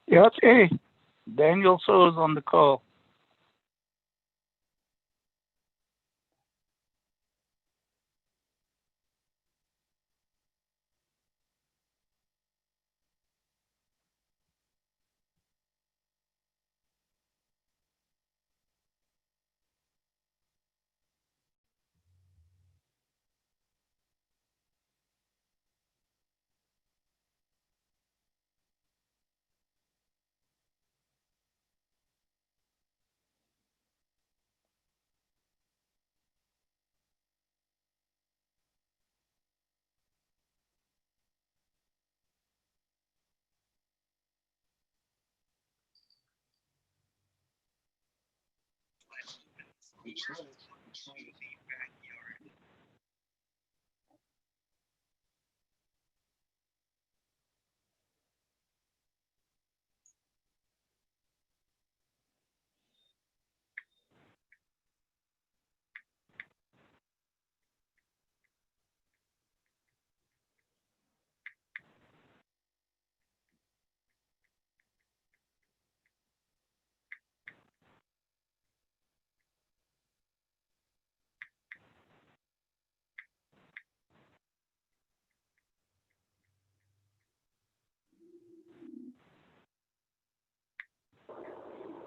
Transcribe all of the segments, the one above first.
Yes, hey, Daniel So is on the call.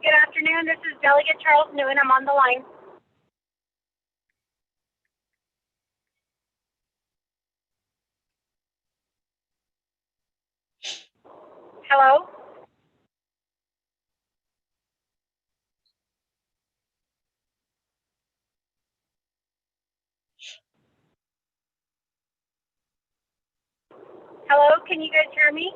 Good afternoon. This is Delegate Charles Nguyen. I'm on the line. Hello? Hello? Can you guys hear me?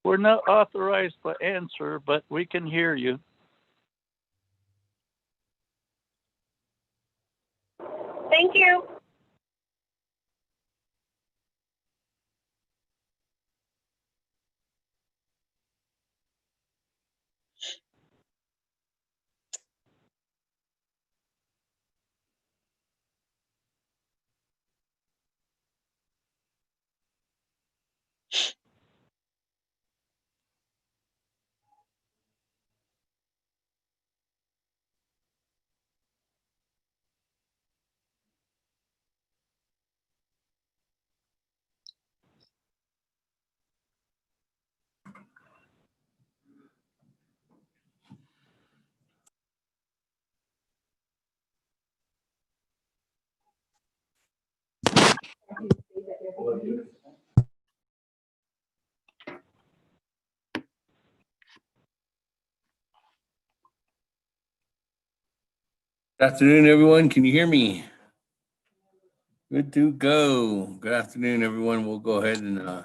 We're not authorized to answer, but we can hear you. Thank you. Good afternoon, everyone. Can you hear me? Good to go. Good afternoon, everyone. We'll go ahead and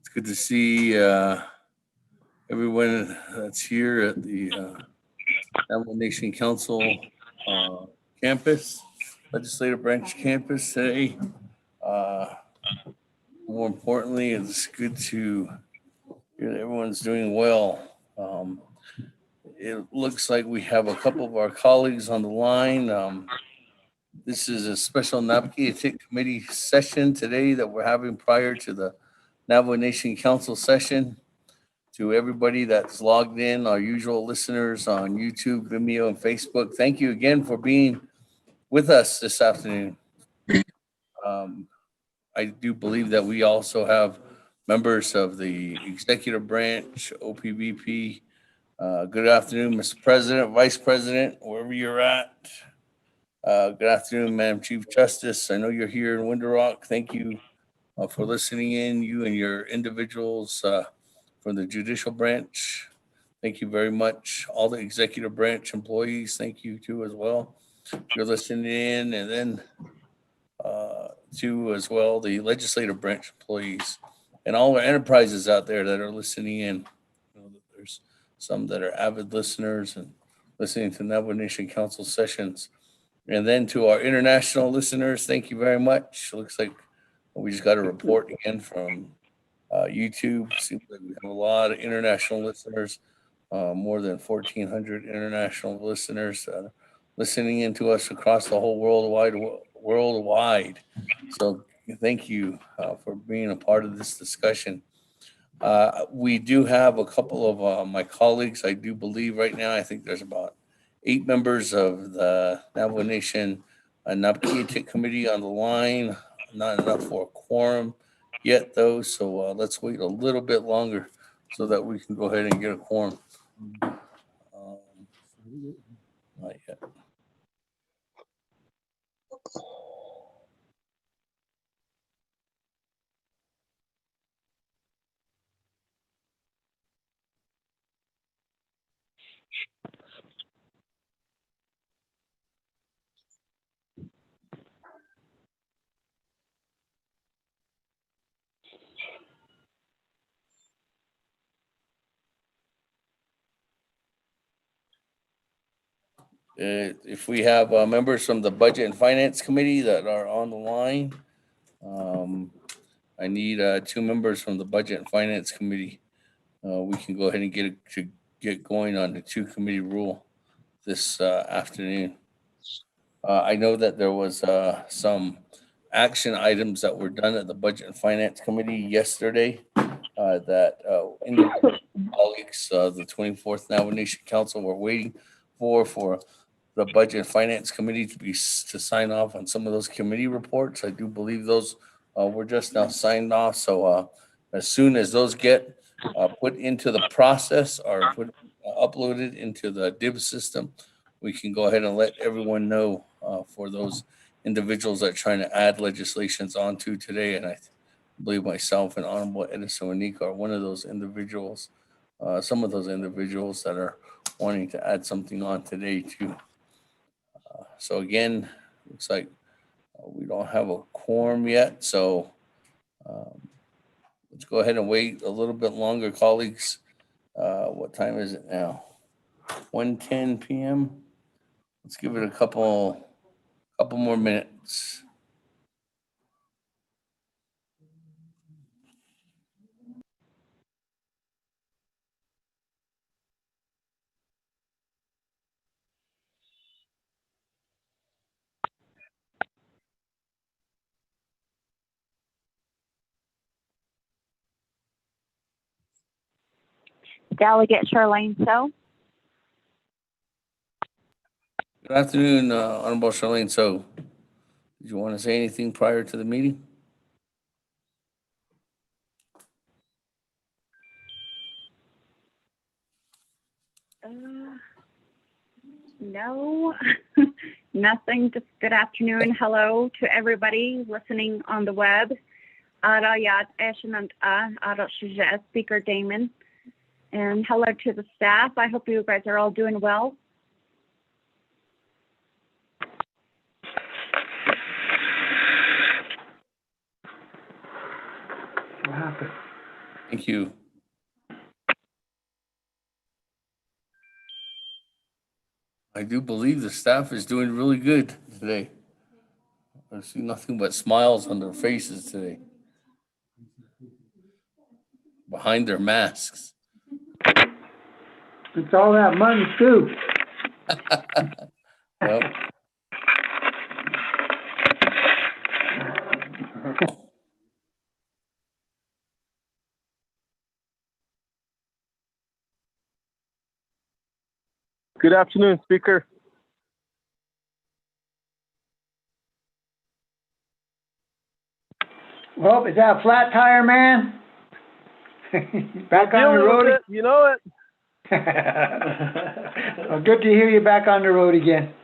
it's good to see everyone that's here at the Navajo Nation Council campus, Legislative Branch campus today. Uh, More importantly, it's good to hear that everyone's doing well. It looks like we have a couple of our colleagues on the line. This is a special Naabik'íyáti committee session today that we're having prior to the Navajo Nation Council session. To everybody that's logged in, our usual listeners on YouTube, Vimeo, and Facebook, thank you again for being with us this afternoon. I do believe that we also have members of the executive branch, OPVP. Good afternoon, Mr. President, Vice President, wherever you're at. Good afternoon, Madam Chief Justice. I know you're here in Window Rock. Thank you for listening in, you and your individuals from the judicial branch. Thank you very much. All the executive branch employees, thank you too as well. You're listening in, and then to as well the legislative branch employees and all our enterprises out there that are listening in. You know, there's some that are avid listeners and listening to Navajo Nation Council sessions. And then to our international listeners, thank you very much. Looks like we just got a report again from YouTube. Seems like we have a lot of international listeners, more than 1,400 international listeners listening in to us across the whole worldwide. So thank you for being a part of this discussion. We do have a couple of my colleagues, I do believe right now, I think there's about 8 members of the Navajo Nation Naabik'íyáti committee on the line. Not enough for a quorum yet, though, so let's wait a little bit longer so that we can go ahead and get a quorum. Not yet. If we have members from the Budget and Finance Committee that are on the line, I need 2 members from the Budget and Finance Committee. We can go ahead and get going on the 2-committee rule this afternoon. I know that there was some action items that were done at the Budget and Finance Committee yesterday that individual colleagues, the 24th Navajo Nation Council, were waiting for the Budget and Finance Committee to sign off on some of those committee reports. I do believe those were just now signed off. So as soon as those get put into the process or uploaded into the DIB system, we can go ahead and let everyone know for those individuals that are trying to add legislations onto today. And I believe myself and Honorable Edison Wanika are one of those individuals, some of those individuals that are wanting to add something on today too. So again, looks like we don't have a quorum yet. So let's go ahead and wait a little bit longer, colleagues. What time is it now? 1:10 p.m. Let's give it a couple more minutes. Delegate Charlene So. Good afternoon, Honorable Charlene. So, did you want to say anything prior to the meeting? No, nothing. Just good afternoon. Hello to everybody listening on the web. Speaker Damon. And hello to the staff. I hope you guys are all doing well. What happened? Thank you. I do believe the staff is doing really good today. I see nothing but smiles on their faces today, behind their masks. It's all that money too. Yep. Good afternoon, Speaker. Well, is that a flat tire, man? Back on the Dealing road? with it, you know it. Well, good to hear you back on the road again.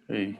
Hey.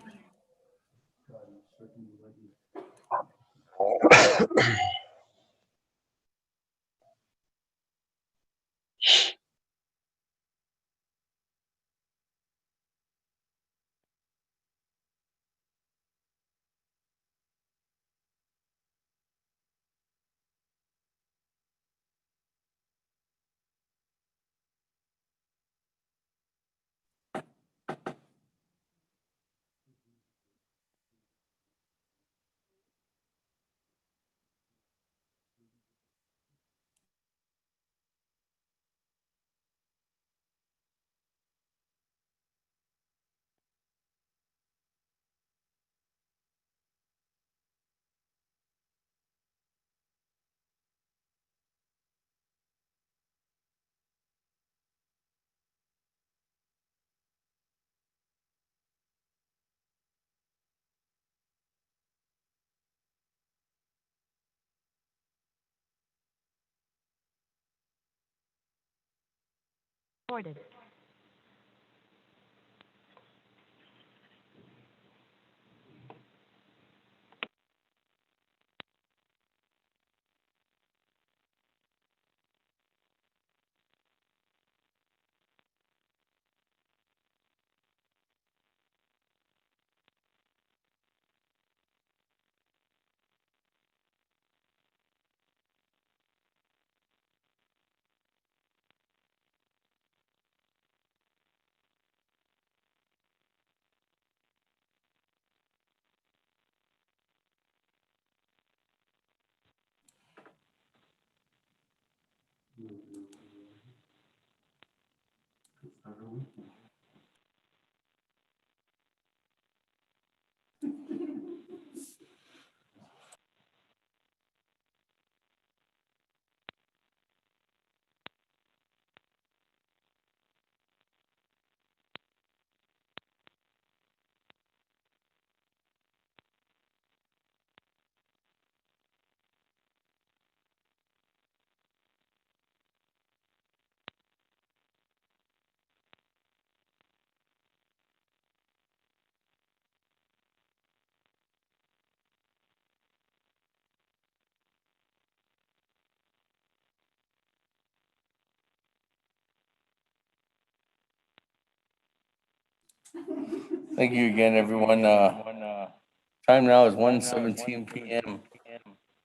Thank you again, everyone. Time now is 1:17 p.m.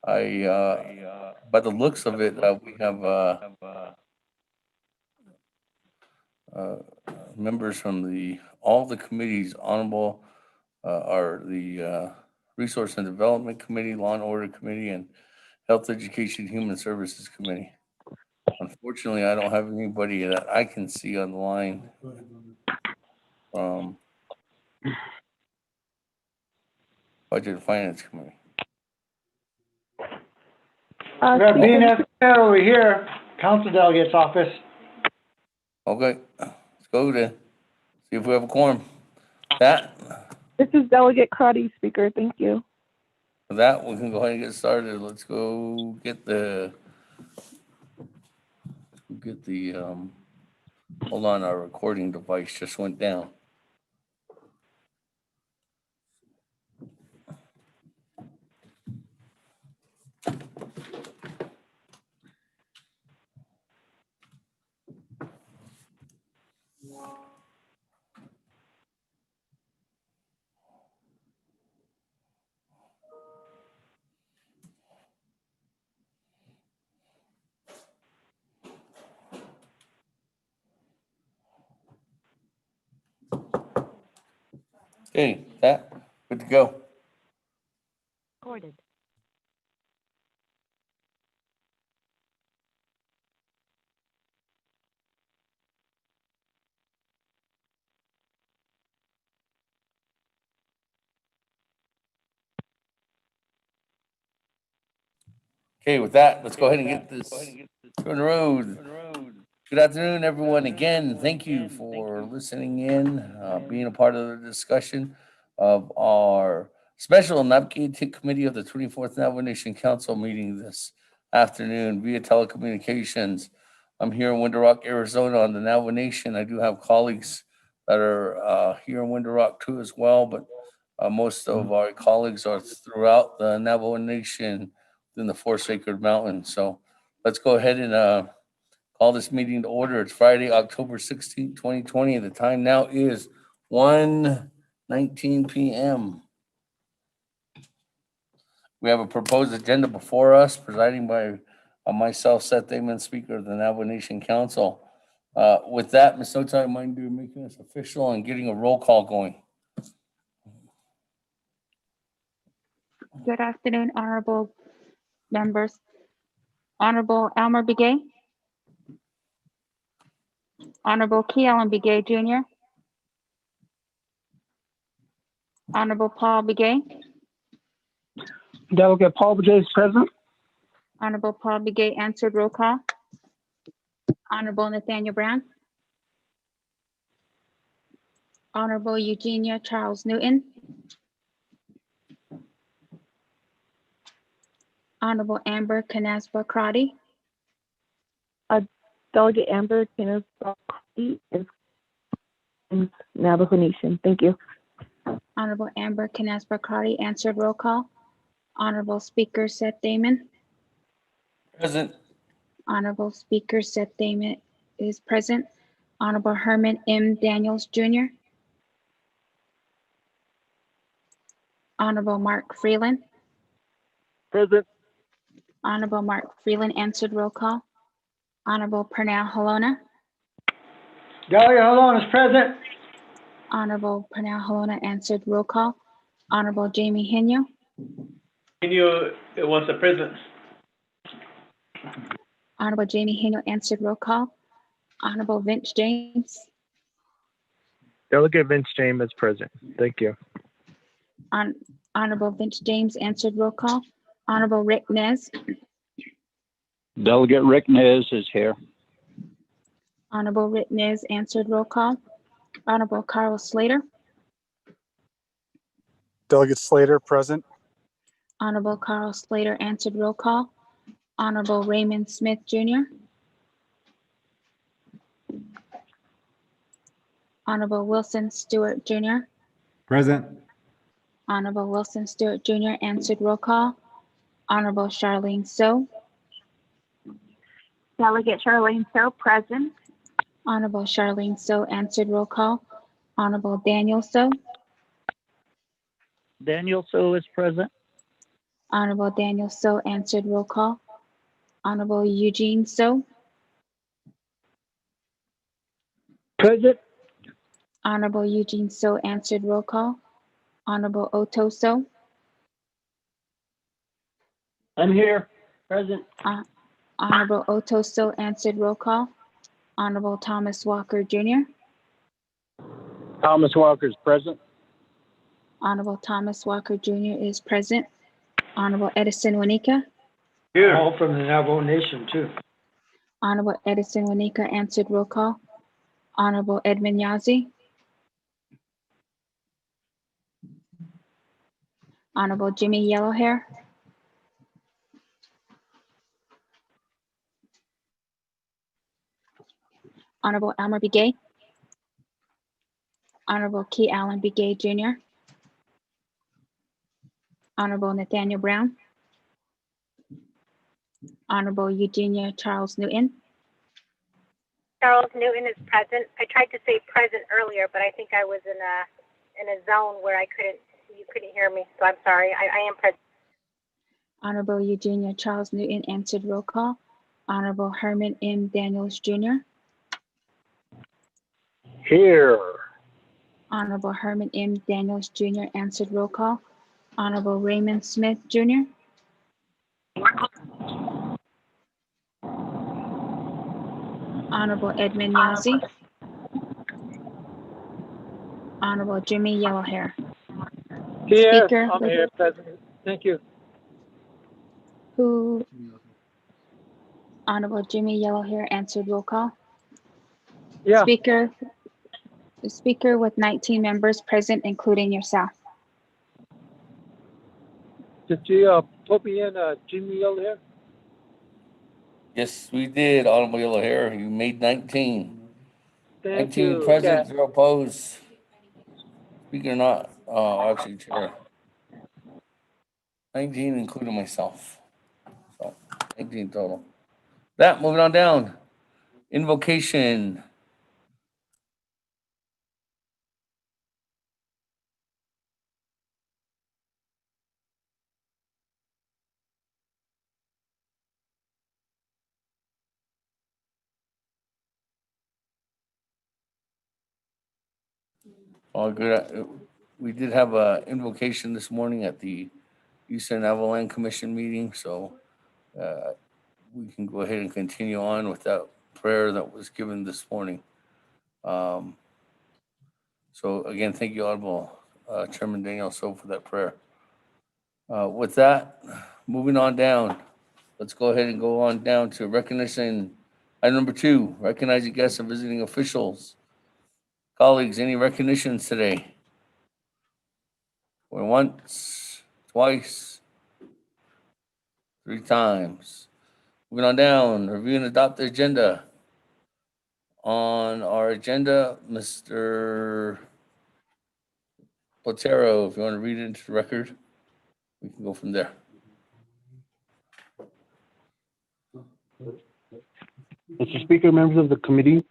By the looks of it, we have uh, members from all the committees, honorable, are the Resource and Development Committee, Law and Order Committee, and Health, Education, Human Services Committee. Unfortunately, I don't have anybody that I can see on the line from Budget and Finance Committee. We have BNF over here, Council Delegates Office. Okay, let's go then. See if we have a quorum. That, This is Delegate Crotty, Speaker. Thank you. for that, we can go ahead and get started. Let's go get hold on, our recording device just went down. Okay, that, good to go. Okay, with that, let's go ahead and get this on the road. Good afternoon, everyone. Again, thank you for listening in, being a part of the discussion of our special Naabik'íyáti Committee of the 24th Navajo Nation Council meeting this afternoon via telecommunications. I'm here in Window Rock, Arizona on the Navajo Nation. I do have colleagues that are here in Window Rock too as well, but most of our colleagues are throughout the Navajo Nation in the Four Sacred Mountains. So let's go ahead and call this meeting to order. It's Friday, October 16th, 2020. The time now is 1:19 p.m. We have a proposed agenda before us, presiding by myself, Seth Damon, Speaker of the Navajo Nation Council. With that, Ms. Sotai, mind you making this official and getting a roll call going? Good afternoon, honorable members. Honorable Elmer Begay, Honorable Key Allen Begay Jr., Honorable Paul Begay, Delegate Paul Bajay is present. Honorable Paul Begay answered roll call. Honorable Nathaniel Brown, Honorable Eugenia Charles Newton, Honorable Amber Canasba Crotty, Delegate Amber Kenneth E is Navajo Nation. Thank you. Honorable Amber Canespa Cardy, answered roll call. Honorable Speaker Seth Damon. Present. Honorable Speaker Seth Damon is present. Honorable Herman M. Daniels Jr. Honorable Mark Freeland. Present. Honorable Mark Freeland, answered roll call. Honorable Pernell Halona. Delia Halone is present. Honorable Pernell Halona, answered roll call. Honorable Jamie Henyo. It was a present. Honorable Jamie Henyo, answered roll call. Honorable Vince James. Delegate Vince James is present. Thank you. Honorable Vince James, answered roll call. Honorable Rick Nez. Delegate Rick Nez is here. Honorable Rick Nez, answered roll call. Honorable Carl Slater. Delegate Slater, present. Honorable Carl Slater, answered roll call. Honorable Raymond Smith Jr. Honorable Wilson Stewart Jr. Present. Honorable Wilson Stewart Jr., answered roll call. Honorable Charlene So. Delegate Charlene So, present. Honorable Charlene So, answered roll call. Honorable Daniel So. Daniel So is present. Honorable Daniel So, answered roll call. Honorable Eugene So. Present. Honorable Eugene So, answered roll call. Honorable Otto So. I'm here. Present. Honorable Otto So, answered roll call. Honorable Thomas Walker Jr. Thomas Walker is present. Honorable Thomas Walker Jr. is present. Honorable Edison Wanika. Here. All from the Navajo Nation, too. Honorable Edison Wanika, answered roll call. Honorable Edmund Yazzie. Honorable Jimmy Yellowhair. Honorable Elmer Begay. Honorable Key Allen Begay Jr. Honorable Nathaniel Brown. Honorable Eugenia Charles Newton. Charles Newton is present. I tried to say present earlier, but I think I was in a zone where you couldn't hear me, so I'm sorry. I am present. Honorable Eugenia Charles Newton, answered roll call. Honorable Herman M. Daniels Jr. Here. Honorable Herman M. Daniels Jr., answered roll call. Honorable Raymond Smith Jr. Honorable Edmund Yazzie. Honorable Jimmy Yellowhair. Here. Speaker, I'm here, President. Thank you. who? Honorable Jimmy Yellowhair, answered roll call. Yeah. Speaker with 19 members present, including yourself. Did you put me in Jimmy Hill here? Yes, we did, Honorable Yellowhair. You made 19. Thank 19 you. present, 0 opposed. Speaker not, actually chair. 19 including myself. So 19 total. That, moving on down. Invocation. All good. We did have a invocation this morning at the Eastern Avalanche Commission meeting, so we can go ahead and continue on with that prayer that was given this morning. So again, thank you, Honorable Chairman Daniel So, for that prayer. With that, moving on down, let's go ahead and go on down to recognition. Item number 2, recognizing guests and visiting officials. Colleagues, any recognitions today? Going once, twice, 3 times. Moving on down, review and adopt the agenda. on our agenda, Mr. Platero, if you want to read it into the record, we can go from there. Mr. Speaker, members of the committee,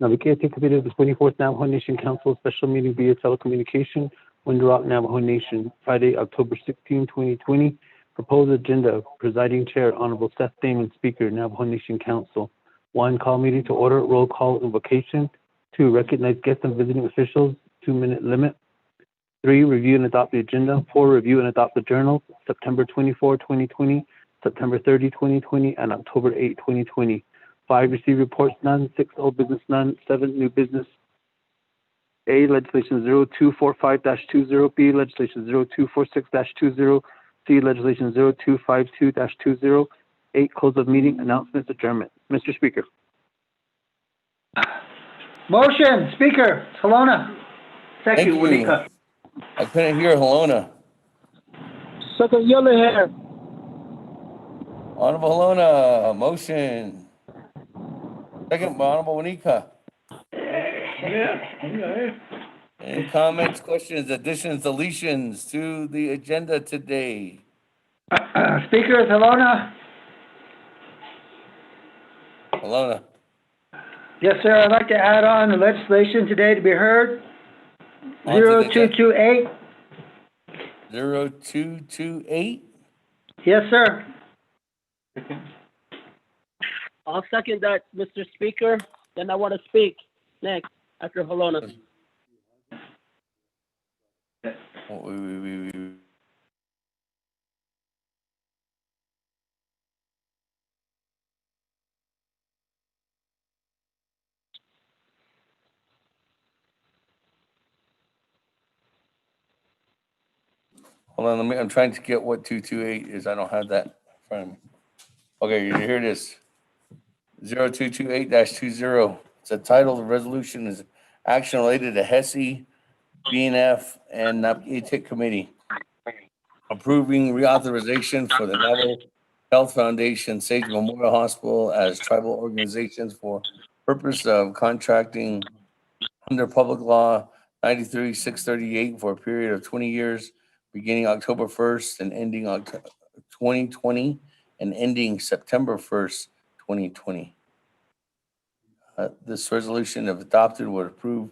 Naabik'íyáti Committee of the 24th Navajo Nation Council Special Meeting via telecommunication, Window Rock, Navajo Nation, Friday, October 16, 2020. Proposed agenda, Presiding Chair, Honorable Seth Damon, Speaker, Navajo Nation Council. 1, call meeting to order, roll call invocation. 2, recognize guests and visiting officials, 2-minute limit. 3, review and adopt the agenda. 4, review and adopt the journals, September 24, 2020, September 30, 2020, and October 8, 2020. 5, receive reports, none. 6, old business, none. 7, new business. A, legislation 0245-20. B, legislation 0246-20. C, legislation 0252-20. 8, close of meeting, announcements, adjournment. Mr. Speaker. Motion, Speaker, Solona. Thank Second, you. Wanika. I couldn't hear Helona. Second yellow hair. Honorable Helona, motion. Second by Honorable Wanika. Yeah. Any comments, questions, additions, deletions to the agenda today? Speaker, Solona. Helona, Yes, sir, I'd like to add on the legislation today to be heard. onto the agenda. 0228. 0228. Yes, sir. I'll second that, Mr. Speaker. Then I want to speak next after Helona. Hold on, I'm trying to get what 228 is. I don't have that in front of me. Okay, here it is. 0228-20. The title of the resolution is action related to HESI, BNF, and Naabik'íyáti Committee. Approving reauthorization for the Navajo Health Foundation, Sage Memorial Hospital as tribal organizations for purpose of contracting under Public Law 93-638 for a period of 20 years, beginning October 1st and ending October 2020 and ending September 1st, 2020. This resolution, if adopted, would approve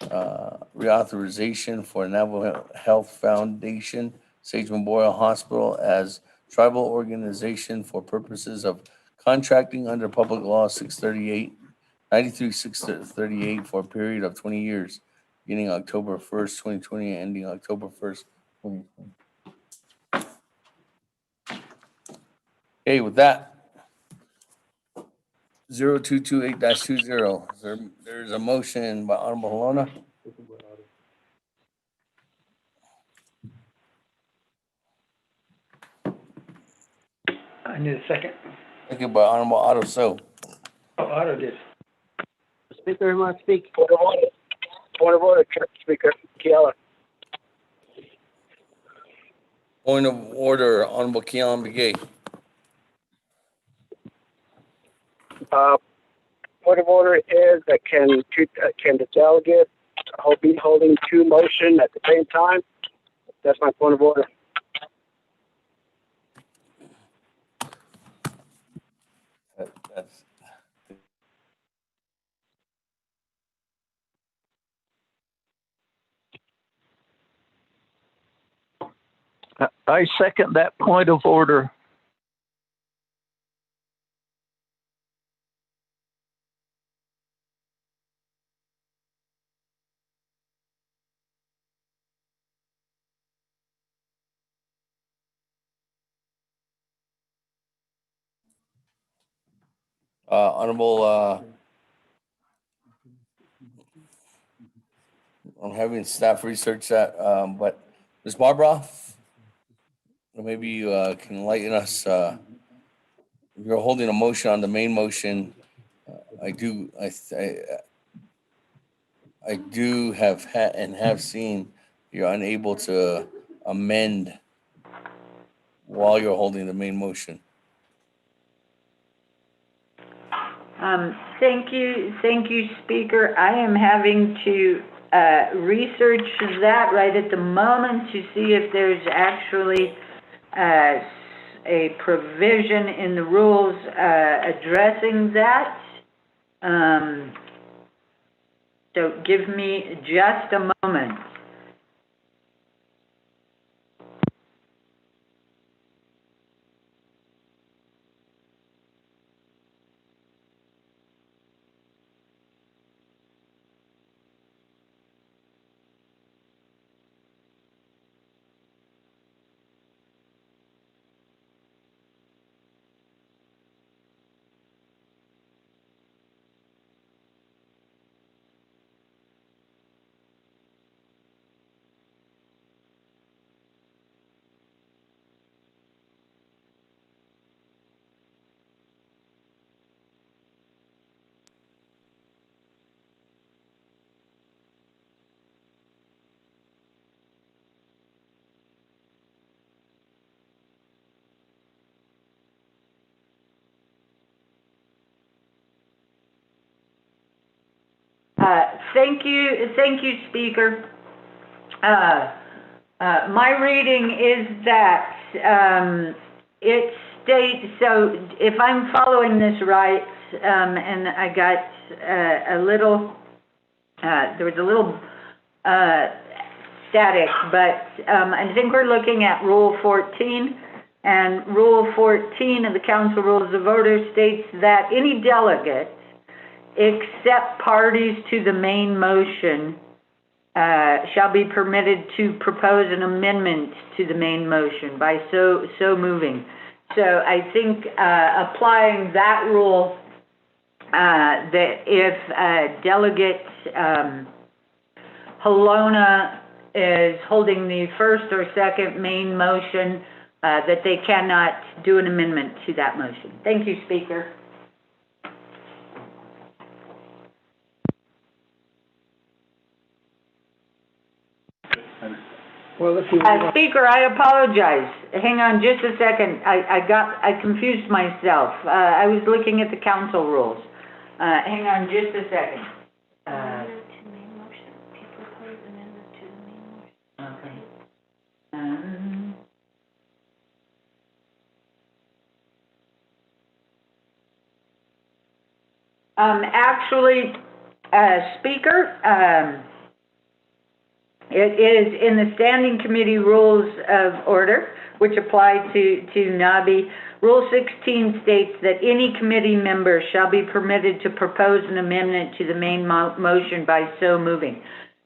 reauthorization for Navajo Health Foundation, Sage Memorial Hospital as tribal organization for purposes of contracting under Public Law 93-638 for a period of 20 years, beginning October 1st, 2020, and ending October 1st, 2020. Okay, with that, 0228-20. There's a motion by Honorable Helona. I need a second. Second by Honorable Otto So. Oh, Otto did. Speaker, who wants to speak? Point of order, Speaker Kiala. Point of order, Honorable Keon Begay. Point of order is that can the delegate be holding two motion at the same time? That's my point of order. That's I second that point of order. Honorable, I'm having staff research that, but Ms. Barbara, maybe you can enlighten us. You're holding a motion on the main motion. I do have seen you're unable to amend while you're holding the main motion. Thank you, Speaker. I am having to research that right at the moment to see if there's actually a provision in the rules addressing that. So give me just a moment. Thank you, Speaker. My reading is that it states, so if I'm following this right, and I got a little, there was a little static, but I think we're looking at Rule 14, and Rule 14 of the Council Rules of Order states that any delegate except parties to the main motion shall be permitted to propose an amendment to the main motion by so moving. So I think applying that rule, that if Delegate Halona is holding the first or second main motion, that they cannot do an amendment to that motion. Thank you, Speaker. Well, let's see. Speaker, I apologize. Hang on just a second. I confused myself. I was looking at the council rules. Hang on just a second. Okay. Actually, Speaker, it is in the Standing Committee Rules of Order, which apply to NABI. Rule 16 states that any committee member shall be permitted to propose an amendment to the main motion by so moving.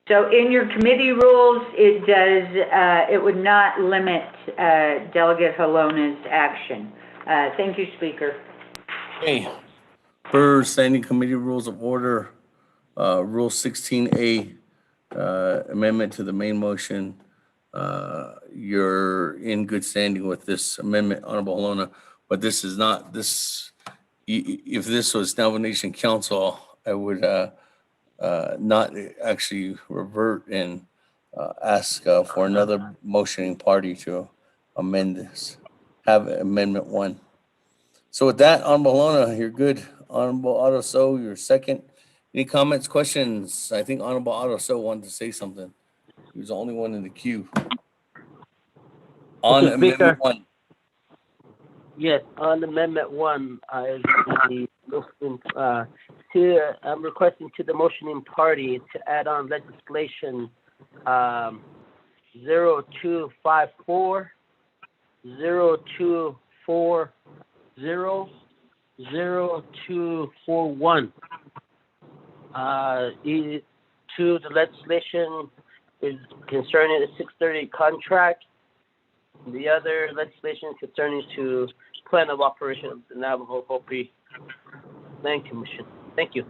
So in your committee rules, it does, it would not limit Delegate Halona's action. Thank you, Speaker. Okay. Per Standing Committee Rules of Order, Rule 16A, amendment to the main motion, you're in good standing with this amendment, Honorable Halona, but this is not, if this was Navajo Nation Council, I would not actually revert and ask for another motioning party to amend this, have Amendment 1. So with that, Honorable Halona, you're good. Honorable Otto So, you're second. Any comments, questions? I think Honorable Otto So wanted to say something. He was the only one in the queue. On Mr. Amendment Speaker. 1. Yes, on Amendment 1, I'm requesting to the motioning party to add on legislation 0254, 0240, 0241. To the legislation is concerning the 630 contract. The other legislation concerning to plan of operation of the Navajo Hopi Land Commission. Thank you.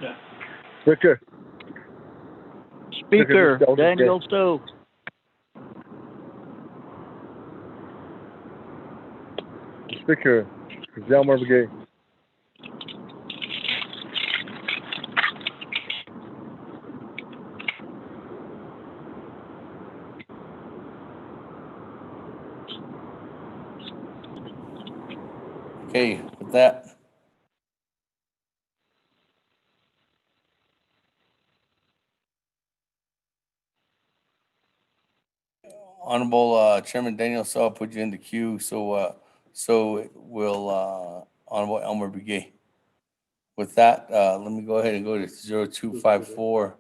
Yeah. Speaker. Speaker Daniel So. Speaker, Zelmer Brigade. Okay, with that, Honorable Chairman Daniel, so I'll put you in the queue. So will Honorable Elmer Begay. With that, let me go ahead and go to 0254.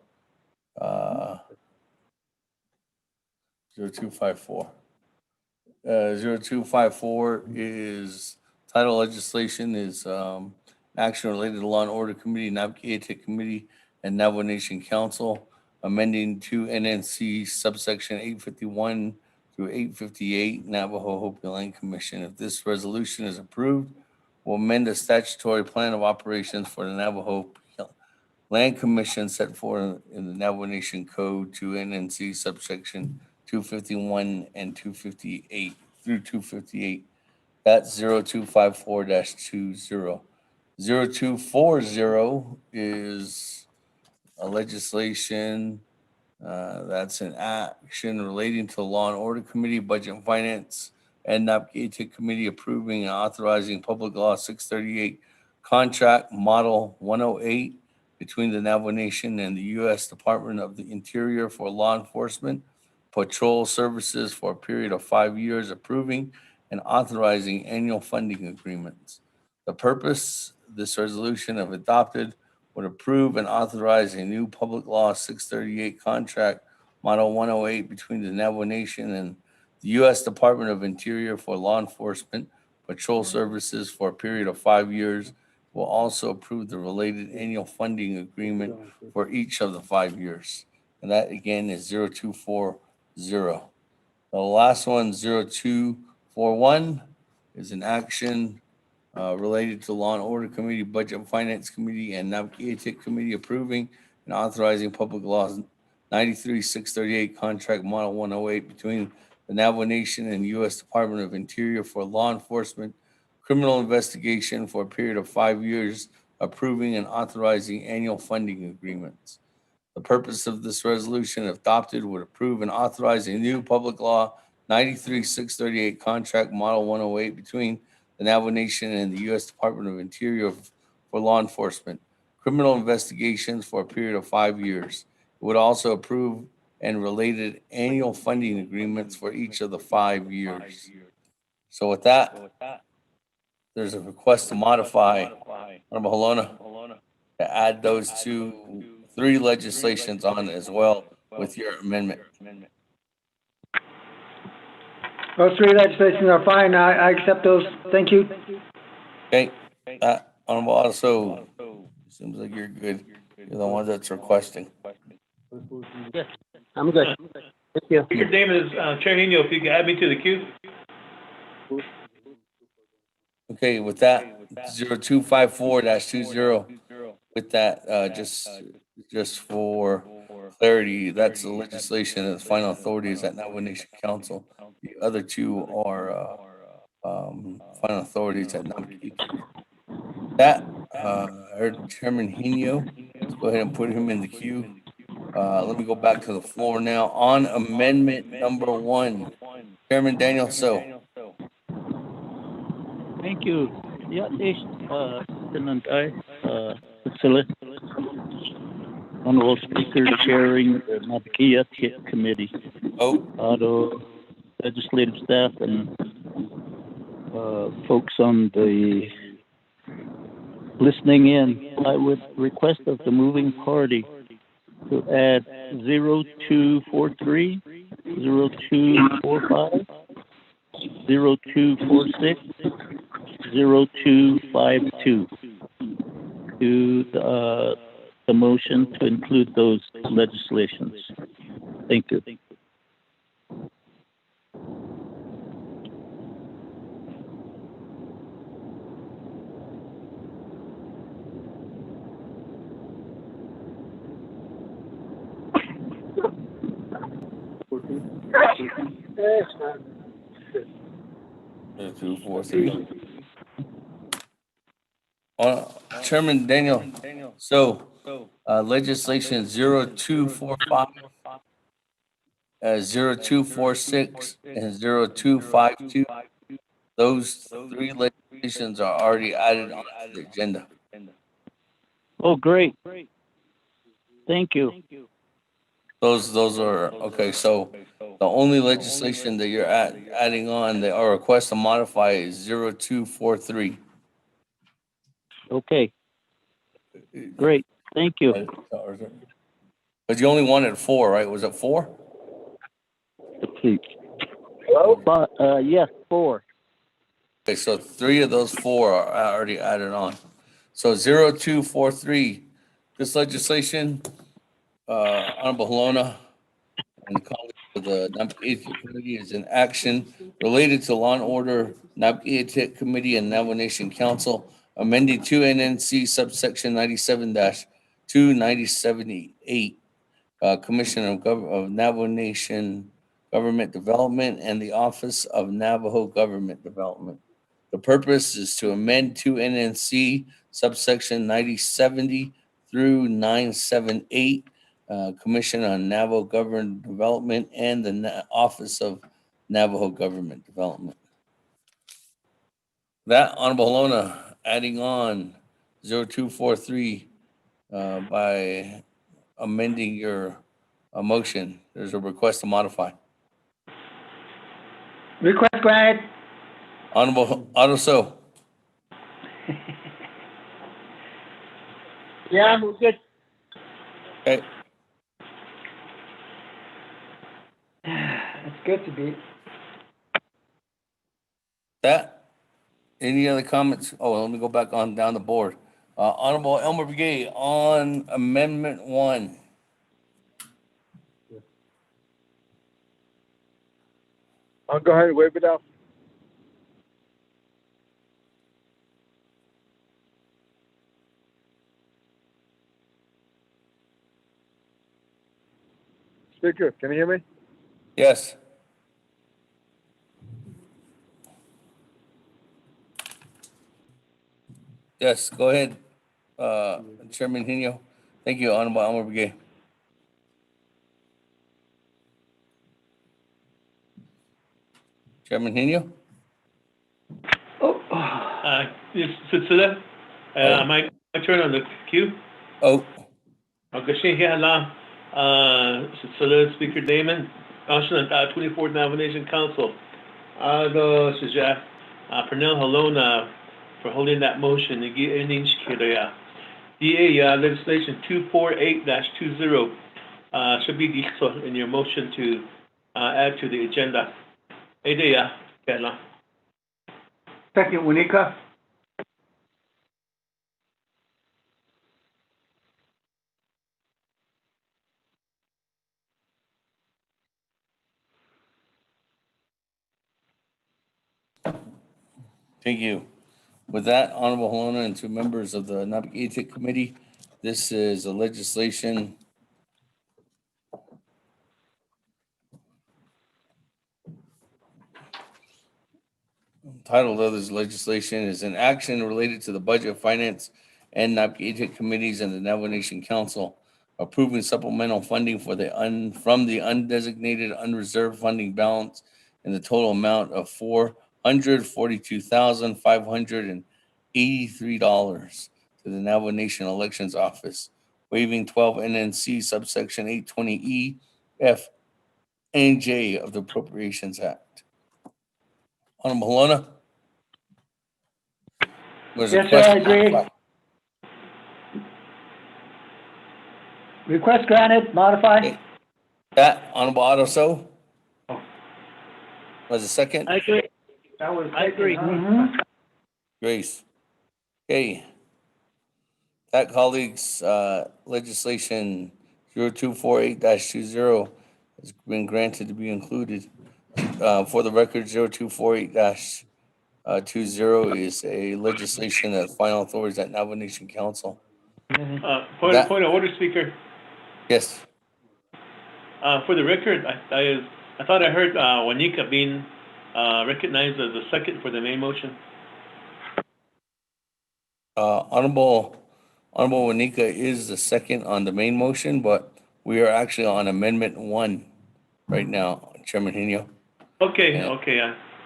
0254. 0254 is title legislation is action related to Law and Order Committee, Naabik'íyáti Committee, and Navajo Nation Council, amending 2 NNC subsection 851 through 858 Navajo Hopi Land Commission. If this resolution is approved, will amend the statutory plan of operations for the Navajo Land Commission set forth in the Navajo Nation Code to NNC subsection 251 and 258 through 258. That's 0254-20. 0240 is a legislation that's an action relating to the Law and Order Committee, Budget and Finance, and Naabik'íyáti Committee approving and authorizing Public Law 638 Contract Model 108 between the Navajo Nation and the U.S. Department of the Interior for law enforcement patrol services for a period of 5 years, approving and authorizing annual funding agreements. The purpose of this resolution, if adopted, would approve and authorize a new Public Law 638 Contract Model 108 between the Navajo Nation and the U.S. Department of Interior for law enforcement patrol services for a period of 5 years. Will also approve the related annual funding agreement for each of the 5 years. And that again is 0240. The last one, 0241, is an action related to Law and Order Committee, Budget and Finance Committee, and Naabik'íyáti Committee approving and authorizing Public Law 93-638 Contract Model 108 between the Navajo Nation and U.S. Department of Interior for law enforcement criminal investigation for a period of 5 years, approving and authorizing annual funding agreements. The purpose of this resolution, if adopted, would approve and authorize a new Public Law 93-638 Contract Model 108 between the Navajo Nation and the U.S. Department of Interior for law enforcement criminal investigations for a period of 5 years. It would also approve and related annual funding agreements for each of the 5 years. So with that, there's a request to modify, Honorable Halona, to add those 3 legislations on as well with your amendment. Those 3 legislations are fine. I accept those. Thank you. Okay, Honorable also, seems like you're good. You're the one that's requesting. Yes, I'm good. Thank you. Speaker Damon is Chair Nino, if you could add me to the queue. Okay, with that, 0254-20, with that, just for clarity, that's the legislation and the final authority is at Navajo Nation Council. The other 2 are final authorities at Naabik'íyáti. That, I heard Chairman Hino. Let's go ahead and put him in the queue. Let me go back to the floor now. On amendment number 1, Chairman Daniel So. Thank you. Yeah, Lieutenant Priscilla, Honorable Speaker, chairing the Naabik'íyáti Committee. Auto legislative staff and folks on the listening in, I would request of the moving party to add 0243, 0245, 0246, 0252 to the motion to include those legislations. Thank you. Chairman Daniel, so legislation 0245, 0246, and 0252, those 3 legislations are already added onto the agenda. Oh, great. Thank you. Those are, okay, so The only legislation that you're adding on, our request to modify is 0243. Okay, great. Thank you. But you only wanted 4, right? Was it 4? Please. Hello? Yes, 4. Okay, so 3 of those 4 are already added on. So 0243, this legislation, Honorable Halona and colleagues of the Naabik'íyáti Committee is in action related to Law and Order, Naabik'íyáti Committee and Navajo Nation Council, amending 2 NNC subsection 97-29078, Commission of Navajo Nation Government Development and the Office of Navajo Government Development. The purpose is to amend 2 NNC subsection 9070 through 978, Commission on Navajo Government Development and the Office of Navajo Government Development. That, Honorable Halona, adding on 0243 by amending your motion. There's a request to modify. Request granted. Honorable Otto. Yeah, we're good. Okay. It's good to be. That, any other comments? Oh, let me go back on down the board. Honorable Elmer Brigade on Amendment 1. I'll go ahead and wave it out. Speaker, can you hear me? Yes. Yes, go ahead, Chairman Hino. Thank you, Honorable Elmer Brigade. Chairman Hino? Yes, Sitsula, my turn on the queue. Oh. Okay, Hala, Sitsula, Speaker Damon, Council and 24th Navajo Nation Council. Ado, Sija, Pernell Halona for holding that motion. Nigi Enin Shkiraya. DA legislation 248-20 should be detailed in your motion to add to the agenda. Idea, Kela. Second, Winika. Thank you. With that, Honorable Halona and 2 members of the Naabik'íyáti Committee, this is a legislation title of this legislation is an action related to the Budget, Finance, and Naabik'íyáti Committees and the Navajo Nation Council approving supplemental funding for from the undesignated unreserved funding balance in the total amount of $442,583 to the Navajo Nation Elections Office, waiving 12 NNC subsection 820E, F, and J of the Appropriations Act. Honorable Halona? Yes, sir, I agree. Request granted, modify. Okay. That, Honorable Otto. Was a second? I agree. I agree. Mm-hmm. Grace. Okay. That, colleagues, legislation 0248-20 has been granted to be included. For the record, 0248-20 is a legislation that final authority is at Navajo Nation Council. Point of order, Speaker. Yes. For the record, I thought I heard Wanika being recognized as the second for the main motion. Honorable Wanika is the second on the main motion, but we are actually on Amendment 1 right now, Chairman Hino. Okay, okay.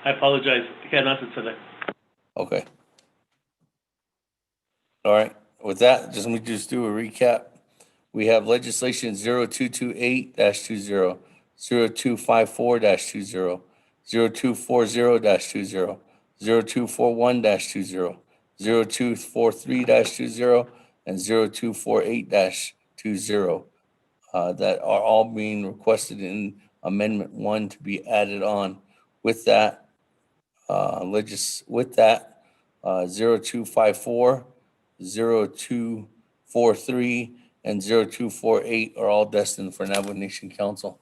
I apologize. I can't answer to that. Okay. All right. With that, let me just do a recap. We have legislation 0228-20, 0254-20, 0240-20, 0241-20, 0243-20, and 0248-20, that are all being requested in Amendment 1 to be added on. With that, 0254, 0243, and 0248 are all destined for Navajo Nation Council.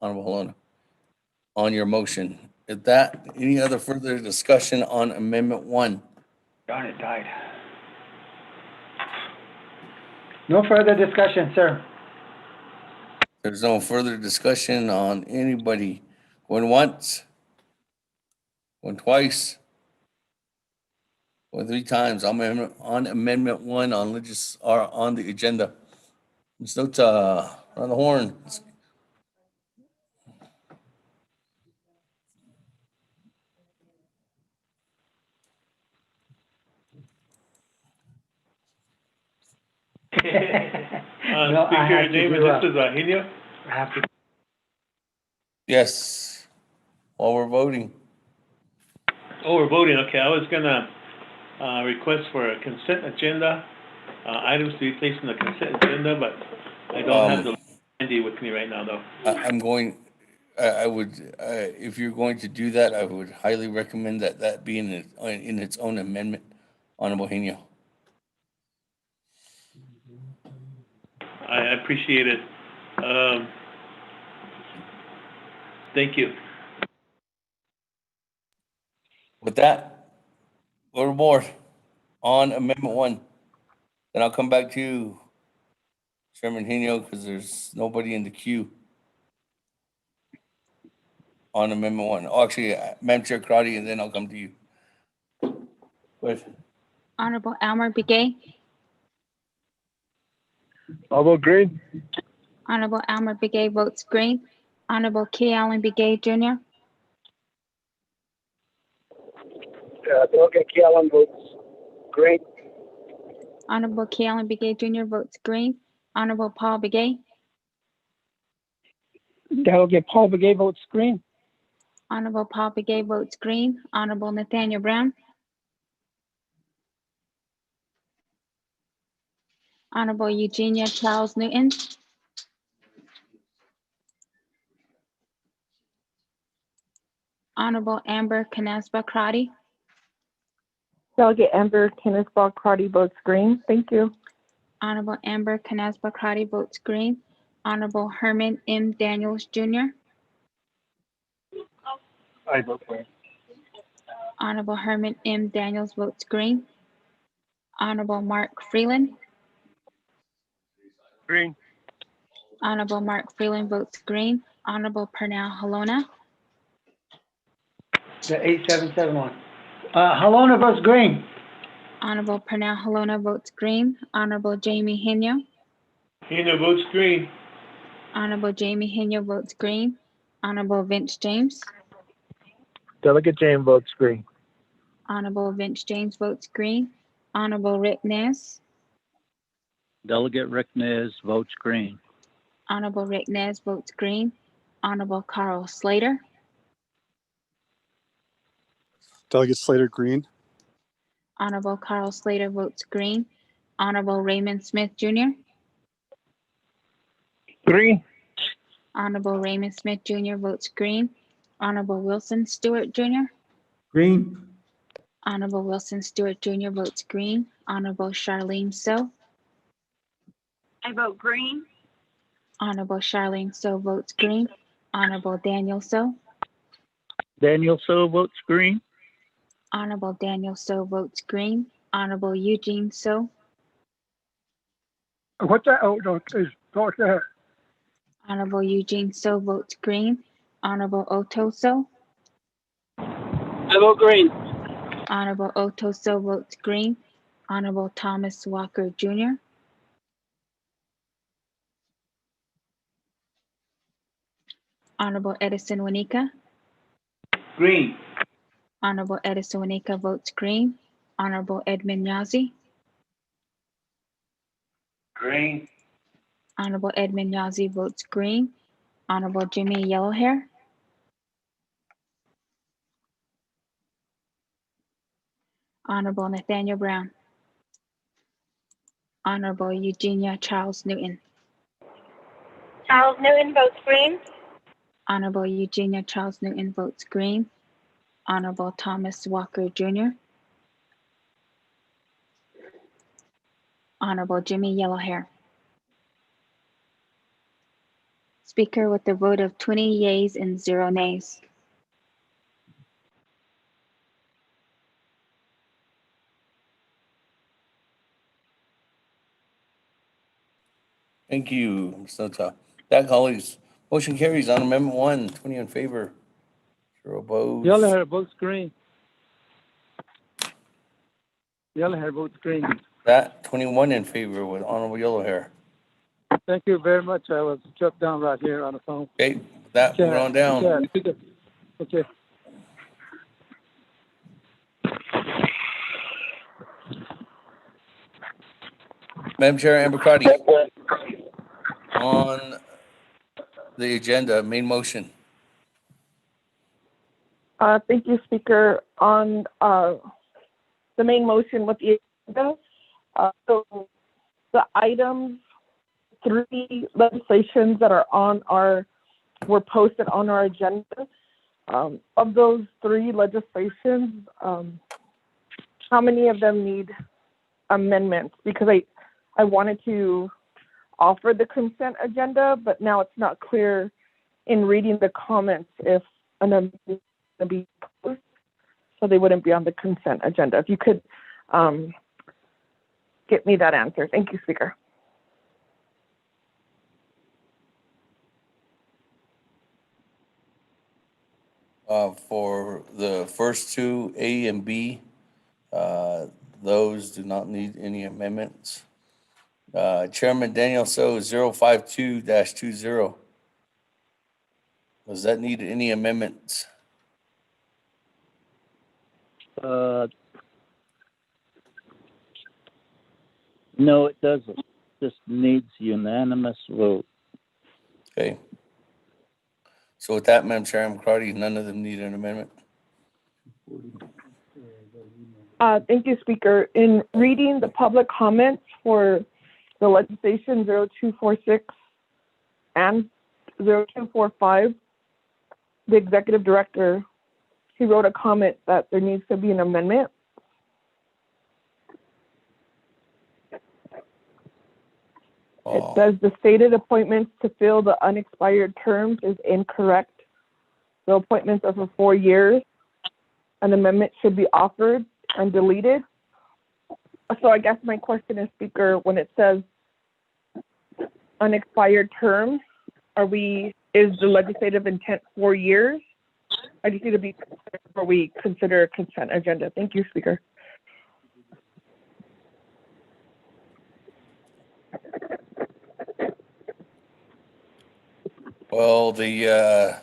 Honorable Helena, on your motion. Is that any other further discussion on Amendment 1? Darn, it died. No further discussion, sir. There's no further discussion on anybody going once, going twice, going 3 times. I'm on Amendment 1 on on the agenda. Ms. Nota, on the horn. No, I Speaker have to Damon, do this is Genio. I have to. Yes, while we're voting. Oh, we're voting. Okay, I was gonna request for a consent agenda, items to be placed in the consent agenda, but I don't have the handy with me right now, though. I would, if you're going to do that, I would highly recommend that be in its own amendment, Honorable Genio. I appreciate it. Thank you. With that, go to board on Amendment 1. Then I'll come back to you, Chairman Genio, because there's nobody in the queue on Amendment 1. Oh, actually, Madam Chair Crowdy, and then I'll come to you. Go ahead. Honorable Elmer Begay. I'll vote green. Honorable Elmer Begay votes green. Honorable Key Allen Begay Jr. Delegate Kellen votes green. Honorable Key Allen Begay Jr. votes green. Honorable Paul Begay. Delegate Paul Begay votes green. Honorable Paul Begay votes green. Honorable Nathaniel Brown. Honorable Eugenia Charles Newton. Honorable Amber Canespa Crotty. Delegate Amber Kenneth-Ball Crotty votes green. Thank you. Honorable Amber Canespa Crotty votes green. Honorable Herman M. Daniels Jr. I vote green. Honorable Herman M. Daniels votes green. Honorable Mark Freeland. Green. Honorable Mark Freeland votes green. Honorable Pernell Halona. The 8771. Helona votes green. Honorable Pernell Halona votes green. Honorable Jamie Henyo. Genio votes green. Honorable Jamie Henyo votes green. Honorable Vince James. Delegate James votes green. Honorable Vince James votes green. Honorable Rick Nez. Delegate Rick Nez votes green. Honorable Rick Nez votes green. Honorable Carl Slater. Delegate Slater, green. Honorable Carl Slater votes green. Honorable Raymond Smith Jr. Green. Honorable Raymond Smith Jr. votes green. Honorable Wilson Stewart Jr. Green. Honorable Wilson Stewart Jr. votes green. Honorable Charlene So. I vote green. Honorable Charlene So votes green. Honorable Daniel So. Daniel So votes green. Honorable Daniel So votes green. Honorable Eugene So. What's that? Oh, no, please, talk to her. Honorable Eugene So votes green. Honorable Otto So. I vote green. Honorable Otto So votes green. Honorable Thomas Walker Jr. Honorable Edison Wanika. Green. Honorable Edison Wanika votes green. Honorable Edmund Yazi. Green. Honorable Edmund Yazi votes green. Honorable Jimmy Yellowhair, Honorable Nathaniel Brown, Honorable Eugenia Charles Newton, Charles Newton votes green. Honorable Eugenia Charles Newton votes green. Honorable Thomas Walker Jr., Honorable Jimmy Yellowhair. Speaker with a vote of 20 yeas and 0 nays. Thank you, Ms. Nota. That, colleagues, motion carries on Amendment 1, 20 in favor, 0 opposed. Yellowhair votes green. Yellowhair votes green. That, 21 in favor with Honorable Yellowhair. Thank you very much. I was struck down right here on the phone. Okay, with that, moving on down. Okay. Madam Chair, Amber Crotty, on the agenda, main motion. Thank you, Speaker. On the main motion with the agenda, so the items, 3 legislations that are were posted on our agenda. Of those 3 legislations, how many of them need amendments? Because I wanted to offer the consent agenda, but now it's not clear in reading the comments if an amendment is going to be posted, so they wouldn't be on the consent agenda. If you could get me that answer. Thank you, Speaker. For the first 2, A and B, those do not need any amendments. Chairman Daniel So 052-20. Does that need any amendments? No, it doesn't. Just needs unanimous vote. Okay. So with that, Madam Chair, Amber Crotty, none of them need an amendment. Thank you, Speaker. In reading the public comments for the legislation 0246 and 0245, the executive director, he wrote a comment that there needs to be an amendment. It says the stated appointments to fill the unexpired terms is incorrect. The appointments are for 4 years. An amendment should be offered and deleted. So I guess my question is, Speaker, when it says unexpired terms, is the legislative intent 4 years? I just need to be clear before we consider a consent agenda. Thank you, Speaker. Well, the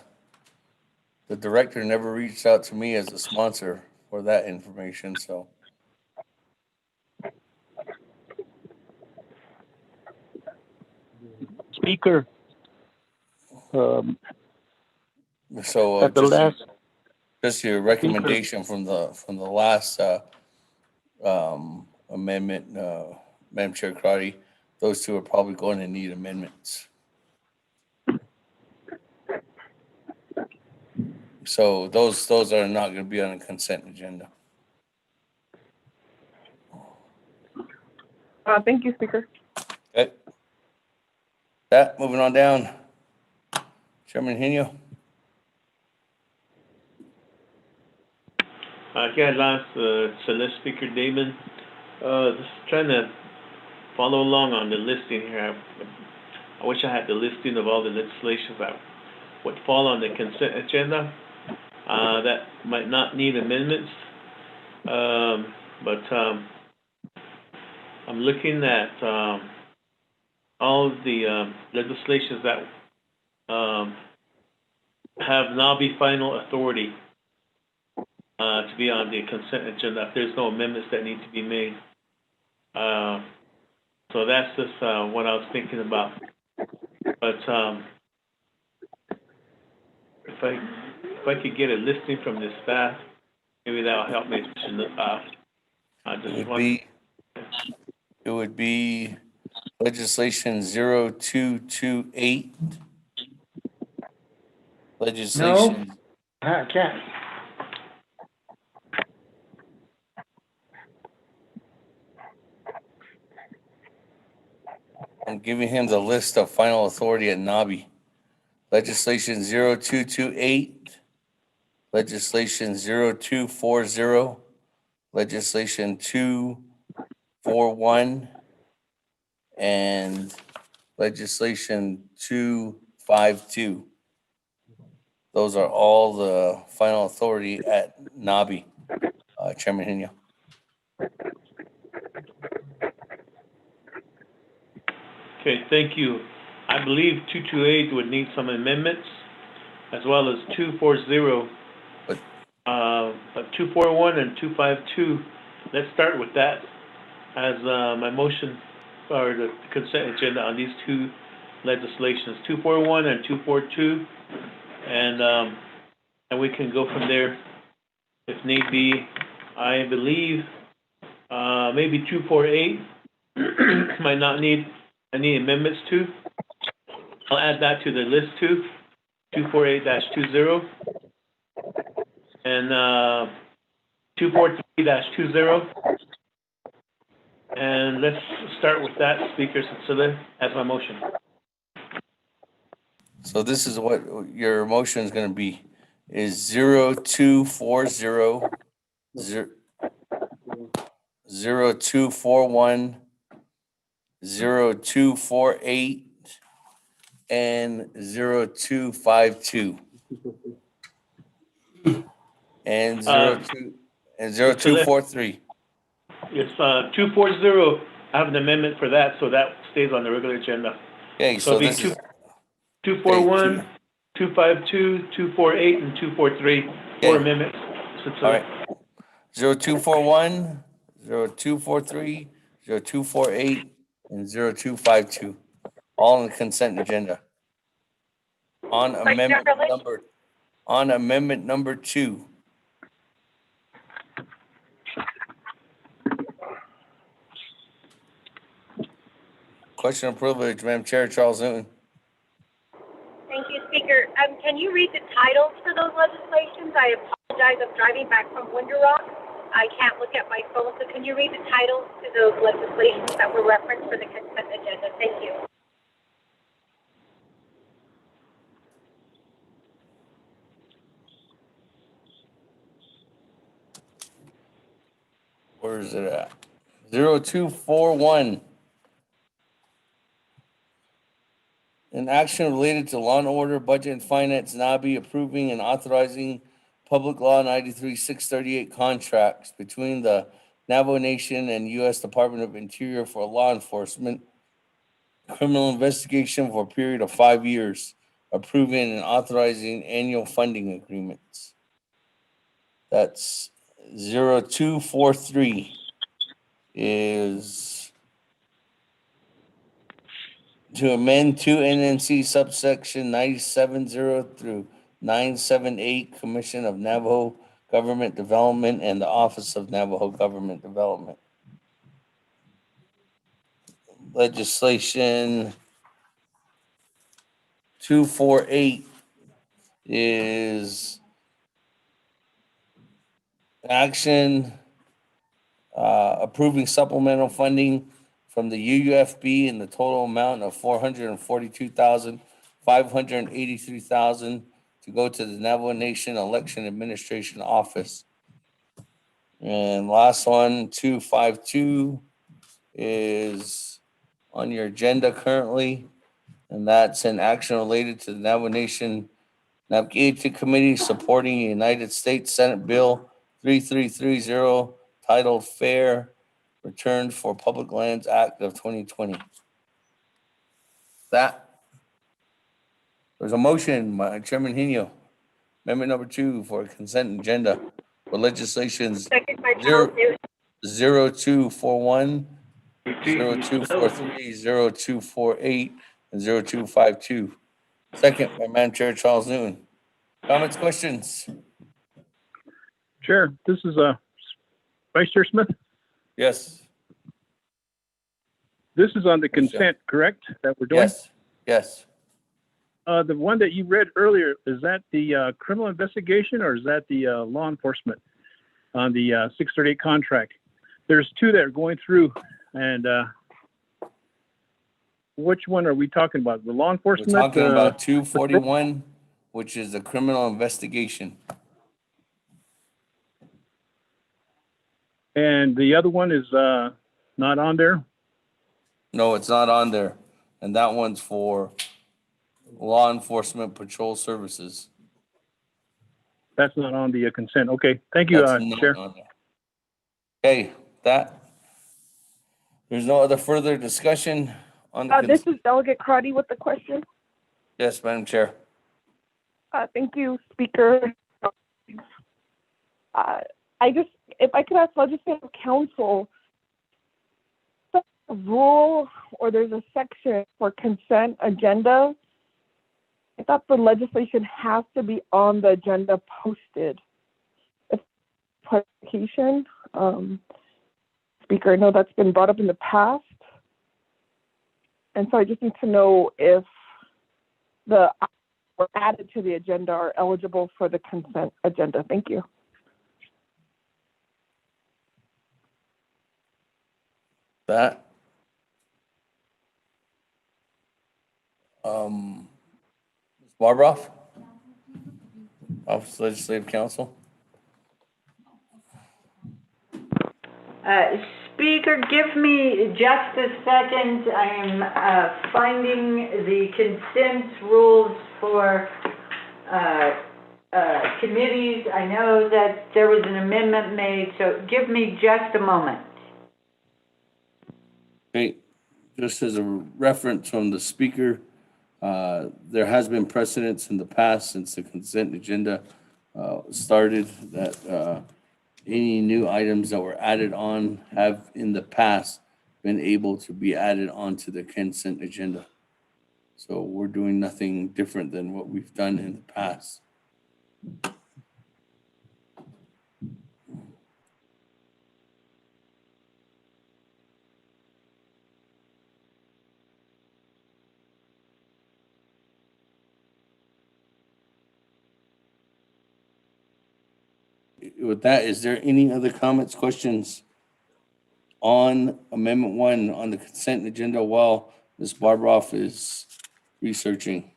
director never reached out to me as a sponsor for that information, so. Speaker, So at the last, just your recommendation from the last amendment, Madam Chair Crotty, those 2 are probably going to need amendments. So those are not going to be on a consent agenda. Thank you, Speaker. Okay. That, moving on down. Chairman Henio. Last, Celeste Speaker Damon. Just trying to follow along on the listing here. I wish I had the listing of all the legislation that would fall on the consent agenda. That might not need amendments. But I'm looking at all of the legislations that have now be final authority to be on the consent agenda if there's no amendments that need to be made. So that's just what I was thinking about. But if I could get a listing from the staff, maybe that'll help me. I just It would be legislation 0228. Legislation. No, I can't. I'm giving him the list of final authority at Nabi. Legislation 0228, legislation 0240, legislation 241, and legislation 252. Those are all the final authority at Nabi, Chairman Hino. Okay, thank you. I believe 228 would need some amendments, as well as 240. But 241 and 252, let's start with that as my motion or the consent agenda on these two legislations, 241 and 242, and we can go from there if need be. I believe maybe 248 might not need any amendments to. I'll add that to the list too, 248-20, and 243-20. And let's start with that, Speaker Sitzile, as my motion. So this is what your motion is going to be, is 0240, 0241, 0248, and 0252. And 0243. Yes, 240, I have an amendment for that, so that stays on the regular agenda. Okay, so this is 241, 252, 248, and 243, four amendments. All right. 0241, 0243, 0248, and 0252. All on the consent agenda. On amendment number 2. Question of privilege, Madam Chair, Charles Newton. Thank you, Speaker. Can you read the titles for those legislations? I apologize. I'm driving back from Winter Rock. I can't look at my phone, so can you read the titles to those legislations that were referenced for the consent agenda? Thank you. Where is it at? 0241. An action related to law and order, budget and finance, NABI approving and authorizing Public Law 93-638 contracts between the Navajo Nation and U.S. Department of Interior for law enforcement, criminal investigation for a period of 5 years, approving and authorizing annual funding agreements. That's 0243 is to amend 2 NNC subsection 970 through 978, Commission of Navajo Government Development and the Office of Navajo Government Development. Legislation 248 is action approving supplemental funding from the UUFB in the total amount of $442,583,000 to go to the Navajo Nation Election Administration Office. And last one, 252, is on your agenda currently, and that's an action related to the Navajo Nation Naabik'íyáti Committee supporting United States Senate Bill 3330 titled Fair Return for Public Lands Act of 2020. There's a motion by Chairman Hino, amendment number 2 for a consent agenda for legislations 0241, 0243, 0248, and 0252. Second by Madam Chair Charles Newton. Comments, questions? Chair, this is Vice Chair Smith. Yes. This is on the consent, correct, that we're doing? Yes. Yes. The one that you read earlier, is that the criminal investigation or is that the law enforcement on the 638 contract? There's two that are going through, and which one are we talking about? The law We're enforcement? talking about 241, which is the criminal investigation. And the other one is not on there? No, it's not on there. And that one's for law enforcement patrol services. That's not on the consent. Okay, thank you, That's not Chair. on there. Okay, there's no other further discussion on the This is Delegate Crotty with the question. Yes, Madam Chair. Thank you, Speaker. If I could ask Legislative Council, a rule or there's a section for consent agenda. I thought the legislation has to be on the agenda posted. If clarification, Speaker, I know that's been brought up in the past. And so I just need to know if the items added to the agenda are eligible for the consent agenda. Thank you. That. Ms. Barbroff, Office of Legislative Council. Speaker, give me just a second. I am finding the consent rules for committees. I know that there was an amendment made, so give me just a moment. Okay, just as a reference from the speaker, there has been precedence in the past since the consent agenda started that any new items that were added on have in the past been able to be added onto the consent agenda. So we're doing nothing different than what we've done in the past. With that, is there any other comments, questions on Amendment 1 on the consent agenda while Ms. Barbroff is researching?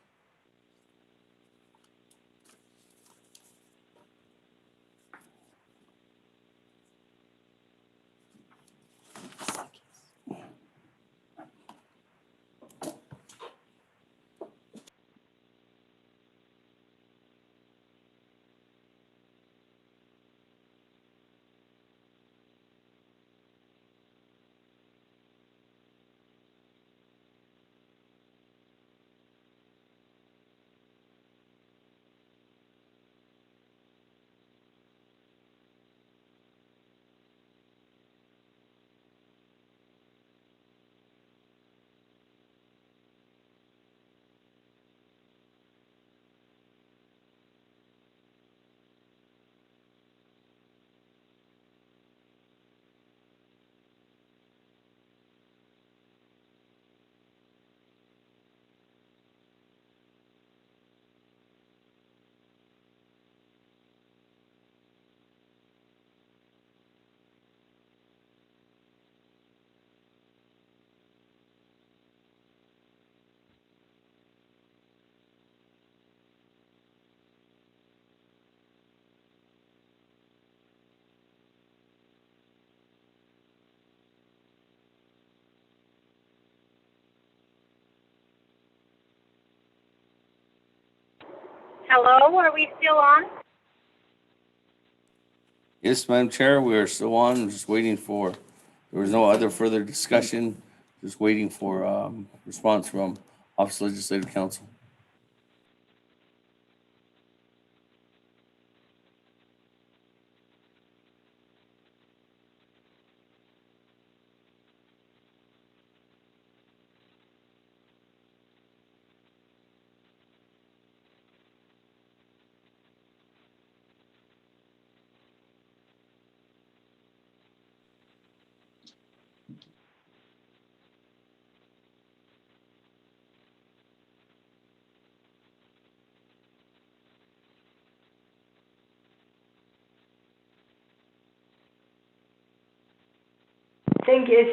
Hello, are we still on? Yes, Madam Chair, we are still on, just waiting for, there was no other further discussion, just waiting for response from Office of Legislative Council. Thank you,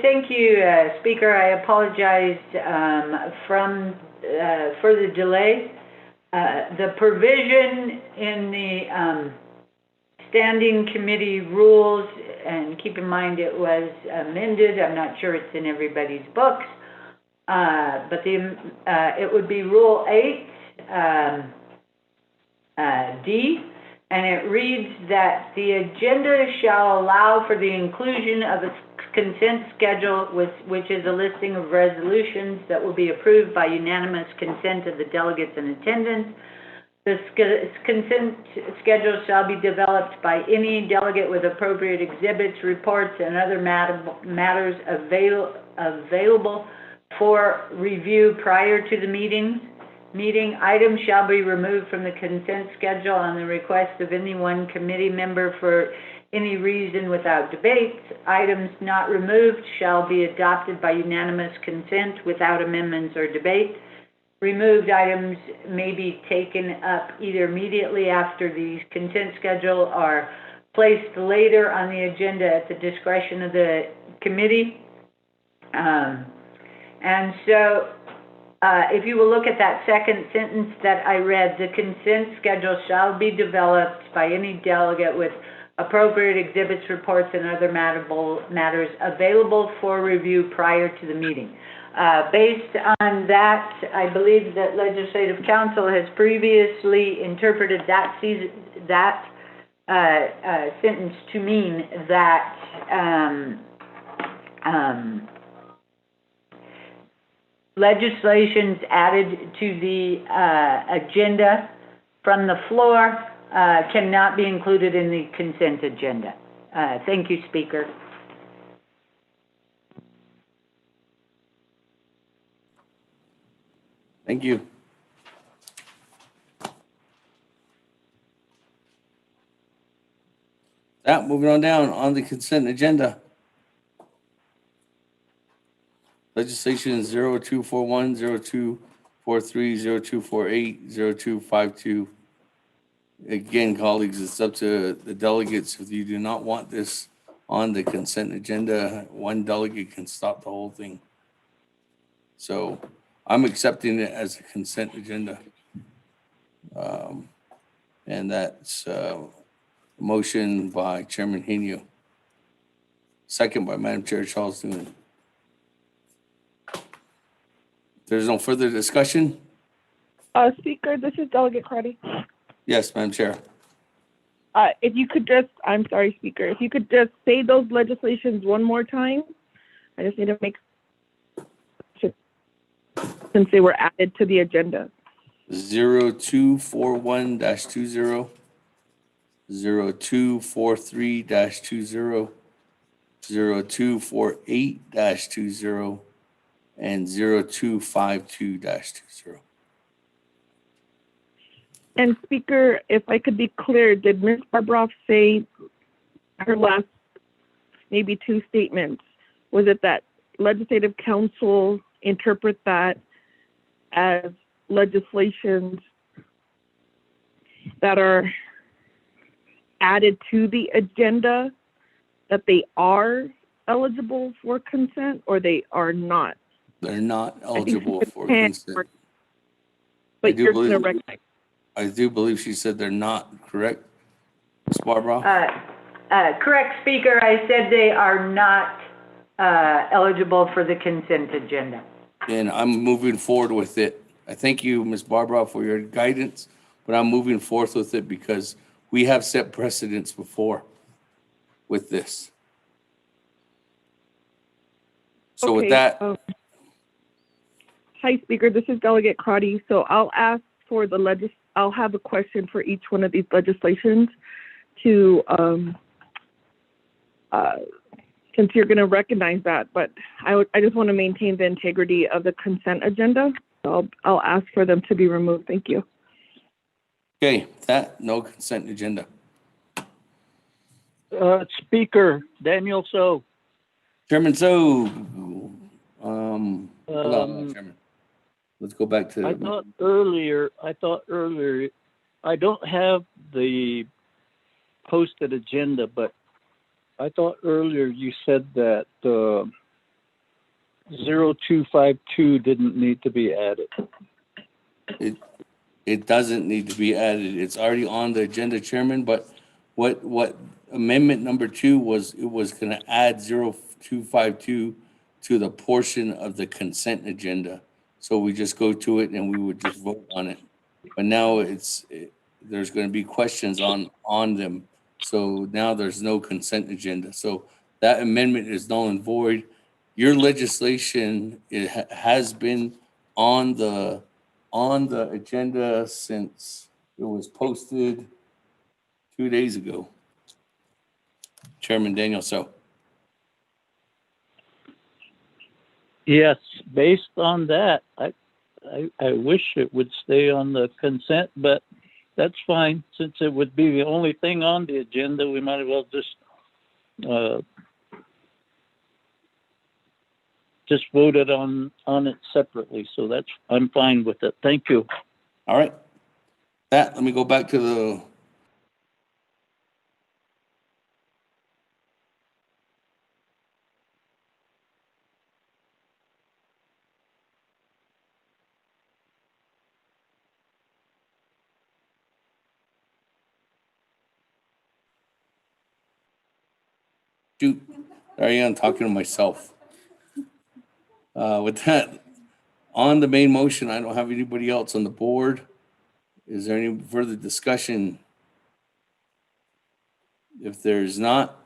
Speaker. I apologize for the delay. The provision in the standing committee rules, and keep in mind it was amended. I'm not sure it's in everybody's books, but it would be Rule 8, D, and it reads that the agenda shall allow for the inclusion of a consent schedule, which is a listing of resolutions that will be approved by unanimous consent of the delegates in attendance. The consent schedule shall be developed by any delegate with appropriate exhibits, reports, and other matters available for review prior to the meeting. Items shall be removed from the consent schedule on the request of any one committee member for any reason without debate. Items not removed shall be adopted by unanimous consent without amendments or debate. Removed items may be taken up either immediately after the consent schedule or placed later on the agenda at the discretion of the committee. And so if you will look at that second sentence that I read, the consent schedule shall be developed by any delegate with appropriate exhibits, reports, and other matters available for review prior to the meeting. Based on that, I believe that Legislative Council has previously interpreted that sentence to mean that legislations added to the agenda from the floor cannot be included in the consent agenda. Thank you, Speaker. Thank you. That, moving on down on the consent agenda. Legislation 0241, 0243, 0248, 0252. Again, colleagues, it's up to the delegates. If you do not want this on the consent agenda, one delegate can stop the whole thing. So I'm accepting it as a consent agenda. And that's a motion by Chairman Henio. Second by Madam Chair Charles Newman. There's no further discussion? Speaker, this is Delegate Cruddy. Yes, Madam Chair. If you could just, I'm sorry, Speaker, if you could just say those legislations one more time. I just need to make sure since they were added to the agenda. 0241-20, 0243-20, 0248-20, and 0252-20. And Speaker, if I could be clear, did Ms. Barbroff say her last maybe two statements? Was it that Legislative Council interpret that as legislations that are added to the agenda, that they are eligible for consent or they are not? They're not eligible for consent. But you're going to recognize. I do believe she said they're not, correct, Ms. Barbara? Correct, Speaker. I said they are not eligible for the consent agenda. And I'm moving forward with it. I thank you, Ms. Barbara, for your guidance, but I'm moving forth with it because we have set precedents before with this. So with that. Hi, Speaker. This is Delegate Crotty. So I'll ask for the I'll have a question for each one of these legislations to, since you're going to recognize that, but I just want to maintain the integrity of the consent agenda. So I'll ask for them to be removed. Thank you. Okay, that no consent agenda. Speaker Daniel So. Chairman So. Hold on, Chairman. Let's go back to. I thought earlier, I don't have the posted agenda, but I thought earlier you said that 0252 didn't need to be added. It doesn't need to be added. It's already on the agenda, Chairman, but what amendment number 2 was, it was gonna add 0252 to the portion of the consent agenda. So we just go to it and we would just vote on it. But now there's gonna be questions on them. So now there's no consent agenda. So that amendment is null and void. Your legislation, has been on the agenda since it was posted 2 days ago. Chairman Daniel, so. Yes, based on that, I wish it would stay on the consent, but that's fine. Since it would be the only thing on the agenda, we might as well just vote it on it separately. So I'm fine with it. Thank you. All right. Let me go back to the. Shoot, there I am talking to myself. With that, on the main motion, I don't have anybody else on the board. Is there any further discussion? If there's not,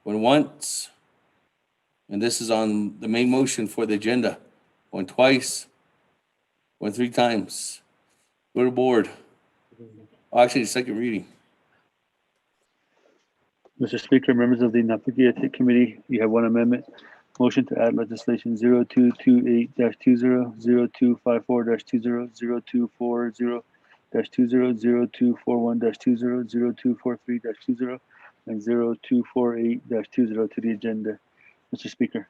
going once, and this is on the main motion for the agenda, going twice, going 3 times. Go to board. Oh, actually, second reading. Mr. Speaker, members of the Naabik'íyáti Committee, you have one amendment. Motion to add legislation 0228-20, 0254-20, 0240-20, 0241-20, 0243-20, and 0248-20 to the agenda. Mr. Speaker.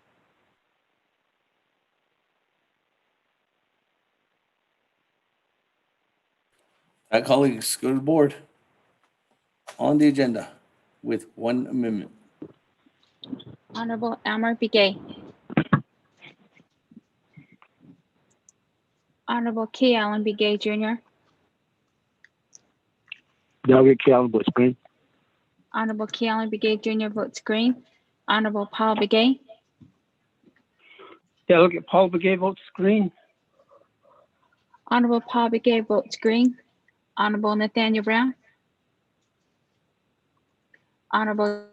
Colleagues, go to the board on the agenda with one amendment. Honorable Elmer Begay. Honorable Key Allen Begay Jr. Delegate Callan votes green. Honorable Key Allen Begay Jr. votes green. Honorable Paul Begay. Delegate Paul Begay votes green. Honorable Paul Begay votes green. Honorable Nathaniel Brown. Honorable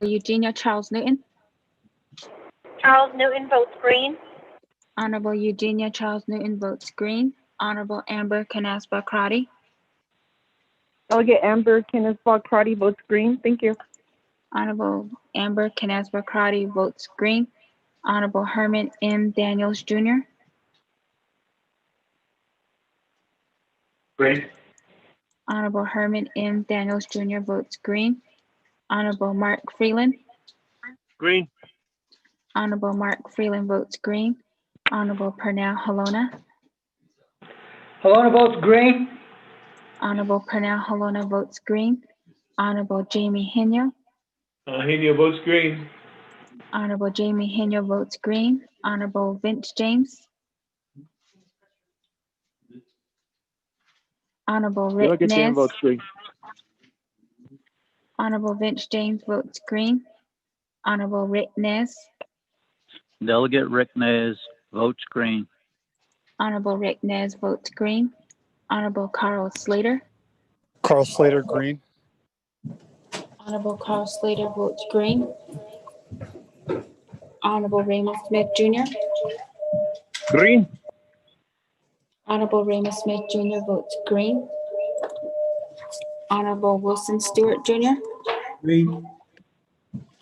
Eugenia Charles Newton. Charles Newton votes green. Honorable Eugenia Charles Newton votes green. Honorable Amber Canaspa Crotty. Delegate Amber Canisbach Crotty votes green. Thank you. Honorable Amber Canaspa Crotty votes green. Honorable Herman M. Daniels Jr. Green. Honorable Herman M. Daniels Jr. votes green. Honorable Mark Freeland. Green. Honorable Mark Freeland votes green. Honorable Pernell Halona. Halona votes green. Honorable Pernell Halona votes green. Honorable Jamie Henyo. Henio votes green. Honorable Jamie Henyo votes green. Honorable Vince James. Honorable Rick Delegate Dan Nez. votes green. Honorable Vince James votes green. Honorable Rick Nez. Delegate Rick Nez votes green. Honorable Rick Nez votes green. Honorable Carl Slater. Carl Slater, green. Honorable Carl Slater votes green. Honorable Raymond Smith Jr. Green. Honorable Raymond Smith Jr. votes green. Honorable Wilson Stewart Jr. Green.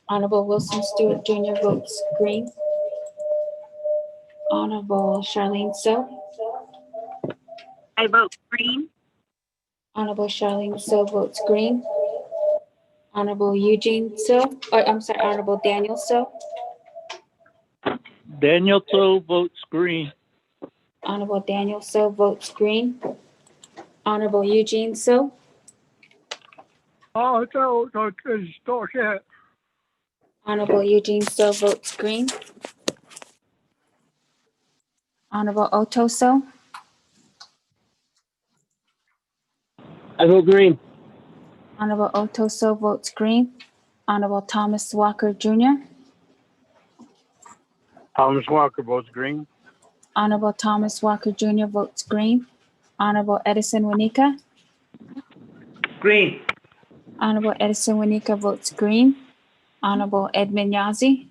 Honorable Wilson Stewart Jr. votes green. Honorable Charlene So. I vote green. Honorable Charlene So votes green. Honorable Eugene So, Honorable Daniel So. Daniel So votes green. Honorable Daniel So votes green. Honorable Eugene So. Honorable Eugene So votes green. Honorable Otoso. I vote green. Honorable Otoso votes green. Honorable Thomas Walker Jr. Thomas Walker votes green. Honorable Thomas Walker Jr. votes green. Honorable Edison Wanika. Green. Honorable Edison Wanika votes green. Honorable Edmund Yazi.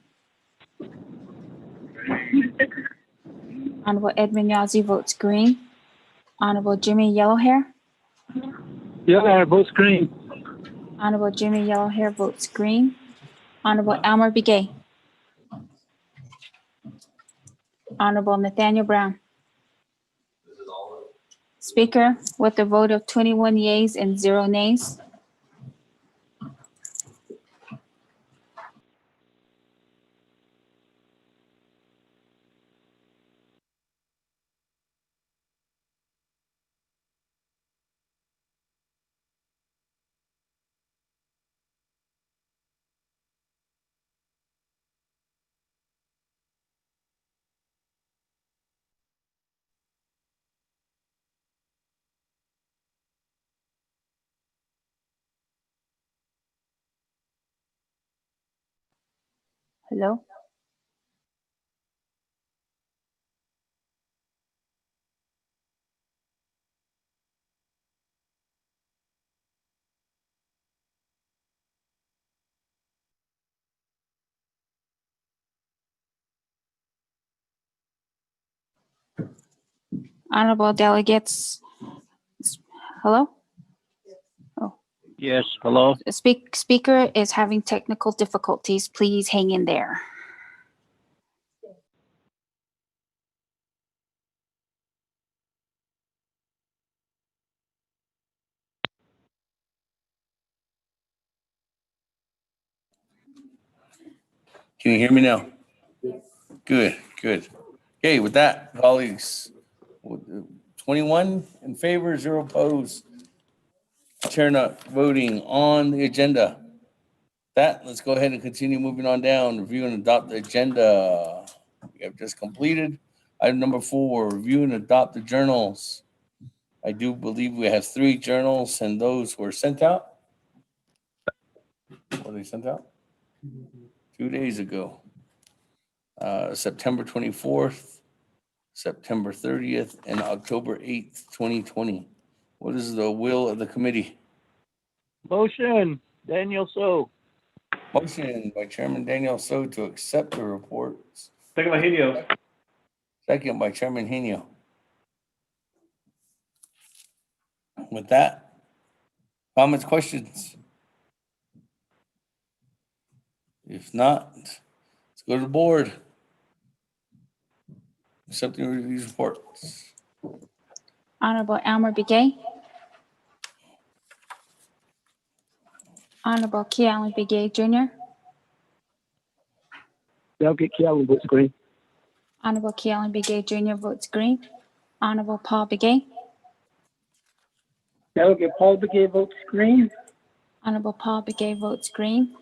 Honorable Edmund Yazi votes green. Honorable Jimmy Yellowhair. Yellowhair votes green. Honorable Jimmy Yellowhair votes green. Honorable Elmer Begay. Honorable Nathaniel Brown. Speaker, with a vote of 21 yeas and 0 nays. Hello? Honorable delegates, hello? Oh, Yes, hello? Speaker is having technical difficulties. Please hang in there. Can you hear me now? Good, good. Okay, with that, colleagues, 21 in favor, 0 opposed. Chair not voting on the agenda. That, let's go ahead and continue moving on down. Review and adopt the agenda. We have just completed. Item number 4, review and adopt the journals. I do believe we have 3 journals and those were sent out. Were they sent out? 2 days ago. September 24th, September 30th, and October 8th, 2020. What is the will of the committee? Motion, Daniel So. Motion by Chairman Daniel So to accept the reports. Second by Henio. Second by Chairman Henio. With that, comments, questions? If not, let's go to the board. Accepting these reports. Honorable Elmer Begay. Honorable Key Allen Begay Jr. Delegate Key Allen votes green. Honorable Key Allen Begay Jr. votes green. Honorable Paul Begay. Delegate Paul Begay votes green. Honorable Paul Begay votes green.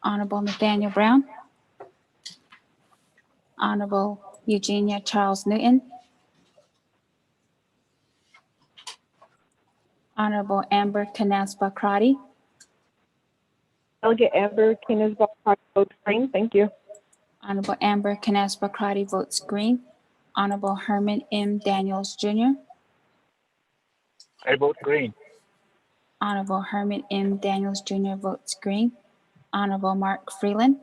Honorable Nathaniel Brown. Honorable Eugenia Charles Newton. Honorable Amber Canaspa Crotty. Delegate Amber Kinsbach votes green. Thank you. Honorable Amber Canaspa Crotty votes green. Honorable Herman M. Daniels Jr. I vote green. Honorable Herman M. Daniels Jr. votes green. Honorable Mark Freeland.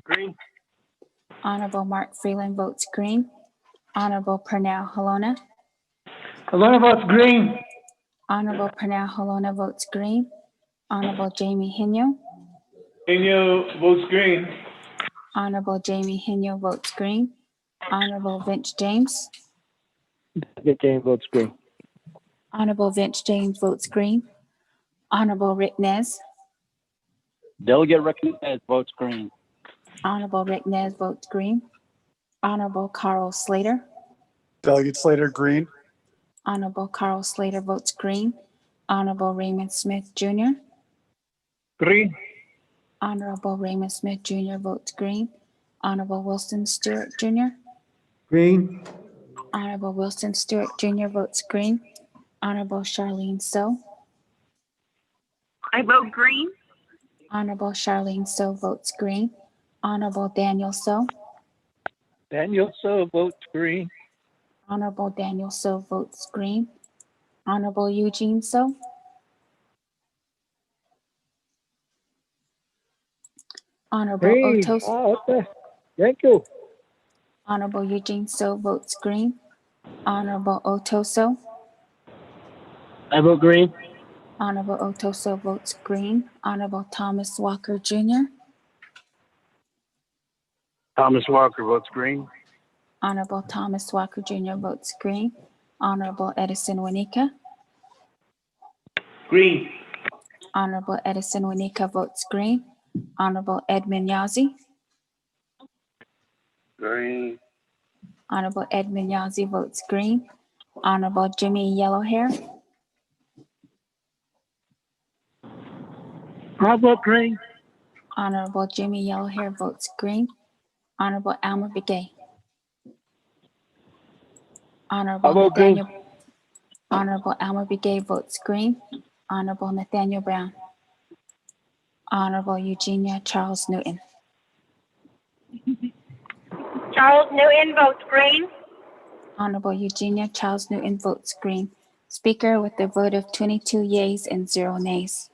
Green. Honorable Mark Freeland votes green. Honorable Pernell Halona. Kelowna votes green. Honorable Pernell Halona votes green. Honorable Jamie Henyo. Henio votes green. Honorable Jamie Henyo votes green. Honorable Vince James. Delegate James votes green. Honorable Vince James votes green. Honorable Rick Nez. Delegate Recognize votes green. Honorable Rick Nez votes green. Honorable Carl Slater. Delegate Slater, green. Honorable Carl Slater votes green. Honorable Raymond Smith Jr. Green. Honorable Raymond Smith Jr. votes green. Honorable Wilson Stewart Jr. Green. Honorable Wilson Stewart Jr. votes green. Honorable Charlene So. I vote green. Honorable Charlene So votes green. Honorable Daniel So. Daniel So votes green. Honorable Daniel So votes green. Honorable Eugene So. Honorable Green. Oto. Okay. Thank you. Honorable Eugene So votes green. Honorable Oto So. I vote green. Honorable Oto So votes green. Honorable Thomas Walker Jr. Thomas Walker votes green. Honorable Thomas Walker Jr. votes green. Honorable Edison Wanika. Green. Honorable Edison Wanika votes green. Honorable Edmund Yazzie. Green. Honorable Edmund Yazzie votes green. Honorable Jimmy Yellowhair. I vote green. Honorable Jimmy Yellowhair votes green. Honorable Alma Begay. Honorable vote green. Nathaniel. Honorable Alma Begay votes green. Honorable Nathaniel Brown. Honorable Eugenia Charles Newton. Charles Newton votes green. Honorable Eugenia Charles Newton votes green. Speaker with a vote of 22 yeas and 0 nays.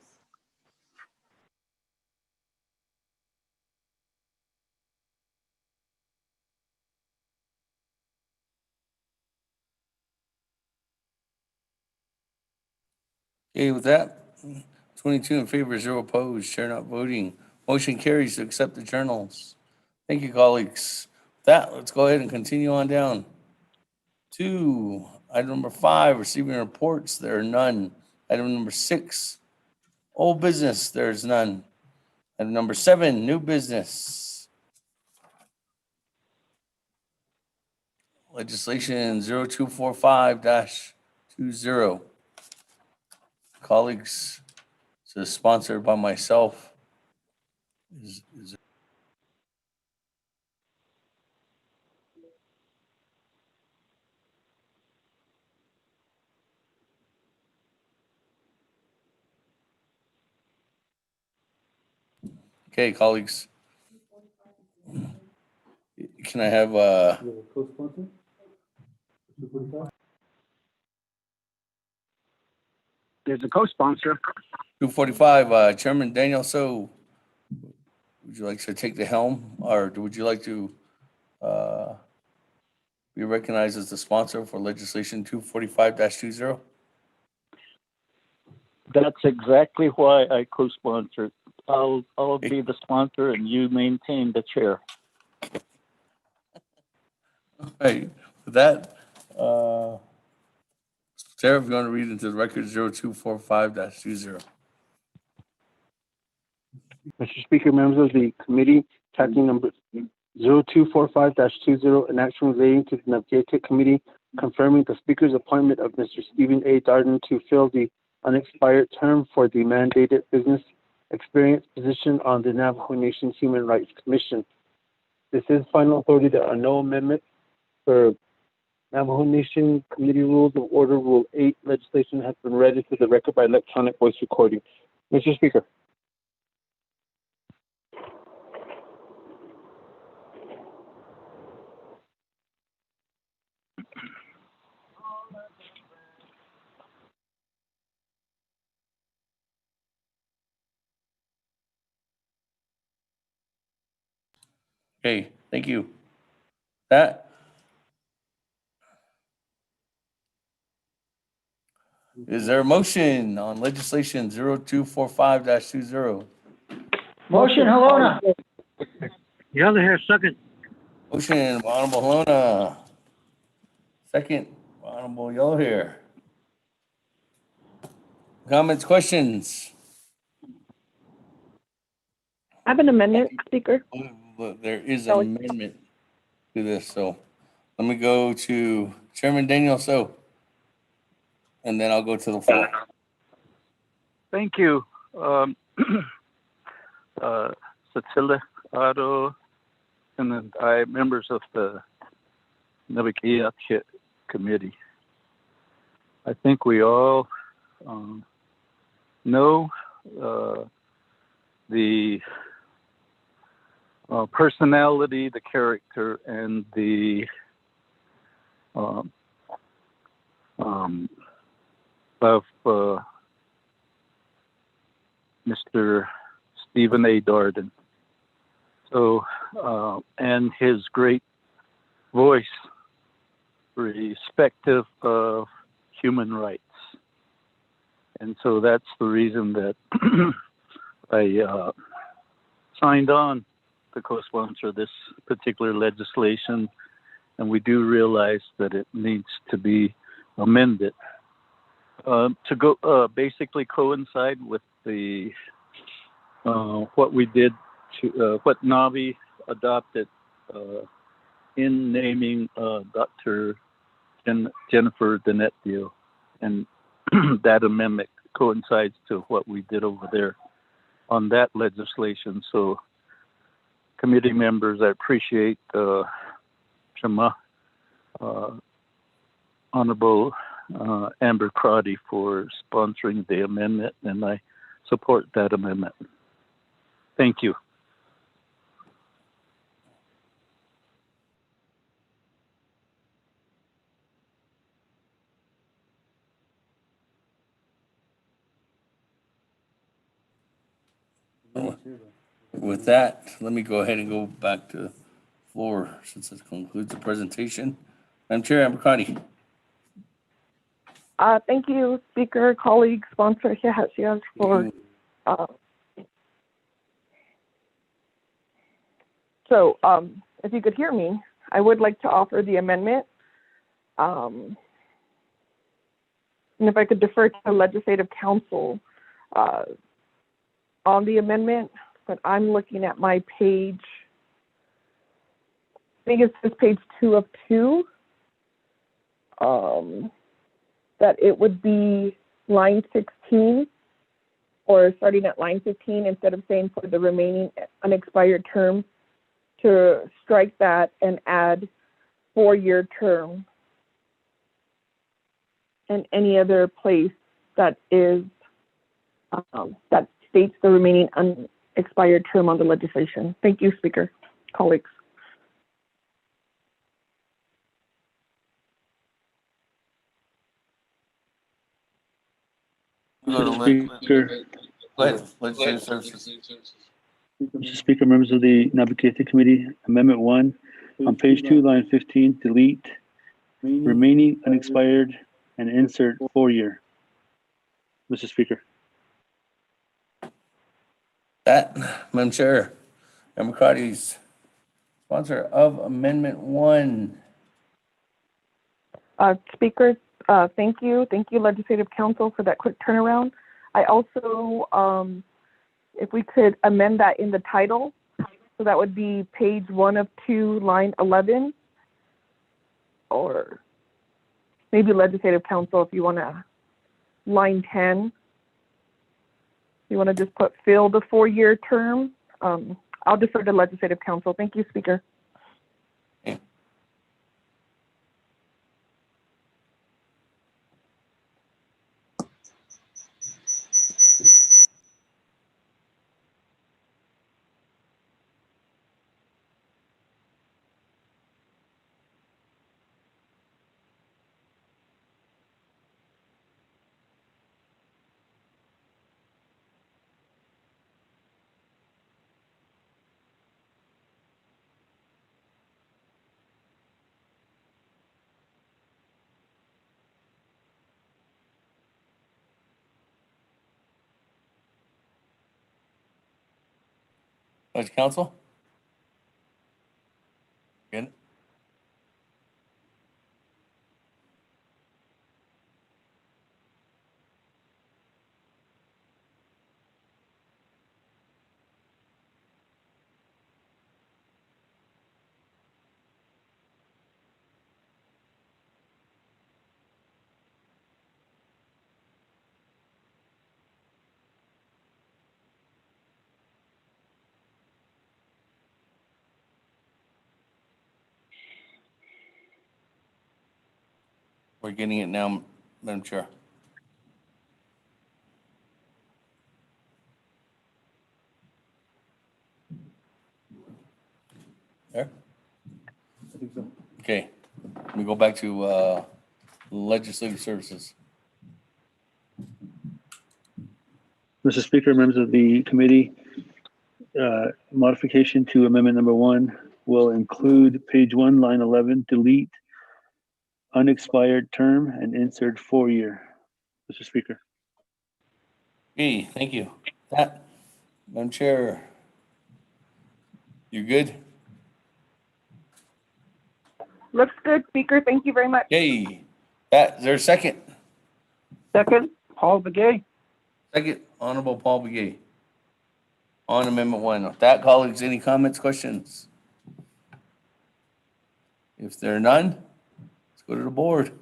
Okay, with that, 22 in favor, 0 opposed, chair not voting. Motion carries to accept the journals. Thank you, colleagues. With that, let's go ahead and continue on down to item number 5, receiving reports. There are none. Item number 6, old business. There's none. Item number 7, new business. Legislation 0245-20. Colleagues, this is sponsored by myself. Okay, colleagues. Can I have There's a co-sponsor. 245, Chairman Daniel So, would you like to take the helm, or would you like to be recognized as the sponsor for legislation 245-20? That's exactly why I co-sponsored. I'll be the sponsor and you maintain the chair. Right, with that, Sarah, if you want to read into the record 0245-20. Mr. Speaker, members of the committee, tracking number 0245-20, an action relating to the Naabik'íyáti Committee confirming the Speaker's appointment of Mr. Stephen A. Darden to fill the unexpired term for the mandated business experience position on the Navajo Nation Human Rights Commission. This is final authority. There are no amendments for Navajo Nation Committee Rules of Order. Rule 8 legislation has been read into the record by electronic voice recording. Mr. Speaker. Okay, thank you. That is there a motion on legislation 0245-20? Motion, Halona. Yellowhair, second. Motion, Honorable Halona. Second, Honorable Yellowhair. Comments, questions? I have an amendment, Speaker. There is an amendment to this, so let me go to Chairman Daniel So, and then I'll go to the floor. Thank you. Cecilia Otto, and then I, members of the Naabik'íyáti committee. I think we all know the personality, the character, and the of Mr. Stephen A. Darden. So, and his great voice, respective of human rights. And so that's the reason that I signed on to co-sponsor this particular legislation. And we do realize that it needs to be amended to go basically coincide with the what we did to what Navi adopted in naming Dr. Jennifer Denetio, and that amendment coincides to what we did over there on that legislation. So, committee members, I appreciate Shema, Honorable Amber Crotty for sponsoring the amendment, and I support that amendment. Thank you. With that, let me go ahead and go back to the floor since it concludes the presentation. Madam Chair, Amber Crotty. Thank you, Speaker, colleagues, sponsor for. So, if you could hear me, I would like to offer the amendment. And if I could defer to the Legislative Council on the amendment, but I'm looking at my page. I think it says page 2 of 2. That it would be line 16, or starting at line 15, instead of saying for the remaining unexpired term, to strike that and add 4-year term, and any other place that is that states the remaining unexpired term on the legislation. Thank you, Speaker, colleagues. Mr. Speaker. Go ahead, Legislative Services. Mr. Speaker, members of the Naabik'íyáti Committee, Amendment 1, on page 2, line 15, delete remaining unexpired and insert 4-year. Mr. Speaker. That, Madam Chair, Amber Crotty's sponsor of Amendment 1. Speaker, thank you. Thank you, Legislative Council, for that quick turnaround. I also, if we could amend that in the title, so that would be page 1 of 2, line 11, or maybe Legislative Council if you want to, line 10. You want to just put fill the 4-year term. I'll defer to Legislative Council. Thank you, Speaker. Legislative Council? Again? We're getting it now, Madam Chair. There? Okay, let me go back to legislative services. Mr. Speaker, members of the committee, modification to amendment number 1 will include page 1, line 11, delete unexpired term and insert 4-year. Mr. Speaker. Okay, thank you. That, Madam Chair, you good? Looks good, Speaker. Thank you very much. Okay, that, is there a second? Second, Paul Begay. Second, Honorable Paul Begay. On Amendment 1. With that, colleagues, any comments, questions? If there are none, let's go to the board.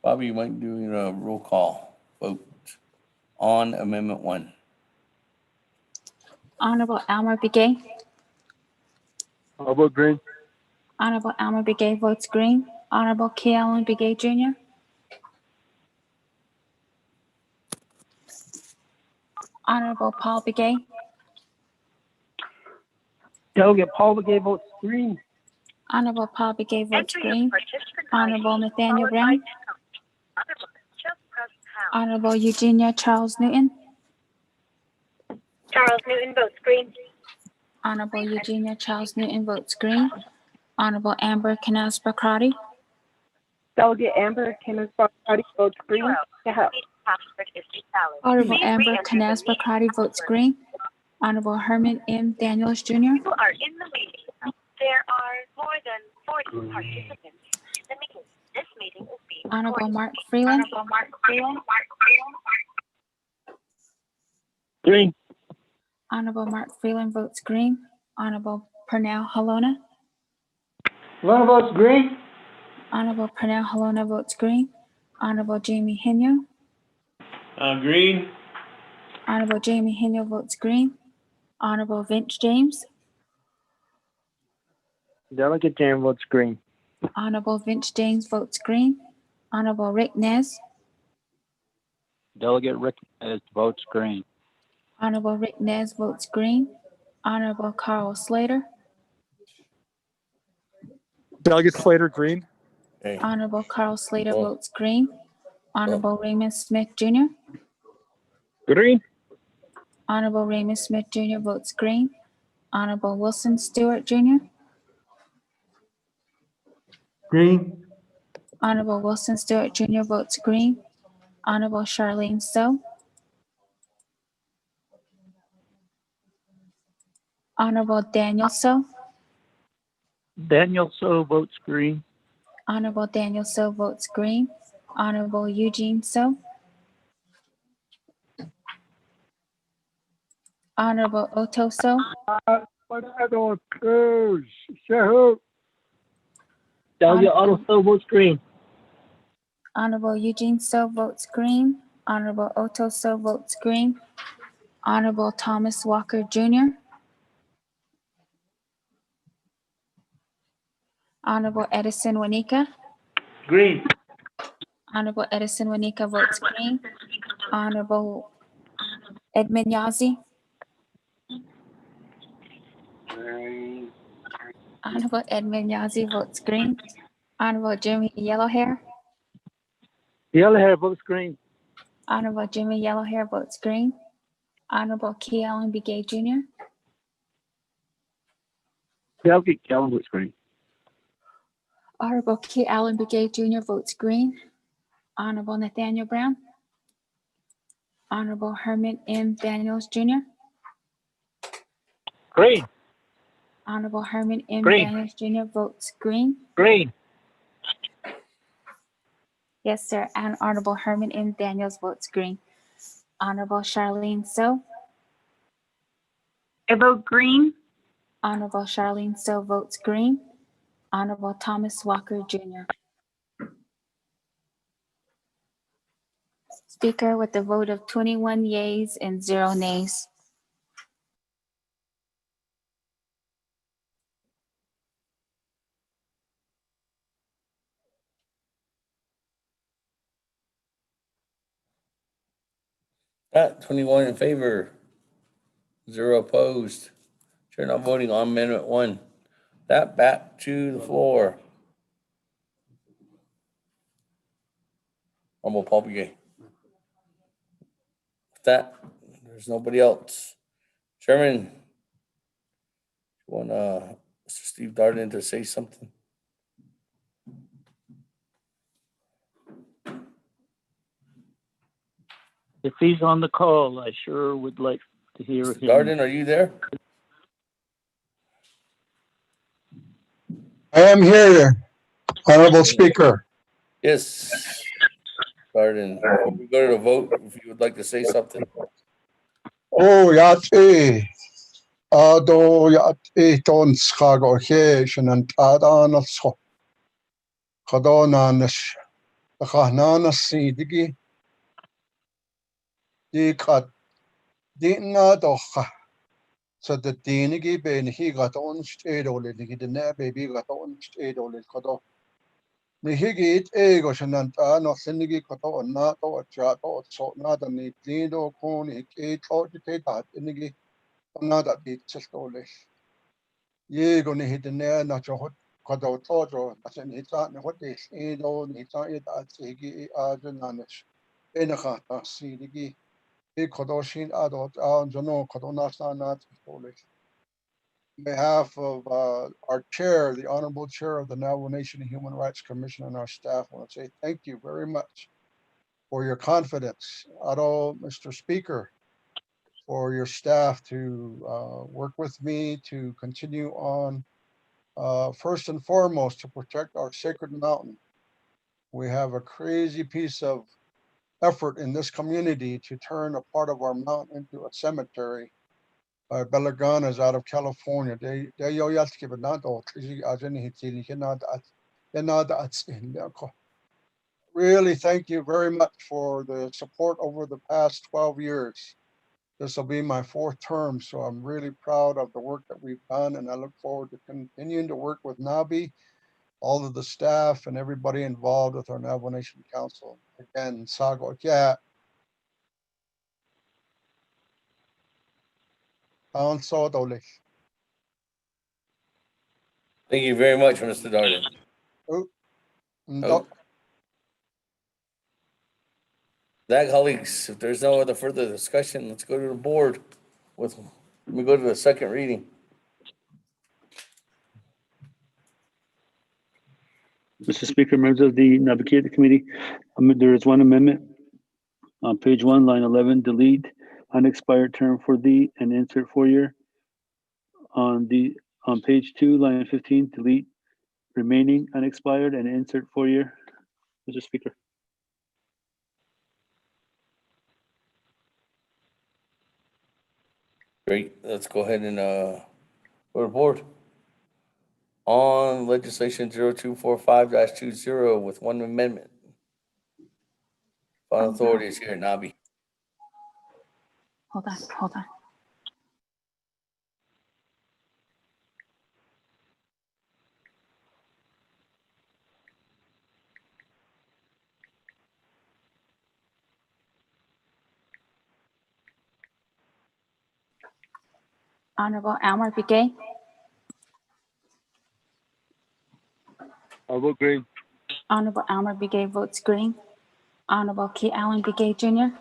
Bobby, you might do a roll call vote on Amendment 1. Honorable Alma Begay. How about green? Honorable Alma Begay votes green. Honorable K. Allen Begay Jr. Honorable Paul Begay. Delegate Paul Begay votes green. Honorable Paul Begay votes green. Honorable Nathaniel Brown. Honorable Eugenia Charles Newton. Charles Newton votes green. Honorable Eugenia Charles Newton votes green. Honorable Amber Canaspa Crotty. Delegate Amber Kenneth votes green. Honorable Amber Canaspa Crotty votes green. Honorable Herman M. Daniels Jr. You are in the meeting. There are more than 40 participants in the meeting. This meeting is being Honorable recorded. Mark Freeland. Honorable Mark Freeland. Green. Honorable Mark Freeland votes green. Honorable Pernell Halona. Luna votes green. Honorable Pernell Halona votes green. Honorable Jamie Henyo. Green. Honorable Jamie Henyo votes green. Honorable Vince James. Delegate James votes green. Honorable Vince James votes green. Honorable Rick Nez. Delegate Rick votes green. Honorable Rick Nez votes green. Honorable Carl Slater. Delegate Slater, green. Okay. Honorable Carl Slater Oh. votes green. Honorable Raymond Smith Jr. Green. Honorable Raymond Smith Jr. votes green. Honorable Wilson Stewart Jr. Green. Honorable Wilson Stewart Jr. votes green. Honorable Charlene So. Honorable Daniel So. Daniel So votes green. Honorable Daniel So votes green. Honorable Eugene So. Honorable Otto So. Delegate Otto So votes green. Honorable Eugene So votes green. Honorable Otto So votes green. Honorable Thomas Walker Jr. Honorable Edison Wanika. Green. Honorable Edison Wanika votes green. Honorable Edmund Yazzie. Honorable Edmund Yazzie votes green. Honorable Jimmy Yellowhair. Yellowhair votes green. Honorable Jimmy Yellowhair votes green. Honorable Key Allen Begay Jr. Delegate Kellen votes green. Honorable Key Allen Begay Jr. votes green. Honorable Nathaniel Brown. Honorable Herman M. Daniels Jr. Green. Honorable Herman M. Green. Daniels Jr. votes green. Green. Yes, sir. And Honorable Herman M. Daniels votes green. Honorable Charlene So. I vote green. Honorable Charlene So votes green. Honorable Thomas Walker Jr. Speaker, with a vote of 21 yeas and 0 nays. Pat, 21 in favor, 0 opposed. Chair not voting on Amendment 1. That back to the floor. Honorable Paul Begay. With that, there's nobody else. Chairman, you want Mr. Steve Darden to say something? If he's on the call, I sure would like to hear Mr. him. Darden, are you there? I am here, Honorable Speaker. Yes. Darden, before we go to the vote, if you would like to say something. Oh, yati. Ado yati ton skago he shanan tada so. Kadonanish. Kahnana sidigi. Dikat. Dina docha. So the dinigi ben he got on stedole, the ne baby got on stedole, kado. Ni higit ego shananta no sinigi kato na to a chat or so not a neat lindo con it or the tat inigi another bit chestole. Ye gonna hit the nair not your hot kato tojo, as an hit on what is edo, hit on it at sigi arjananish. Enachata sidigi. He kadoshin adult on Jano Kadonasa not Polish. On behalf of our chair, the Honorable Chair of the Navajo Nation Human Rights Commission, and our staff, I want to say thank you very much for your confidence. Ado, Mr. Speaker, for your staff to work with me to continue on, first and foremost, to protect our sacred mountain. We have a crazy piece of effort in this community to turn a part of our mountain into a cemetery. Belagana is out of California. Really, thank you very much for the support over the past 12 years. This will be my 4th term, so I'm really proud of the work that we've done, and I look forward to continuing to work with Nabi, all of the staff, and everybody involved with our Navajo Nation Council. Again, Sago Kya. Thank you very much, Mr. Darden. That, colleagues, if there's no other further discussion, let's go to the board with, we go to the second reading. Mr. Speaker, members of the Naabik'íyáti Committee, there is one amendment on page 1, line 11, delete unexpired term for the and insert 4-year. On page 2, line 15, delete remaining unexpired and insert 4-year. Mr. Speaker. Great, let's go ahead and go to the board. On legislation 0245-20 with one amendment. Final authority is here, Nabi. Hold on. Honorable Elmer Begay. I'll vote green. Honorable Elmer Begay votes green. Honorable Key Allen Begay Jr.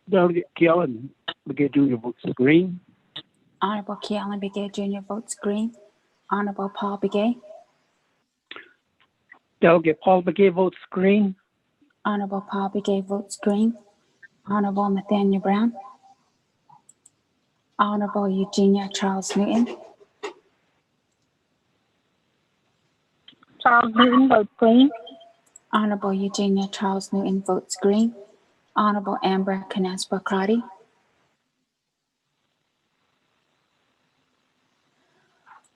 Delegate Keelan Begay Jr. votes green. Honorable Key Allen Begay Jr. votes green. Honorable Paul Begay. Delegate Paul Begay votes green. Honorable Paul Begay votes green. Honorable Nathaniel Brown. Honorable Eugenia Charles Newton. Charles Newton votes green. Honorable Eugenia Charles Newton votes green. Honorable Amber Canespa Crotty.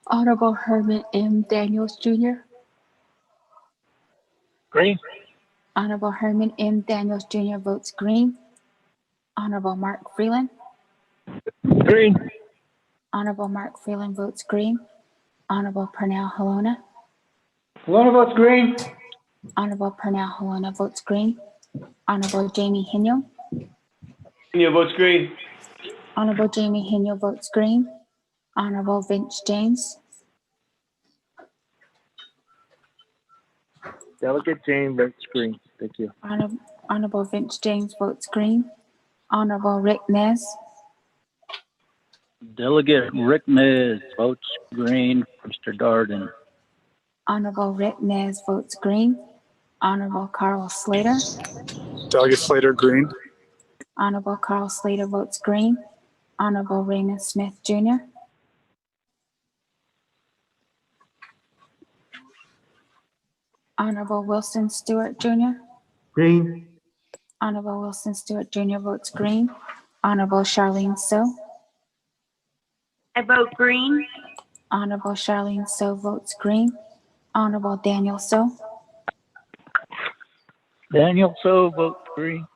Honorable Herman M. Daniels Jr. Green. Honorable Herman M. Daniels Jr. votes green. Honorable Mark Freeland. Green. Honorable Mark Freeland votes green. Honorable Pernell Helona votes green. Honorable Pernell votes green. Honorable Jamie Hino. Hino votes green. Honorable Jamie Hino votes green. Honorable Vince James. Delegate Jane votes green. Thank you. Honorable Vince James votes green. Honorable Rick Nez. Delegate Rick Nez votes green. Mr. Darden. Honorable Rick Nez votes green. Honorable Carl Slater. Delegate Slater, green. Honorable Carl Slater votes green. Honorable Raymond Smith Jr. Honorable Wilson Stewart Jr. Green. Honorable Wilson Stewart Jr. votes green. Honorable Charlene So. I vote green. Honorable Charlene So votes green. Honorable Daniel So. Daniel So votes green.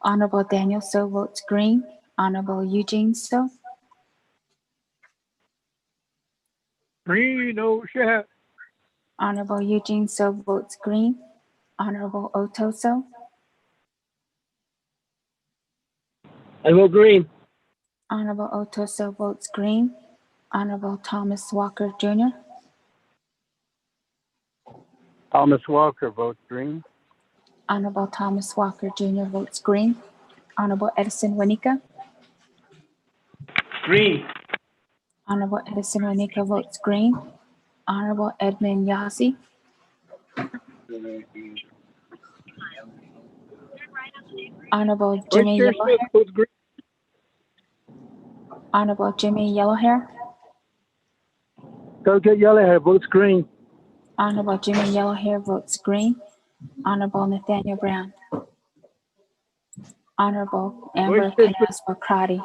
Honorable Daniel So votes green. Honorable Eugene So. Green, oh shit. Honorable Eugene So votes green. Honorable Otto So. I vote green. Honorable Otto So votes green. Honorable Thomas Walker Jr. Thomas Walker votes green. Honorable Thomas Walker Jr. votes green. Honorable Edison Wanika. Green. Honorable Edison Wanika votes green. Honorable Edmund Yazzie. Honorable Jimmy Vice Chair Smith Yellowhair. votes green. Honorable Jimmy Yellowhair. Delegate Yellowhair votes green. Honorable Jimmy Yellowhair votes green. Honorable Nathaniel Brown. Honorable Amber Vice Chair Smith. Canas-Bocrati.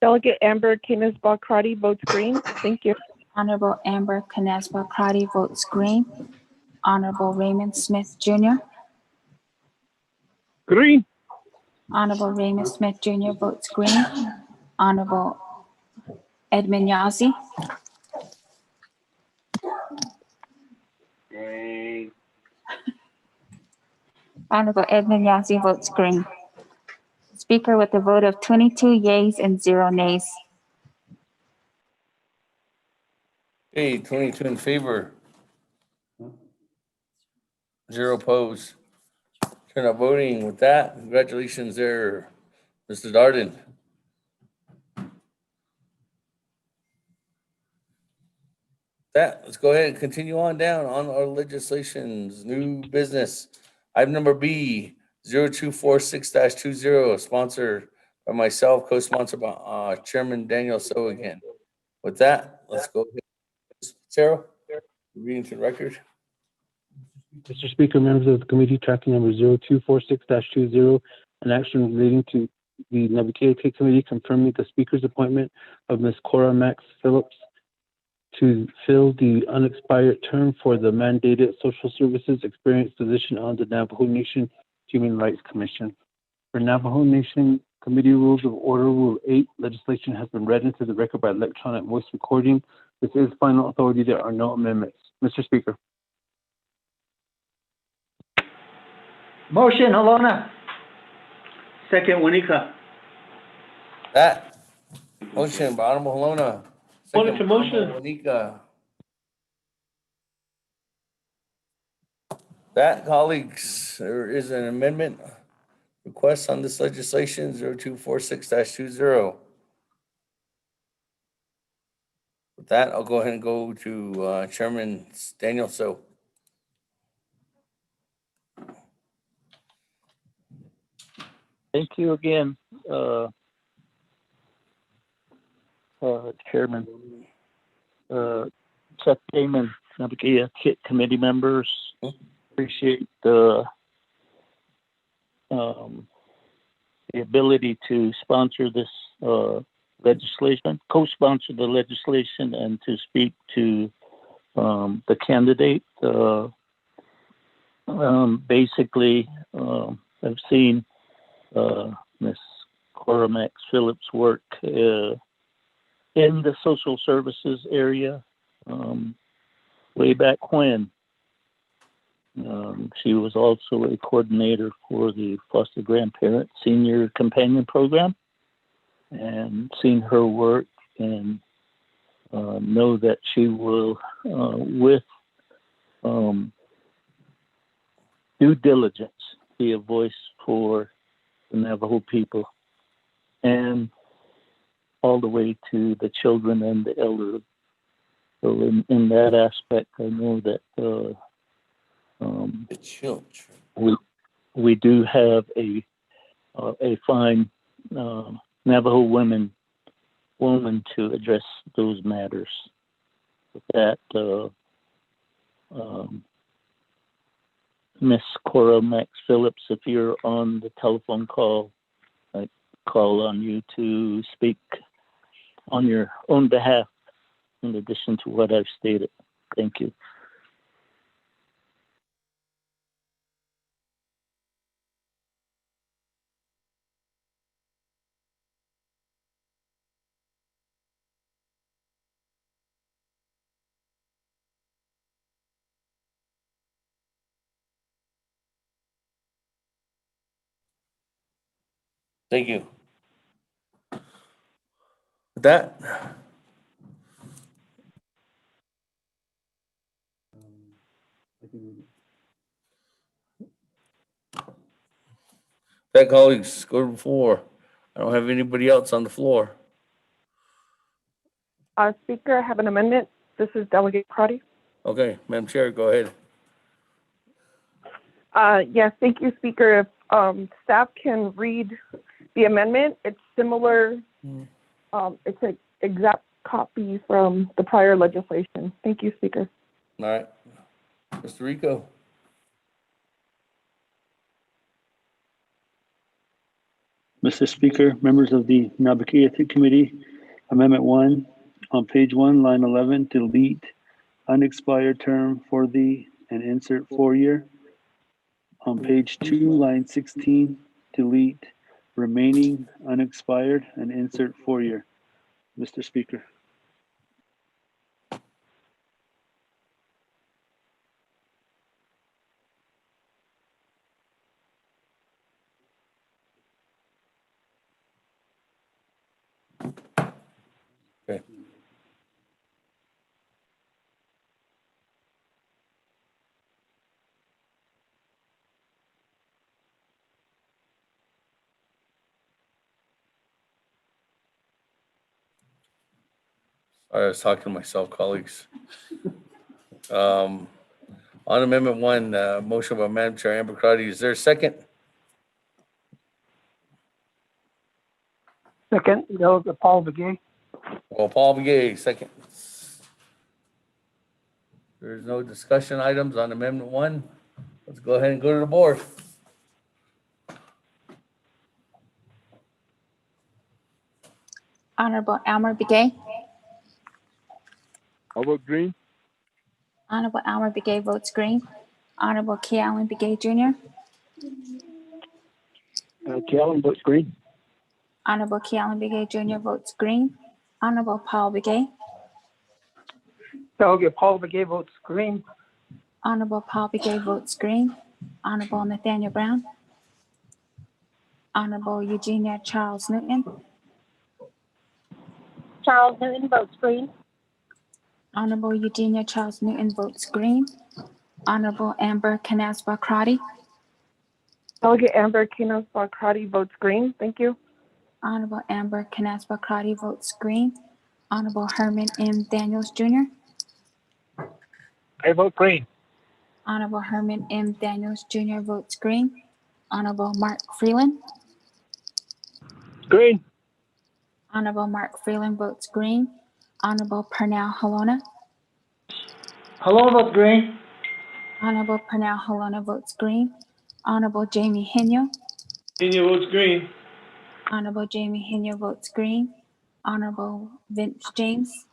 Delegate Amber Canas-Bocrati votes green. Thank you. Honorable Amber Canas-Bocrati votes green. Honorable Raymond Smith Jr. Green. Honorable Raymond Smith Jr. votes green. Honorable Edmund Yazzie. Honorable Edmund Yazzie votes green. Speaker with a vote of 22 yeas and 0 nays. Okay, 22 in favor. 0 opposed. Turn out voting with that. Congratulations there, Mr. Darden. That, let's go ahead and continue on down on our legislations, new business. Item number B, 0246-20, sponsored by myself, co-sponsored by Chairman Daniel So again. With that, let's go ahead. Sarah, reading to the record. Mr. Speaker, members of the committee, tracking number 0246-20, an action relating to the Naabik'íyáti Committee confirming the Speaker's appointment of Ms. Cora Max Phillips to fill the unexpired term for the mandated social services experience position on the Navajo Nation Human Rights Commission. For Navajo Nation Committee Rules of Order, Rule 8, legislation has been read into the record by electronic voice recording. This is final authority. There are no amendments. Mr. Speaker. Motion, Alona. Second, Wanika. That motion by Honorable Halona. Second by Motion. Honorable Wanika. That, colleagues, there is an amendment request on this legislation, 0246-20. With that, I'll go ahead and go to Chairman Daniel So. Thank you again, Chairman. Seth Damon, Naabik'íyáti committee members. Appreciate the ability to sponsor this legislation, co-sponsor the legislation, and to speak to the candidate. Basically, I've seen Ms. Cora Max Phillips work in the social services area way back when. She was also a coordinator for the Foster Grandparent Senior Companion Program, and seen her work and know that she will, with due diligence, be a voice for the Navajo people, and all the way to the children and the elderly. So in that aspect, I know that The children. we do have a fine Navajo woman to address those matters. With that, Miss Cora Max Phillips, if you're on the telephone call, I call on you to speak on your own behalf in addition to what I've stated. Thank you. Thank you. With that, colleagues, go to the floor. I don't have anybody else on the floor. Speaker, I have an amendment. This is Delegate Crotty. Okay, Madam Chair, go ahead. Yes, thank you, Speaker. If staff can read the amendment, it's similar. It's an exact copy from the prior legislation. Thank you, Speaker. All right. Mr. Rico. Mr. Speaker, members of the Naabik'íyáti Committee, Amendment 1, on page 1, line 11, delete unexpired term for the and insert 4-year. On page 2, line 16, delete remaining unexpired and insert 4-year. Mr. Speaker. Okay. I was talking to myself, colleagues. On Amendment 1, motion by Madam Chair Amber Crotty, is there a second? Second, Delegate Paul Begay. Well, Paul Begay, second. There's no discussion items on Amendment 1. Let's go ahead and go to the board. Honorable Elmer Begay. How about green? Honorable Elmer Begay votes green. Honorable Key Allen Begay Jr. Kellen votes green. Honorable Key Allen Begay Jr. votes green. Honorable Paul Begay. Delegate Paul Begay votes green. Honorable Paul Begay votes green. Honorable Nathaniel Brown. Honorable Eugenia Charles Newton. Charles Newton votes green. Honorable Eugenia Charles Newton votes green. Honorable Amber Canasba Crotty. Delegate Amber Canasba Crotty votes green. Thank you. Honorable Amber Canasba Crotty votes green. Honorable Herman M. Daniels Jr. I vote green. Honorable Herman M. Daniels Jr. votes green. Honorable Mark Freeland. Green. Honorable Mark Freeland votes green. Honorable Pernell Halona. Hello, votes green. Honorable Pernell Halona votes green. Honorable Jamie Henyo. Henyo votes green. Honorable Jamie Henyo votes green. Honorable Vince James.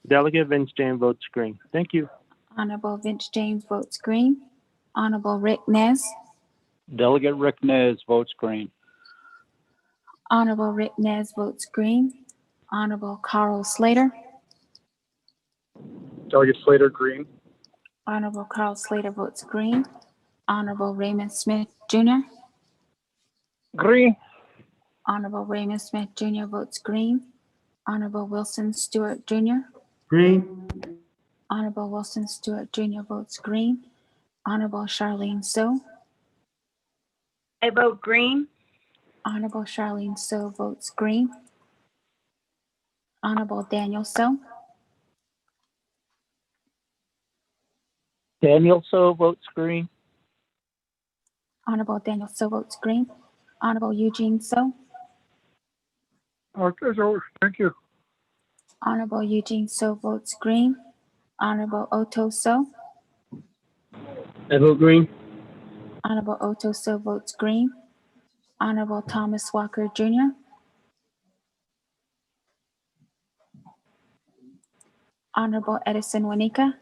Delegate Vince James votes green. Thank you. Honorable Vince James votes green. Honorable Rick Nez. Delegate Rick Nez votes green. Honorable Rick Nez votes green. Honorable Carl Slater. Delegate Slater, green. Honorable Carl Slater votes green. Honorable Raymond Smith Jr. Green. Honorable Raymond Smith Jr. votes green. Honorable Wilson Stewart Jr. Green. Honorable Wilson Stewart Jr. votes green. Honorable Charlene So. I vote green. Honorable Charlene So votes green. Honorable Daniel So. Daniel So votes green. Honorable Daniel So votes green. Honorable Eugene So. Thank you. Honorable Eugene So votes green. Honorable Otto So. I vote green. Honorable Otto So votes green. Honorable Thomas Walker Jr. Honorable Edison Wanika.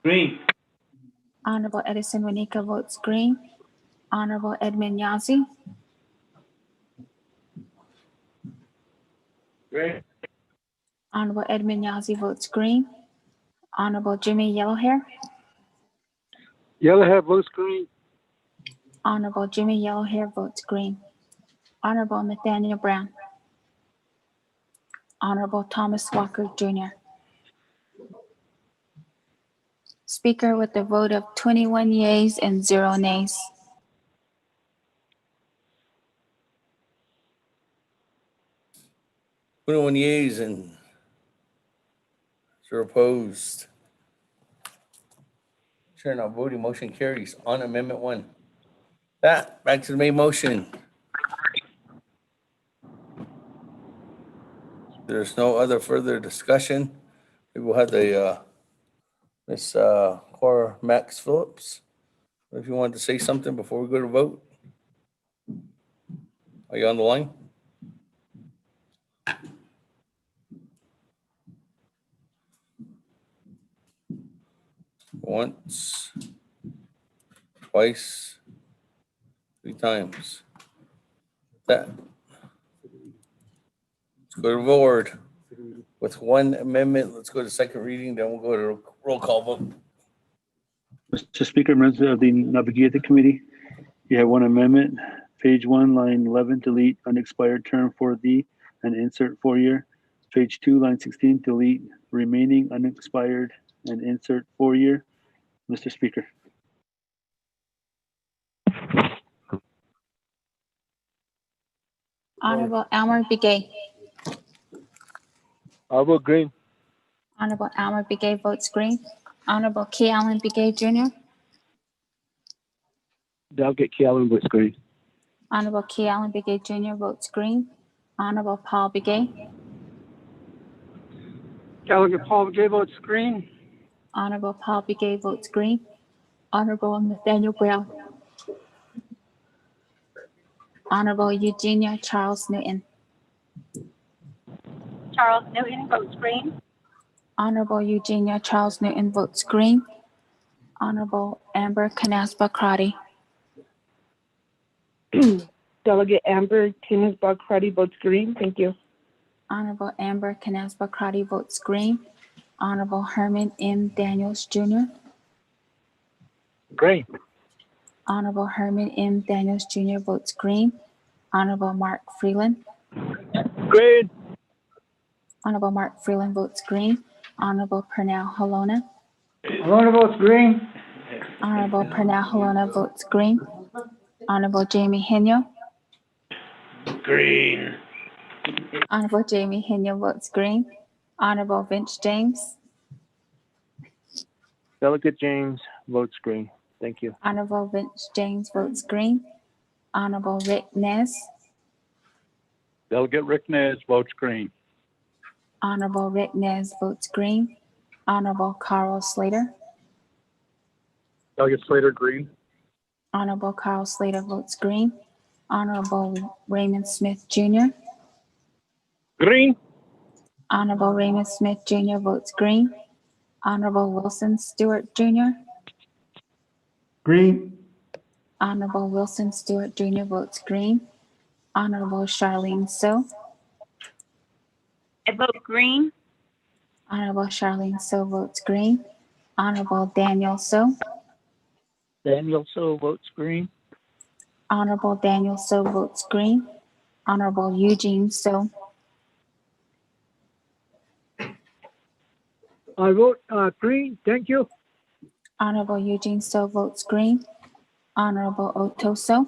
Green. Honorable Edison Wanika votes green. Honorable Edmund Yazi. Green. Honorable Edmund Yazi votes green. Honorable Jimmy Yellowhair. Yellowhead votes green. Honorable Jimmy Yellowhair votes green. Honorable Nathaniel Brown. Honorable Thomas Walker Jr. Speaker with a vote of 21 yeas and 0 nays. Twenty-one yeas and 0 opposed. Chair not voting, motion carries on Amendment 1. Back to the main motion. There's no other further discussion. We will have the Miss Cora Max Phillips. If you wanted to say something before we go to vote. Are you on the line? Once, twice, 3 times. Let's go to vote with one amendment. Let's go to second reading, then we'll go to roll call vote. Mr. Speaker, members of the Naabik'íyáti Committee, you have one amendment. Page 1, line 11, delete unexpired term for the and insert 4-year. Page 2, line 16, delete remaining unexpired and insert 4-year. Mr. Speaker. Honorable Elmer Begay. I vote green. Honorable Elmer Begay votes green. Honorable Key Allen Begay Jr. Delegate Key Allen votes green. Honorable Key Allen Begay Jr. votes green. Honorable Paul Begay. Delegate Paul Begay votes green. Honorable Paul Begay votes green. Honorable Nathaniel Brown. Honorable Eugenia Charles Newton. Charles Newton votes green. Honorable Eugenia Charles Newton votes green. Honorable Amber Canaspa Crotty. Delegate Amber Timmons Crotty votes green. Thank you. Honorable Amber Canaspa Crotty votes green. Honorable Herman M. Daniels Jr. Green. Honorable Herman M. Daniels Jr. votes green. Honorable Mark Freeland. Green. Honorable Mark Freeland votes green. Honorable Pernell Halona. Halona votes green. Honorable Pernell Halona votes green. Honorable Jamie Henyo. Green. Honorable Jamie Henyo votes green. Honorable Vince James. Delegate James votes green. Thank you. Honorable Vince James votes green. Honorable Rick Nez. Delegate Rick Nez votes green. Honorable Rick Nez votes green. Honorable Carl Slater. Delegate Slater green. Honorable Carl Slater votes green. Honorable Raymond Smith Jr. Green. Honorable Raymond Smith Jr. votes green. Honorable Wilson Stewart Jr. Green. Honorable Wilson Stewart Jr. votes green. Honorable Charlene So. I vote green. Honorable Charlene So votes green. Honorable Daniel So. Daniel So votes green. Honorable Daniel So votes green. Honorable Eugene So. I vote green. Thank you. Honorable Eugene So votes green. Honorable Otto So.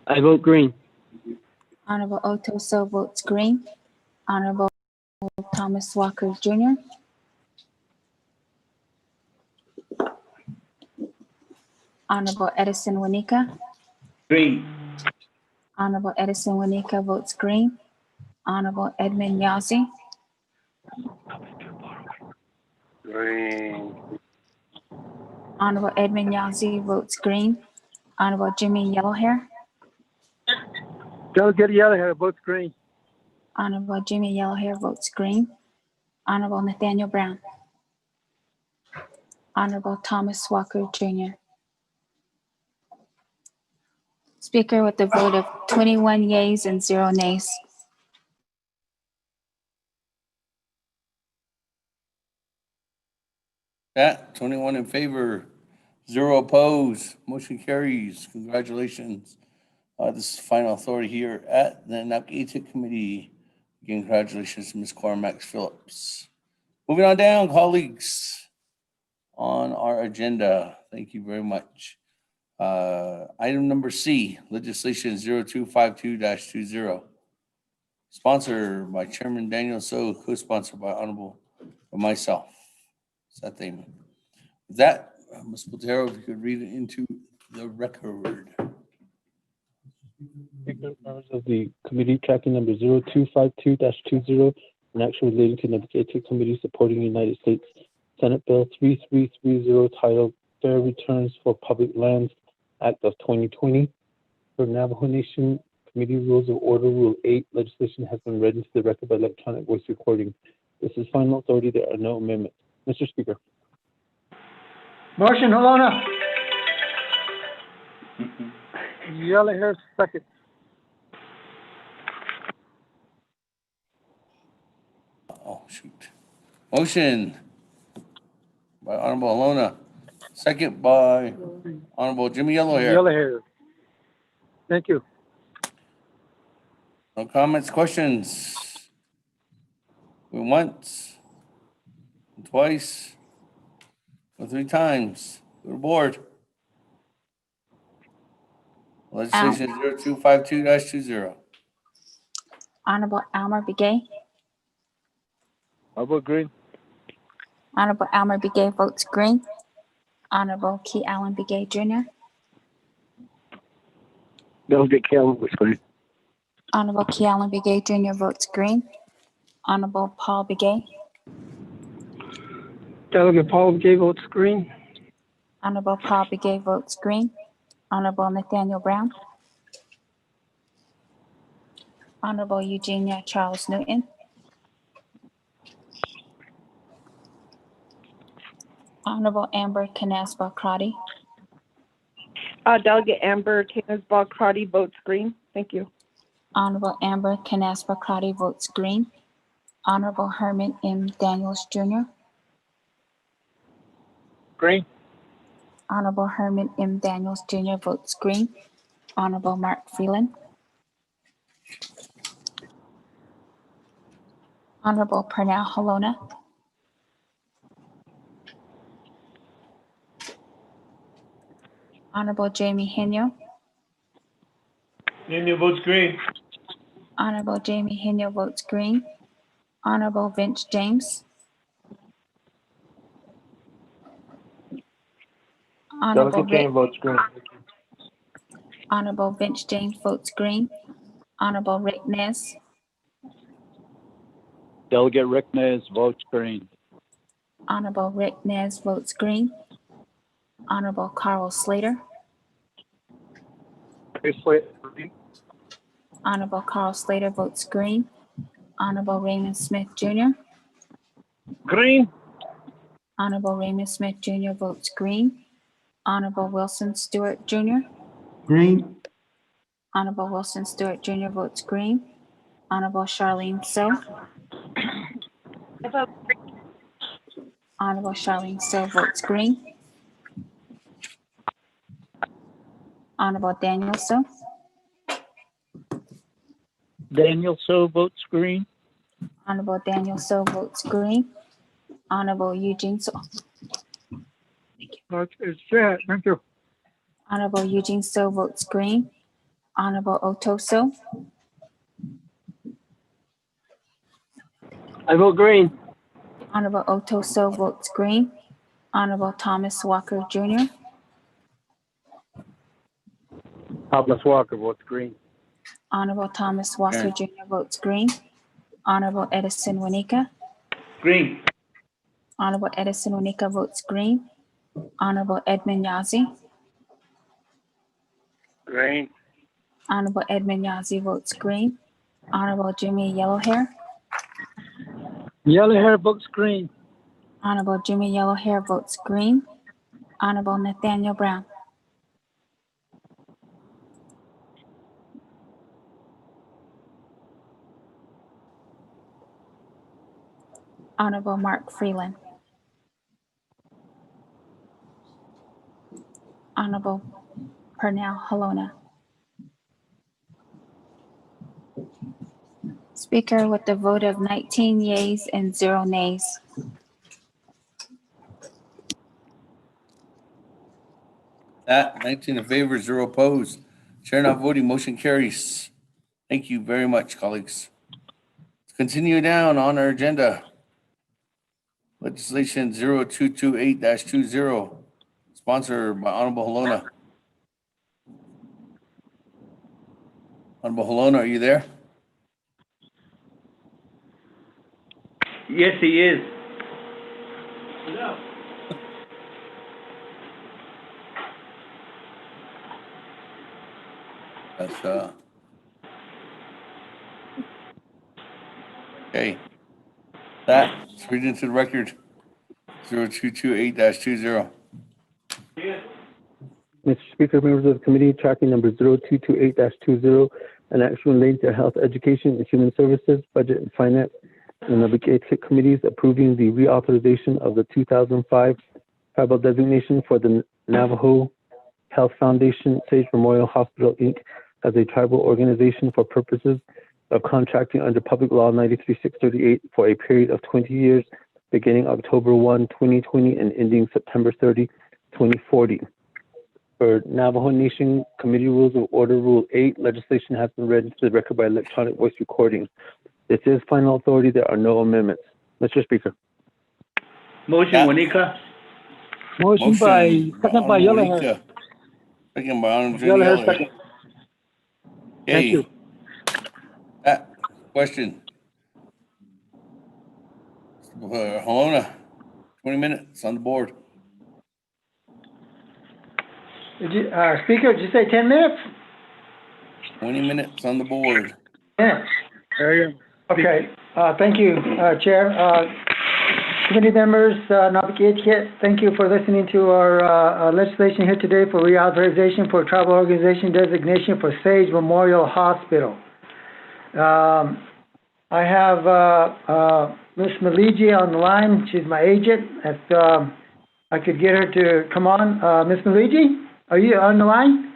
I vote green. Honorable Otto So votes green. Honorable Thomas Walker Jr. Honorable Edison Wanika. Green. Honorable Edison Wanika votes green. Honorable Edmund Yazzie. Green. Honorable Edmund Yazzie votes green. Honorable Jimmy Yellowhair. Delegate Yellowhair votes green. Honorable Jimmy Yellowhair votes green. Honorable Nathaniel Brown. Honorable Thomas Walker Jr. Speaker with a vote of 21 yeas and 0 nays. That 21 in favor, 0 opposed. Motion carries. Congratulations. This is final authority here at the Naabik'íyáti Committee. Again, congratulations to Ms. Cormax Phillips. Moving on down, colleagues, on our agenda. Thank you very much. Item number C, legislation 0252-20. Sponsored by Chairman Daniel So, co-sponsored by Honorable by myself, Seth Amon. With that, Ms. Botero, if you could read it into the record. Members of the committee tracking number 0252-20, an action relating to Naabik'íyáti Committee supporting United States Senate Bill 3330 titled Fair Returns for Public Lands Act of 2020. For Navajo Nation Committee Rules of Order, Rule 8, legislation has been read into the record by electronic voice recording. This is final authority. There are no amendments. Mr. Speaker. Motion, Halona. Yellowhair second. Oh, shoot. Motion by Honorable Alona, second by Honorable Jimmy Yellowhair. Yellowhair. Thank you. No comments, questions? Going once, twice, or 3 times. Go to board. Legislation 0252-20. Honorable Almer Begay. I vote green. Honorable Almer Begay votes green. Honorable Key Allen Begay Jr. Delegate Callan votes green. Honorable Key Allen Begay Jr. votes green. Honorable Paul Begay. Delegate Paul Begay votes green. Honorable Paul Begay votes green. Honorable Nathaniel Brown. Honorable Eugenia Charles Newton. Honorable Amber Canesba Crotty. Delegate Amber Canesbaugh Crotty votes green. Thank you. Honorable Amber Canesba Crotty votes green. Honorable Herman M. Daniels Jr. Green. Honorable Herman M. Daniels Jr. votes green. Honorable Mark Freeland. Honorable Pernell Halona. Honorable Jamie Henyo. Henyo votes green. Honorable Jamie Henyo votes green. Honorable Vince James. Honorable Delegate James votes green. Honorable Vince James votes green. Honorable Rick Nez. Delegate Rick Nez votes green. Honorable Rick Nez votes green. Honorable Carl Slater. Honorable Carl Slater votes green. Honorable Raymond Smith Jr. Green. Honorable Raymond Smith Jr. votes green. Honorable Wilson Stewart Jr. Green. Honorable Wilson Stewart Jr. votes green. Honorable Charlene So. I vote green. Honorable Charlene So votes green. Honorable Daniel So. Daniel So votes green. Honorable Daniel So votes green. Honorable Eugene So. It's Chad, thank you. Honorable Eugene So votes green. Honorable Oto So. I vote green. Honorable Oto So votes green. Honorable Thomas Walker Jr. Thomas Walker votes green. Honorable Thomas Walker Jr. votes green. Honorable Edison Wanika. Green. Honorable Edison Wanika votes green. Honorable Edmund Yazi. Green. Honorable Edmund Yazi votes green. Honorable Jimmy Yellowhair. Yellowhair votes green. Honorable Jimmy Yellowhair votes green. Honorable Nathaniel Brown. Honorable Mark Freeland. Honorable Pernell Halona. Speaker with a vote of 19 yeas and 0 nays. That 19 in favor, 0 opposed. Chair not voting, motion carries. Thank you very much, colleagues. Let's continue down on our agenda. Legislation 0228-20, sponsored by Honorable Halona. Honorable Halona, are you there? Yes, he is. That's okay. Let's read into the record. 0228-20. Mr. Speaker, members of the committee, tracking number 0228-20, an action relating to health, education, and human services, budget and finance, and the Naabik'íyáti committees approving the reauthorization of the 2005 tribal designation for the Navajo Health Foundation, Sage Memorial Hospital, Inc., as a tribal organization for purposes of contracting under Public Law 93-638 for a period of 20 years, beginning October 1, 2020, and ending September 30, 2040. For Navajo Nation Committee Rules of Order, Rule 8, legislation has been read into the record by electronic voice recording. This is final authority. There are no amendments. Mr. Speaker. Motion, Wanika. Motion by, second by Yellowhair. Wanika. Second by Honorable Jimmy Yellowhair, Yellowhair. second. Thank you. Question. Halona, 20 minutes on the board. Speaker, did you say 10 minutes? 20 minutes on the board. Minutes. Okay, thank you, Chair. Committee members, Naabik'íyáti, thank you for listening to our legislation here today for reauthorization for tribal organization designation for Sage Memorial Hospital. I have Ms. Maligi on the line. She's my agent. If I could get her to come on. Ms. Maligi, are you on the line?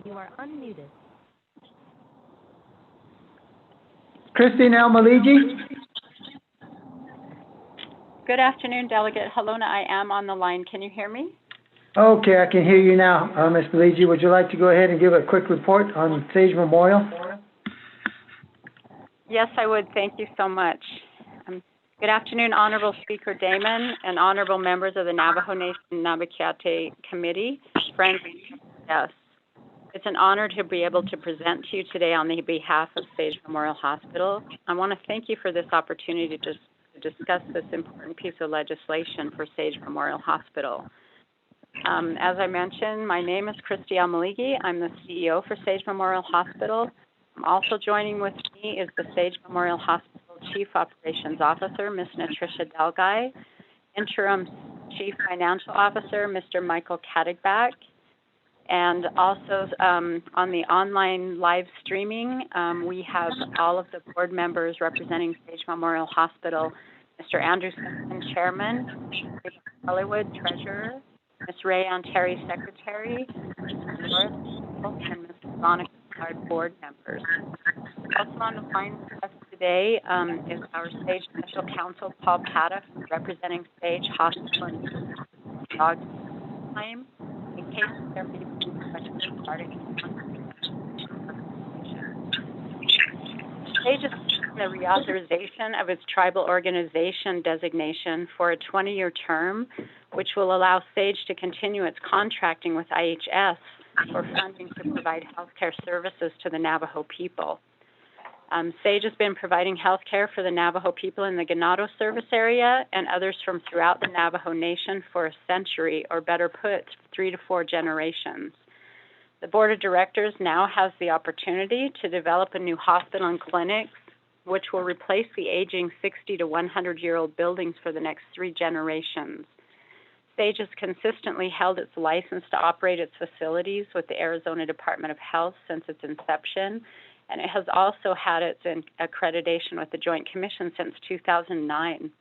You are unmuted. Christine L. Maligi? Good afternoon, Delegate Halona. I am on the line. Can you hear me? Okay, I can hear you now, Ms. Maligi. Would you like to go ahead and give a quick report on Sage Memorial? Yes, I would. Thank you so much. Good afternoon, Honorable Speaker Damon and honorable members of the Navajo Nation Naabik'íyáti Committee, friends and guests. It's an honor to be able to present to you today on the behalf of Sage Memorial Hospital. I want to thank you for this opportunity to discuss this important piece of legislation for Sage Memorial Hospital. As I mentioned, my name is Christy Maligi. I'm the CEO for Sage Memorial Hospital. Also joining with me is the Sage Memorial Hospital Chief Operations Officer, Ms. Natricia Dalgai, Interim Chief Financial Officer, Mr. Michael Kadigbak, and also on the online live streaming, we have all of the board members representing Sage Memorial Hospital Mr. Andrew Simpson, Chairman, Mr. Hollywood, Treasurer, Ms. Ray Ann Terry, Secretary, Mr. Laura, and Mr. Veronica Bernard, Board members. Also on the line with us today is our SAGE Special Counsel, Paul Pata, representing SAGE Hospital and Dog Claim, in case there may be questions regarding SAGE is seeking the reauthorization of its tribal organization designation for a 20-year term, which will allow SAGE to continue its contracting with IHS for funding to provide healthcare services to the Navajo people. SAGE has been providing healthcare for the Navajo people in the Ganado service area and others from throughout the Navajo Nation for a century, or better put, 3 to 4 generations. The Board of Directors now has the opportunity to develop a new hospital and clinics, which will replace the aging 60 to 100-year-old buildings for the next 3 generations. SAGE has consistently held its license to operate its facilities with the Arizona Department of Health since its inception, and it has also had its accreditation with the Joint Commission since 2009.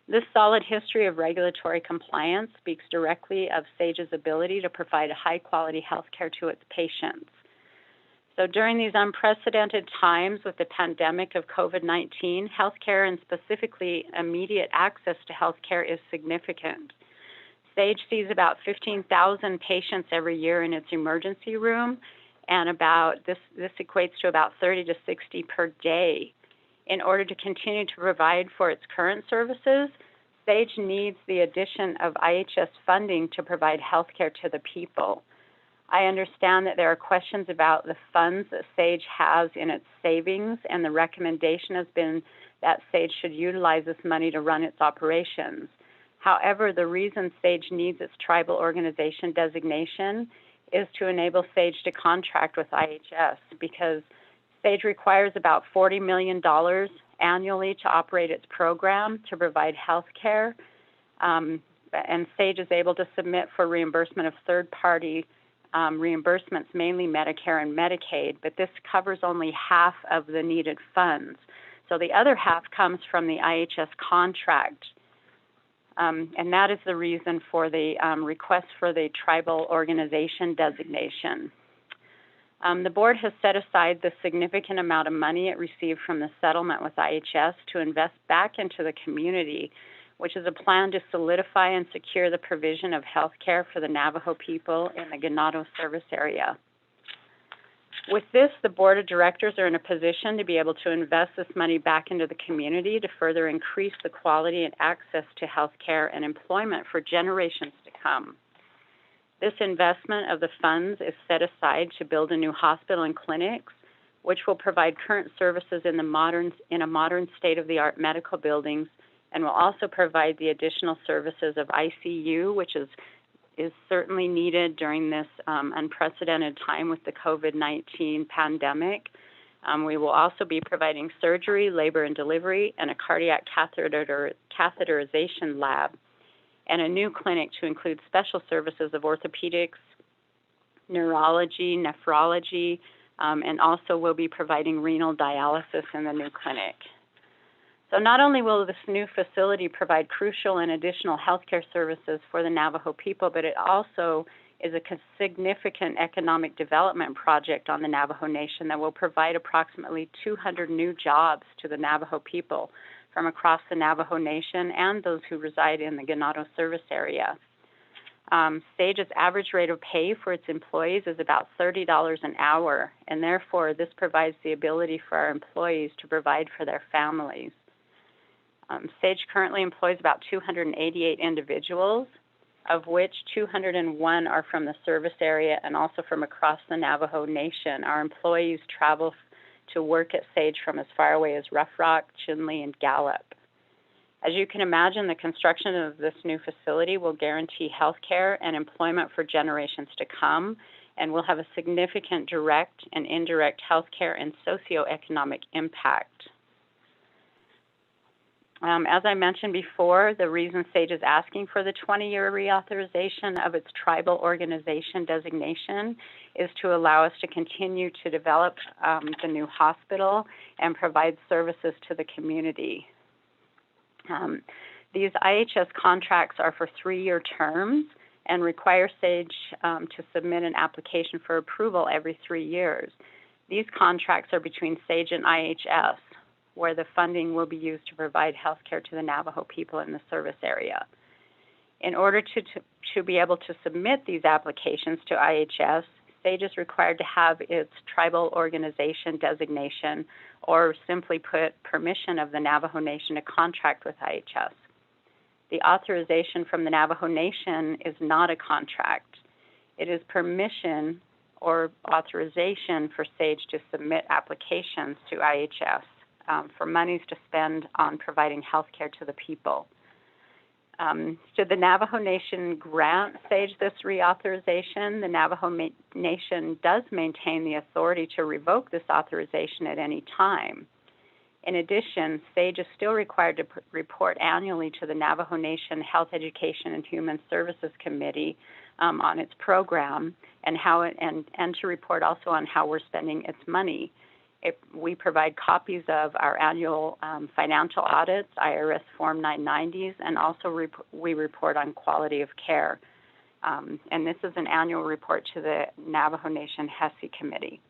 This solid history of regulatory compliance speaks directly of SAGE's ability to provide high-quality health care to its patients. So during these unprecedented times with the pandemic of COVID-19, healthcare and specifically immediate access to healthcare is significant. SAGE sees about 15,000 patients every year in its emergency room, and this equates to about 30 to 60 per day. In order to continue to provide for its current services, SAGE needs the addition of IHS funding to provide health care to the people. I understand that there are questions about the funds that SAGE has in its savings, and the recommendation has been that SAGE should utilize this money to run its operations. However, the reason SAGE needs its tribal organization designation is to enable SAGE to contract with IHS, because SAGE requires about $40 million annually to operate its program to provide health care, and SAGE is able to submit for reimbursement of third-party reimbursements, mainly Medicare and Medicaid, but this covers only half of the needed funds. So the other half comes from the IHS contract. And that is the reason for the request for the tribal organization designation. The board has set aside the significant amount of money it received from the settlement with IHS to invest back into the community, which is a plan to solidify and secure the provision of health care for the Navajo people in the Ganado service area. With this, the Board of Directors are in a position to be able to invest this money back into the community to further increase the quality and access to health care and employment for generations to come. This investment of the funds is set aside to build a new hospital and clinics, which will provide current services in a modern state-of-the-art medical buildings, and will also provide the additional services of ICU, which is certainly needed during this unprecedented time with the COVID-19 pandemic. We will also be providing surgery, labor and delivery, and a cardiac catheterization lab, and a new clinic to include special services of orthopedics, neurology, nephrology, and also we'll be providing renal dialysis in the new clinic. So not only will this new facility provide crucial and additional healthcare services for the Navajo people, but it also is a significant economic development project on the Navajo Nation that will provide approximately 200 new jobs to the Navajo people from across the Navajo Nation and those who reside in the Ganado service area. SAGE's average rate of pay for its employees is about $30 an hour, and therefore this provides the ability for our employees to provide for their families. SAGE currently employs about 288 individuals, of which 201 are from the service area and also from across the Navajo Nation. Our employees travel to work at SAGE from as far away as Rough Rock, Chinle, and Gallup. As you can imagine, the construction of this new facility will guarantee health care and employment for generations to come, and will have a significant direct and indirect health care and socioeconomic impact. As I mentioned before, the reason SAGE is asking for the 20-year reauthorization of its tribal organization designation is to allow us to continue to develop the new hospital and provide services to the community. These IHS contracts are for 3-year terms and require SAGE to submit an application for approval every 3 years. These contracts are between SAGE and IHS, where the funding will be used to provide health care to the Navajo people in the service area. In order to be able to submit these applications to IHS, SAGE is required to have its tribal organization designation, or simply put, permission of the Navajo Nation to contract with IHS. The authorization from the Navajo Nation is not a contract. It is permission or authorization for SAGE to submit applications to IHS for monies to spend on providing health care to the people. Should the Navajo Nation grant SAGE this reauthorization, the Navajo Nation does maintain the authority to revoke this authorization at any time. In addition, SAGE is still required to report annually to the Navajo Nation Health, Education, and Human Services Committee on its program and to report also on how we're spending its money. We provide copies of our annual financial audits, IRS Form 990s, and also we report on quality of care. And this is an annual report to the Navajo Nation HESI Committee.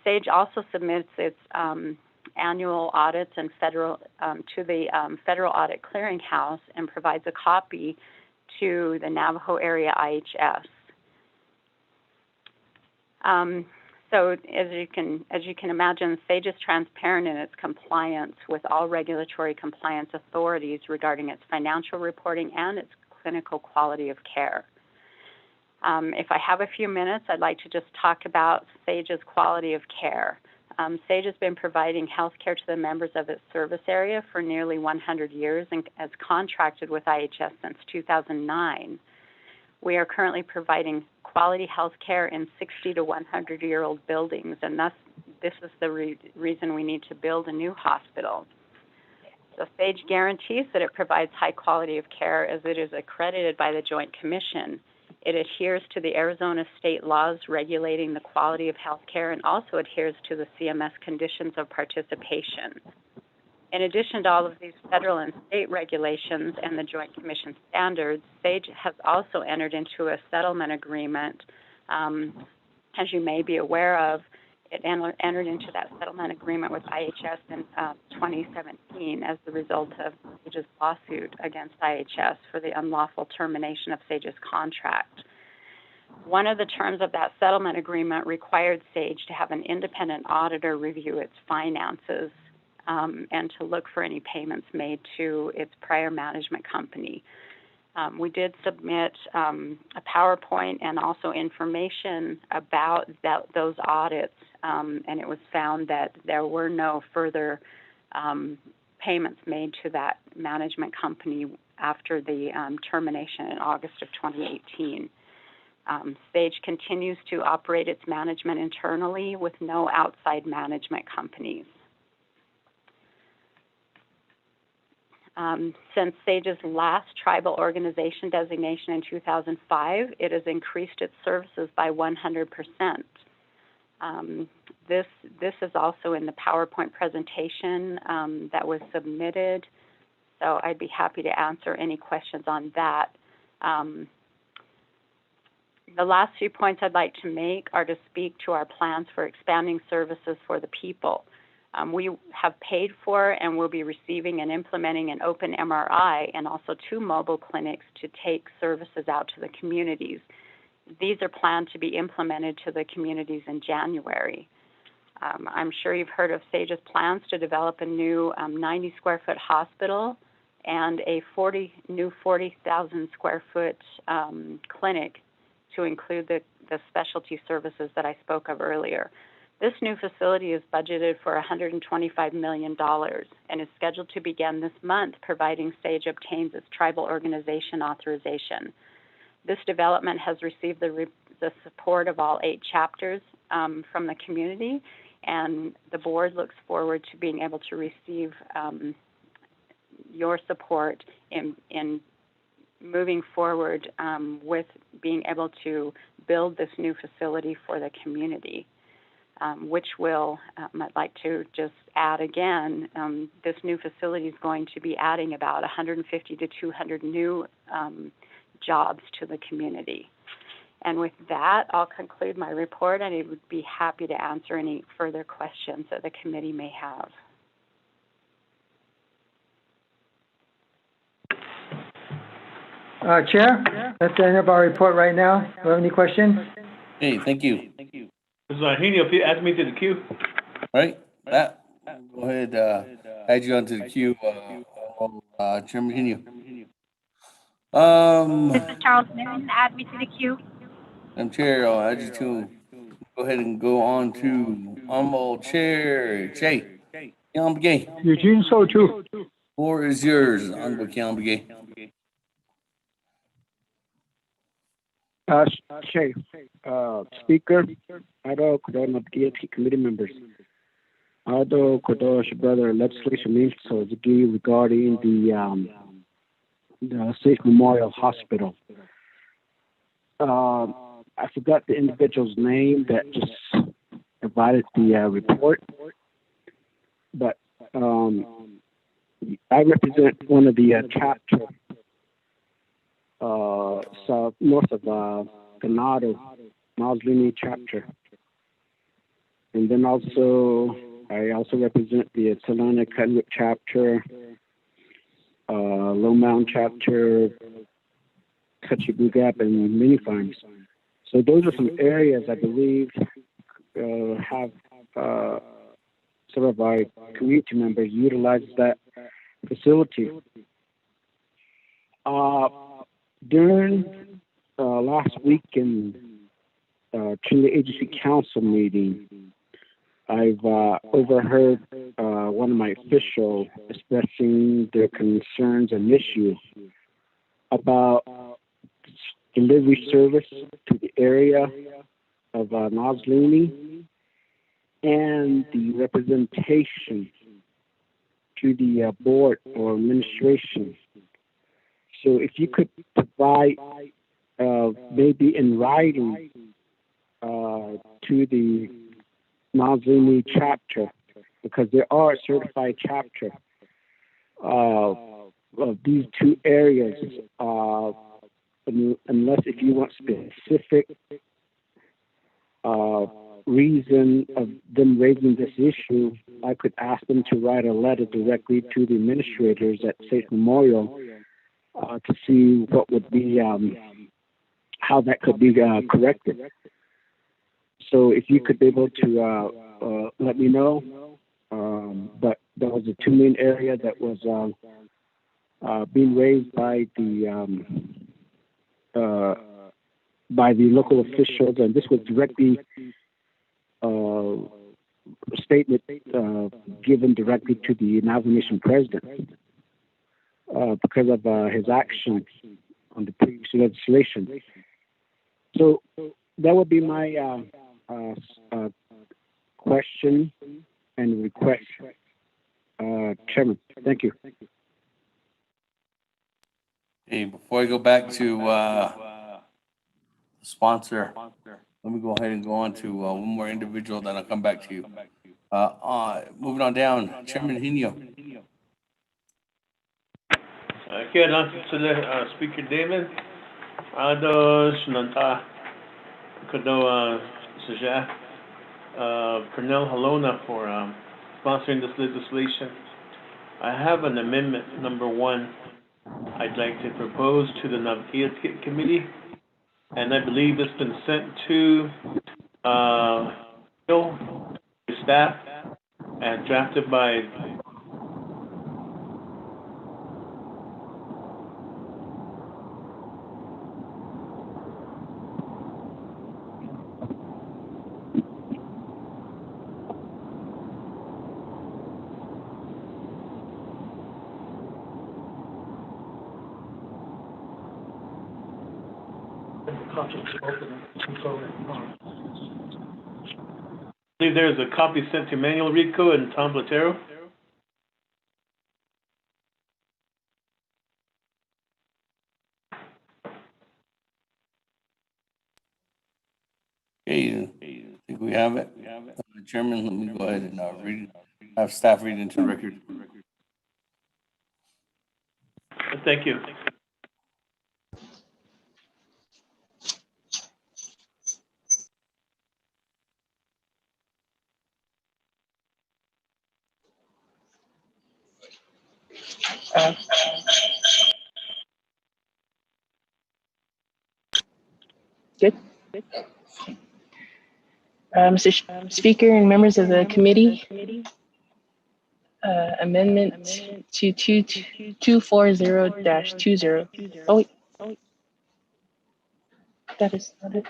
SAGE also submits its annual audits and to the Federal Audit Clearinghouse and provides a copy to the Navajo Area IHS. So as you can imagine, SAGE is transparent in its compliance with all regulatory compliance authorities regarding its financial reporting and its clinical quality of care. If I have a few minutes, I'd like to just talk about SAGE's quality of care. SAGE has been providing health care to the members of its service area for nearly 100 years and has contracted with IHS since 2009. We are currently providing quality health care in 60 to 100-year-old buildings, and thus this is the reason we need to build a new hospital. So SAGE guarantees that it provides high quality of care as it is accredited by the Joint Commission. It adheres to the Arizona state laws regulating the quality of health care and also adheres to the CMS conditions of participation. In addition to all of these federal and state regulations and the Joint Commission standards, SAGE has also entered into a settlement agreement. As you may be aware of, it entered into that settlement agreement with IHS in 2017 as the result of SAGE's lawsuit against IHS for the unlawful termination of SAGE's contract. One of the terms of that settlement agreement required SAGE to have an independent auditor review its finances and to look for any payments made to its prior management company. We did submit a PowerPoint and also information about those audits, and it was found that there were no further payments made to that management company after the termination in August of 2018. SAGE continues to operate its management internally with no outside management companies. Since SAGE's last tribal organization designation in 2005, it has increased its services by 100%. This is also in the PowerPoint presentation that was submitted, so I'd be happy to answer any questions on that. The last few points I'd like to make are to speak to our plans for expanding services for the people. We have paid for and will be receiving and implementing an open MRI and also 2 mobile clinics to take services out to the communities. These are planned to be implemented to the communities in January. I'm sure you've heard of SAGE's plans to develop a new 90 square foot hospital and a new 40,000 square foot clinic to include the specialty services that I spoke of earlier. This new facility is budgeted for $125 million and is scheduled to begin this month, providing SAGE obtains its tribal organization authorization. This development has received the support of all 8 chapters from the community, and the board looks forward to being able to receive your support in moving forward with being able to build this new facility for the community. which will, I'd like to just add again, this new facility is going to be adding about 150 to 200 new jobs to the community. And with that, I'll conclude my report, and I would be happy to answer any further questions that the committee may have. Chair, that's the end of our report right now. Do you have any questions? Hey, thank you. Mr. Argenio, if you add me to the queue. All right, that, go ahead, add you onto the queue, Chairman Henio. This is Charles Newman. Add me to the queue. Madam Chair, I'll add you to, go ahead and go on to Honorable Chair Jay Kiambagay. Eugene So too. Floor is yours, Honorable Kiambagay. Chair, Speaker, Ado Kodo Naabik'íyáti committee members. Ado Kodo brother legislation means so regarding the Safe Memorial Hospital. I forgot the individual's name that just provided the report, but I represent one of the chapter south north of Ganado, Maslini chapter, and then I also represent the Salina Cudwick chapter, Low Mountain chapter, Kachibugap, and many farms. So those are some areas I believe have some of our community members utilize that facility. During last week in Trinity Agency Council meeting, I've overheard one of my officials expressing their concerns and issues about delivery service to the area of Maslini and the representation to the board or administration. So if you could provide maybe in writing to the Maslini chapter, because there are a certified chapter of these two areas, unless if you want specific reason of them raising this issue, I could ask them to write a letter directly to the administrators at Safe Memorial to see what would be, how that could be corrected. So if you could be able to let me know, but that was the two main area that was being raised by the local officials, and this was directly statement given directly to the Navajo Nation president because of his actions on the previous legislation. So that would be my question and request, Chairman. Thank you. Hey, before I go back to sponsor, let me go ahead and go on to one more individual, then I'll come back to you. Moving on down, Chairman Henio. Okay, Speaker Damon. Ado Shnanta Kodo Saja Pernell Halona for sponsoring this legislation. I have an amendment number 1 I'd like to propose to the Naabik'íyáti committee, and I believe it's been sent to staff and drafted by I believe there's a copy sent to Manuel Rico and Tom Platero. Okay, I think we have it. Chairman, let me go ahead and have staff read into the record. Thank you. Good. Mr. Speaker and members of the committee, amendment to 240-20. Oh, wait. That is not it.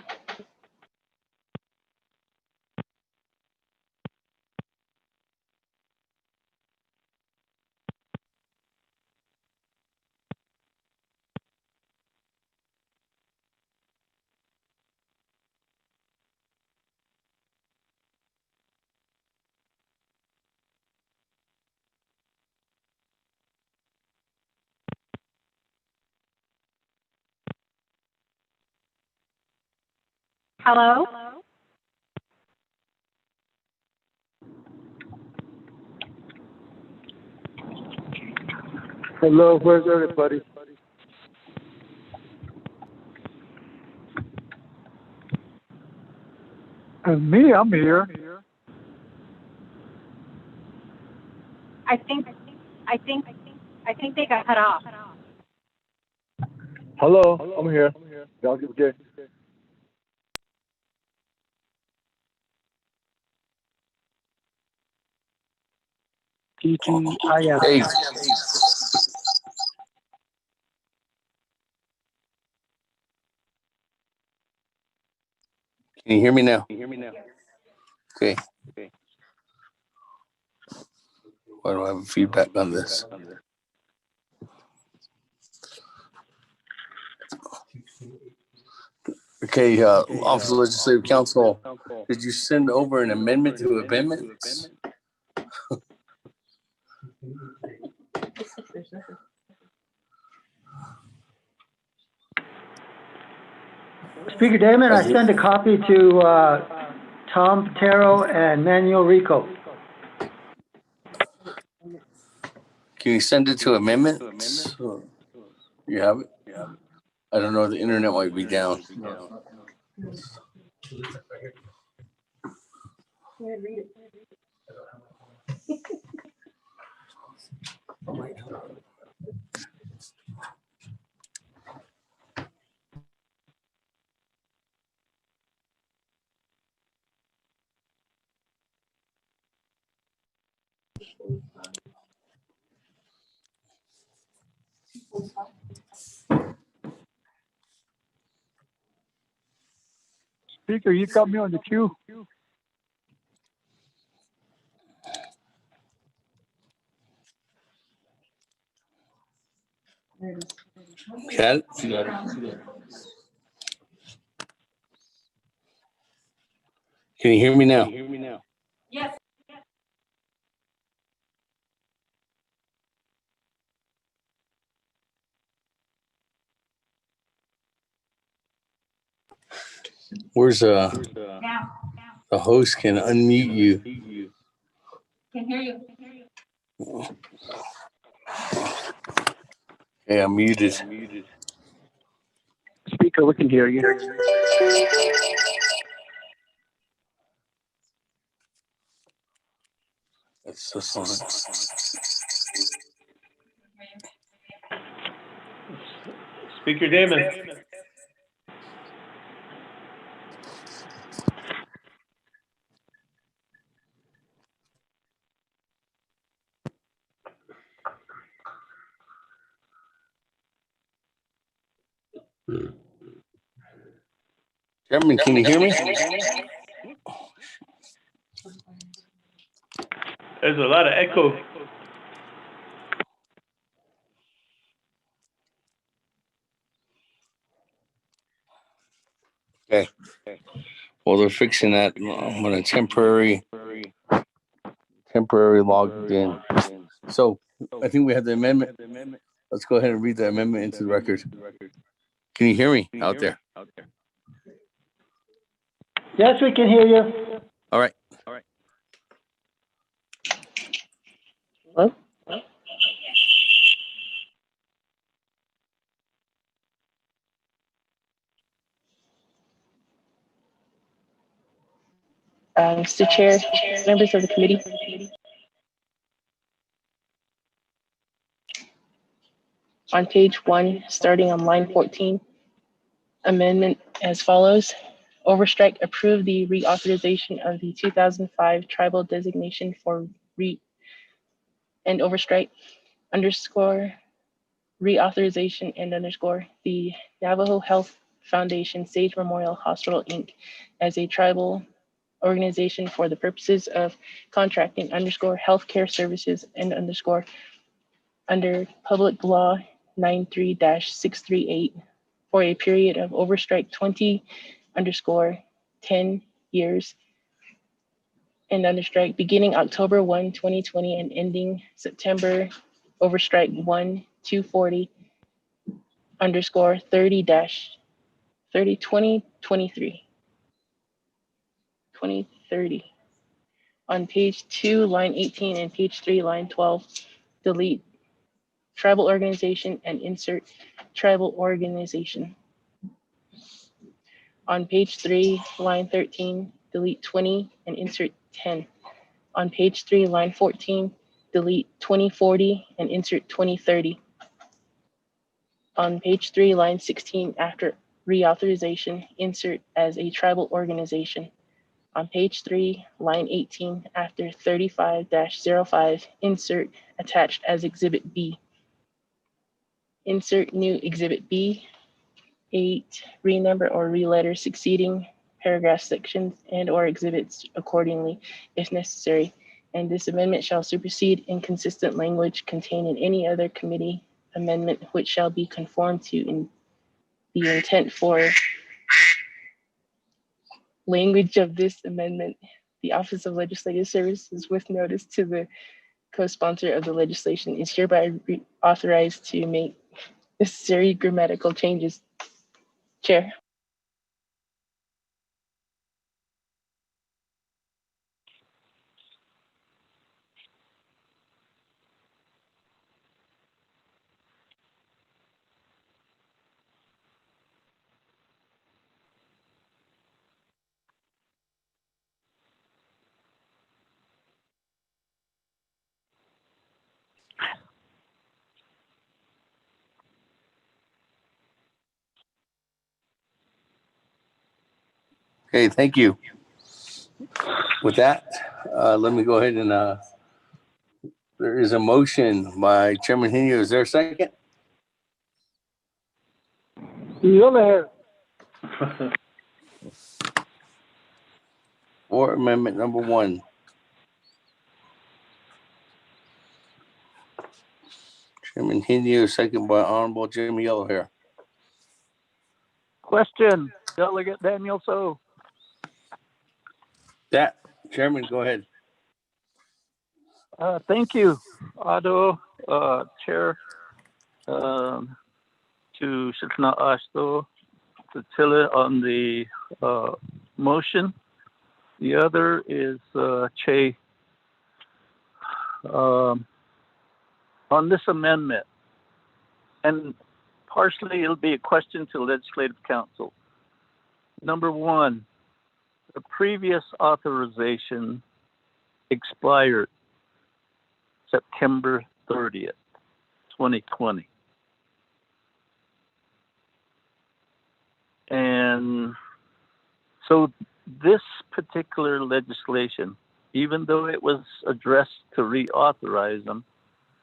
Hello? Hello, where's everybody? Me, I'm here. I think they got cut off. Hello, I'm here. Y'all give a Naabik'íyáti. Hey. Can you hear me now? Okay. Why do I have feedback on this? Okay, Office of Legislative Council, did you send over an amendment to amendments? Speaker Damon, I sent a copy to Tom Patero and Manuel Rico. Can you send it to amendments? You have it? I don't know, the internet might be down. Speaker, you got me on the queue. Cat? Can you hear me now? Yes. Where's Now. the host can unmute you? Can hear you. Okay, I'm muted. Speaker, we can hear you. That's the song. Speaker Damon. Chairman, can you hear me? There's a lot of echo. Okay. Well, they're fixing that. I'm gonna temporary log in. So I think we have the amendment. Let's go ahead and read the amendment into the record. Can you hear me out there? Yes, we can hear you. All right. Mr. Chair, members of the committee. On page 1, starting on line 14, amendment as follows. Overstrike approve the reauthorization of the 2005 tribal designation for and overstrike underscore reauthorization and underscore the Navajo Health Foundation Sage Memorial Hospital, Inc. as a tribal organization for the purposes of contracting underscore healthcare services and underscore under Public Law 93-638 for a period of overstrike 20 underscore 10 years and understrike beginning October 1, 2020 and ending September overstrike 1, 240 underscore 30 2023 2030. On page 2, line 18 and page 3, line 12, delete tribal organization and insert tribal organization. On page 3, line 13, delete 20 and insert 10. On page 3, line 14, delete 2040 and insert 2030. On page 3, line 16, after reauthorization, insert as a tribal organization. On page 3, line 18, after 35-05, insert attached as Exhibit B. Insert new Exhibit B. 8, renumber or re-letter succeeding paragraph sections and or exhibits accordingly if necessary. And this amendment shall supersede inconsistent language contained in any other committee amendment which shall be conformed to in the intent for language of this amendment. The Office of Legislative Services, with notice to the co-sponsor of the legislation, is hereby authorized to make necessary grammatical changes. Chair. Okay, thank you. With that, let me go ahead and there is a motion by Chairman Henio. Is there a second? For amendment number 1. Chairman Henio, second by Honorable Jim Yellowhair. Question, Delegate Daniel So. That, Chairman, go ahead. Thank you, Ado, Chair, to Shikna Ashto, to Tilla on the motion. The other is Che. On this amendment, and partially it'll be a question to Legislative Council. Number 1, the previous authorization expired September 30th, 2020. And so this particular legislation, even though it was addressed to reauthorize them,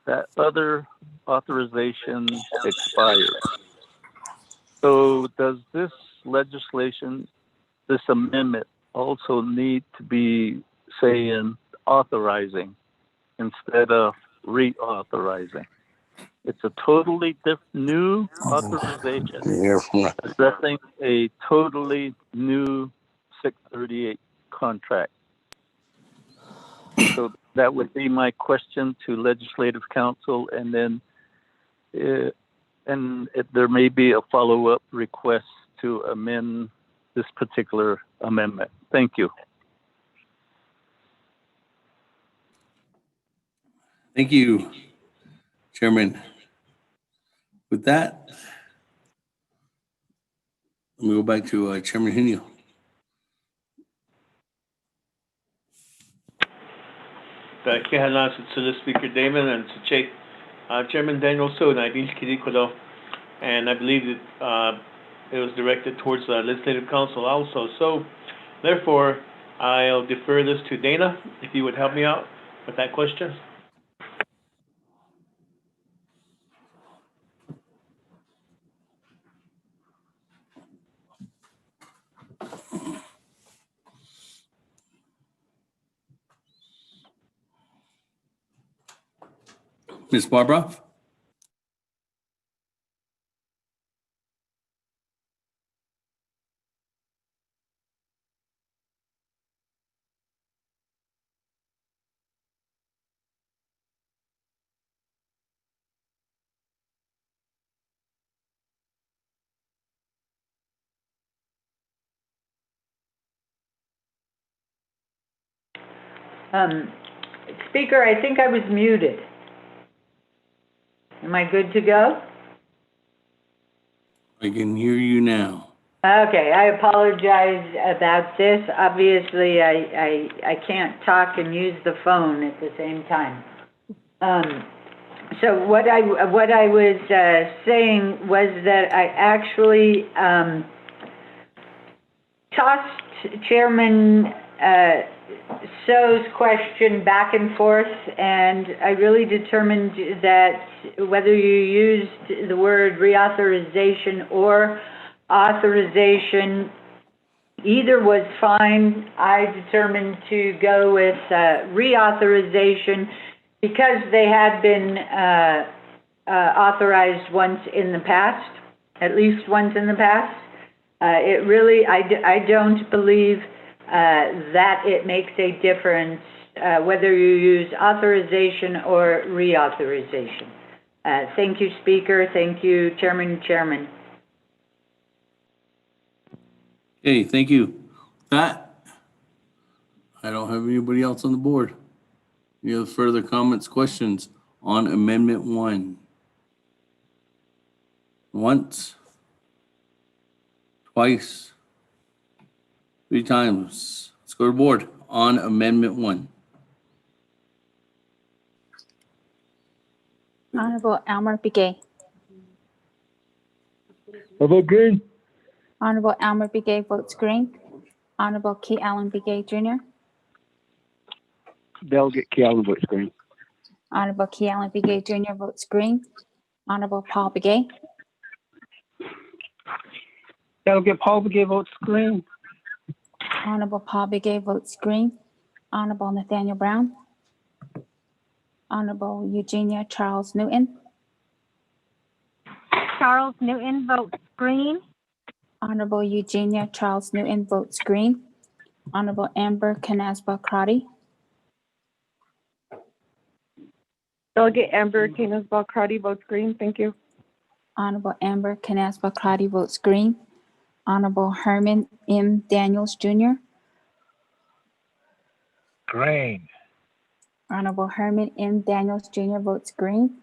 that other authorization expired. So does this legislation, this amendment, also need to be saying authorizing instead of reauthorizing? It's a totally new authorization addressing a totally new 638 contract. So that would be my question to Legislative Council, and then there may be a follow-up request to amend this particular amendment. Thank you. Thank you, Chairman. With that, let me go back to Chairman Henio. Halas, it's Speaker Damon and Che, Chairman Daniel So, and I and I believe that it was directed towards the Legislative Council also. So, therefore, I'll defer this to Dana, if you would help me out with that question. Ms. Barbara? Speaker, I think I was muted. Am I good to go? I can hear you now. Okay, I apologize about this. Obviously, I can't talk and use the phone at the same time. So what I was saying was that I actually tossed Chairman So's question back and forth, and I really determined that whether you used the word reauthorization or authorization, either was fine. I determined to go with reauthorization because they had been authorized once in the past, at least once in the past. It really, I don't believe that it makes a difference whether you use authorization or reauthorization. Thank you, Speaker. Thank you, Chairman. Okay, thank you. That, I don't have anybody else on the board. Any other further comments, questions on Amendment 1? Once, twice, 3 times. Let's go to the board on Amendment 1. Honorable Elmer Begay. I vote green. Honorable Elmer Begay votes green. Honorable Key Allen Begay Jr. Delegate Key Allen votes green. Honorable Key Allen Begay Jr. votes green. Honorable Paul Begay. Delegate Paul Begay votes green. Honorable Paul Begay votes green. Honorable Nathaniel Brown. Honorable Eugenia Charles Newton. Charles Newton votes green. Honorable Eugenia Charles Newton votes green. Honorable Amber Canasba Crotty. Delegate Amber Canas Crotty votes green. Thank you. Honorable Amber Canasba Crotty votes green. Honorable Herman M. Daniels Jr. Green. Honorable Herman M. Daniels Jr. votes green.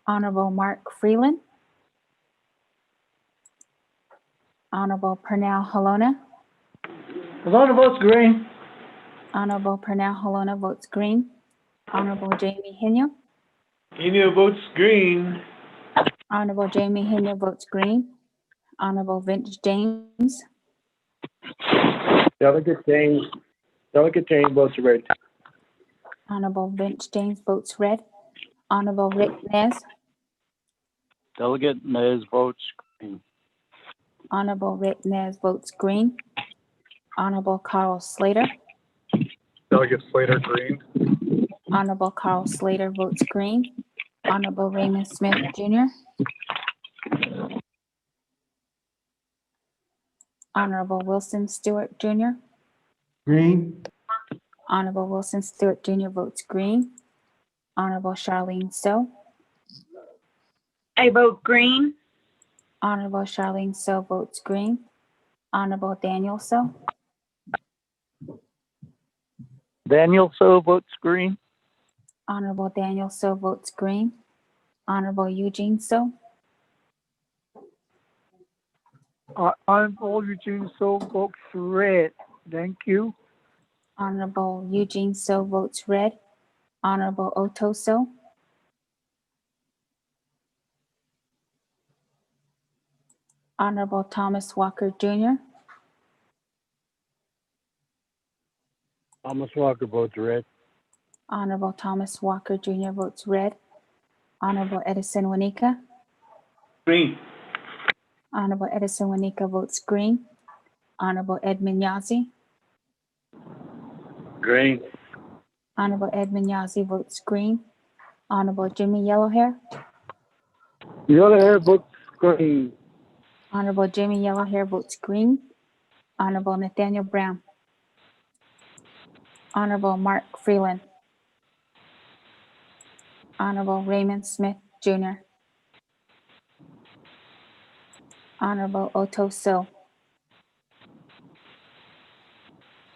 Honorable Mark Freeland. Honorable Pernell Halona. Halona votes green. Honorable Pernell Halona votes green. Honorable Jamie Hino. Hino votes green. Honorable Jamie Hino votes green. Honorable Vince James. Delegate James votes red. Honorable Vince James votes red. Honorable Rick Nez. Delegate Nez votes green. Honorable Rick Nez votes green. Honorable Carl Slater. Delegate Slater, green. Honorable Carl Slater votes green. Honorable Raymond Smith Jr. Honorable Wilson Stewart Jr. Green. Honorable Wilson Stewart Jr. votes green. Honorable Charlene So. I vote green. Honorable Charlene So votes green. Honorable Daniel So. Daniel So votes green. Honorable Daniel So votes green. Honorable Eugene So. Honorable Eugene So votes red. Thank you. Honorable Eugene So votes red. Honorable Otoso, Honorable Thomas Walker Jr., Thomas Walker votes red. Honorable Thomas Walker Jr. votes red. Honorable Edison Wanika, Green. Honorable Edison Wanika votes green. Honorable Edmund Yazzie, Green. Honorable Edmund Yazzie votes green. Honorable Jimmy Yellowhair, Yellowhair votes green. Honorable Jimmy Yellowhair votes green. Honorable Nathaniel Brown, Honorable Mark Freeland, Honorable Raymond Smith Jr., Honorable Otto So.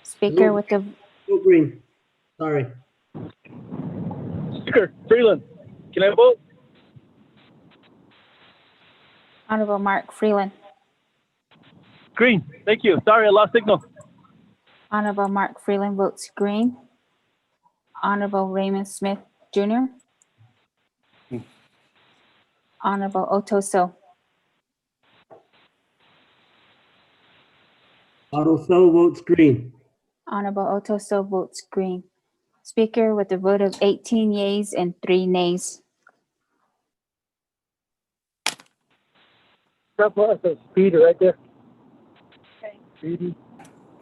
Speaker with the Vote green. Sorry. Speaker Freeland, can I vote? Honorable Mark Freeland, Green. Thank you. Sorry, I lost signal. Honorable Mark Freeland votes green. Honorable Raymond Smith Jr., Honorable Otto So. Otto So votes green. Honorable Otto So votes green. Speaker with a vote of 18 yeas and 3 nays. That's a speeder right there. Speedy.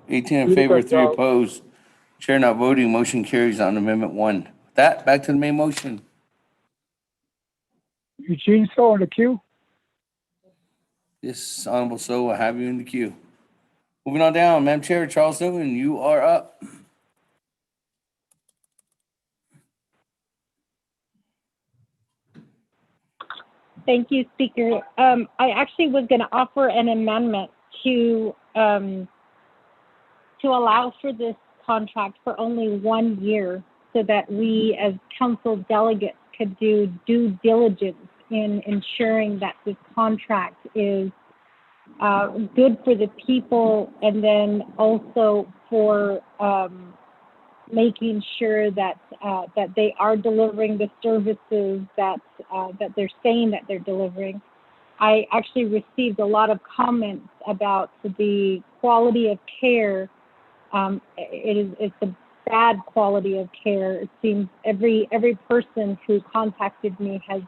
18 in Speedy favor, 3 Gonzalez. opposed. Chair not voting, motion carries on Amendment 1. With that, back to the main motion. Eugene So in the queue. Yes, Honorable So, I have you in the queue. Moving on down, Madam Chair, Charles Newman, you are up. Thank you, Speaker. I actually was going to offer an amendment to allow for this contract for only 1 year so that we as council delegates could do due diligence in ensuring that this contract is good for the people, and then also for making sure that that they are delivering the services that that they're saying that they're delivering. I actually received a lot of comments about the quality of care. It's a bad quality of care. It seems every person who contacted me has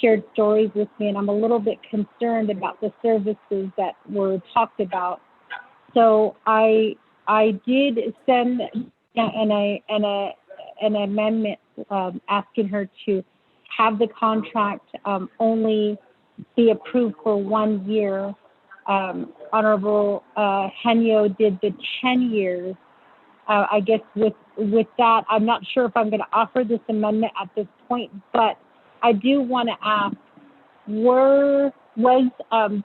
shared stories with me, and I'm a little bit concerned about the services that were talked about. So I did send an amendment asking her to have the contract only be approved for 1 year. Honorable Henyo did the 10 years. I guess with that, I'm not sure if I'm going to offer this amendment at this point, but I do want to ask, was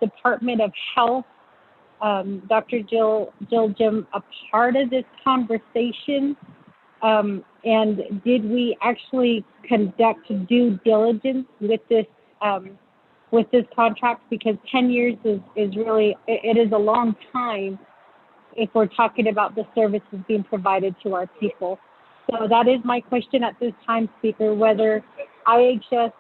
Department of Health, Dr. Jill Jim, a part of this conversation? And did we actually conduct due diligence with this contract? Because 10 years is really, it is a long time if we're talking about the services being provided to our people. So that is my question at this time, Speaker, whether IHS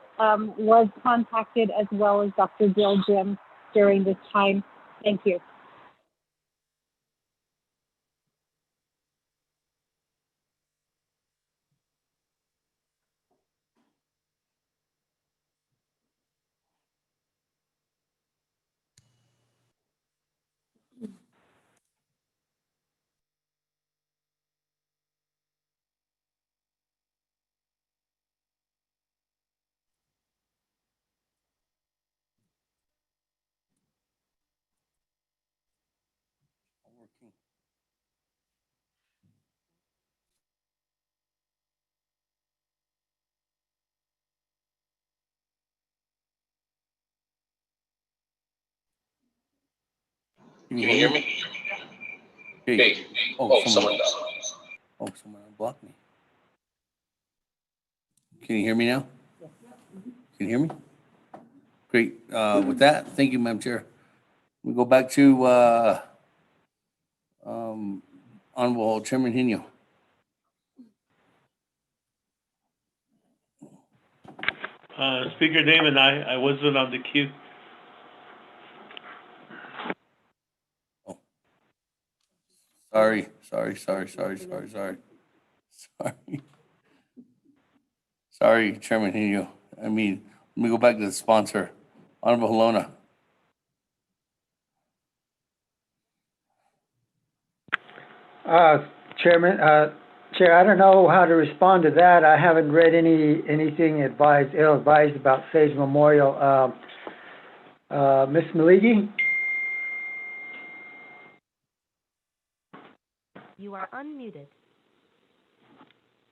was contacted as well as Dr. Jill Jim during this time. Thank you. Can you hear me? Hey. Oh, someone unblocked me. Can you hear me now? Can you hear me? Great. With that, thank you, Madam Chair. We go back to Honorable Chairman Henyo. Speaker Damon, I wasn't on the queue. Sorry. Sorry, Chairman Henio. I mean, let me go back to the sponsor. Honorable Halona. Chairman, Chair, I don't know how to respond to that. I haven't read anything ill-advised about Sage Memorial. Ms. Maligi? You are unmuted.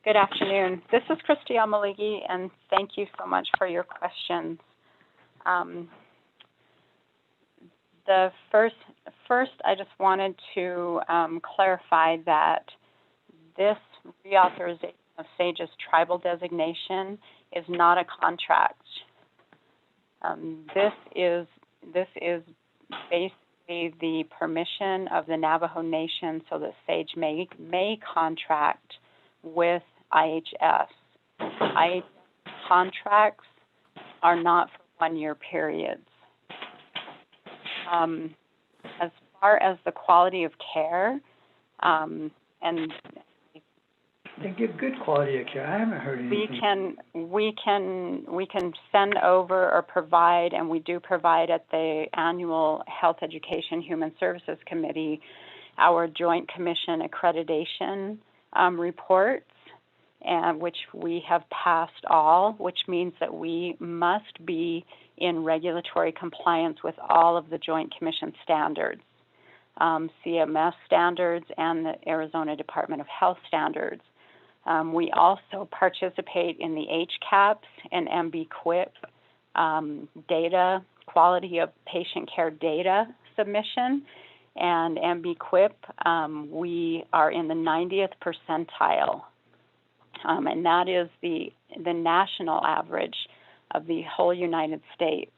Good afternoon. This is Christy Amaligi, and thank you so much for your questions. The first, I just wanted to clarify that this reauthorization of SAGE's tribal designation is not a contract. This is basically the permission of the Navajo Nation so that SAGE may contract with IHS. IHS contracts are not for one-year periods. As far as the quality of care, and They give good quality of care. I haven't heard anything. we can send over or provide, and we do provide at the annual Health Education Human Services Committee, our Joint Commission accreditation reports, and which we have passed all, which means that we must be in regulatory compliance with all of the Joint Commission standards, CMS standards and the Arizona Department of Health standards. We also participate in the HCAHPS and MBQIP data, quality of patient care data submission. And MBQIP, we are in the 90th percentile. And that is the national average of the whole United States.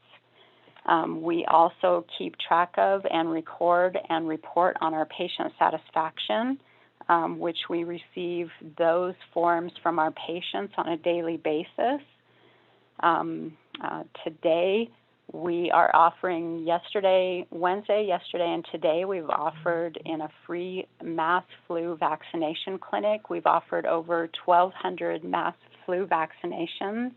We also keep track of and record and report on our patient satisfaction, which we receive those forms from our patients on a daily basis. Today, we are offering Wednesday, and today we've offered in a free mass flu vaccination clinic. We've offered over 1,200 mass flu vaccinations.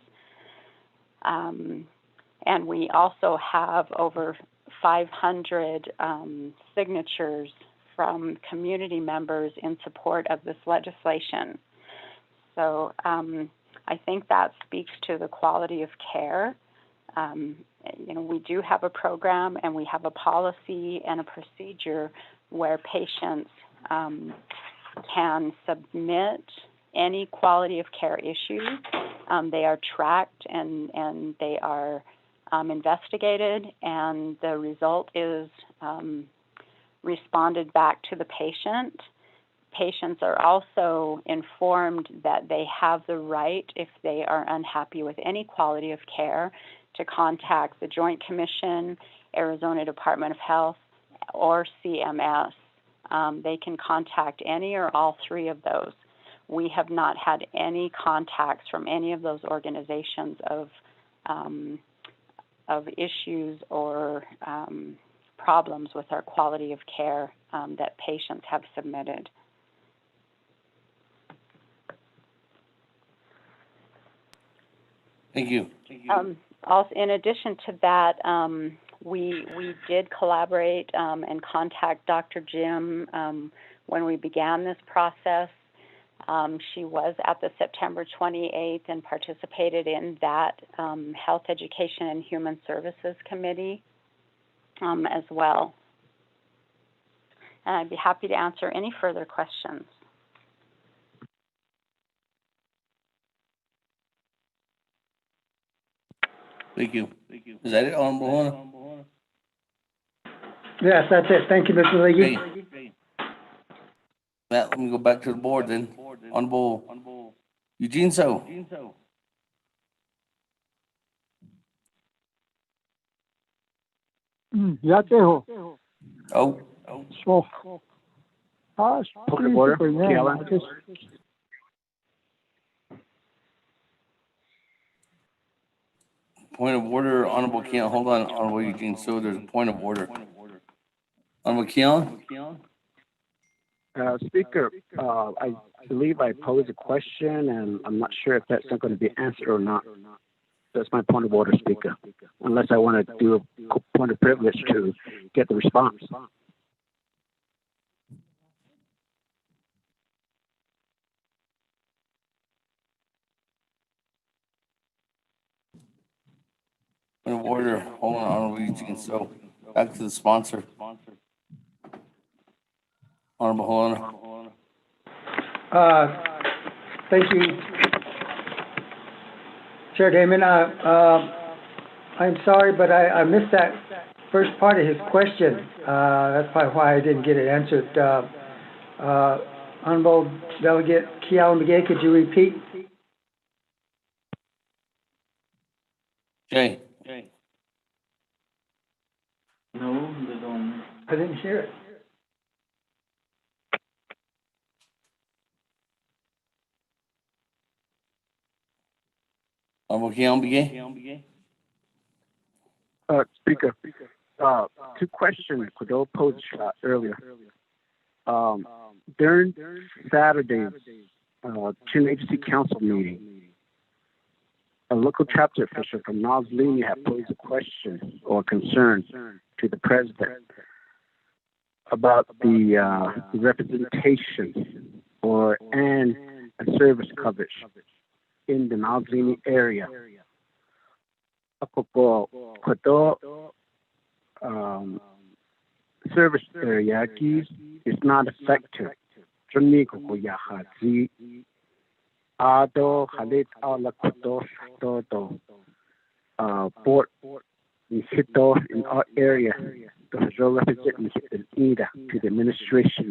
And we also have over 500 signatures from community members in support of this legislation. So I think that speaks to the quality of care. We do have a program and we have a policy and a procedure where patients can submit any quality of care issues. They are tracked and they are investigated, and the result is responded back to the patient. Patients are also informed that they have the right, if they are unhappy with any quality of care, to contact the Joint Commission, Arizona Department of Health, or CMS. They can contact any or all three of those. We have not had any contacts from any of those organizations of issues or problems with our quality of care that patients have submitted. Thank you. Also, in addition to that, we did collaborate and contact Dr. Jim when we began this process. She was at the September 28th and participated in that Health Education and Human Services Committee as well. And I'd be happy to answer any further questions. Thank you. Is that it, Honorable Halona? Yes, that's it. Thank you, Mr. Leahy. Okay. Matt, let me go back to the board then. Honorable Eugene So. Yateho. Oh. So. Point of order. Callan. Point of order, Honorable Keon. Hold on, Honorable Eugene. So there's a point of order. Honorable Keon? Speaker, I believe I posed a question, and I'm not sure if that's not going to be answered or not. That's my point of order, Speaker. Unless I want to do a point of privilege to get the response. Point of order. Hold on, Honorable Eugene. So back to the sponsor. Honorable Helena. Thank you, Chair Damon. I'm sorry, but I missed that first part of his question. That's probably why I didn't get it answered. Honorable Delegate Keon Begay, could you repeat? Jay. No, they don't. I didn't hear it. Honorable Keon Begay. Speaker, two questions Kudo posed earlier. During Saturday's Chin Agency Council meeting, a local chapter official from Noslini had posed a question or concern to the president about the representation and service coverage in the Noslini area. Service area is not affected. Port in our area to the administration.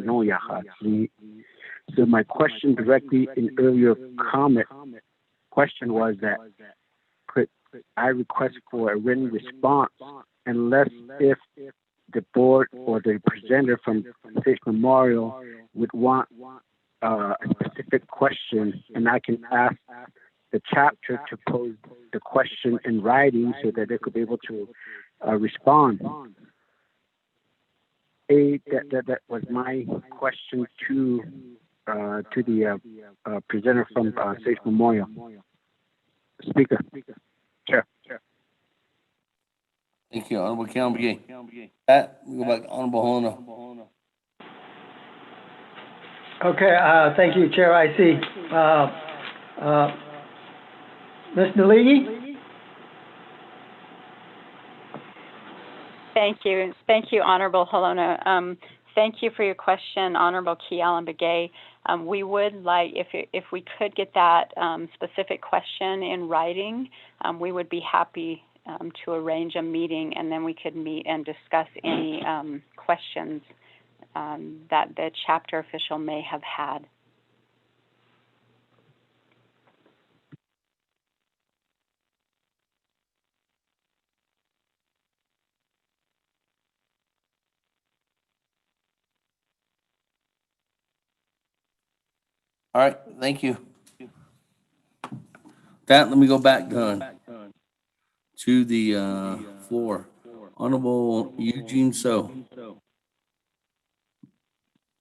So my question directly in earlier question was that could I request for a written response unless if the board or the presenter from State Memorial would want a specific question, and I can ask the chapter to pose the question in writing so that they could be able to respond. That was my question to the presenter from State Memorial. Speaker. Chair. Thank you, Honorable Keon Begay. Pat, we go back to Honorable Helena. Okay, thank you, Chair. I see. Ms. Naligi? Thank you, Honorable Helena. Thank you for your question, Honorable Keon Begay. We would like, if we could get that specific question in writing, we would be happy to arrange a meeting, and then we could meet and discuss any questions that the chapter official may have had. All right, thank you. That, let me go back to the floor. Honorable Eugene So.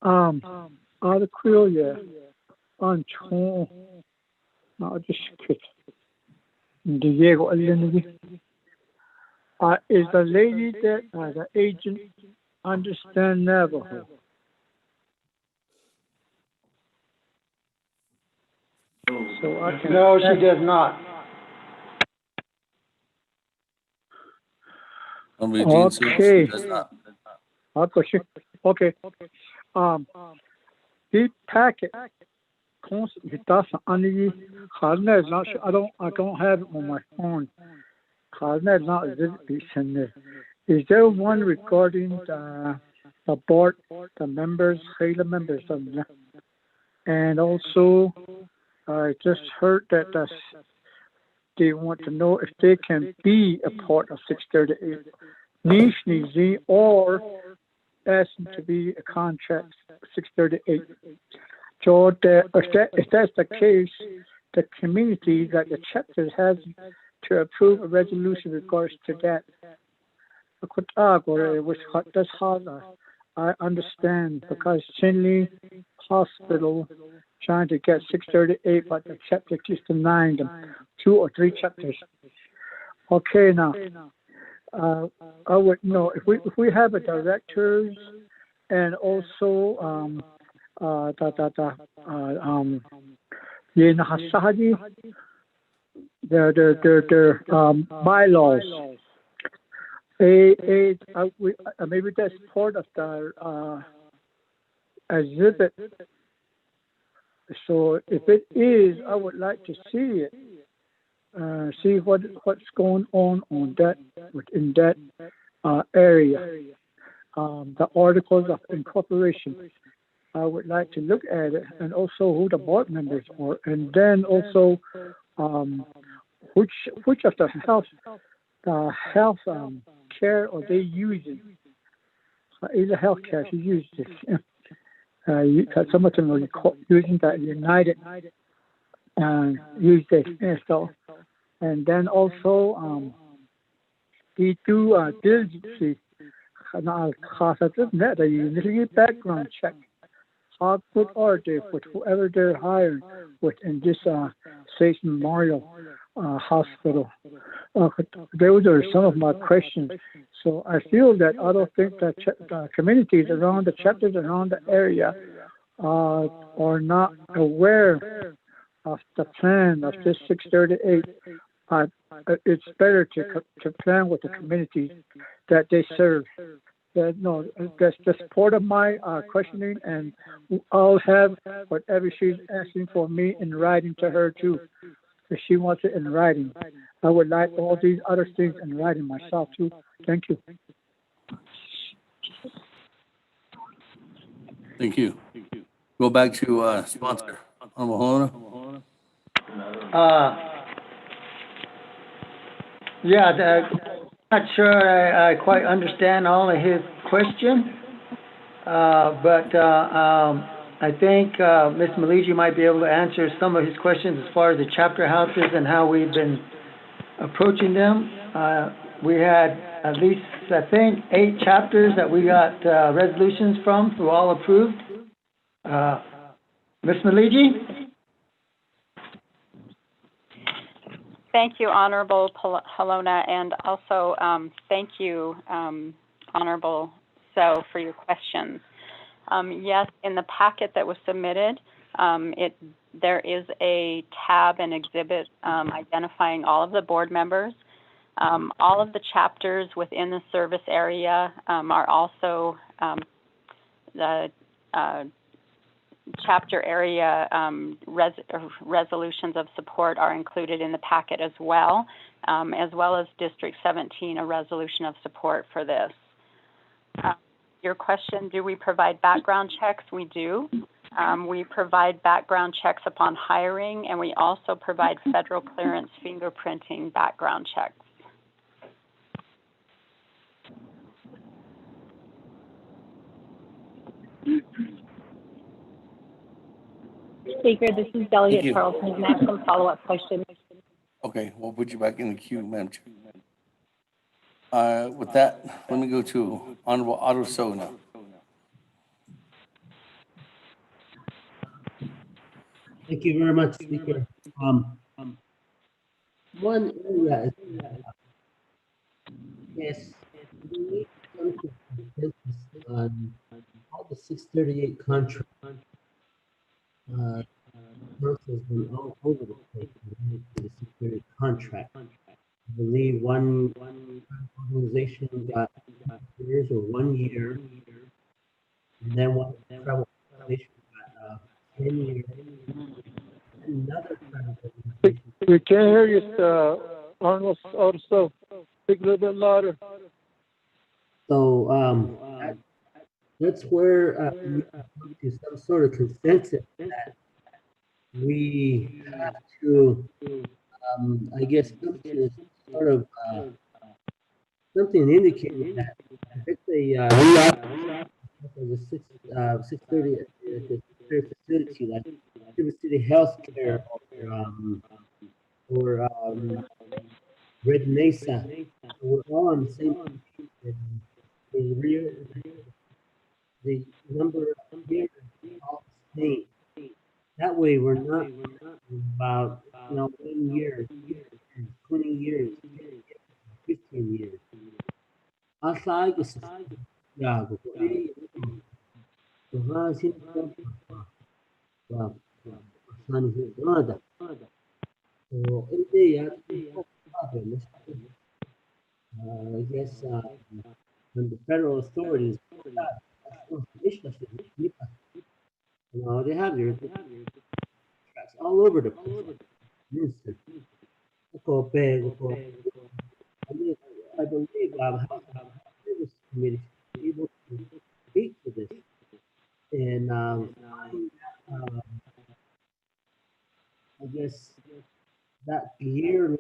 Article on Chong. Just Diego is the lady that the agent understand Navajo? So I can No, she does not. Okay. Okay. The packet constantly does I don't have it on my phone. Is there one regarding the board, the members, and also I just heard that they want to know if they can be a part of 638 Nishnizi or ask them to be a contract 638. So if that's the case, the community that the chapter has to approve a resolution regards to that. I understand because Chinley Hospital trying to get 638, but the chapter just denied them 2 or 3 chapters. Okay, now I would know if we have a directors and also their bylaws. Maybe that's part of the exhibit. So if it is, I would like to see it. See what's going on that within that area. The articles of incorporation. I would like to look at it, and also who the board members are, and then also which of the health care are they using? Either health care she used this. Some of them are using the United use this and so, and then also we do diligently. The background check. How good are they with whoever they're hiring within this State Memorial Hospital? Those are some of my questions. So I feel that I don't think that the communities around the chapters around the area are not aware of the plan of this 638. It's better to plan with the communities that they serve. No, that's just part of my questioning, and I'll have whatever she's asking for me in writing to her too, if she wants it in writing. I would like all these other things in writing myself too. Thank you. Thank you. Go back to sponsor. Honorable Yeah, not sure I quite understand all of his question, but I think Ms. Maligi might be able to answer some of his questions as far as the chapter houses and how we've been approaching them. We had at least, I think, 8 chapters that we got resolutions from, who all approved. Ms. Maligi? Thank you, Honorable Halona, and also thank you, Honorable So, for your questions. Yes, in the packet that was submitted, there is a tab and exhibit identifying all of the board members. All of the chapters within the service area are also the chapter area resolutions of support are included in the packet as well as District 17, a resolution of support for this. Your question, do we provide background checks? We do. We provide background checks upon hiring, and we also provide federal clearance fingerprinting background checks. Speaker, this is Delegate Carlson. Can I have some follow-up questions? Okay, we'll put you back in the queue, Madam Chair. With that, let me go to Honorable Otto So now. Thank you very much, Speaker. One area is yes, we need some consensus on how the 638 contract. Council's been all over the place related to the 638 contract. I believe one organization got 2 years or 1 year, and then one travel organization got 10 years. Another travel organization. We can't hear you, Arnold. Also, speak a little bit louder. So that's where we come to some sort of consensus that we have to, I guess, come to sort of something indicating that if it's a 630 at the facility, like River City Healthcare or Red Mesa. We're all on the same page. And the number of years is all the same. That way we're not about, 1 year, 20 years, 15 years. Aside the Santiago, I guess when the federal authorities, they have their tracks all over the place. Minister, I believe House Service Committee should be able to speak to this and find, I guess, that year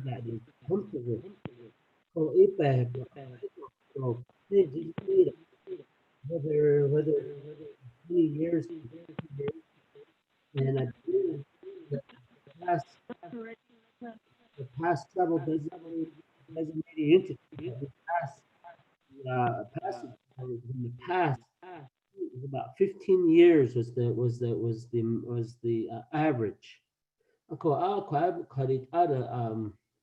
that is comfortable. So if so whether 3 years, and I believe that the past travel designated entity, the passage in the past, it was about 15 years was the average. Ako karit ada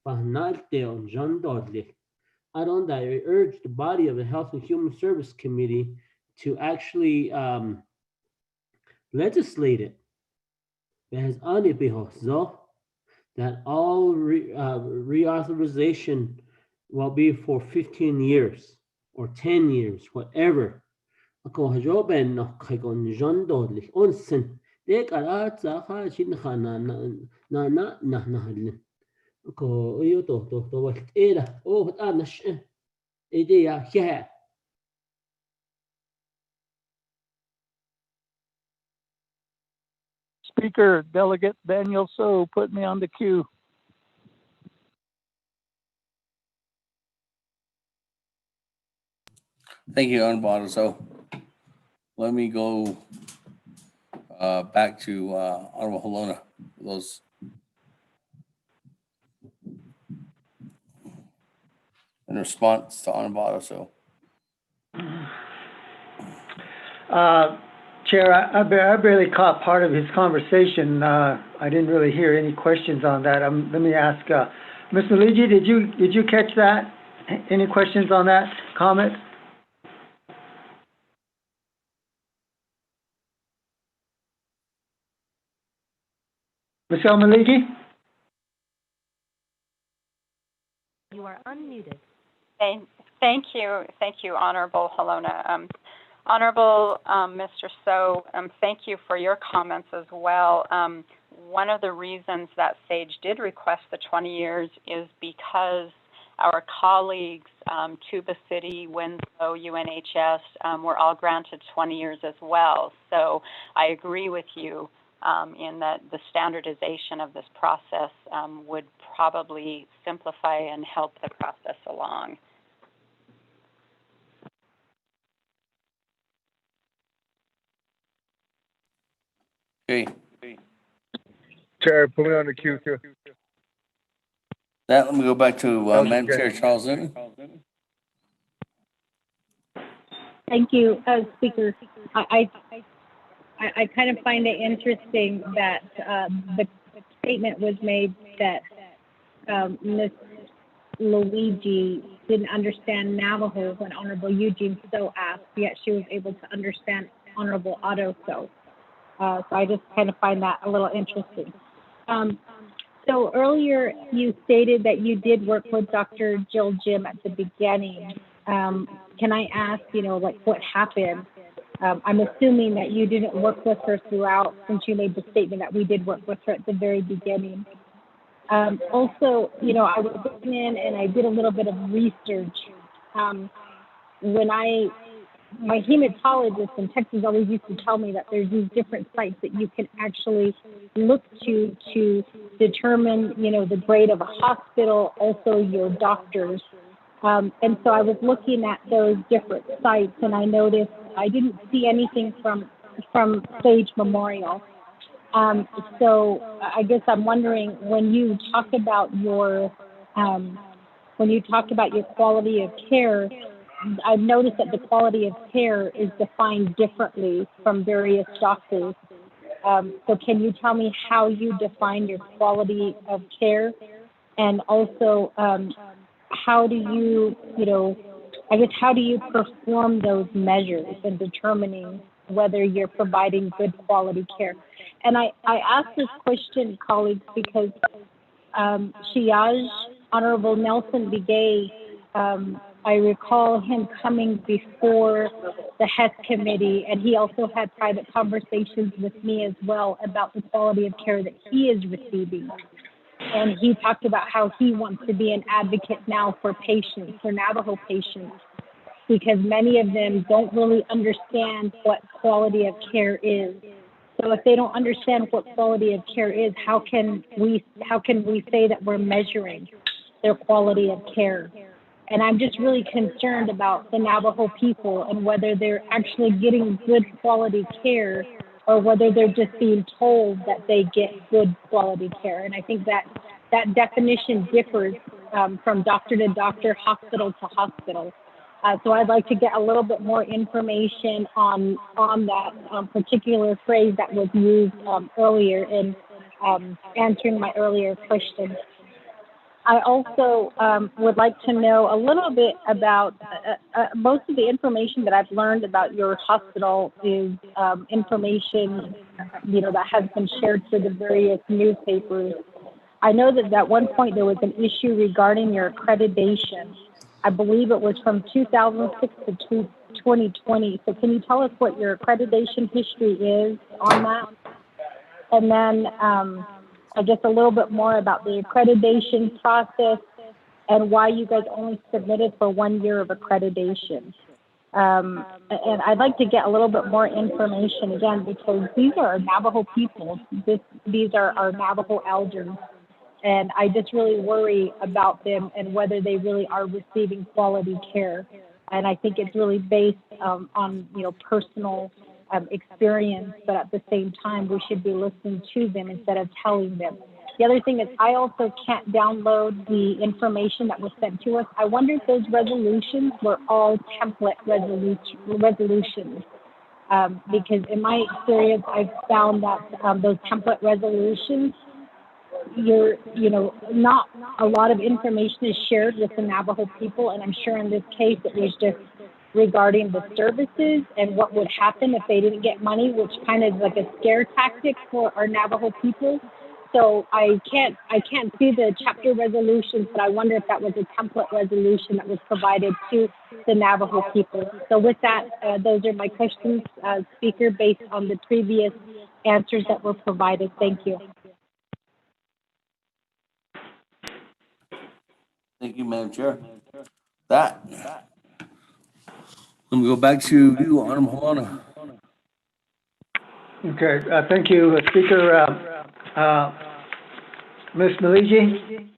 pahnalte on John Dodley. I urge the body of the Health and Human Service Committee to actually legislate it. That all reauthorization will be for 15 years or 10 years, whatever. Ako hajoben no kagon John Dodley onsen. Dek arat sa ha shin khana na halin. Ako iyo to walt era. Oh ana sh. Ide ya kya. Speaker Delegate Daniel So put me on the queue. Thank you, Honorable. So let me go back to Honorable Halona. Those in response to Honorable. So Chair, I barely caught part of his conversation. I didn't really hear any questions on that. Let me ask, Ms. Maligi, did you catch that? Any questions on that comment? Ms. Maligi? You are unmuted. Thank you, Honorable Halona. Honorable Mr. So, thank you for your comments as well. One of the reasons that SAGE did request the 20 years is because our colleagues, Tuba City, Winslow, UNHS, were all granted 20 years as well. So I agree with you in that the standardization of this process would probably simplify and help the process along. okay. Chair, put me on the queue too. That let me go back to Madam Chair Charles Newton. Thank you, Speaker. I kind of find it interesting that the statement was made that Ms. Luigi didn't understand Navajo when Honorable Eugene So asked, yet she was able to understand Honorable Otto So. So I just kind of find that a little interesting. So earlier you stated that you did work with Dr. Jill Jim at the beginning. Can I ask, what happened? I'm assuming that you didn't work with her throughout, since you made the statement that we did work with her at the very beginning. Also, I was looking in and I did a little bit of research. My hematologist in Texas always used to tell me that there's these different sites that you can actually look to determine, the grade of a hospital, also your doctors. And so I was looking at those different sites, and I noticed I didn't see anything from Sage Memorial. So I guess I'm wondering, when you talk about your quality of care, I've noticed that the quality of care is defined differently from various doctors. So can you tell me how you define your quality of care? And also, how do you, how do you perform those measures in determining whether you're providing good quality care? And I ask this question, colleagues, because Shiaj, Honorable Nelson Begay, I recall him coming before the HES committee, and he also had private conversations with me as well about the quality of care that he is receiving. And he talked about how he wants to be an advocate now for patients, for Navajo patients, because many of them don't really understand what quality of care is. So if they don't understand what quality of care is, how can we say that we're measuring their quality of care? And I'm just really concerned about the Navajo people and whether they're actually getting good quality care or whether they're just being told that they get good quality care. And I think that definition differs from doctor to doctor, hospital to hospital. So I'd like to get a little bit more information on that particular phrase that was used earlier in answering my earlier question. I also would like to know a little bit about most of the information that I've learned about your hospital is information, that has been shared through the various newspapers. I know that at one point there was an issue regarding your accreditation. I believe it was from 2006 to 2020. So can you tell us what your accreditation history is on that? And then I guess a little bit more about the accreditation process and why you guys only submitted for 1 year of accreditation. And I'd like to get a little bit more information again, because these are our Navajo people. These are our Navajo elders. And I just really worry about them and whether they really are receiving quality care. And I think it's really based on personal experience, but at the same time, we should be listening to them instead of telling them. The other thing is, I also can't download the information that was sent to us. I wonder if those resolutions were all template resolutions. Because in my experience, I've found that those template resolutions, not a lot of information is shared with the Navajo people, and I'm sure in this case it was just regarding the services and what would happen if they didn't get money, which kind of is like a scare tactic for our Navajo people. So I can't see the chapter resolutions, but I wonder if that was a template resolution that was provided to the Navajo people. So with that, those are my questions, Speaker, based on the previous answers that were provided. Thank you. Thank you, Madam Chair. Let me go back to you, Honorable Halana. Okay, thank you, Speaker. Ms. Maligi?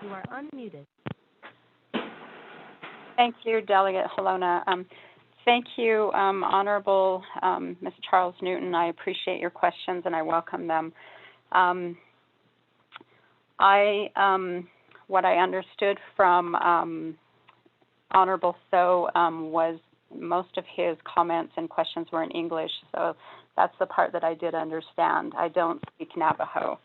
You are unmuted. Thank you, Delegate Halona. Thank you, Honorable Ms. Charles Newton. I appreciate your questions and I welcome them. What I understood from Honorable So was most of his comments and questions were in English, so that's the part that I did understand. I don't speak Navajo.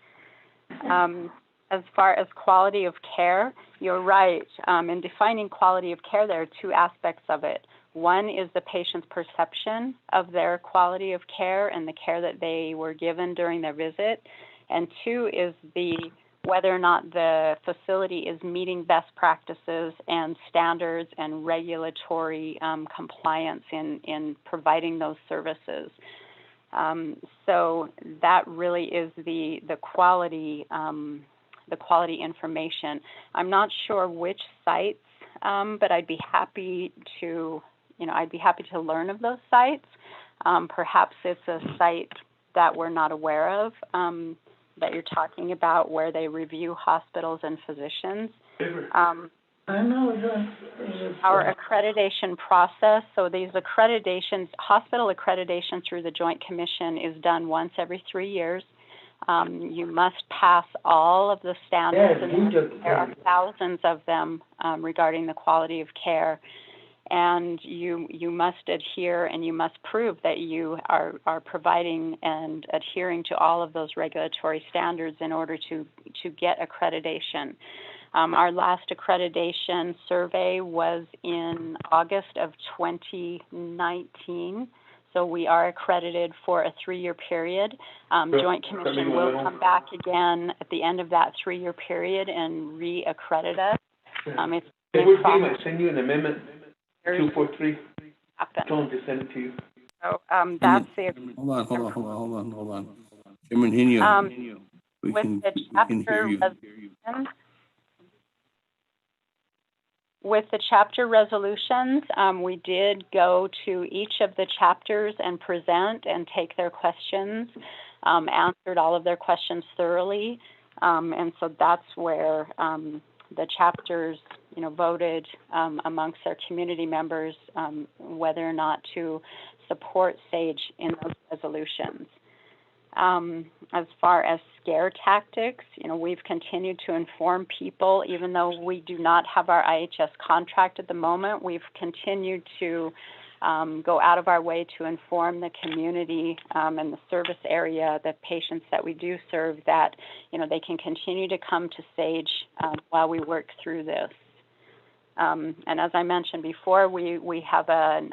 As far as quality of care, you're right. In defining quality of care, there are two aspects of it. One is the patient's perception of their quality of care and the care that they were given during their visit. And two is whether or not the facility is meeting best practices and standards and regulatory compliance in providing those services. So that really is the quality information. I'm not sure which sites, but I'd be happy to learn of those sites. Perhaps it's a site that we're not aware of, that you're talking about, where they review hospitals and physicians. Our accreditation process, so these accreditations, hospital accreditation through the Joint Commission is done once every 3 years. You must pass all of the standards, and there are thousands of them regarding the quality of care. And you must adhere and you must prove that you are providing and adhering to all of those regulatory standards in order to get accreditation. Our last accreditation survey was in August of 2019. So we are accredited for a 3-year period. Joint Commission will come back again at the end of that 3-year period and re-accredit us. If we're being, I send you an amendment, 243. Tell them to send it to you. So that's the. Hold on. Chairman Henio, we can hear you. With the chapter resolutions, we did go to each of the chapters and present and take their questions, answered all of their questions thoroughly. And so that's where the chapters, voted amongst their community members whether or not to support SAGE in those resolutions. As far as scare tactics, we've continued to inform people, even though we do not have our IHS contract at the moment. We've continued to go out of our way to inform the community and the service area, the patients that we do serve, that they can continue to come to SAGE while we work through this. And as I mentioned before, we have a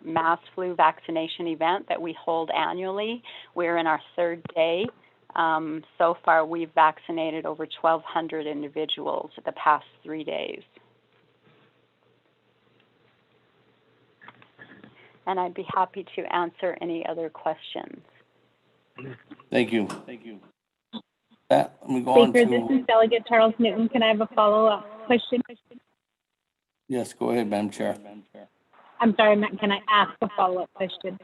mass flu vaccination event that we hold annually. We're in our 3rd day. So far, we've vaccinated over 1,200 individuals the past 3 days. And I'd be happy to answer any other questions. Thank you. Let me go on Speaker, to. this is Delegate Charles Newton. Can I have a follow-up question? Yes, go ahead, Madam Chair. I'm sorry, can I ask a follow-up question?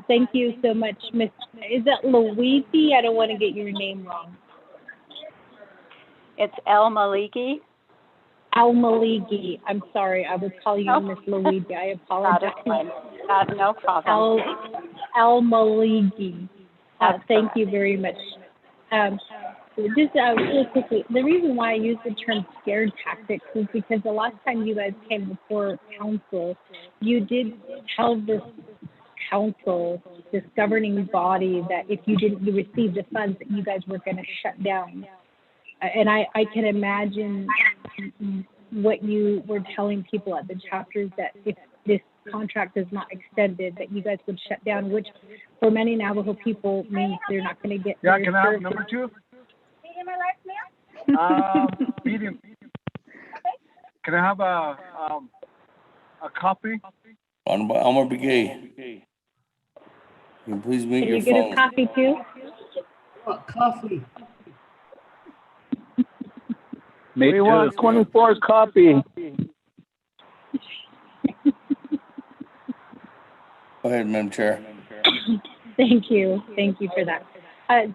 Thank you so much, Miss. Is it Luigi? I don't want to get your name wrong. It's El Maligi. El Maligi. I'm sorry, I was calling you Miss Luigi. I apologize. No problem. El Maligi. Thank you very much. Just real quickly, the reason why I use the term scare tactics is because the last time you guys came before council, you did tell this council, this governing body, that if you didn't receive the funds, that you guys were going to shut down. And I can imagine what you were telling people at the chapters, that if this contract is not extended, that you guys would shut down, which for many Navajo people means they're not going to get. Yeah, can I have number 2? Medium. Can I have a copy? Elmer Begay. Can you please mute Can your you get phone? a copy too? Coffee. We want 24 copy. Go ahead, Madam Chair. Thank you for that.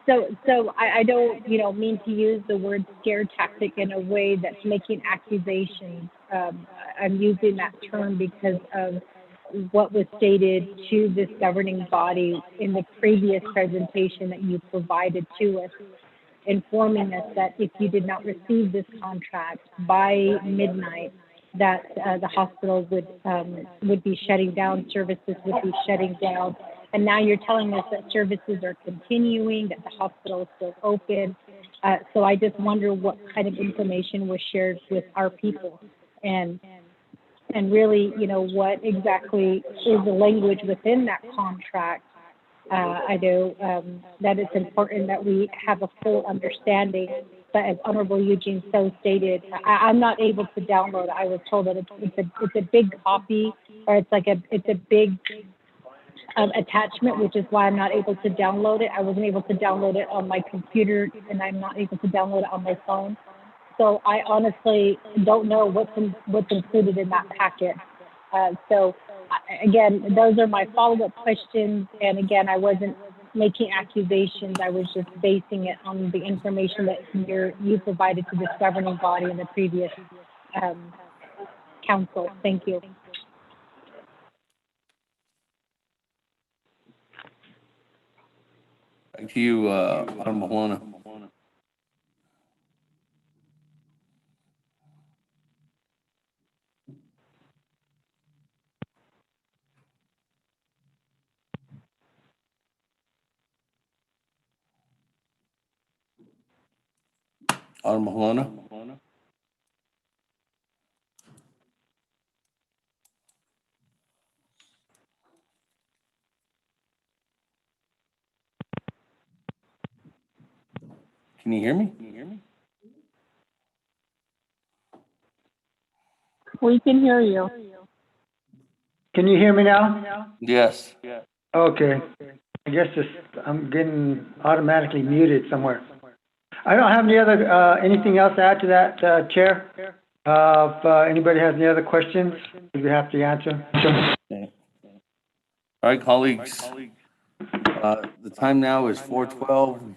So I don't, mean to use the word scare tactic in a way that's making accusations. I'm using that term because of what was stated to this governing body in the previous presentation that you provided to us, informing us that if you did not receive this contract by midnight, that the hospital would be shutting down, services would be shutting down. And now you're telling us that services are continuing, that the hospital is still open. So I just wonder what kind of information was shared with our people, and really, what exactly is the language within that contract. I know that it's important that we have a full understanding, but as Honorable Eugene So stated, I'm not able to download it. I was told that it's a big copy, or it's a big attachment, which is why I'm not able to download it. I wasn't able to download it on my computer, and I'm not able to download it on my phone. So I honestly don't know what's included in that packet. So again, those are my follow-up questions. And again, I wasn't making accusations. I was just basing it on the information that you provided to this governing body in the previous council. Thank you. Back to you, Honorable Juana. Honorable Juana. Can you hear me? We can hear you. Can you hear me now? Yes. Okay. I guess I'm getting automatically muted somewhere. I don't have any other, anything else to add to that, Chair. If anybody has any other questions, we'd be happy to answer. Okay. All right, colleagues. The time now is 4:12.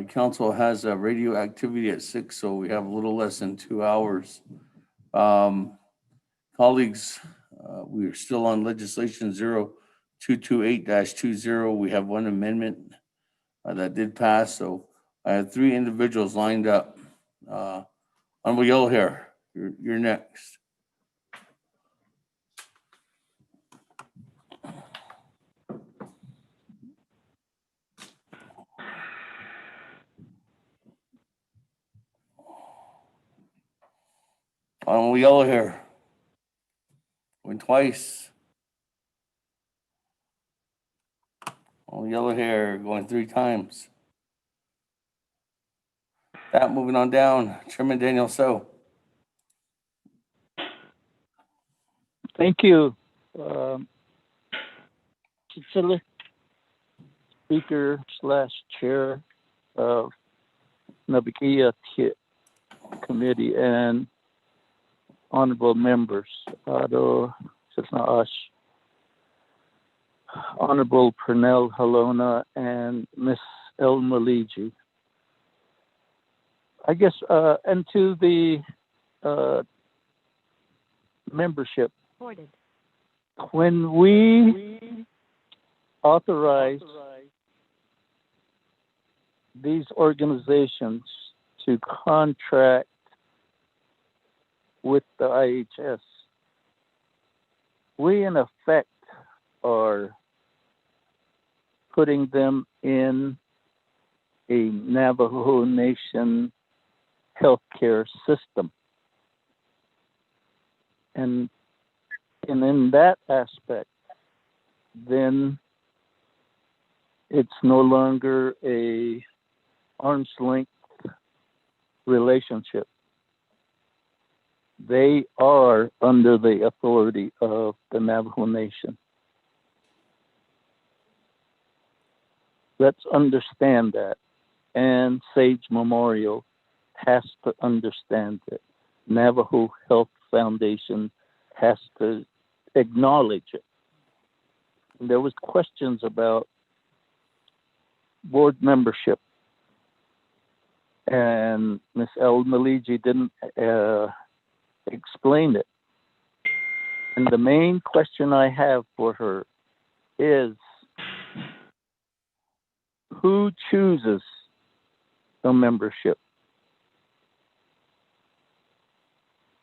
Council has a radioactivity at 6, so we have a little less than 2 hours. Colleagues, we are still on legislation 0228-20. We have one amendment that did pass, so I have 3 individuals lined up. Honorable Yellow Hair, you're next. Honorable Yellow Hair. Went twice. Honorable Yellow Hair going 3 times. That moving on down, Chairman Daniel So. Thank you, Speaker / Chair of Naabik'íyáti Committee and honorable members. Honorable Pernell Halona and Miss El Maliji. I guess, and to the membership, when we authorize these organizations to contract with the IHS, we in effect are putting them in a Navajo Nation healthcare system. And in that aspect, then it's no longer a arm's length relationship. They are under the authority of the Navajo Nation. Let's understand that. And Sage Memorial has to understand it. Navajo Health Foundation has to acknowledge it. And there was questions about board membership. And Ms. El Maliji didn't explain it. And the main question I have for her is, who chooses the membership?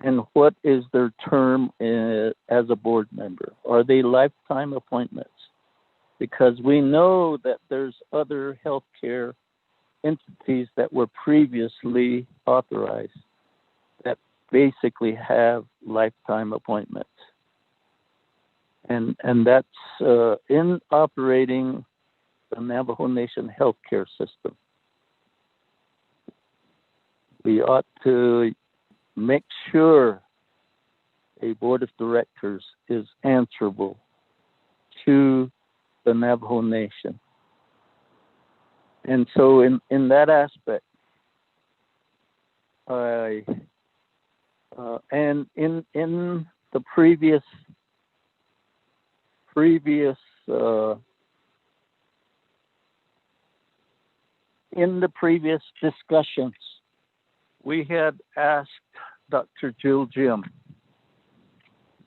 And what is their term as a board member? Are they lifetime appointments? Because we know that there's other healthcare entities that were previously authorized that basically have lifetime appointments. And that's in operating the Navajo Nation healthcare system. We ought to make sure a board of directors is answerable to the Navajo Nation. And so in that aspect, and in the previous discussions, we had asked Dr. Jill Jim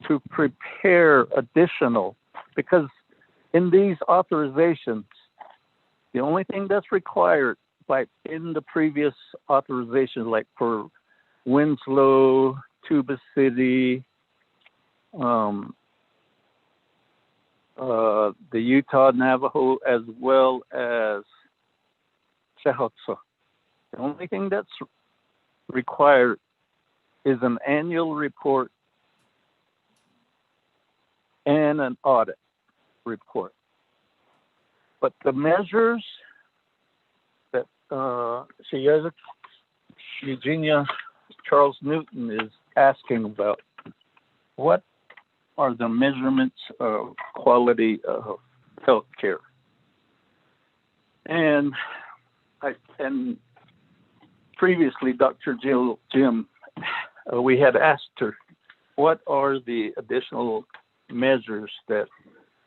to prepare additional, because in these authorizations, the only thing that's required, like in the previous authorization, like for Winslow, Tuba City, the Utah Navajo, as well as Chehotso. The only thing that's required is an annual report and an audit report. But the measures that Eugenia Charles Newton is asking about, what are the measurements of quality of health care? And previously, Dr. Jill Jim, we had asked her, what are the additional measures that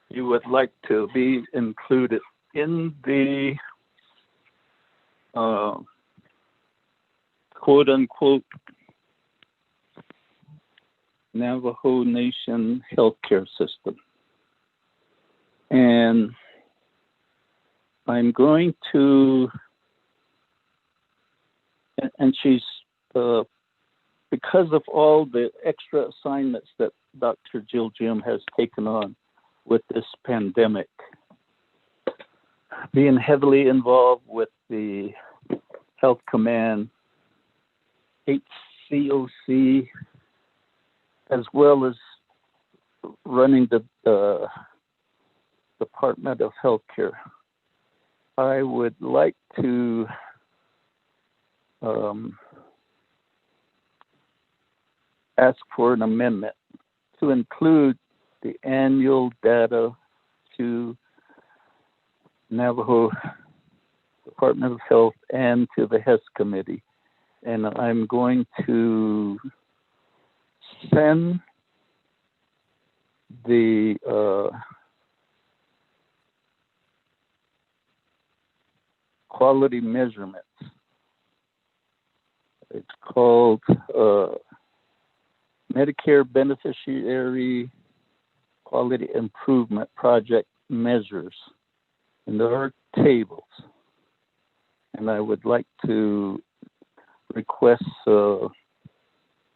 you would like to be included in the quote unquote Navajo Nation healthcare system? And I'm going to, and she's, because of all the extra assignments that Dr. Jill Jim has taken on with this pandemic, being heavily involved with the Health Command, HCOC, as well as running the Department of Healthcare, I would like to ask for an amendment to include the annual data to Navajo Department of Health and to the HES Committee. And I'm going to send the quality measurements. It's called Medicare Beneficiary Quality Improvement Project Measures. And there are tables. And I would like to request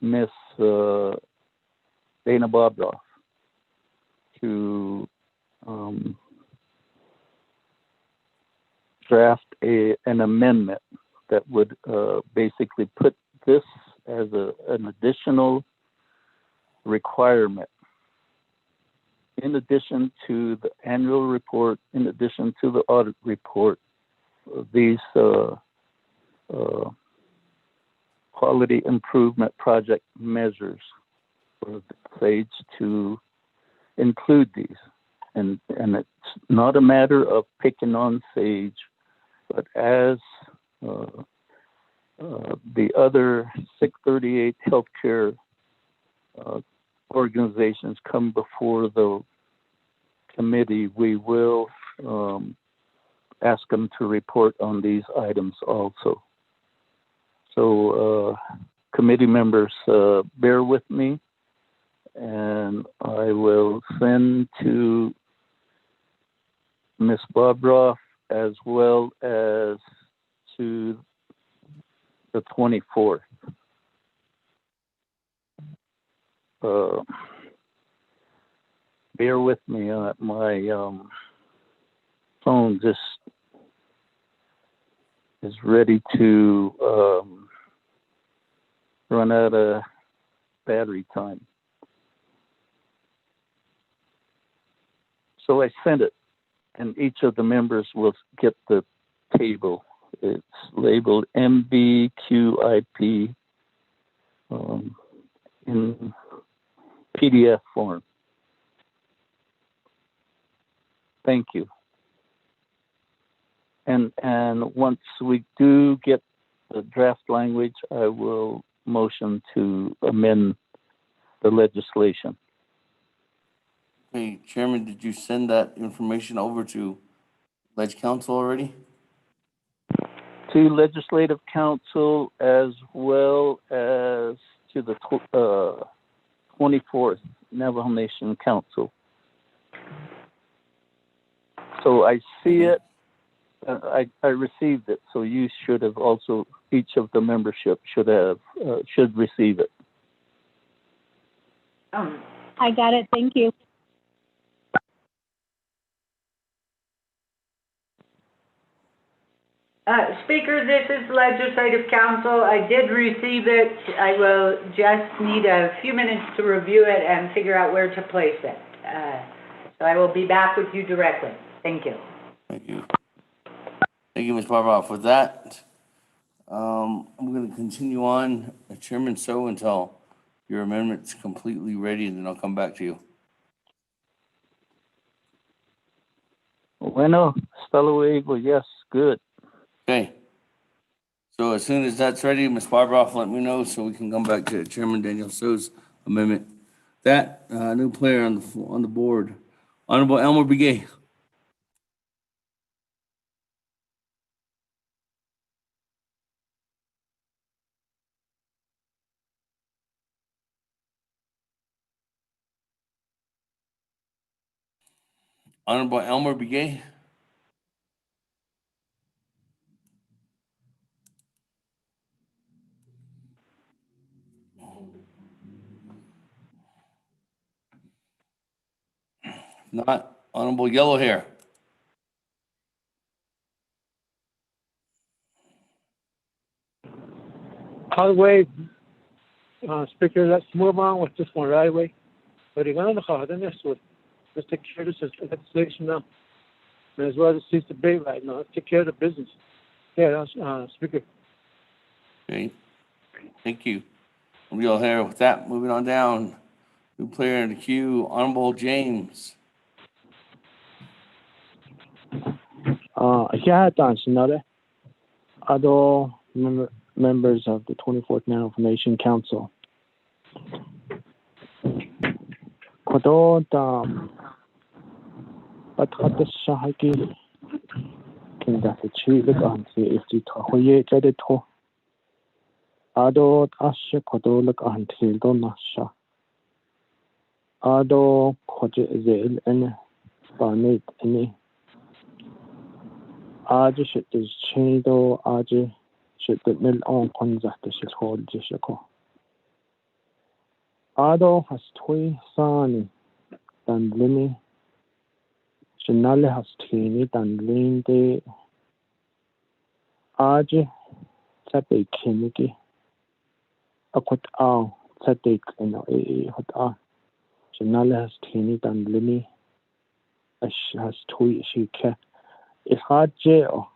Miss Dana Bobroff to draft an amendment that would basically put this as an additional requirement, in addition to the annual report, in addition to the audit report, these quality improvement project measures for the SAGE to include these. And it's not a matter of picking on SAGE, but as the other 638 healthcare organizations come before the committee, we will ask them to report on these items also. So committee members, bear with me, and I will send to Ms. Bobroff as well as to the 24th. Bear with me, my phone just is ready to run out of battery time. So I sent it, and each of the members will get the table. It's labeled MBQIP in PDF form. Thank you. And once we do get the draft language, I will motion to amend the legislation. Okay, Chairman, did you send that information over to Ledge Council already? To Legislative Council as well as to the 24th Navajo Nation Council. So I see it. I received it. So you should have also, each of the membership should receive it. I got it. Thank you. Speaker, this is Legislative Council. I did receive it. I will just need a few minutes to review it and figure out where to place it. So I will be back with you directly. Thank you. Thank you. Thank you, Ms. Barbara, for that. I'm going to continue on, Chairman So, until your amendment's completely ready, and then I'll come back to you. Bueno, hasta luego. Yes, good. Okay. So as soon as that's ready, Ms. Barbara, let me know so we can come back to Chairman Daniel So's amendment. That new player on the board, Honorable Elmer Begay. Honorable Elmer Begay. Not Honorable Yellow Hair. By the way, Speaker, let's move on with this one right away. But you're going to this with let's take care of this legislation now. May as well just cease debate right now. Let's take care of the business. Yeah, Speaker. Okay. Thank you. We all here with that. Moving on down. New player in the queue, Honorable James. Yeah, thanks. Another other members of the 24th Navajo Nation Council. Kodo da patata shahaki kinda chi lik anti ifti hoye jade to ado ashe kodo lik anti do nasha ado koje zel en banit any आज शितिज छेदो आज शितिज मिल on पंजाते शिखोल जिशको आदो हस्तुई सानी तंदलिनी शिनाले हस्तीनी तंदलिंदे आज सते खिनकी अकुत आ सते कनो होता शिनाले हस्तीनी तंदलिनी अश हस्तुई शिखे Ihajeo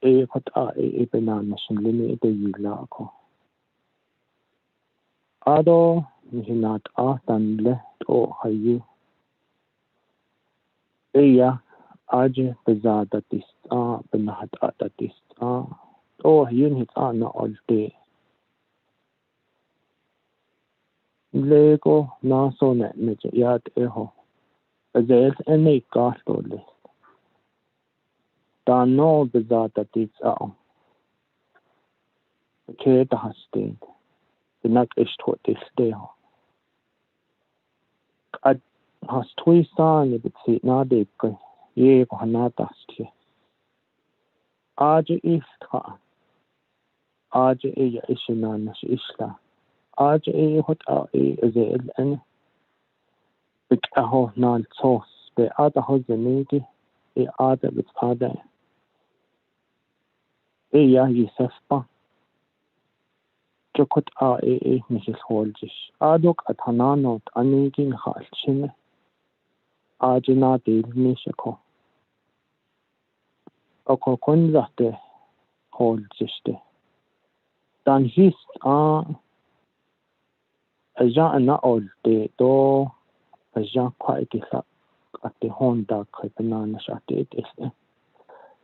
hota banana shinlini de yulako. Ado nihinat tanle to hayu. Eya aje bezada tista benahat atatista. To hayun hit na olte. Lego naso ne meje yat eho. Azelt ene kartole. Dano bezata tisa. Ke ta hastin. Benak ishtot isteho. Ad hastui sani bitsi na deke. Ye ko hanatasti. Aje ifta. Aje eya ishina nash ishla. Aje e hot ezel en. Bik aho nan sos. Be ada hozenegi. E ada bit ada. Eya yisefpa. Jokot Mrs. Holgish. Adok at Hananot Anigin Halchin. Ajina de Mishako. Oko Konzate Holgiste. Dan his a Jean all de do a Jean quite at the Honda Banana at it is.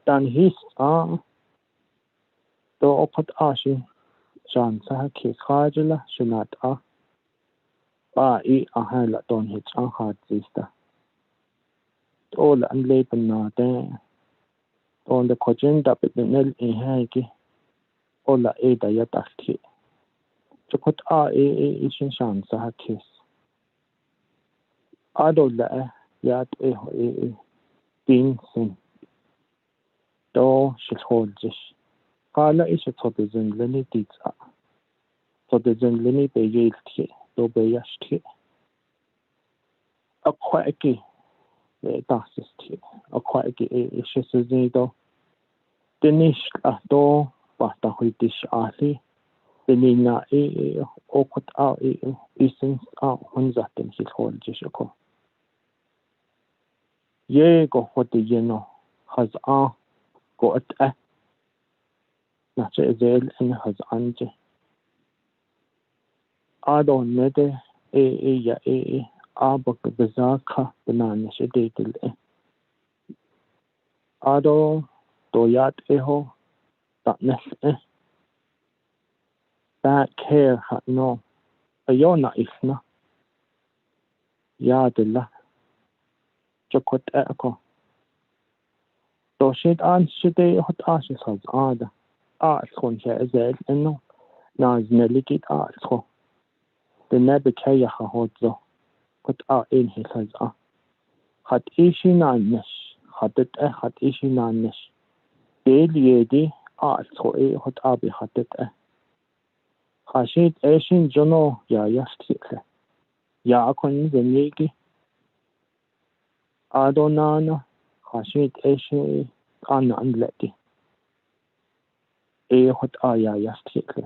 Dan his do opot ashi. John Sahaki Khajala Shunat Ba Ahela Don Hitch Hard Sister. All and Lapen Nade on the Kojenda Bedinel in Hagi Ola Eda Yataki تكوت إيشين شان سهكيس أدو لا يات دين سن دو شلخولجش قال إيش تودزن لني تيتسا تودزن لني بيجيلتي دو بيشتي أقوى تاسستي أقوى إيش سزيدو تنيش أدو باتاخيتش آلي تنينا أوقت إيسنس هنزاتن شلخولجش أكو يego hodiyeno hazan go't nache zel en hazanje ado nede ya abak bezaka banane shedetel ado doyat eho tatnes that care hat no ayona isna ya dilla chokot ako دوشيت آن شدي هت آش خز عادة خون شازل إنه نازنا لقيت خو النابكية خهوتزو كنت إنهي خز خد إيشي نانش خد إيشي نانش ديل يدي خو هت آبي خدت خاشيت إيشين جنو يا يشتيك يا أكون زنيجي آدو نانا خاشيت إيشي أنا عندي خد يا يستيقظ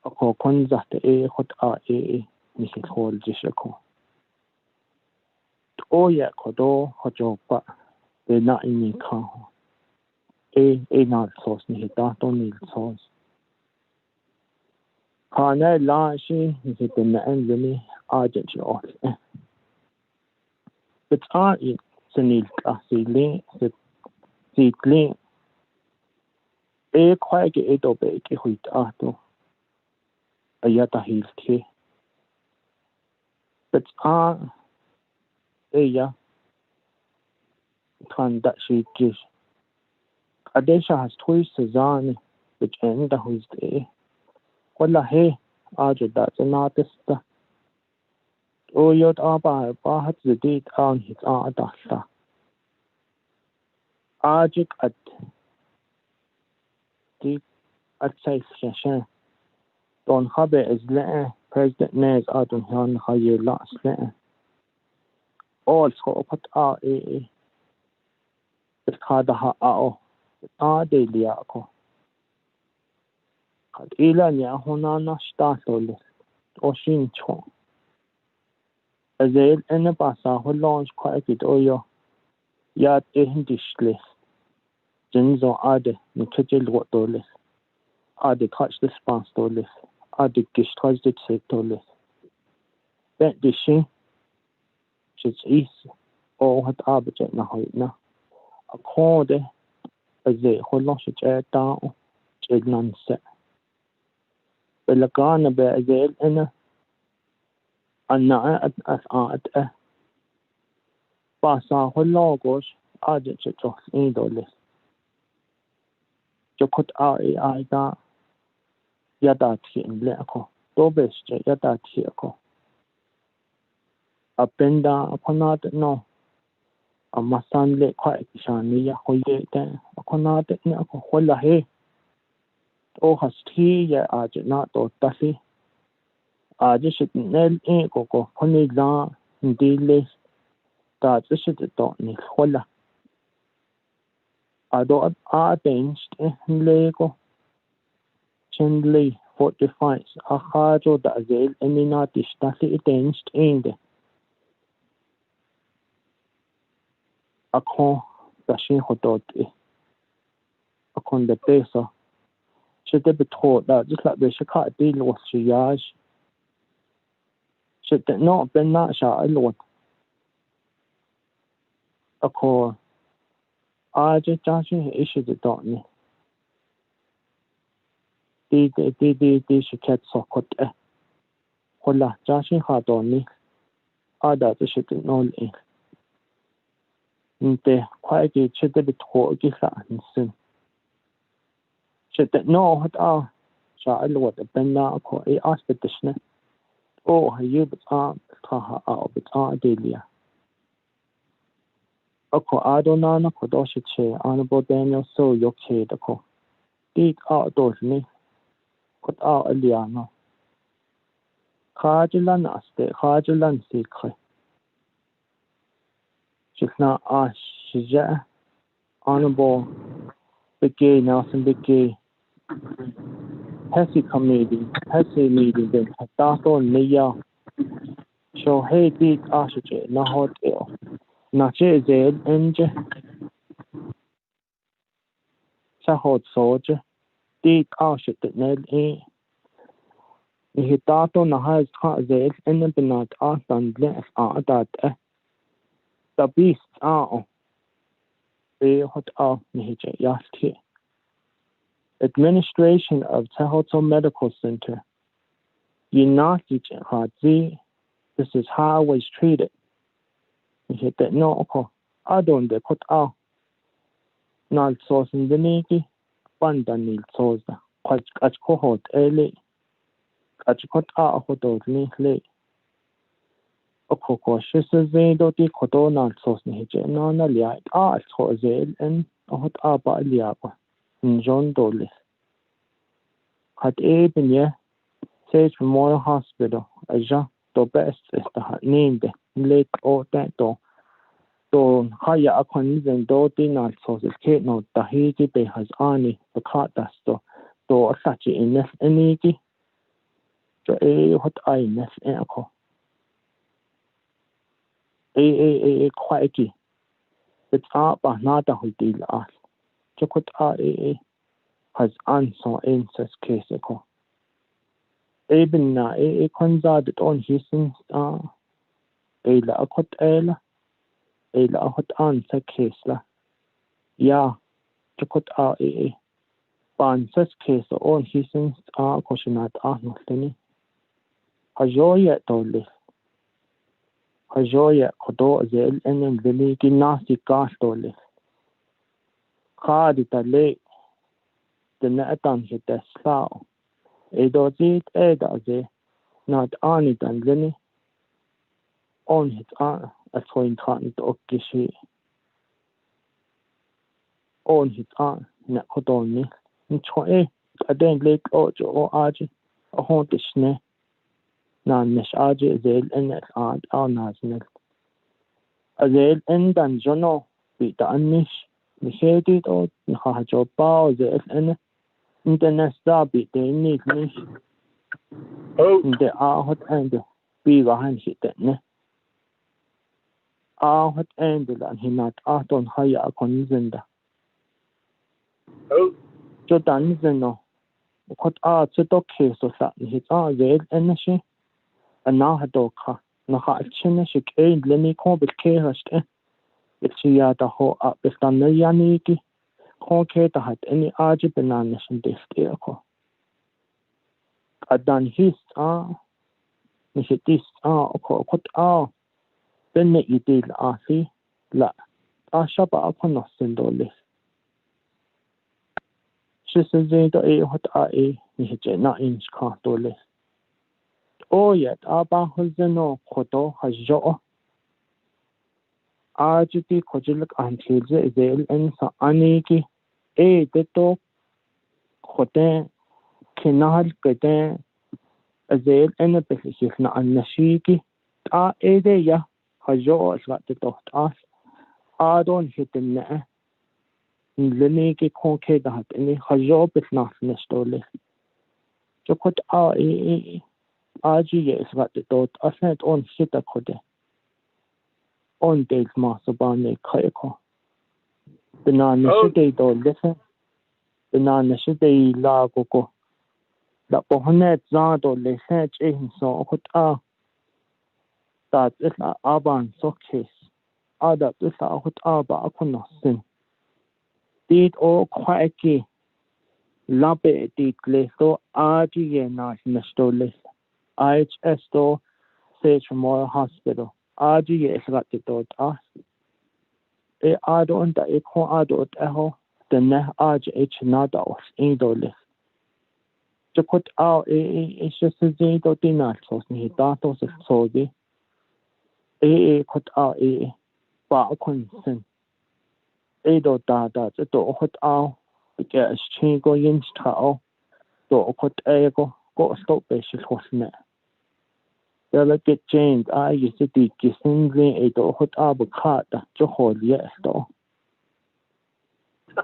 أكو كن زحت خد مثل خول جشكو يا كدو خجوبا بنا إني كاه نال صوص نهدا تونيل صوص كان لا شيء مثل بنا إنني أجنش أول بتعاين سنيل كاسيلين سيتلين خواهی دو به که خویت آتو ایتا هیلتی بتعا یا خانده شیدجش قدش هست توی سزانه بچین ده هزده ولا هی آجو دازه ناتسته او یاد آبا باحت زدید آن هیت داسته آجک دي أتسايس شاشان دون خبر إزلاء President ناز آدون هان خير لا أسلاء أول سقوط بتخادها دي لياكو قد إيلان يا هنا نشتاتو لس وشين شو أزيل أنا باسا هلونش قائد أويو ياد هندش لس جنزو آده نكجل وطولس آده كاش دسپانس طولس آده گشتاز دي تسيب طولس بأن دشين شز إيس هت آبجة نهاينا أكوده أزي خلون شجاع داو جلنانسة بلقانا بأزيل أنا أسعاد باسا هلون قوش آده جوز إين دولس جو كنت دا يداتي إنليكو دو بيشجة يداتي أكو أبندا أكونات نو أما سانلي قائد شاني يخوي دا أكونات نأكو خلا هي أو هستي يا آجنا دو تسي آجشت نل إيكو خوني لا نديلي تاجشت دوني خلا أدو أدينشت إنليكو شنلي fortifies أخاجو دازيل إننا تشتاسي إدينشت إنده أكون داشين خدود أكون دبيسا شده بتخو دا جسلا بشكا دي الوصياج شده نوع بنا شائلون أكو آجي جاشين إيشي دوني دي شكات سوكت خلا جاشين خادوني آدا تشد نول انت خواهي شده بتخو جسلا نسن شده نوع هد شاء الله وتبنى أكو أي أسبتشنا أو هي بتاع تها أو بتاع ديليا أكو أدونا نكو دوشة شيء أنا بودانيو سو يوكي دكو ديك دوزني كت أليانا خاجلان أستي خاجلان سيكخي شفنا شجاع أنا بو بكي ناسن بكي هسي كميدي هسي ميدي بين حتاتو نيا شو هي ديك شجاع نهوت إيو ناشي زيل إنجي شهود صوجة ديك شجاع نيل إيه نهتاتو نهاز خا زيل إن بنات تندلي أعداد تبيس هوت نهجياتي Administration of Tehoto Medical Center. Yinaki Hazi, this is how I was treated. Hit that no, I don't put out. Not sauce in the niki, Bandanil Sosa, Quach cohort early. Catch cut out of the late. Okoko, she says they don't take Kodona sauce nihje, no, no, light, it's Hozel and a hot abba liaba. John Dolly. Had been Sage Memorial Hospital, a Jean the best is the named late or that door. Though higher acquaintance and do dinner sources Kate note the Higi Bay has Arnie, the cart duster, though such in this enigi. So what I nest echo. Quacky. It's up but not a whole deal us. Chokot has answer in such case. Even na conzad on his Ela a hot Ela a hot answer case la. Ya chokot ban such case on his cautionat nothing. Hajoya dolly. Hajoya kodo zel and the nasty gas dolly. Card it a late. The Natan hit the slow. Edozit Edaze, not on it and Lenny. On his a swing can't okishi. On his Nakodoni, Nchoe, a then lake ojo or aji, a hauntish ne. Nan mesh aji zel and at aunt our naznel. A zel and dan jono, beat the anish, the shaded or Hajo bow zel and the next derby they need me. The hot end be behind it then. Hot end and he not out on higher conzenda. So done no. What are the dog case of that his red energy? And now had doka. No hot chin she came Lenny Corbett carest. If she had a whole up with the Yaniki. Conke had any argy bananas in this vehicle. I done his Nishit this what then make you deal see la shop upon us in dolly. She says the what Nihit not inch can't dolly. Oh yet Abba Hoseno Koto has jo RGT Kojilak until the and Aniki the dog Hotel Kinal Gade Azale and a business not Nashiki. Ya Hajo is got the dot us. I don't hit the net. Leniki conke that any Hajo is not nestole. So put RG is got the dot. I sent on hit a code. On days master bane kaiko. The non day don't listen. The non day la go. The Pohonet Zado listen in so put that is not Aban so case. Other is out Abba upon sin. Did all quacky Labe did leso RG not nestole. IHS to Sage Memorial Hospital. RG is got the dot us. I don't that it can't add echo. The ne RGH not us in dolly. Chukut out it's just a day to dinner sauce ni datos of sobi. Kut out ba kunsen. Do da to hot out because chingo yin stao. Do kut go stop basic wasn't. Delegate James I used to be kissing green hot out cat to hold yes though.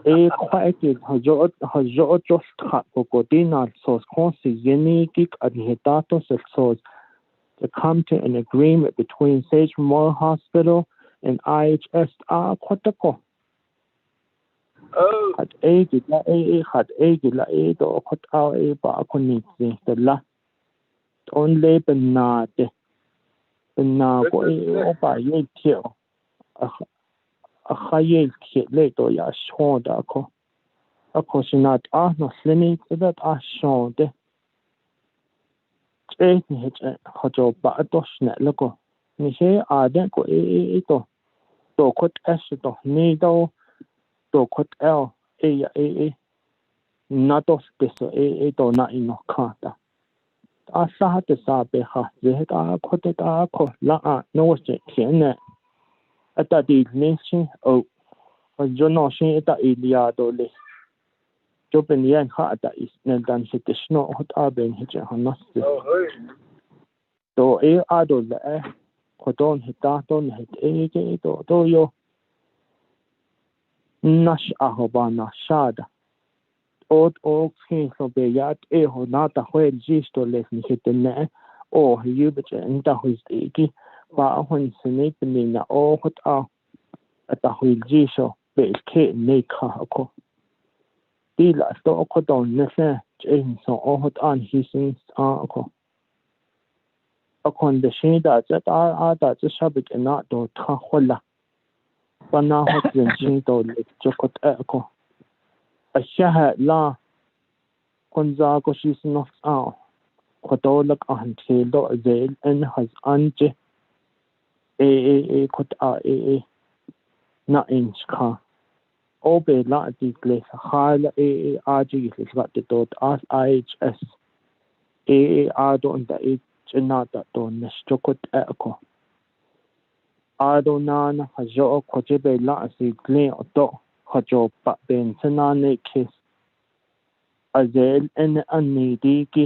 Quite has just cut for dinner sauce consi unique and hitatos of sauce to come to an agreement between Sage Memorial Hospital and IHS Quataco. Had a do put out a barconite the la only benade benago by ye kill a high kit later ya shown a question not no slimming that I shown the hojo ba dosnet logo ni he aden ko to kut s to ni do kut l natos peso to na ino kata asa te sabe ha je ta kote ta ko la no se tiene ata di nation o jo no shin ta ilia do le jo ben yan ha ta is ne dan se te sno hot aben he ja hanas to ado le ko don hita don het to yo nash ahobana shada od king so be yat ho nata hwel jisto les ni hitene o yubeche nda huistiki ba hon sene na o hot ata hwel jiso be ke ne kha ko dila to ko don ne se chen so o hot an hisin ko akon de shida zat da shabik na do ta khola bana hot jin to le chokot ko ashaha la konza ko she's not kotolak antil do zel en has anje kot na inchka obe la di place hala aji is got the dot as IHS ado and the chenata don nestokot ko ado nana hajo ko jebe la si gle to hajo pa ben sanane kes azel en anidiki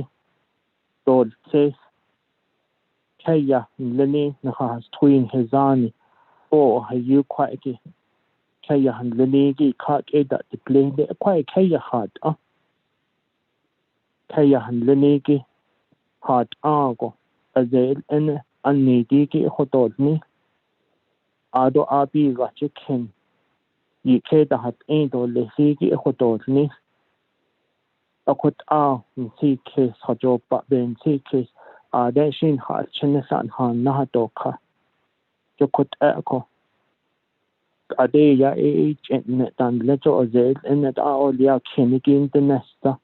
dol ses kaya leni na has twin hezani o hayu kwaike kaya leni gi ka ke da the play de kwai kaya hat kaya leni gi hat go azel en anidiki hotol ni ado abi ga chicken yi ke da hat do le sigi hotol ni akut si case hajo pa ben si case da shin ha chnesan ha na to kha jo kut ko ade ya chen dan le jo zel en da olia kenikin de nesta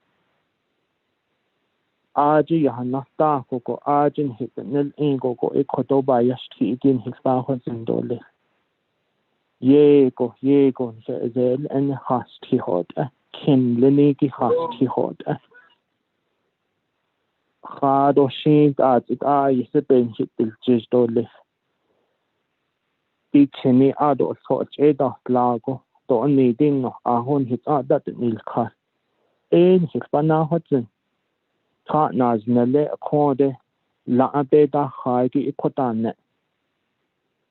aji ya na ta ko ajin hit nel go ekoto ba yashki din hit ba ho zindole ye go zel en hasti hot kin leniki hasti hot khado shin at yese ben hit dil jisdole ikeni ado so cheda lago to ni ding no ahon hit that nil kha en hit bana hotzen kha naz nale khode la abeda khagi ikotan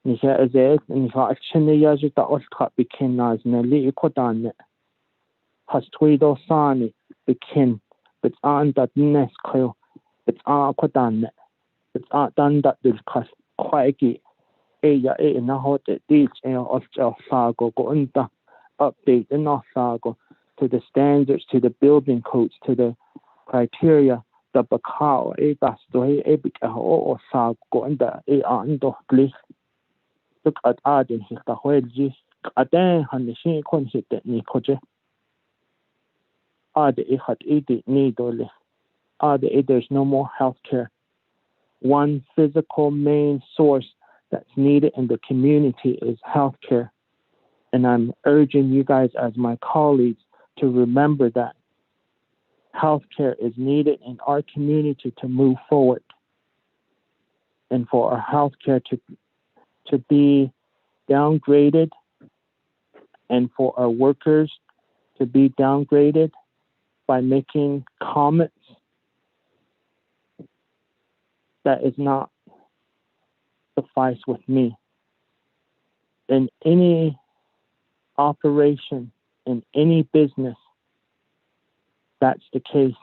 ni se azel ni kha chene yaji ta ol kha bikin naz nale ikotan has twido sani bikin but an that nes kho but kotan but dan that dil kha khagi ya na hote teach of sago go unta update in sago to the standards, to the building codes, to the criteria the bakao basto big o sago go unta ando please look at adin his the hoji aden han shi kon hit ni koje ade hat ede ni dole ade there's no more healthcare. One physical main source that's needed in the community is healthcare. And I'm urging you guys as my colleagues to remember that. healthcare is needed in our community to move forward, and for our healthcare to be downgraded, and for our workers to be downgraded by making comments that is not suffice with me. In any operation, in any business, that's the case.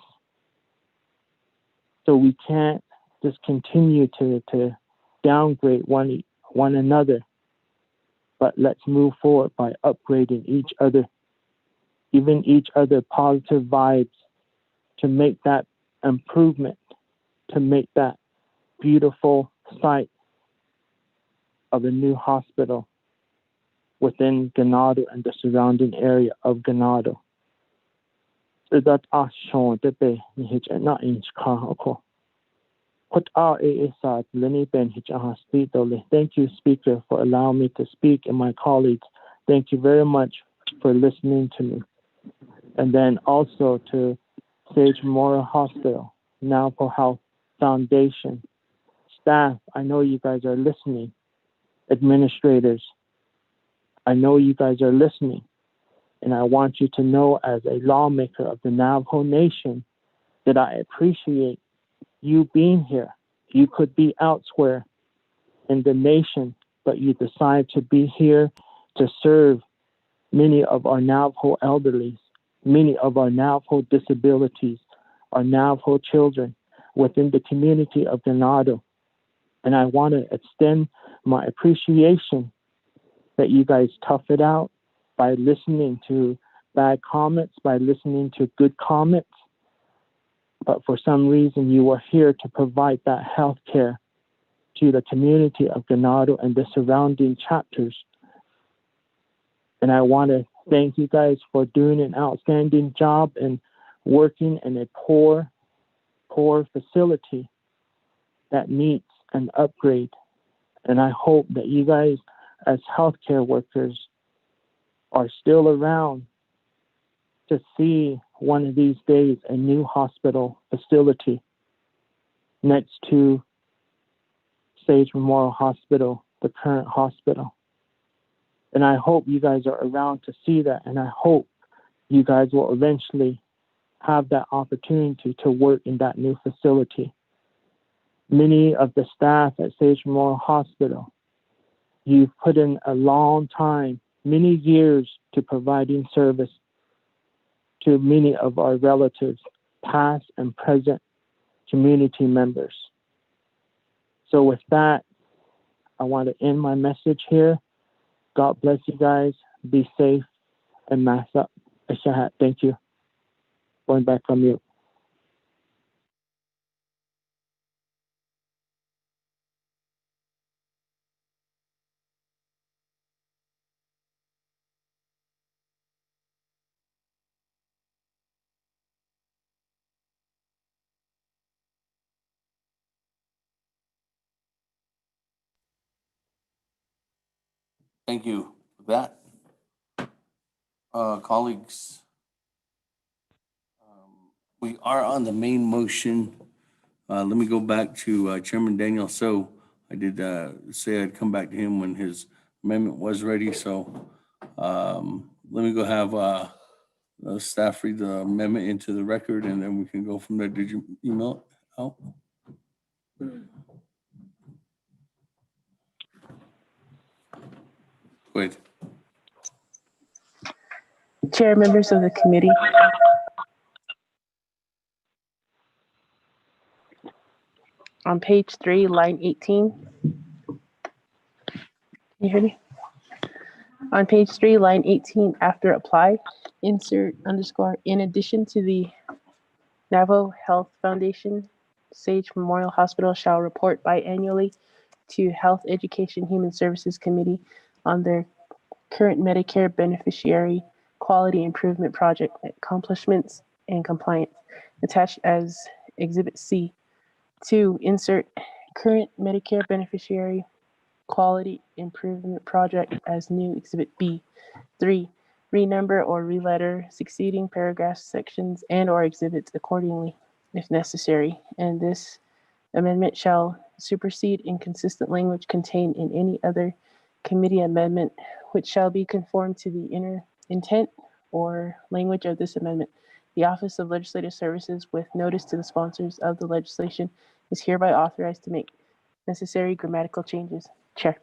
So we can't just continue to downgrade one another, but let's move forward by upgrading each other, giving each other positive vibes to make that improvement, to make that beautiful site of a new hospital within Ganado and the surrounding area of Ganado. So that Ashon the Bay not in Chicago. Put our ASR Lenny Ben Hitchahastole. Thank you, Speaker, for allowing me to speak, and my colleagues. Thank you very much for listening to me. And then also to Sage Memorial Hospital, Navajo Health Foundation, staff, I know you guys are listening. Administrators, I know you guys are listening. And I want you to know, as a lawmaker of the Navajo Nation, that I appreciate you being here. You could be elsewhere in the nation, but you decide to be here to serve many of our Navajo elderlies, many of our Navajo disabilities, our Navajo children within the community of Ganado. And I want to extend my appreciation that you guys tough it out by listening to bad comments, by listening to good comments. But for some reason, you are here to provide that health care to the community of Ganado and the surrounding chapters. And I want to thank you guys for doing an outstanding job and working in a poor facility that needs an upgrade. And I hope that you guys, as healthcare workers, are still around to see one of these days a new hospital facility next to Sage Memorial Hospital, the current hospital. And I hope you guys are around to see that, and I hope you guys will eventually have that opportunity to work in that new facility. Many of the staff at Sage Memorial Hospital, you've put in a long time, many years, to providing service to many of our relatives, past and present community members. So with that, I want to end my message here. God bless you guys. Be safe and mask up. Thank you. Going back on mute. Thank you for that. Colleagues, we are on the main motion. Let me go back to Chairman Daniel. So I did say I'd come back to him when his amendment was ready. So let me go have staff read the amendment into the record, and then we can go from there. Did you email it out? Go ahead. Chair, members of the committee. On page 3, line 18. Can you hear me? On page 3, line 18, after apply, insert underscore, in addition to the Navajo Health Foundation, Sage Memorial Hospital shall report biannually to Health, Education, Human Services Committee on their current Medicare beneficiary quality improvement project accomplishments and compliance, attached as Exhibit C. 2, insert current Medicare beneficiary quality improvement project as new Exhibit B. 3, renumber or reletter succeeding paragraphs, sections, and/or exhibits accordingly, if necessary, and this amendment shall supersede inconsistent language contained in any other committee amendment, which shall be conformed to the intent or language of this amendment. The Office of Legislative Services, with notice to the sponsors of the legislation, is hereby authorized to make necessary grammatical changes. Chair.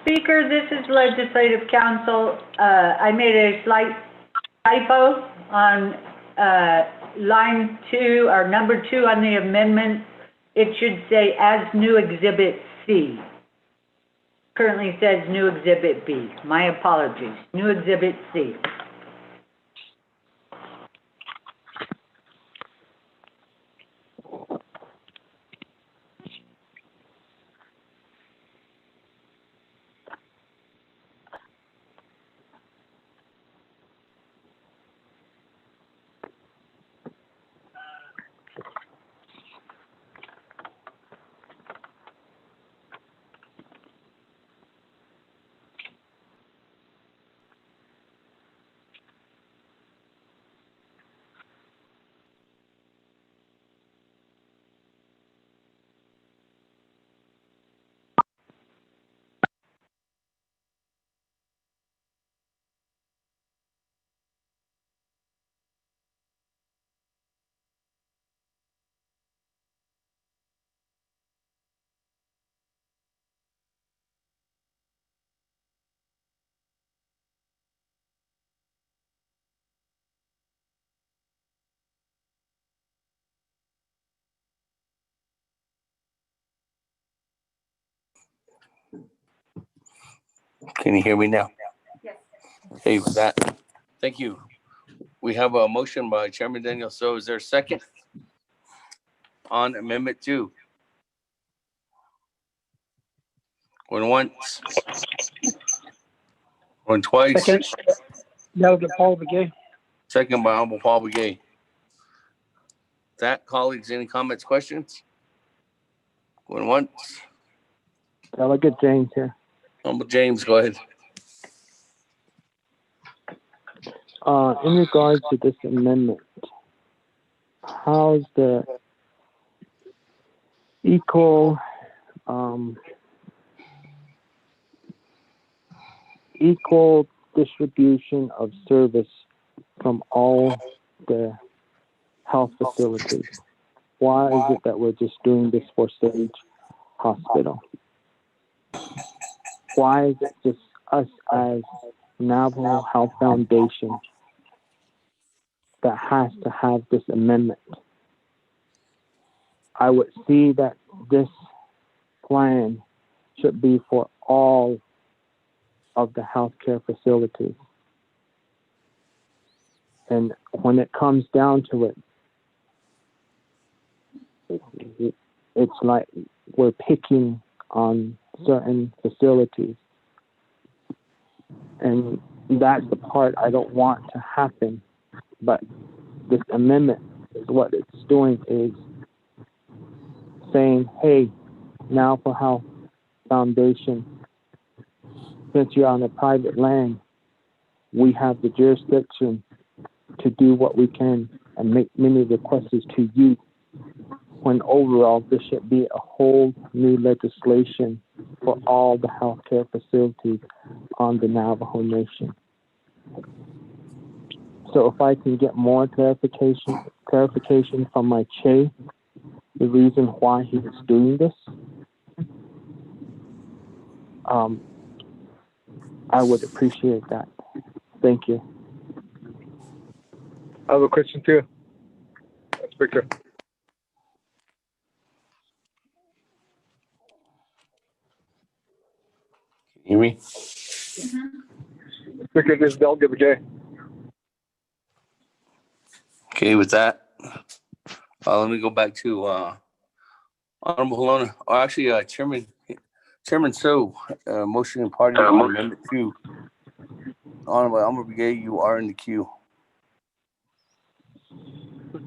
Speaker, this is Legislative Council. I made a slight typo on line 2, or number 2 on the amendment. It should say as new exhibit C. Currently says new exhibit B. My apologies. New exhibit C. Can you hear me now? Yes. Okay, with that, thank you. We have a motion by Chairman Daniel. So is there a second on Amendment 2? Going once. Going twice. Second. Delegate Paul Begay. Second by Honorable Paul Begay. That, colleagues, any comments, questions? Going once. Delegate James here. Honorable James, go ahead. In regards to this amendment, how's the equal distribution of service from all the health facilities? Why is it that we're just doing this for Sage Hospital? Why is it just us as Navajo Health Foundation that has to have this amendment? I would see that this plan should be for all of the healthcare facilities. And when it comes down to it, it's like we're picking on certain facilities. And that's the part I don't want to happen. But this amendment is what it's doing is saying, hey, now for Health Foundation, since you're on a private land, we have the jurisdiction to do what we can and make many requests to you, when overall this should be a whole new legislation for all the healthcare facilities on the Navajo Nation. So if I can get more clarification from my chair, the reason why he is doing this, I would appreciate that. Thank you. I have a question too. Speaker. Can you hear me? Speaker, this is Delegate Begay. Okay, with that, let me go back to Honorable Halona, or actually Chairman So, motion and party on Amendment 2. Honorable Begay, you are in the queue.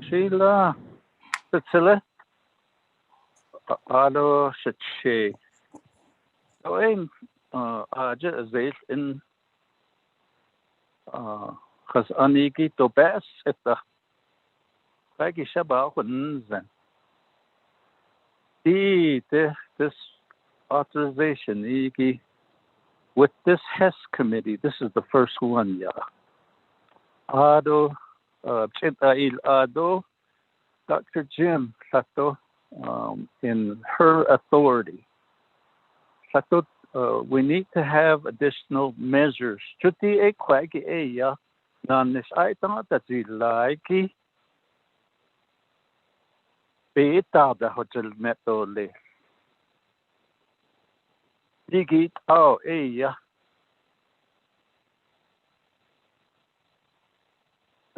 Sheila, Cecilia, Ado Shache. So in aja zait in khas aniki to bas etta kagi shaba hunzen. This authorization iki with this HES committee, this is the first one, yeah. Ado Chitail Ado, Dr. Jim Sato, in her authority. Sato, we need to have additional measures. Chuti e kwagi e ya, nanis aitama tatzi beta da hotel metole. Digit au e ya.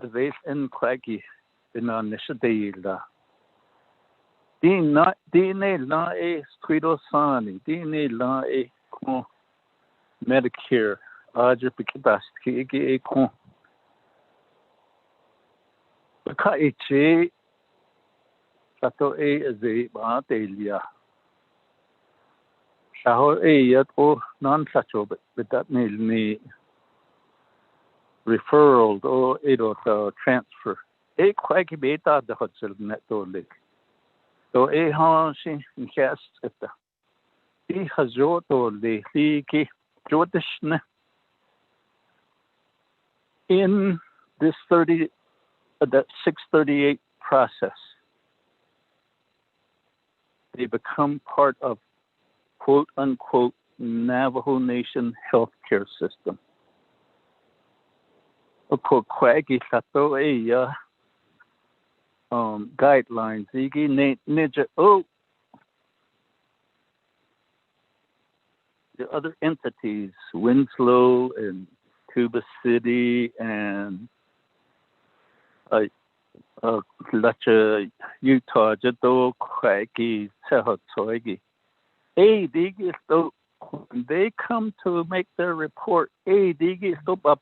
Veis en kwagi nanis deila. Dine la e squido sani, dine la e con Medicare, aja pikibasti e con. Baka ichi sato e ze ba delia. Shaho e yat o non sacho but that me referral or edo transfer. E kwagi beta the hotel netole. So e hansi cast etta. E hazoto le ki jodishne in this that 638 process. They become part of quote unquote Navajo Nation healthcare system. Oko kwagi sato e guidelines. Igi nija the other entities, Winslow and Tuba City and Lacha, Utah, Jado Kwagi, Tehotoigi. Digi so when they come to make their report, Digi so up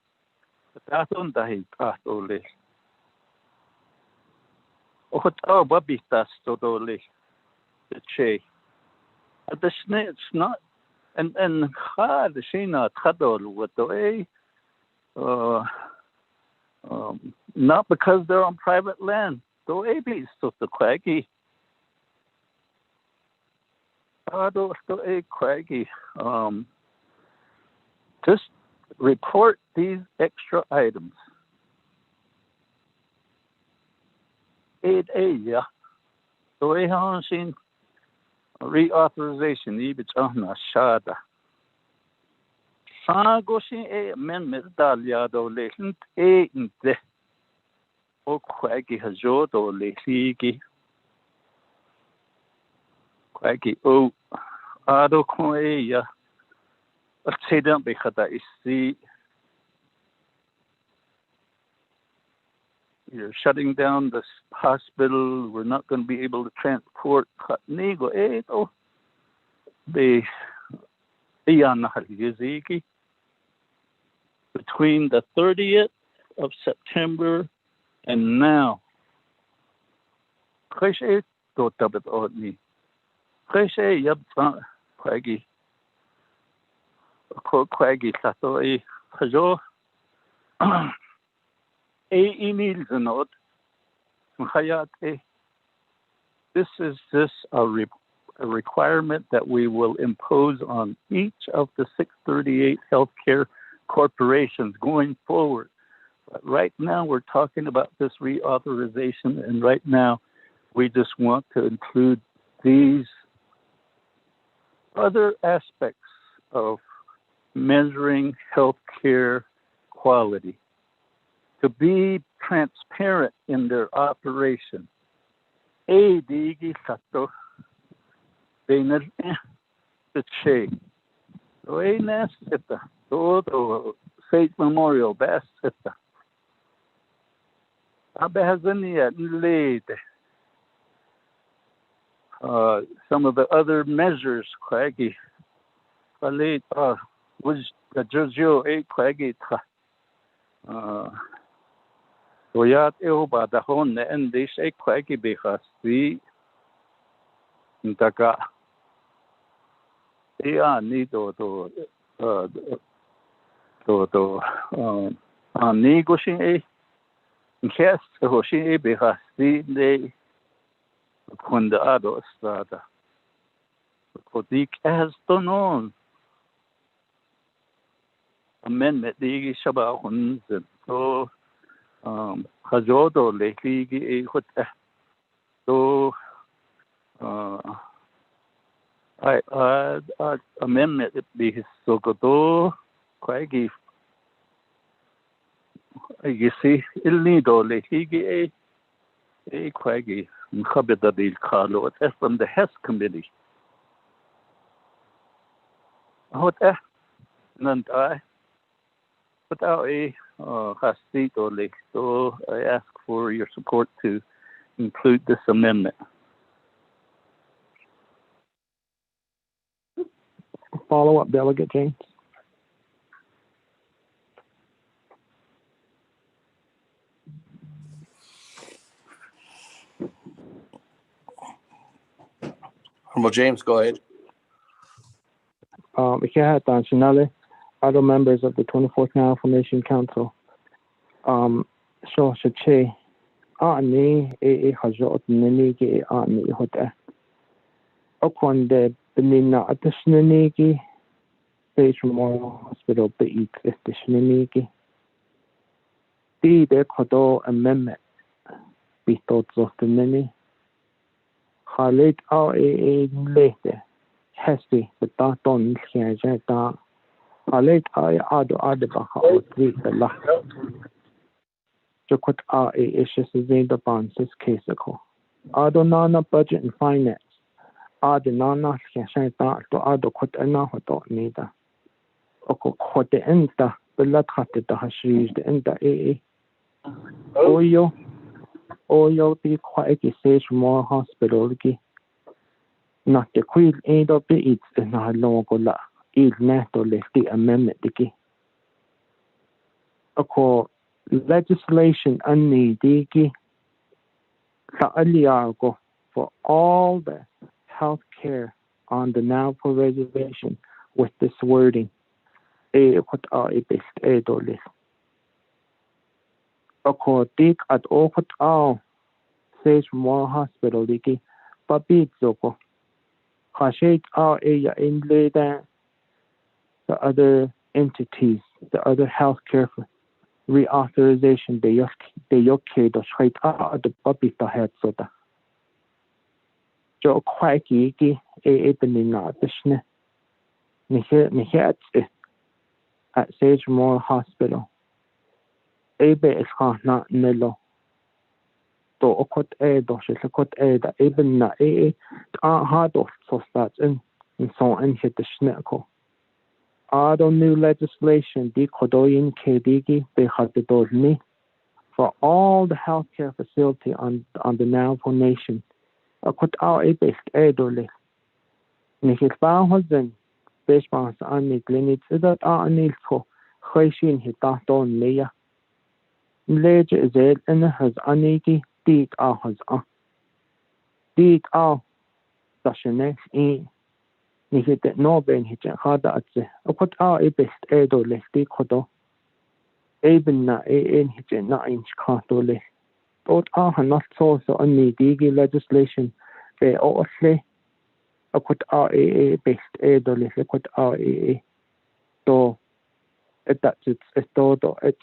Taton Dahi Patole. Oh, Babitas Todole, the Che. Additionally, it's not, and the Shina Tadol with the way, not because they're on private land. The way be so the Quaggy. Just report these extra items. Yeah. The way how seen reauthorization, even on shada. Sangoshin amendment daliado lesson in the O Quaggy Hajodo Legi Quaggy O Ado Koya. Let's say don't be kada is the you're shutting down this hospital. We're not going to be able to transport Nigo Edo. Between the 30th of September and now. Kreshe do tabet odni. Kreshe yab Quaggy. Quaggy sato e hajo. This is a requirement that we will impose on each of the 638 healthcare corporations going forward. But right now we're talking about this reauthorization, and right now we just want to include these other aspects of measuring healthcare quality. To be transparent in their operation. Digi sato bener the che. Oe nasita. Todo State Memorial Bassita. Abahazania late. Some of the other measures, Quaggy. Late was the Jojo a Quaggy. Oyat Eoba the Hone and they say Quaggy because the Daga ni ni go shin e kes go shin e be ha si de kunda ado stada ko dik as to non amendment di shaba hun so hajodo le ki e hot so I amendment be so go to quite give you see il nido le higi a quite give khabeda dil khalo at from the HES committee hot nant I but I hasti to le so I ask for your support to include this amendment. Follow up, Delegate James. Honorable James, go ahead. Other members of the 24th Now Formation Council. So Shache, Ani, Hajot, Nenigi, Ani, Hote. Okwande, Benina, Atishnenigi, Stage Memorial Hospital, Beat, Istishnenigi. De Kodo Amendment, be thoughts of the many. Halit a later, Hesti, the Daton, Kiajata. Halit I ado Adabaha or three the last. Jokut issues in the bonds this case. Ado Nana budget and finance. Ado Nana Kiajata to Ado Kut Anahoto Nida. Oko Kote Enta, the Latate the Hashis the Enta Oyo be quite a sage more hospital. Not the queen ain't of the eats and not longer la. Il neto left the amendment. Legislation unneeded for all the health care on the Navajo reservation with this wording. What are a best edolist? Dig at all Sage More Hospital, but big zoko. Hashake are in later the other entities, the other healthcare reauthorization, they yoke the straight out the puppy to head soda. Joe quacky, benina, the schne. Nihet at Sage More Hospital. Ebe is not Nello. To okot do shilakot da even na hard of so starts in so and hit the schnecko. Ado new legislation di kodoyin kedigi be had the dormi for all the healthcare facility on the Navajo Nation. Okot a best edole. Nikit Bahozen Beshbans on clinics is that anil ko Heshin hitaton meya. Ledge is it and has aniki. Dig has dig Dashane in Nihit no ben hitchen hard at the Okot a best edo lefty kodo Eben na in hitchen 9 cartole. But not so only digi legislation be oathly Okot a best edo lefty a to that's it's todo it's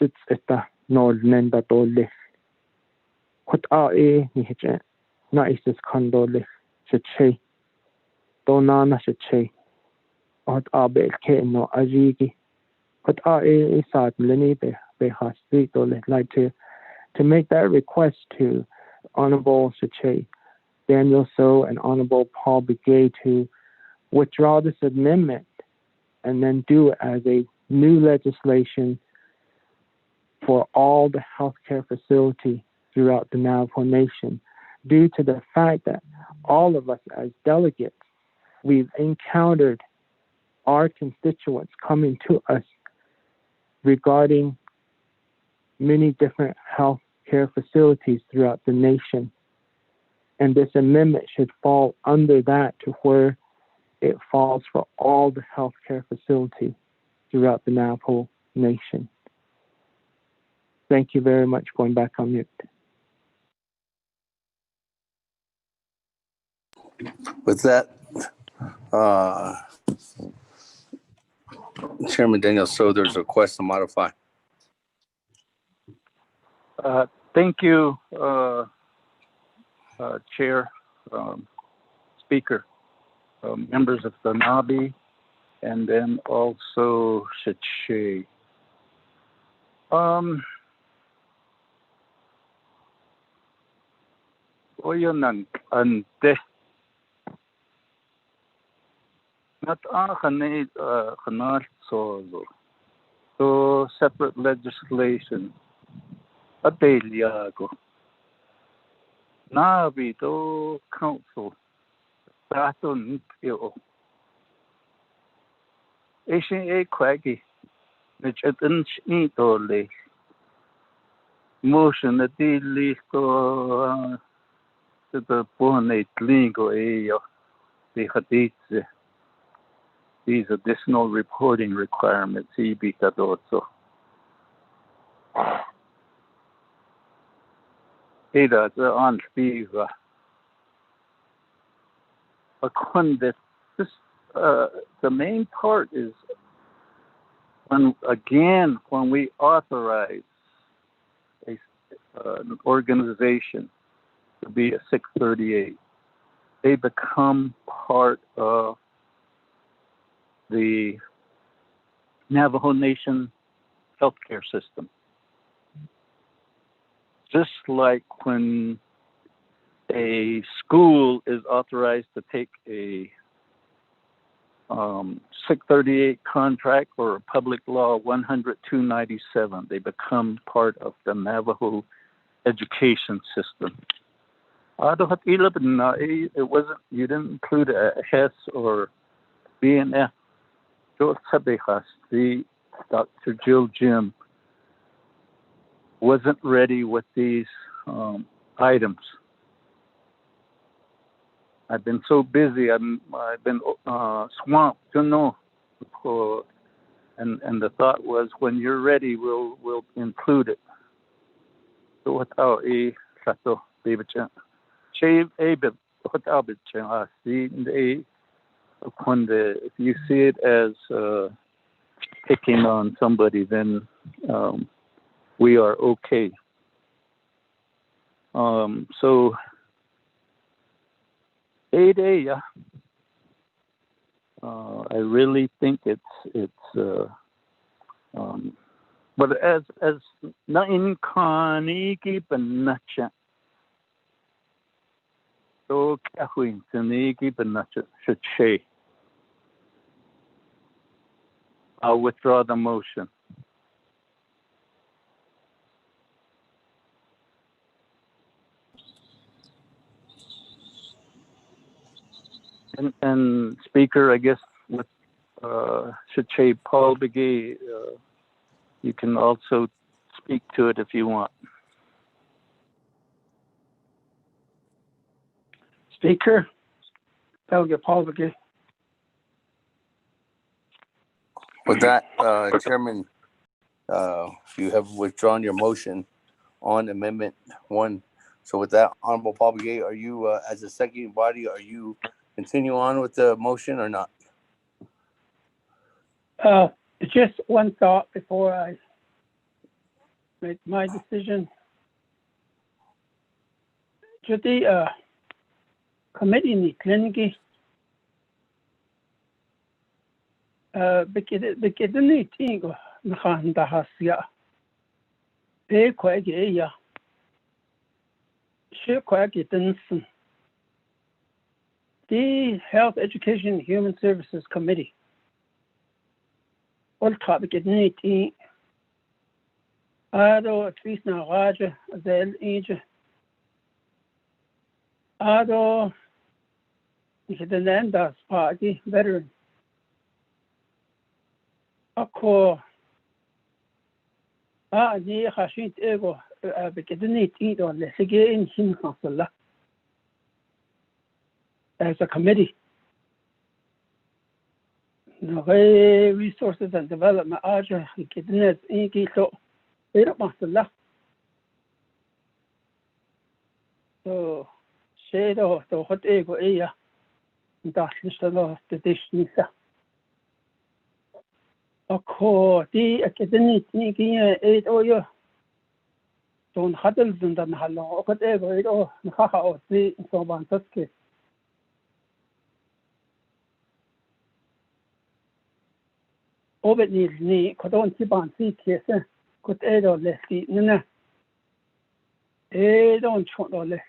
no nenda to left. What are ni hitchen? Na is this condole che donana che what are be no ajigi. What are sad leni be has like to make that request to Honorable Che Daniel So and Honorable Paul Begay to withdraw this amendment and then do it as a new legislation for all the healthcare facility throughout the Navajo Nation, due to the fact that all of us as delegates, we've encountered our constituents coming to us regarding many different health care facilities throughout the nation. And this amendment should fall under that, to where it falls for all the healthcare facilities throughout the Navajo Nation. Thank you very much. Going back on mute. With that, Chairman Daniel, so there's a request to modify. Thank you, Chair, Speaker, members of the NABI, and then also Shiche. Oyo ante not so separate legislation Adeliago Nabi to council Saturn Pio Asian A Quaggy which at Nitole motion that the least to the bonnet lingo the hadith these additional reporting requirements also. Ada the on speaker. This the main part is when we authorize an organization to be a 638, they become part of the Navajo Nation healthcare system. Just like when a school is authorized to take a 638 contract or a public law 10297, they become part of the Navajo education system. It wasn't, you didn't include a HES or BNF. The Dr. Jill Jim wasn't ready with these items. I've been so busy. I've been swamped, and the thought was, when you're ready, we'll include it. So without a sato baby chan, shave a bit without it chan. If you see it as picking on somebody, then we are okay. So 8A, I really think it's but as na in kani ki panacha so kahuin tani ki panacha should I'll withdraw the motion. And Speaker, I guess with Shiche Paul Begay, you can also speak to it if you want. Speaker, Delegate Paul Begay. With that, Chairman, you have withdrawn your motion on Amendment 1. So with that, Honorable Paul Begay, are you, as a second body, are you continue on with the motion or not? Just one thought before I make my decision. To the committee in the clinic, بكده تيجو نخان دهاسيا بكويجي يا شو كويجي تنسن the Health Education and Human Services Committee all topic it need ado at least na raja zel age ado the Landas Party veteran Ako ni khashit ego بكده تيجو لسجين شين خاصة as a committee. No resources and development aja kitnet inki so ira masala. So shedo to hot ego iya. Das nicht da das nicht. Ako di akademik ni kiya 8 oyo. Don hadal zindan hallo okot ego ito nakaka si so ban taske. Obet ni kodon si ban si kese kot ego lesi nina. Don't chot le.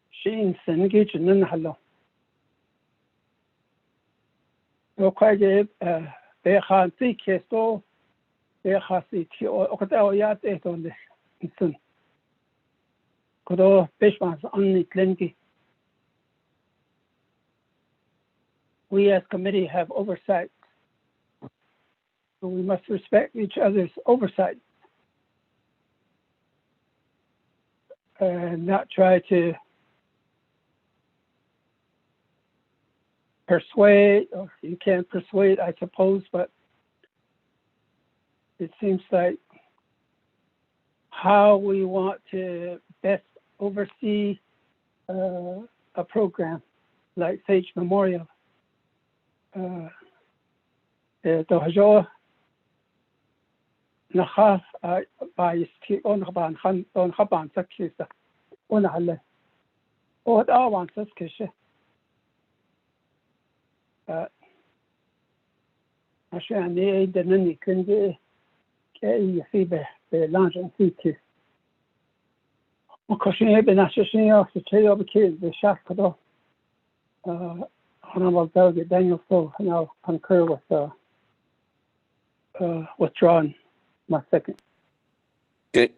Shin sen gi chun hallo. O kwaje be khan si kesto be khasi ti o kota o ya te to le. Sun. Kodo peshmas anni tlengi. We as committee have oversight. So we must respect each other's oversight and not try to persuade, or you can't persuade, I suppose, but it seems like how we want to best oversee a program like Sage Memorial. نخاف بايستي أون خبان سكيسة أون هلا أود أوان سكيشة عشان يدنني كندي كأي يصيبه بلانجن فيكي وكشني بناششني أو شيء بكيل بشاف كده Honorable Delegate Daniel Phil now concur with withdrawn my second. Okay.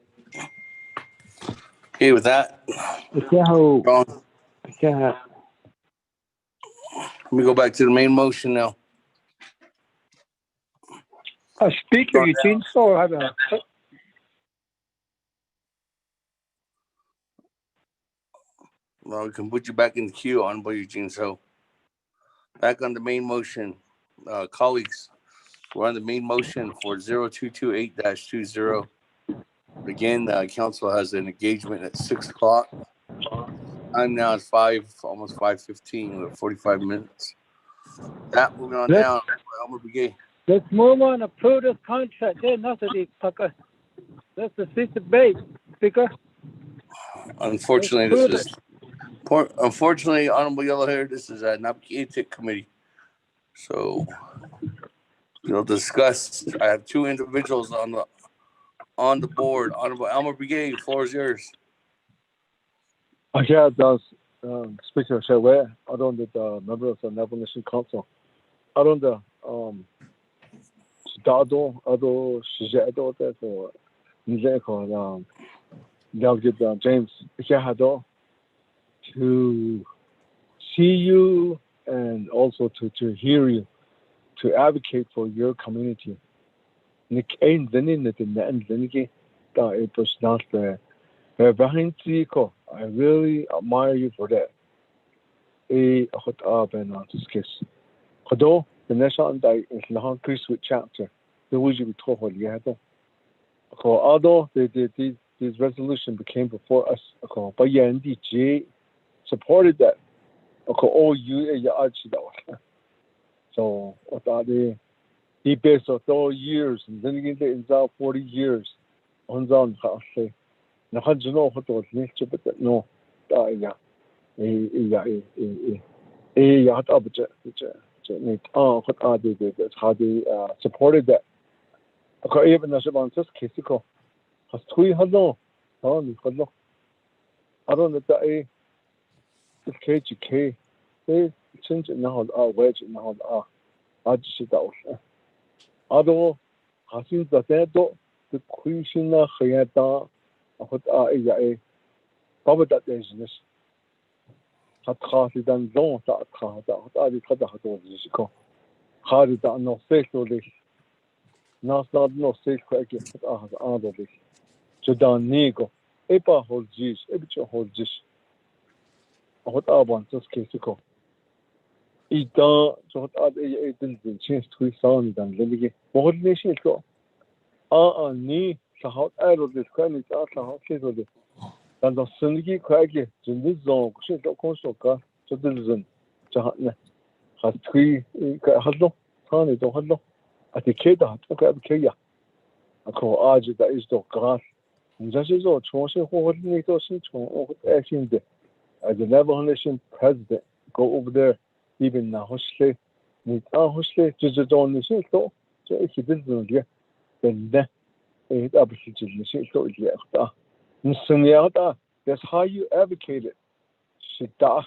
Okay, with that, Ron, let me go back to the main motion now. Speaker Eugene So have a Well, we can put you back in the queue, Honorable Eugene. So, back on the main motion, colleagues, we're on the main motion for 0228-20. Again, council has an engagement at 6 o'clock. Time now is almost 5:15. We're 45 minutes. That moving on down. Elmer Brigade. let's move on. Approve this contract. There's nothing to That's the system base, Speaker. Unfortunately, Honorable Yellowhair, this is a Naabik'íyáti committee. So, discuss. I have two individuals on the board. Honorable Elmer Brigade, floor is yours. Yeah, does Speaker Shaway, I don't the member of the Naval Nation Council. I don't the Dado, Ado, Shijado, for Nizeko, Delegate James Shahado, to see you and also to hear you, to advocate for your community. Nick ain't in the end, it was not there. I really admire you for that. Although the national day is long Christmas chapter, the way you talk about the although this resolution became before us, but NDG supported that. All you so what are the based of all years and then again in 40 years on zone say. No, what was nature, but no, yeah, what are they? How they supported that. Okay, even as about just Kisico has 300. Oh, I don't know that a KGK, they change it now, wedge now, I just out. Although, I think that the Queen Hayata. What are a Baba that is this? Hat Khasi than don't that what are the Kadahato Ziko? Hardy that no faithfully. Not no safe quick what are other this. Sudan Nigo, Epa holds this, Ebicha holds this. What are one just Kisiko? 이따 저 아들 애들 진짜 투이 사운드는 레미게 뭐를 싫어 아니 사하ut 에러들 칸이 다 사하ut 계속돼 단도 승기 과게 준비 좀 그래서 콘소가 저들은 저네 하트이 하도 하니도 하도 아티케다 그 케야 아코 아주다 있어 그라스 자세서 총시 호흡이 또 신총 액션데 as the Navajo Nation president go over there even now hosle ni hosle just on the shit so if you didn't get then it obviously just so yeah that's how you advocate it shita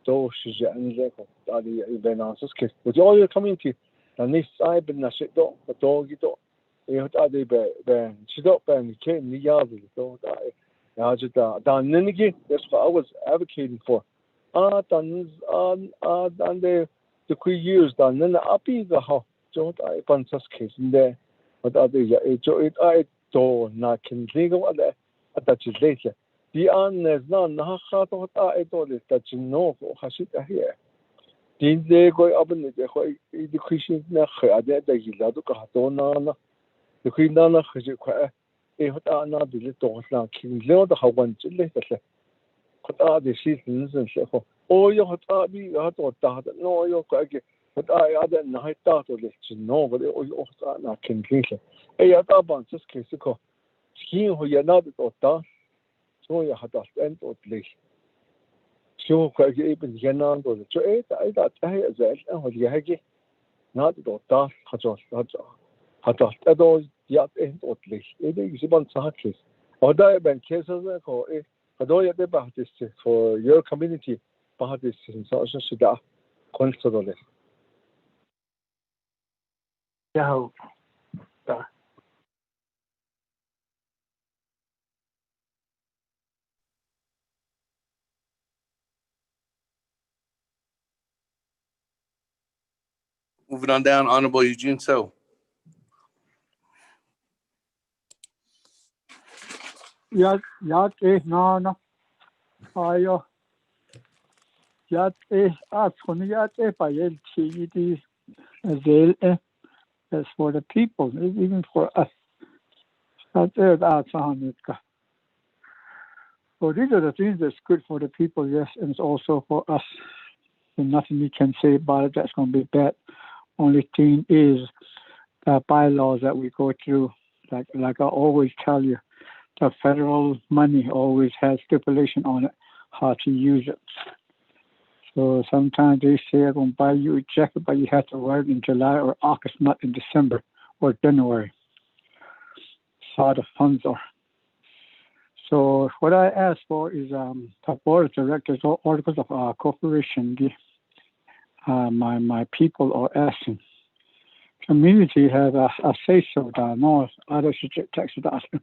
so she's and like the event answers with all your community and this I've been a shit dog a dog you don't you have to be shit up and can't ni yard so that's what I was advocating for. Done the 3 years done then api the how so I pantas case in there but other I do not can think of that is later. The honest none ha to I told it that you know how shit here. Did they go up in the Christian na the Gilado Katona the Queen Nana هت أنا بيلتو غسلان كين لو ده هون جل ده هت أدي شيء نزل شيء أو يو هت أبي هت وده نو يو كأجي هت أدي نهاية تاتو ده جنو بدي أو يو هت أنا كين كيسه أي هت أبان سس كيسكو كين هو ينادي وده شو يا هت أنت وتليش شو كأجي ابن جنان ده شو إيه ده هي زعل هو يهجي نادي وده هت أدو يا إنت أطلش إذا يجيبان ساكس هذا يبان كيسة كو إيه هذا يبان بحثيس for your community بحثيس إنسان شدة كونسولة Yeah. Moving on down, Honorable Eugene So. Ja, no. Ayo. By LTD as for the people, even for us. So these are the things that's good for the people, yes, and it's also for us. And nothing we can say about it that's going to be bad. Only thing is the bylaws that we go through. Like I always tell you, the federal money always has stipulation on it, how to use it. So sometimes they say I'm going to buy you a jacket, but you have to wear it in July or August, not in December or January. That's how the funds are. So what I ask for is the board of directors or articles of corporation. My people are asking. Community has a say so that no other text asking.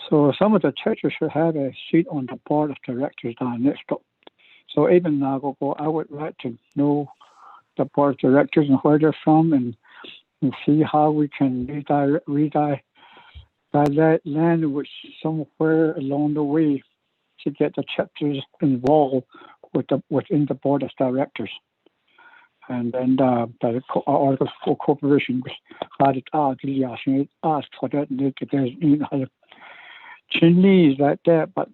So some of the churches should have a seat on the board of directors next up. So even now, I would like to know the board of directors and where they're from and see how we can redirect that language somewhere along the way to get the chapters involved within the board of directors. And then the articles for corporation had it asked for that and there's Chinese like that, but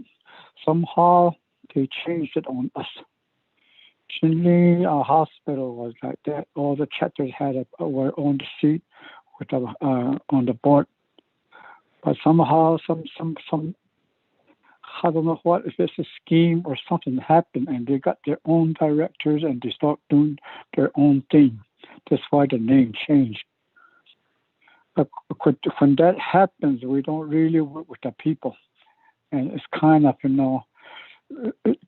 somehow they changed it on us. Chinese hospital was like that. All the chapters were on the seat with on the board. But somehow some I don't know what, if it's a scheme or something happened and they got their own directors and they start doing their own thing. That's why the name changed. But when that happens, we don't really work with the people. And it's kind of,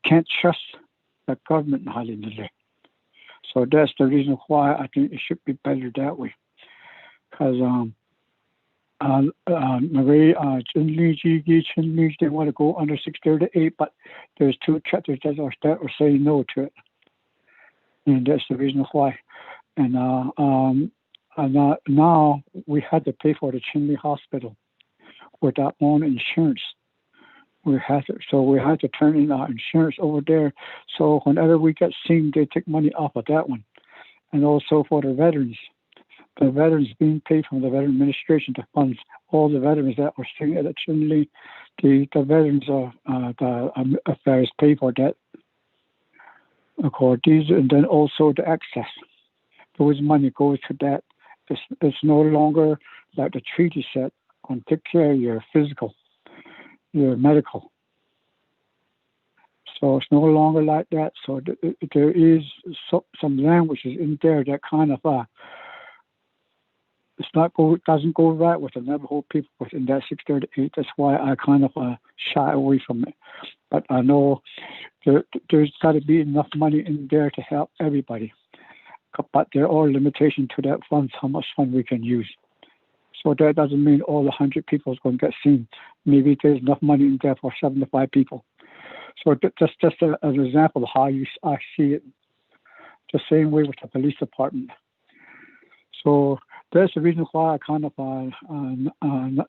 can't trust the government. So that's the reason why I think it should be better that way. Because they want to go under 638, but there's 2 chapters that are saying no to it. And that's the reason why. And now we had to pay for the Chinle Hospital with our own insurance. we had to turn in our insurance over there. So whenever we get seen, they take money off of that one. And also for the veterans being paid from the Veteran Administration to fund all the veterans that were staying electionally. The veterans affairs pay for that. Of course, and then also the access. Those money goes to that. It's no longer like the treaty said on take care of your physical, your medical. So it's no longer like that. So there is some languages in there that kind of doesn't go right with the Navajo people within that 638. That's why I kind of shy away from it. But I know there's got to be enough money in there to help everybody. But there are limitations to that funds, how much fund we can use. So that doesn't mean all 100 people is going to get seen. Maybe there's enough money in there for 75 people. So that's just an example of how I see it. The same way with the police department. So that's the reason why I kind of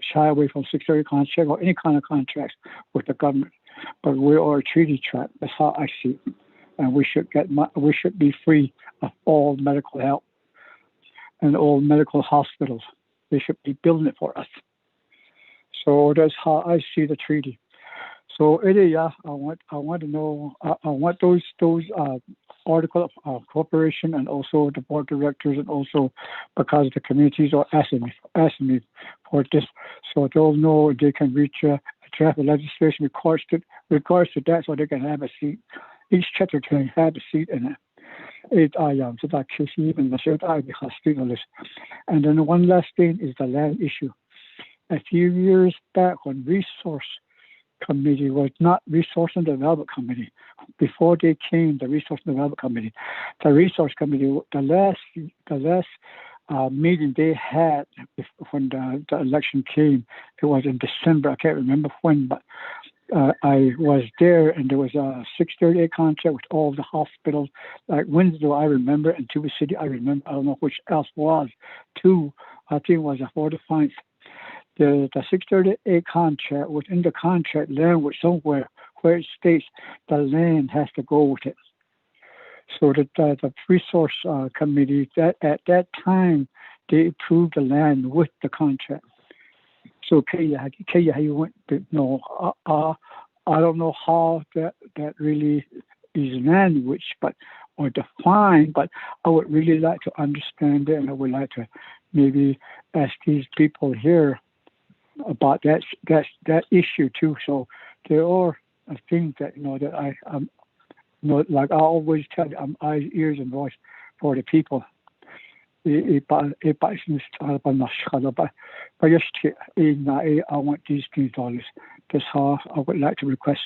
shy away from 630 contract or any kind of contracts with the government. But we are a treaty track. That's how I see it. And we should be free of all medical help and all medical hospitals. They should be building it for us. So that's how I see the treaty. So I want to know. I want those article of cooperation and also the board of directors and also because the communities are asking me for this, so they'll know they can reach a draft of legislation regards to that, so they can have a seat. Each chapter can have a seat in it. And then one last thing is the land issue. A few years back when Resource Committee was not Resource and Development Committee. Before they came, the Resource and Development Committee. The Resource Committee, the last meeting they had when the election came, it was in December. I can't remember when, but I was there, and there was a 638 contract with all the hospitals. Like Winslow, I remember, and Tuba City, I remember. I don't know which else was. Two, I think it was for the fines. The 638 contract, within the contract language somewhere where it states the land has to go with it. So the resource committee at that time they approved the land with the contract. So you went, no, I don't know how that really is language, or defined, but I would really like to understand it, and I would like to maybe ask these people here about that issue too. So there are things that that I'm like I always tell you, I'm eyes, ears, and voice for the people. I want these things dollars. That's how I would like to request.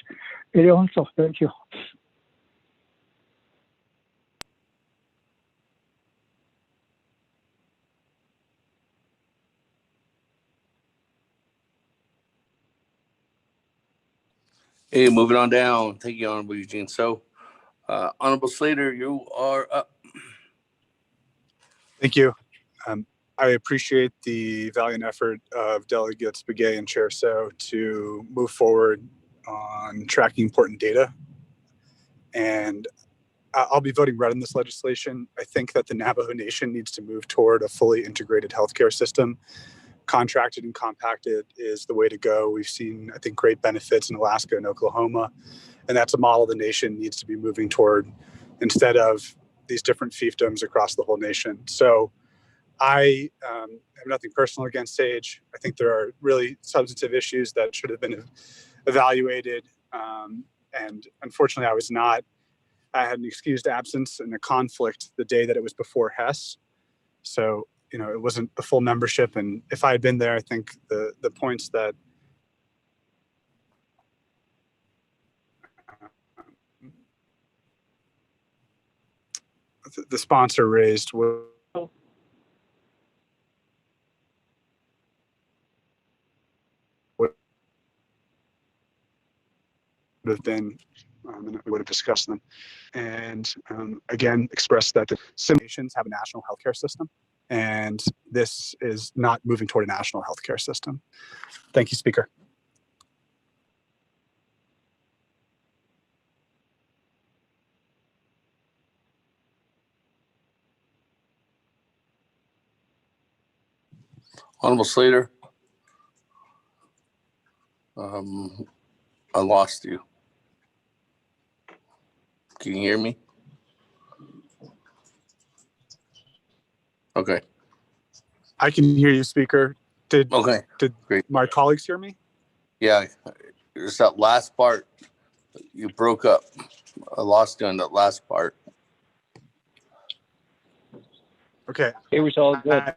Also, thank you. Hey, moving on down. Thank you, Honorable Eugene. So, Honorable Slater, you are up. Thank you. I appreciate the valiant effort of Delegates Begay and Chair So to move forward on tracking important data. And I'll be voting red on this legislation. I think that the Navajo Nation needs to move toward a fully integrated healthcare system. Contracted and compacted is the way to go. We've seen, I think, great benefits in Alaska and Oklahoma. And that's a model the nation needs to be moving toward instead of these different fiefdoms across the whole nation. So I have nothing personal against SAGE. I think there are really substantive issues that should have been evaluated. And unfortunately, I had an excused absence and a conflict the day that it was before Hess. So, it wasn't the full membership. And if I had been there, I think the points that the sponsor raised would have been, and we would have discussed them. And again, expressed that the nations have a national healthcare system, and this is not moving toward a national healthcare system. Thank you, Speaker. Honorable Slater. I lost you. Can you hear me? Okay. I can hear you, Speaker. Did Great. my colleagues hear me? Yeah, there's that last part. You broke up. I lost you on that last part. Okay. It was all good.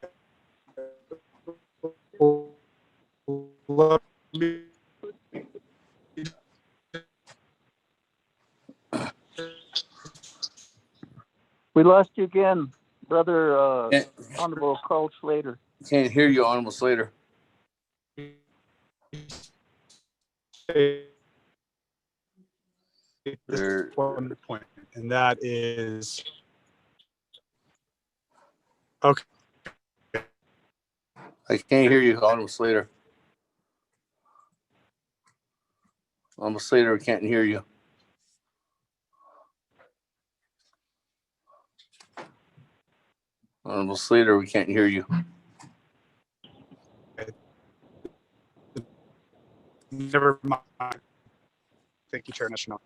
We lost you again, brother, Can't, Honorable Carl Slater. can't hear you, Honorable Slater. There, one point, and that is okay. I can't hear you, Honorable Slater. Honorable Slater, I can't hear you. Honorable Slater, we can't hear you. Never mind. Thank you, Chair National.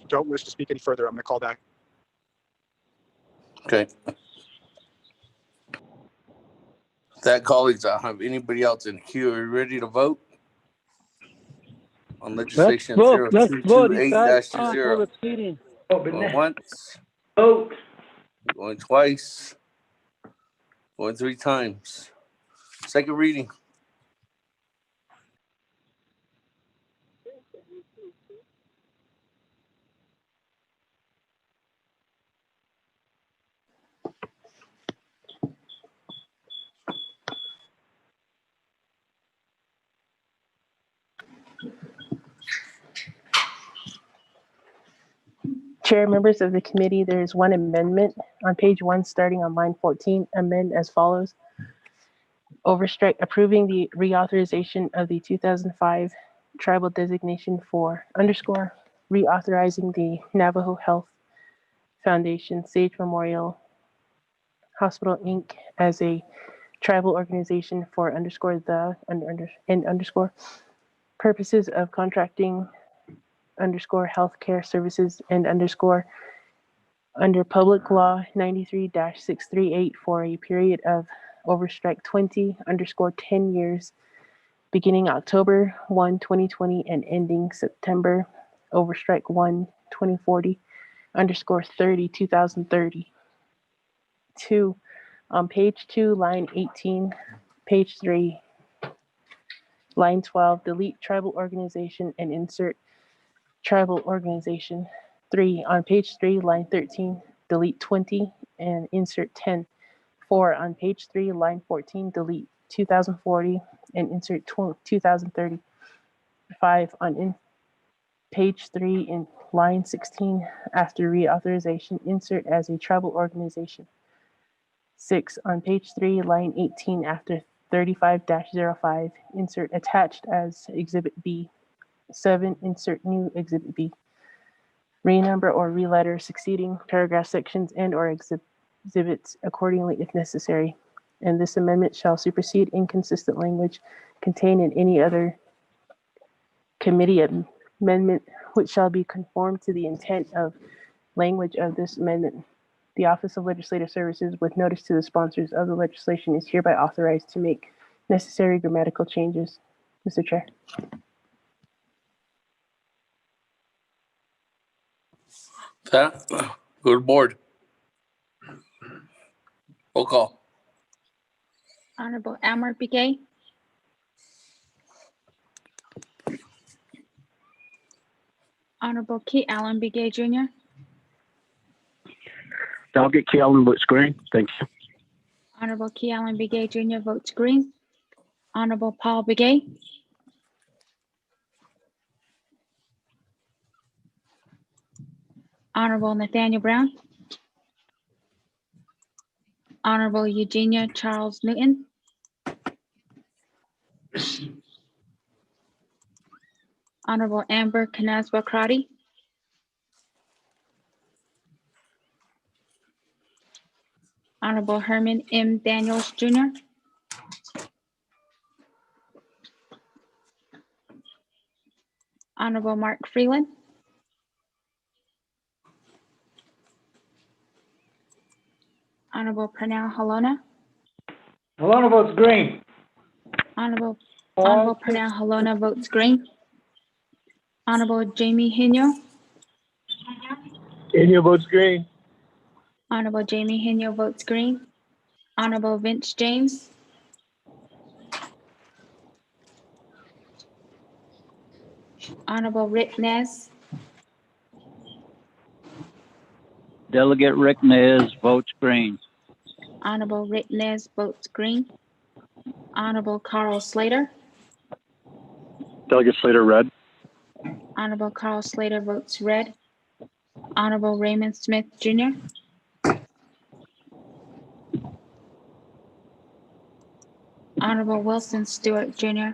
Don't wish to speak any further. I'm going to call back. Okay. That, colleagues, I don't have anybody else in the queue. Are you ready to vote? On legislation Let's vote. Is that 0228-0. repeating? Going once. Vote. Going twice. Going 3 times. Second reading. Chair, members of the committee, there is one amendment on page 1, starting on line 14. Amend as follows. Overstrike approving the reauthorization of the 2005 tribal designation for _ reauthorizing the Navajo Health Foundation Sage Memorial Hospital, Inc. as a tribal organization for _ purposes of contracting _ healthcare services and _ under Public Law 93-638 for a period of overstrike 20 _ 10 years, beginning October 1, 2020 and ending September overstrike 1, 2040 _ 30, 2030. 2, on page 2, line 18, page 3, line 12, delete tribal organization and insert tribal organization. 3, on page 3, line 13, delete 20 and insert 10. 4, on page 3, line 14, delete 2040 and insert 2030. 5, on page 3, in line 16, after reauthorization, insert as a tribal organization. 6, on page 3, line 18, after 35-05, insert attached as Exhibit B. 7, insert new Exhibit B. Renumber or reletter succeeding paragraph sections and or exhibits accordingly if necessary. And this amendment shall supersede inconsistent language contained in any other committee amendment which shall be conformed to the intent of language of this amendment. The Office of Legislative Services, with notice to the sponsors of the legislation, is hereby authorized to make necessary grammatical changes. Mr. Chair. That, go to board. Roll call. Honorable Amor Begay. Honorable Key Allen Begay Jr. Delegate Key Allen votes green. Thank you. Honorable Key Allen Begay Jr. votes green. Honorable Paul Begay. Honorable Nathaniel Brown. Honorable Eugenia Charles Newton. Honorable Amber Kanazwa Crotty. Honorable Herman M. Daniels Jr. Honorable Mark Freeland. Honorable Pernell Halona. Halona votes green. Honorable Pernell Halona votes green. Honorable Jamie Hino. Inyo votes green. Honorable Jamie Hino votes green. Honorable Vince James. Honorable Rick Nez. Delegate Rick Nez votes green. Honorable Rick Nez votes green. Honorable Carl Slater. Delegate Slater, red. Honorable Carl Slater votes red. Honorable Raymond Smith Jr. Honorable Wilson Stewart Jr.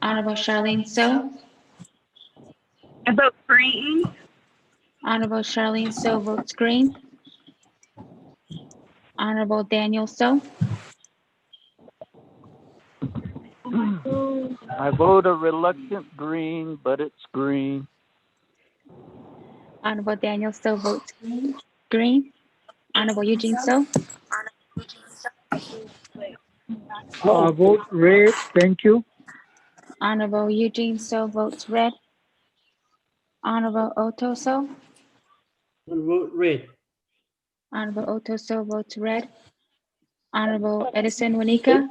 Honorable Charlene So. I vote green. Honorable Charlene So votes green. Honorable Daniel So. I vote a reluctant green, but it's green. Honorable Daniel So votes green. Honorable Eugene So. Vote red, thank you. Honorable Eugene So votes red. Honorable Otto So. Vote red. Honorable Otto So votes red. Honorable Edison Wanika.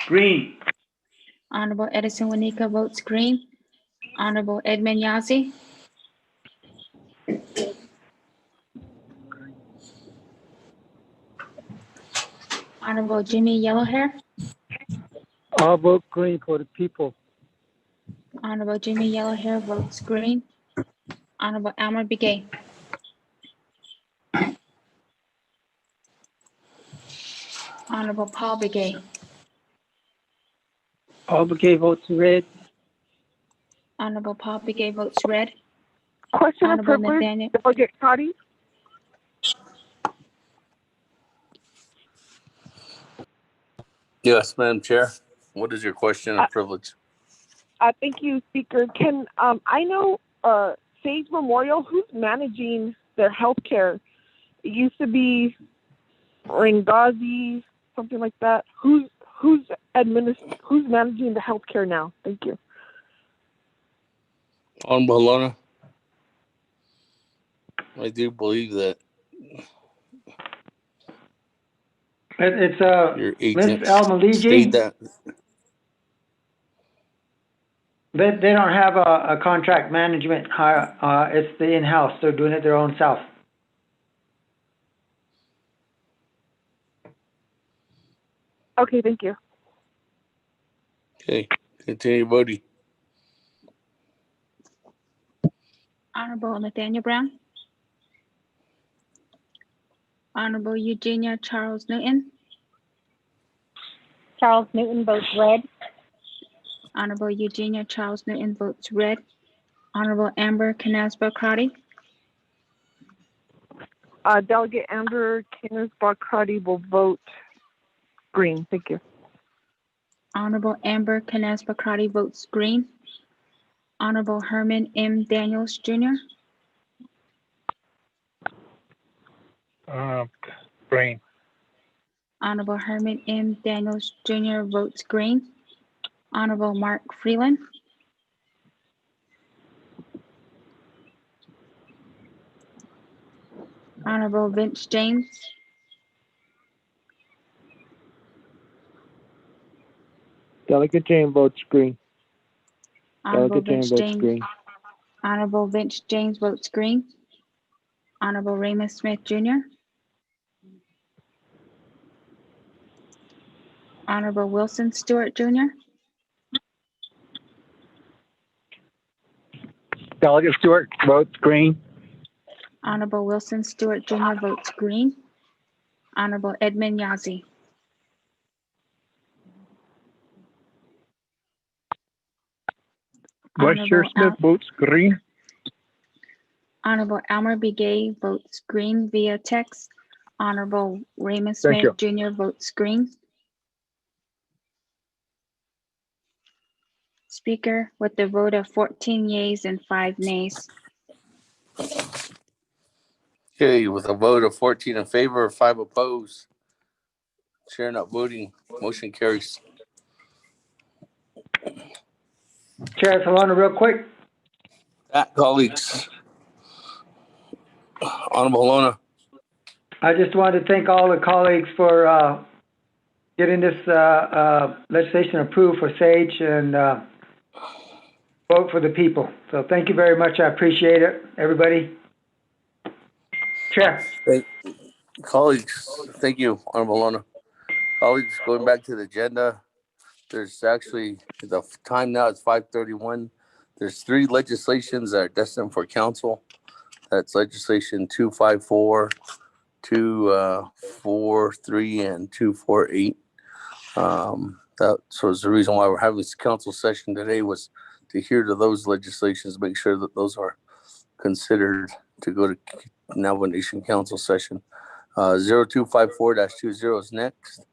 Green. Honorable Edison Wanika votes green. Honorable Edmund Yazzie. Honorable Jimmy Yellowhair. I'll vote green for the people. Honorable Jimmy Yellowhair votes green. Honorable Elmer Begay. Honorable Paul Begay. Paul McKay votes red. Honorable Paul Begay votes red. Question of Honorable privilege, Nathaniel. Delegate Crotty. Yes, Madam Chair. What is your question of privilege? Thank you, Speaker. Can I know Sage Memorial, who's managing their health care? It used to be Rangazi, something like that. Who's managing the health care now? Thank you. Honorable Halona. I do believe that It's your Ms. agent Al-Maligi. state that. They don't have a contract management hire. It's the in-house. They're doing it their own self. Okay, thank you. Okay, continue voting. Honorable Nathaniel Brown. Honorable Eugenia Charles Newton. Charles Newton votes red. Honorable Eugenia Charles Newton votes red. Honorable Amber Canasba Crotty. Delegate Amber Canasba-Crotty will vote green. Thank you. Honorable Amber Canasba Crotty votes green. Honorable Herman M. Daniels Jr. Green. Honorable Herman M. Daniels Jr. votes green. Honorable Mark Freeland. Honorable Vince James. Delegate James votes green. Honorable Delegate James Vince votes James. green. Honorable Vince James votes green. Honorable Raymond Smith Jr. Honorable Wilson Stewart Jr. Delegate Stewart votes green. Honorable Wilson Stewart Jr. votes green. Honorable Edmund Yazzie. Vice Chair Smith votes green. Honorable Elmer Begay votes green via text. Honorable Raymond Thank Smith Jr. votes green. Speaker, with the vote of 14 yeas and 5 nays. Okay, with a vote of 14 in favor, 5 opposed, chair not voting, motion carries. Chair Solano, real quick. Colleagues, Honorable Halona. I just wanted to thank all the colleagues for getting this legislation approved for SAGE and vote for the people. So thank you very much. I appreciate it, everybody. Chair. Colleagues, thank you, Honorable Halona. Colleagues, going back to the agenda, there's actually, the time now is 5:31. There's 3 legislations that are destined for council. That's legislation 254, 243, and 248. That was the reason why we're having this council session today, was to hear to those legislations, make sure that those are considered to go to Navajo Nation Council session. 0254-20 is next.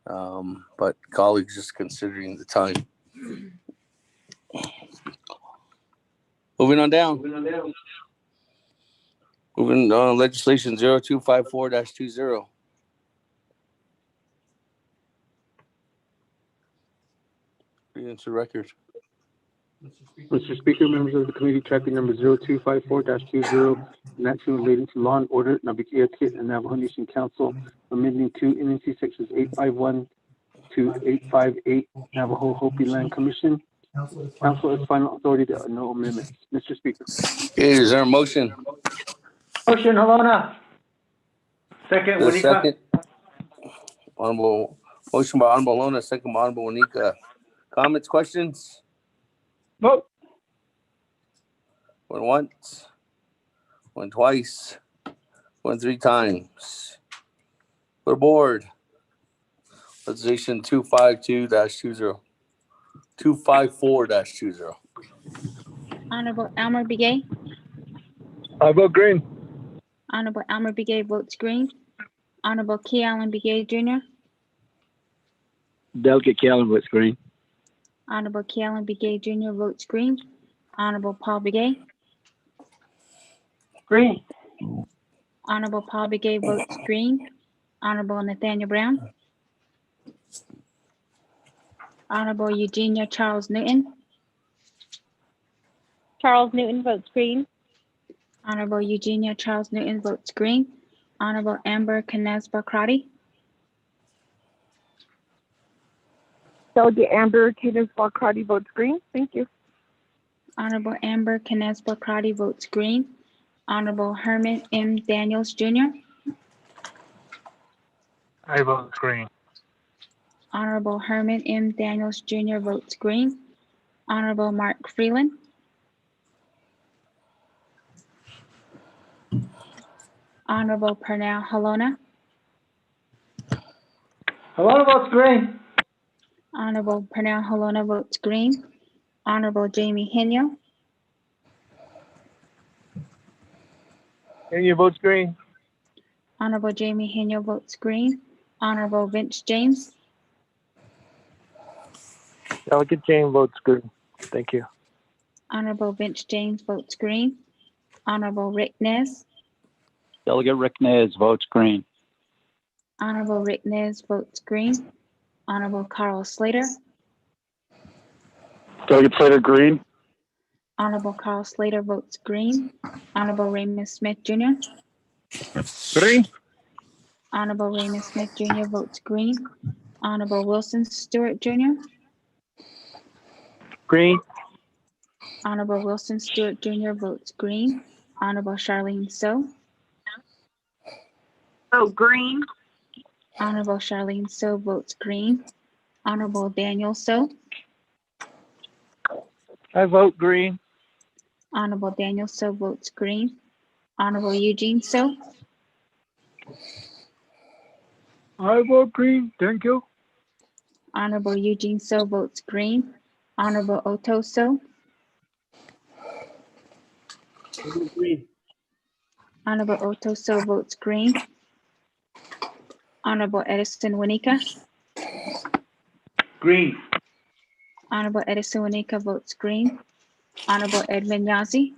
But colleagues, just considering the time. Moving on down. Moving on, legislation 0254-20. Read into record. Mr. Speaker, members of the committee, tracking number 0254-20, an action relating to law and order, Naabik'íyáti and Navajo Nation Council, amending 2 NNC sections 851 to 858 Navajo Hopi Land Commission. Council has final authority to no amendments. Mr. Speaker. Okay, is there a motion? Motion, Halona. Second, The Wanika. second. Motion by Honorable Halona, second by Honorable Wanika. Comments, questions? Vote. Went once, went twice, went 3 times. Clear board. Legislation 252-20. 254-20. Honorable Elmer Begay. I vote green. Honorable Elmer Begay votes green. Honorable Key Allen Begay Jr. Delegate Callan votes green. Honorable Key Allen Begay Jr. votes green. Honorable Paul Begay. Green. Honorable Paul Begay votes green. Honorable Nathaniel Brown. Honorable Eugenia Charles Newton. Charles Newton votes green. Honorable Eugenia Charles Newton votes green. Honorable Amber Canesba Crotty. Delegate Amber Cadence Crotty votes green. Thank you. Honorable Amber Canesba Crotty votes green. Honorable Herman M. Daniels Jr. I vote green. Honorable Herman M. Daniels Jr. votes green. Honorable Mark Freeland. Honorable Pernell Halona. Halona votes green. Honorable Pernell Halona votes green. Honorable Jamie Henyo. Henyo votes green. Honorable Jamie Henyo votes green. Honorable Vince James. Delegate James votes green. Thank you. Honorable Vince James votes green. Honorable Rick Nez. Delegate Rick Nez votes green. Honorable Rick Nez votes green. Honorable Carl Slater. Delegate Slater green. Honorable Carl Slater votes green. Honorable Raymond Smith Jr. Green. Honorable Raymond Smith Jr. votes green. Honorable Wilson Stewart Jr. Green. Honorable Wilson Stewart Jr. votes green. Honorable Charlene So. Oh, green. Honorable Charlene So votes green. Honorable Daniel So. I vote green. Honorable Daniel So votes green. Honorable Eugene So. I vote green. Thank you. Honorable Eugene So votes green. Honorable Otto So. Green. Honorable Otto So votes green. Honorable Edison Winika. Green. Honorable Edison Wanika votes green. Honorable Edmund Yazzie.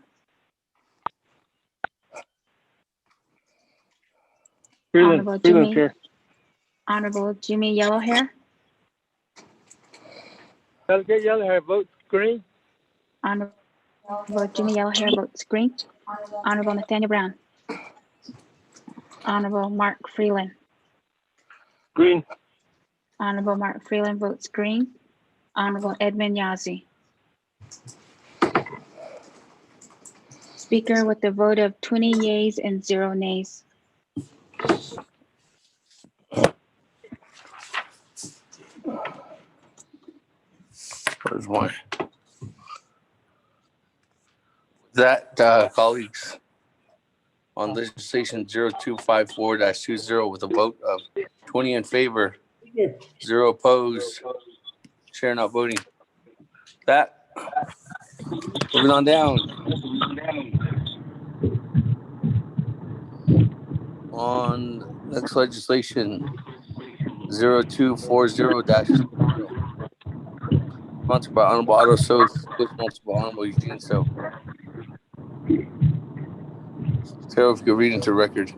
Honorable Jimmy. Honorable Jimmy Yellowhair. Delegate Yellowhair votes green. Honorable Jimmy Yellowhair votes green. Honorable Nathaniel Brown. Honorable Mark Freeland. Green. Honorable Mark Freeland votes green. Honorable Edmund Yazzie. Speaker, with a vote of 20 yeas and 0 nays. Where's one? That, colleagues, on legislation 0254-20 with a vote of 20 in favor, 0 opposed, chair not voting. That, moving on down. On next legislation 0240-20, sponsored by Honorable Otto So, co-sponsored by Honorable Eugene So. Sarah, if you could read into record.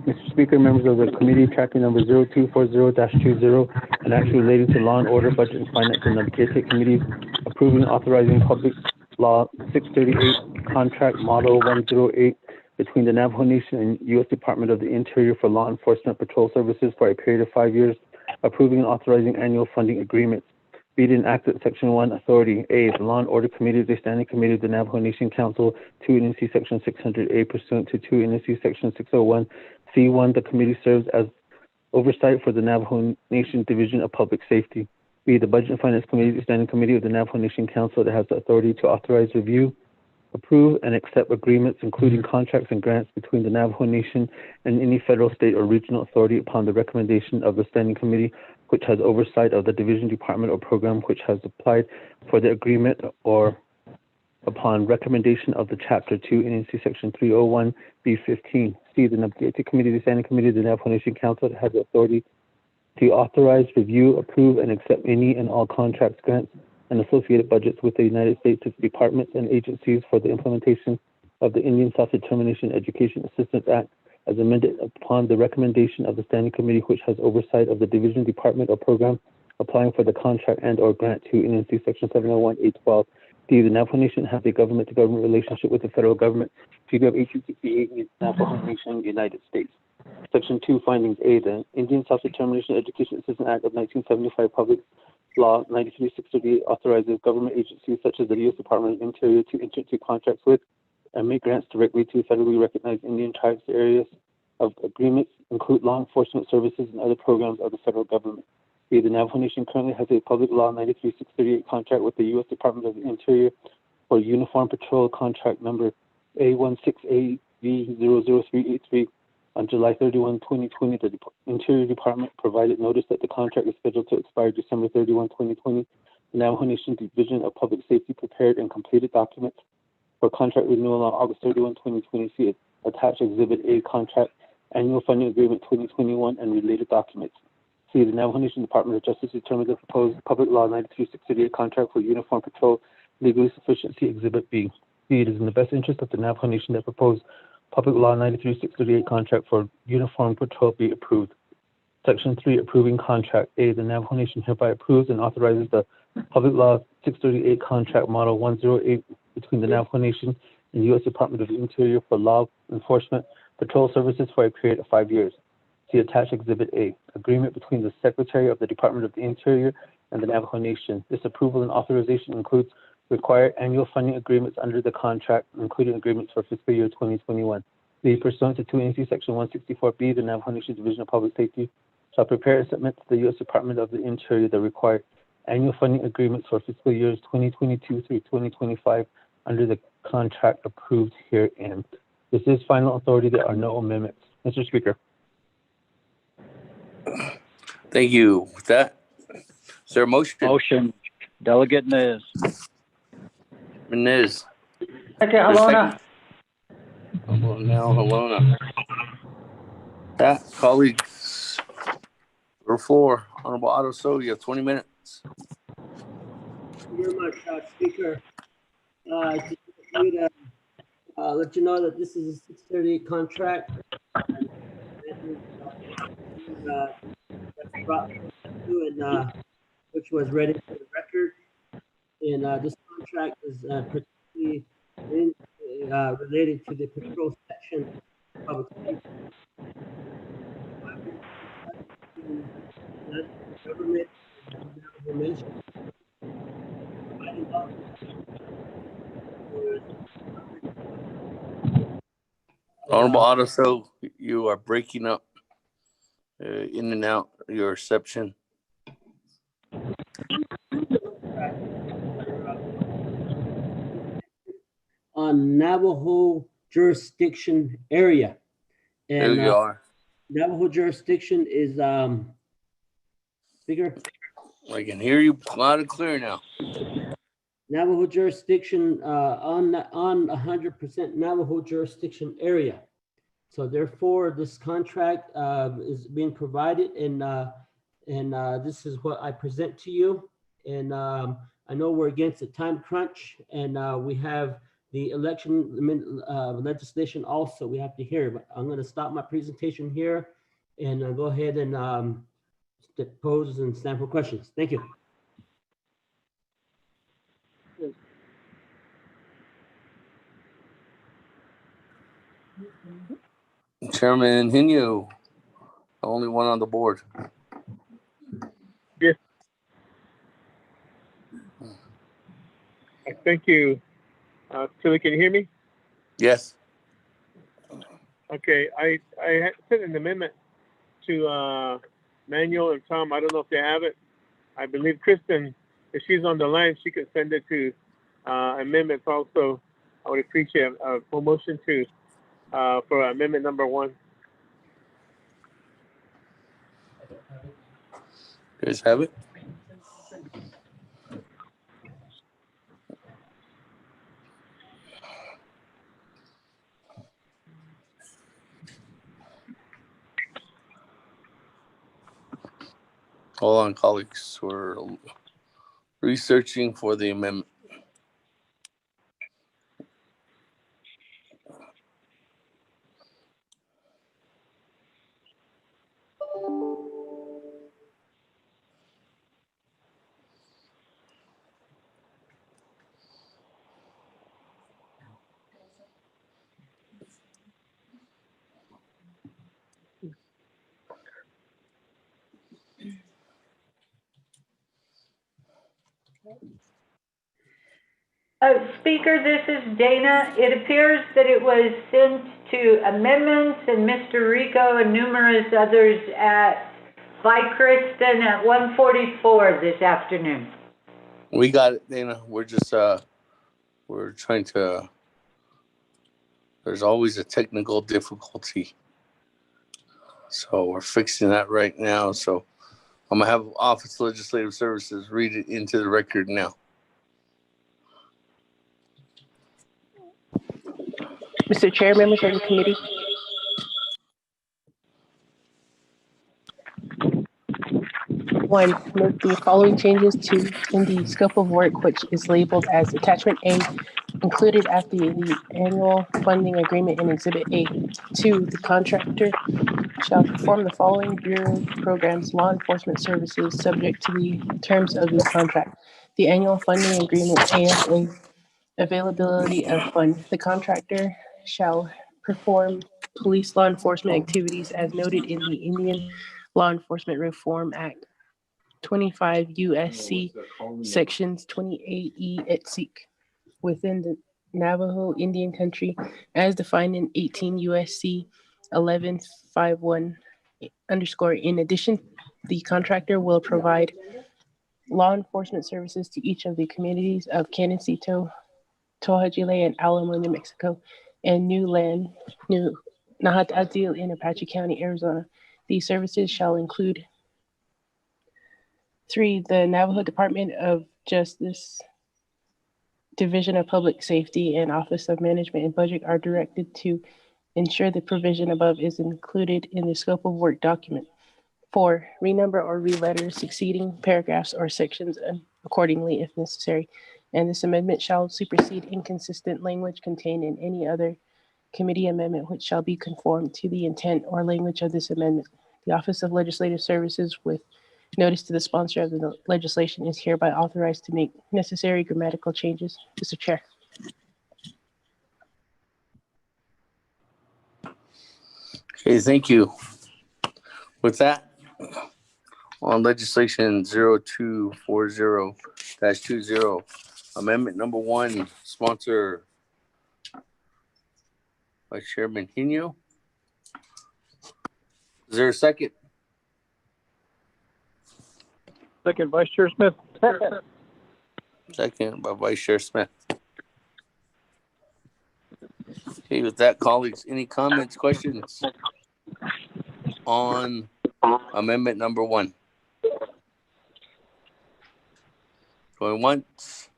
Mr. Speaker, members of the committee, tracking number 0240-20, an action relating to law and order, budget and finance and Naabik'íyáti committees approving and authorizing public law 638 contract model 108 between the Navajo Nation and U.S. Department of the Interior for law enforcement patrol services for a period of 5 years, approving and authorizing annual funding agreements. Be it enacted, Section 1, Authority. A, the Law and Order Committee is a standing committee of the Navajo Nation Council, 2 NC Section 600A, pursuant to 2 NC Section 601. C1, the committee serves as oversight for the Navajo Nation Division of Public Safety. B, the Budget and Finance Committee is a standing committee of the Navajo Nation Council that has the authority to authorize, review, approve, and accept agreements, including contracts and grants between the Navajo Nation and any federal, state, or regional authority upon the recommendation of the standing committee, which has oversight of the division, department, or program which has applied for the agreement, or upon recommendation of the Chapter 2 NC Section 301B15. C, the Naabik'íyáti Committee, the standing committee of the Navajo Nation Council that has the authority to authorize, review, approve, and accept any and all contracts, grants, and associated budgets with the United States departments and agencies for the implementation of the Indian Self-Determination Education Assistance Act as amended upon the recommendation of the Standing Committee which has oversight of the division, department, or program applying for the contract and or grant to NNC Section 701-812. D, the Navajo Nation has a government-to-government relationship with the federal government, GW 1868, Navajo Nation, United States. Section 2, findings. A, the Indian Self-Determination Education Assistance Act of 1975, Public Law 93-638, authorizes government agencies such as the U.S. Department of Interior to enter into contracts with and make grants directly to federally recognized Indian tribes. Areas of agreements include law enforcement services and other programs of the federal government. B, the Navajo Nation currently has a Public Law 93-638 contract with the U.S. Department of the Interior for Uniform Patrol Contract Number A16AV00383. On July 31, 2020, the Interior Department provided notice that the contract is scheduled to expire December 31, 2020. The Navajo Nation Division of Public Safety prepared and completed documents for contract renewal on August 31, 2020. See attached Exhibit A, Contract Annual Funding Agreement 2021, and related documents. C, the Navajo Nation Department of Justice determined the proposed Public Law 93-638 contract for uniform patrol legally sufficiency. Exhibit B. C, it is in the best interest of the Navajo Nation that proposed Public Law 93-638 contract for uniform patrol be approved. Section 3, approving contract. A, the Navajo Nation hereby approves and authorizes the Public Law 638 contract model 108 between the Navajo Nation and the U.S. Department of the Interior for law enforcement patrol services for a period of 5 years. See attached Exhibit A, agreement between the Secretary of the Department of the Interior and the Navajo Nation. This approval and authorization includes required annual funding agreements under the contract, including agreements for fiscal year 2021. B, pursuant to 2 NC Section 164B, the Navajo Nation Division of Public Safety shall prepare and submit to the U.S. Department of the Interior the required annual funding agreements for fiscal years 2022 through 2025 under the contract approved herein. This is final authority. There are no amendments. Mr. Speaker. Thank you. With that, is there a motion? Motion. Delegate Nez. Menez. Okay, Halona. Now, Halona. That, colleagues, number 4 Honorable Otto So, you have 20 minutes. Thank you very much, Speaker. I just want to let you know that this is a 638 contract. That's brought to and which was read into the record. And this contract is particularly related to the patrol section of public safety. Government information. Honorable Otto So, you are breaking up in and out your reception. On Navajo jurisdiction area. And There you are. Navajo jurisdiction is Speaker. I can hear you loud and clear now. Navajo jurisdiction on 100% Navajo jurisdiction area. So therefore, this contract is being provided, and this is what I present to you. And I know we're against a time crunch, and we have the election legislation also we have to hear. But I'm going to stop my presentation here and go ahead and pose and stand for questions. Thank you. Chairman Hinu, the only one on the board. Yes. Thank you. Tilly, can you hear me? Yes. Okay, I had sent an amendment to Manuel and Tom. I don't know if they have it. I believe Kristen, if she's on the line, she can send it to amendments also. I would appreciate a full motion to for amendment number 1. You guys have it? Hold on, colleagues. We're researching for the amendment. Speaker, this is Dana. It appears that it was sent to amendments and Mr. Rico and numerous others by Kristen at 1:44 this afternoon. We got it, Dana. We're just we're trying to. There's always a technical difficulty, so we're fixing that right now. So I'm gonna have Office of Legislative Services read it into the record now. Mr. Chair, members of the committee. One, make the following changes in the scope of work, which is labeled as Attachment A, included at the annual funding agreement in Exhibit A. 2, the contractor shall perform the following Bureau programs, law enforcement services, subject to the terms of the contract. The annual funding agreement, AFA, availability of fund. The contractor shall perform police law enforcement activities as noted in the Indian Law Enforcement Reform Act 25 USC sections 28E et seq within the Navajo Indian country as defined in 18 USC 1151 _. In addition, the contractor will provide law enforcement services to each of the communities of Canecito, Tohajile, and Alamo, New Mexico, and New Nahat-Azil in Apache County, Arizona. These services shall include 3, the Navajo Department of Justice, Division of Public Safety, and Office of Management and Budget are directed to ensure the provision above is included in the scope of work document. 4, renumber or reletter succeeding paragraphs or sections accordingly if necessary. And this amendment shall supersede inconsistent language contained in any other committee amendment which shall be conformed to the intent or language of this amendment. The Office of Legislative Services, with notice to the sponsor of the legislation, is hereby authorized to make necessary grammatical changes. Mr. Chair. Okay, thank you. With that, on legislation 0240-20, amendment number 1, sponsor by Chairman Hino. Is there a second? Second, Vice Chair Smith. Second by Vice Chair Smith. Okay, with that, colleagues, any comments, questions on amendment number 1? Going once,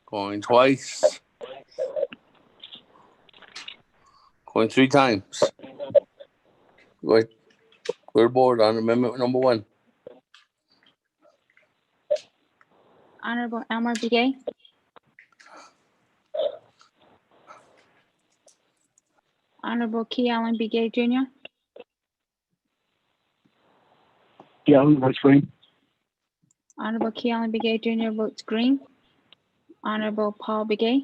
going twice, going 3 times. Go ahead. Clear board on amendment number 1. Honorable Elmer Begay, Honorable Key Allen Begay Jr., Yeah, votes green. Honorable Key Allen Begay Jr. votes green. Honorable Paul Begay,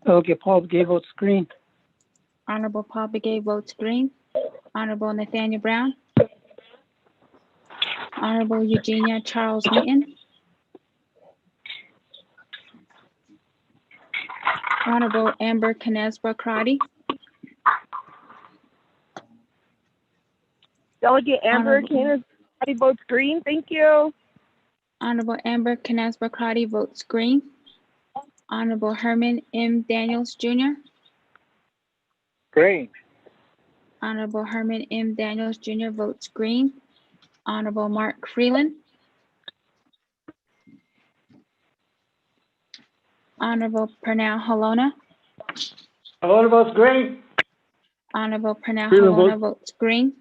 Okay, Paul Gay votes green. Honorable Paul Begay votes green. Honorable Nathaniel Brown, Honorable Eugenia Charles Newton, Honorable Amber Canesbra Crotty, Delegate Amber Honorable- Canis votes green. Thank you. Honorable Amber Canesbra Crotty votes green. Honorable Herman M. Daniels Jr., Green. Honorable Herman M. Daniels Jr. votes green. Honorable Mark Freeland, Honorable Pernell Halona, Halona votes green. Honorable Pernell Freeland Halona votes green.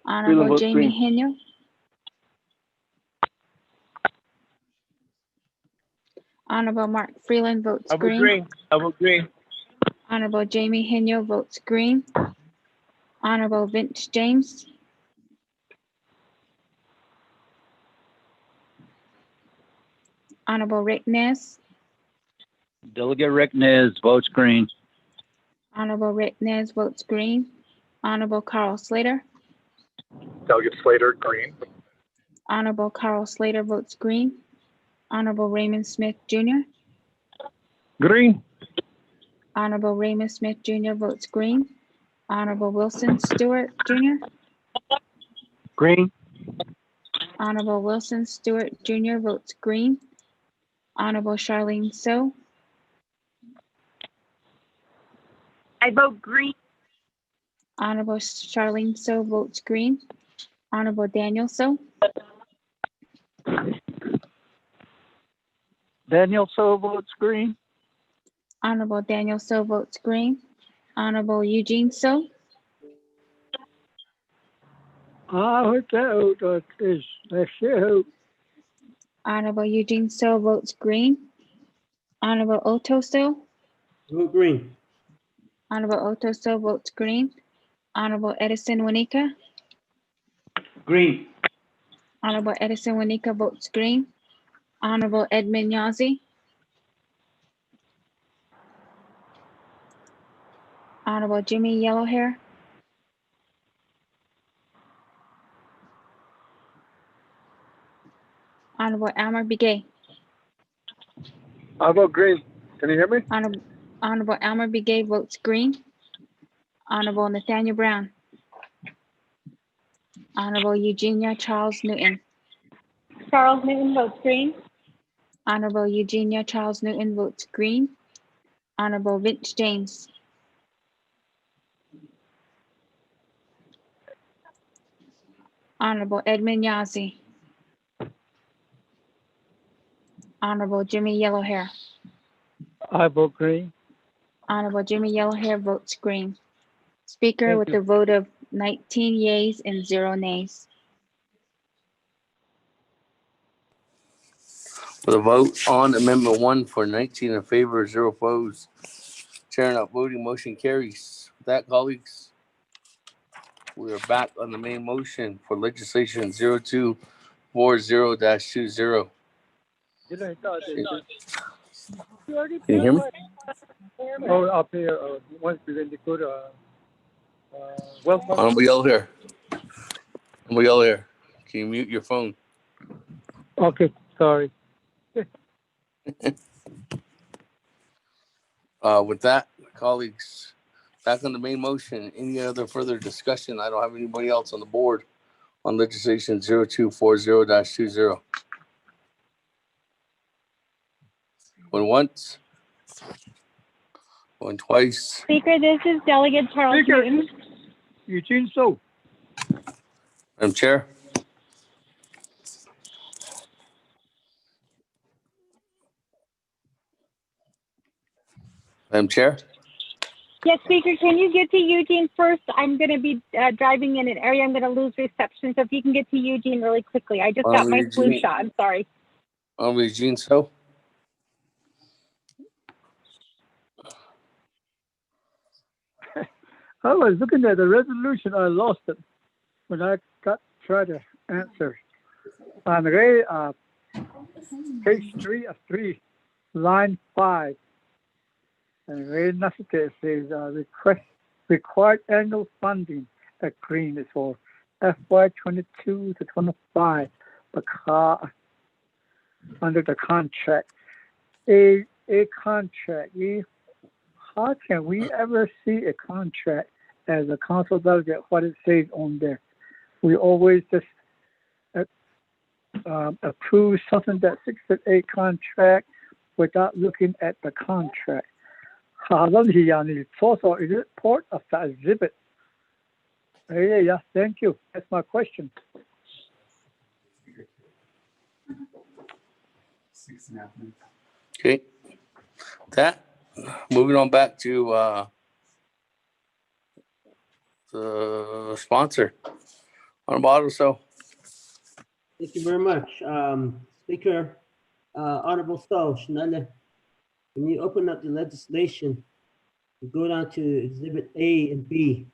Honorable votes Jamie green. Hino, Honorable Mark Freeland votes I vote green. green. I vote green. Honorable Jamie Hino votes green. Honorable Vince James, Honorable Rick Nez, Delegate Rick Nez votes green. Honorable Rick Nez votes green. Honorable Carl Slater, Delegate Slater, green. Honorable Carl Slater votes green. Honorable Raymond Smith Jr., Green. Honorable Raymond Smith Jr. votes green. Honorable Wilson Stewart Jr., Green. Honorable Wilson Stewart Jr. votes green. Honorable Charlene So, I vote green. Honorable Charlene So votes green. Honorable Daniel So, Daniel So votes green. Honorable Daniel So votes green. Honorable Eugene So, I heard that out. Let's see. Honorable Eugene So votes green. Honorable Otto So, Vote green. Honorable Otto So votes green. Honorable Edison Wanika, Green. Honorable Edison Wanika votes green. Honorable Edmund Yazzie, Honorable Jimmy Yellowhair, Honorable Elmer Begay, I vote green. Can you hear me? Honorable Elmer Begay votes green. Honorable Nathaniel Brown, Honorable Eugenia Charles Newton, Charles Newton votes green. Honorable Eugenia Charles Newton votes green. Honorable Vince James, Honorable Edmund Yazzie, Honorable Jimmy Yellowhair, I vote green. Honorable Jimmy Yellowhair votes green. Speaker, Thank with you. a vote of 19 yeas and 0 nays. For the vote on Amendment 1 for 19 in favor, 0 opposed. Chair not voting, motion carries. With that, colleagues, we are back on the main motion for legislation 0240-20. Can you hear me? Oh, up here, once we really good, welcome. Don't be yell here. Don't be yell here. Can you mute your phone? Okay, sorry. With that, colleagues, back on the main motion. Any other further discussion? I don't have anybody else on the board on legislation 0240-20. Going once. Going twice. Speaker, this is Delegate Charles Newton. Eugene So. Madam Chair. Madam Chair. Yes, Speaker, can you get to Eugene first? I'm going to be driving in an area. I'm going to lose reception. So if you can get to Eugene really quickly. I just got my flu shot. I'm sorry. Eugene So. I was looking at the resolution. I lost it when I tried to answer. On page 3 of 3, line 5. And very necessary says required annual funding agreement for FY 22 to 25 under the contract. A contract. How can we ever see a contract as a council delegate what it says on there? We always just approve something that 6-8 contract without looking at the contract. Is it part of the exhibit? Yeah, thank you. That's my question. Okay. That. Moving on back to the sponsor. Honorable So. Thank you very much. Speaker, Honorable So, when you open up the legislation, you go down to Exhibit A and B.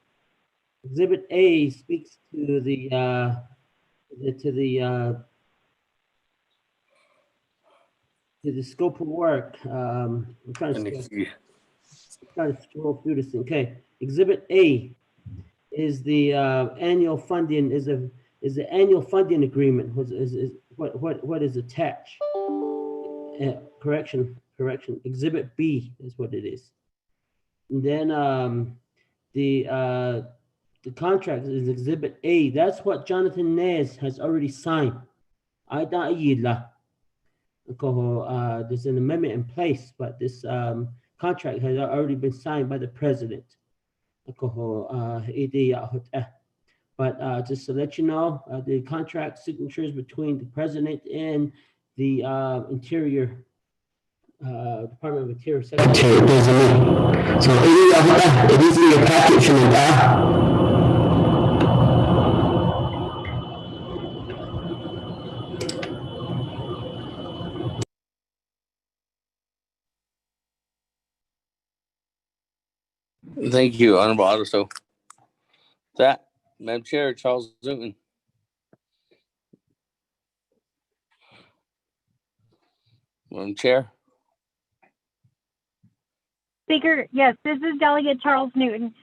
Exhibit A speaks to the scope of work. I'm trying to scroll through this thing. Okay, Exhibit A is the annual funding. Is the annual funding agreement? What is attached? Correction. Exhibit B is what it is. And then the contract is Exhibit A. That's what Jonathan Nez has already signed. There's an amendment in place, but this contract has already been signed by the president. But just to let you know, the contract signatures between the president and the Interior Department of Interior Secretary. So it is in your package. Thank you, Honorable So. That, Madam Chair, Charles Newton. Madam Chair. Speaker, yes, this is Delegate Charles Newton.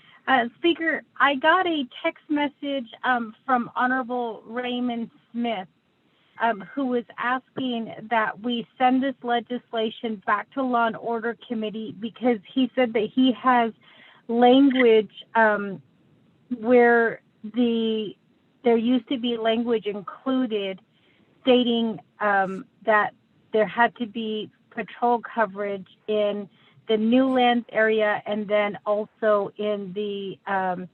Speaker, I got a text message from Honorable Raymond Smith, who was asking that we send this legislation back to Law and Order Committee because he said that he has language where there used to be language included stating that there had to be patrol coverage in the Newlands area and then also in the, I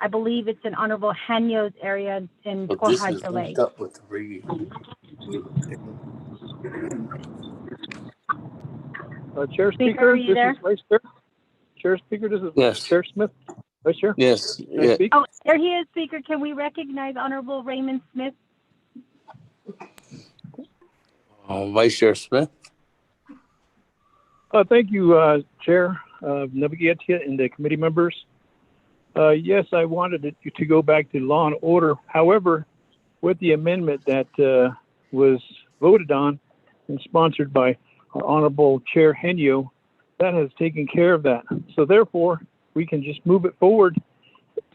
believe it's in Honorable Hanyo's area in Kohad Delay. Up with the radio. Chair Speaker, are you there? Chair Speaker, this is yes. Chair Smith. Vice Chair? Yes. Can I Yeah. speak? Oh, there he is, Speaker. Can we recognize Honorable Raymond Smith? Vice Chair Smith. Thank you, Chair Naabik'íyáti and the committee members. Yes, I wanted it to go back to law and order. However, with the amendment that was voted on and sponsored by our Honorable Chair Henio, that has taken care of that. So therefore, we can just move it forward.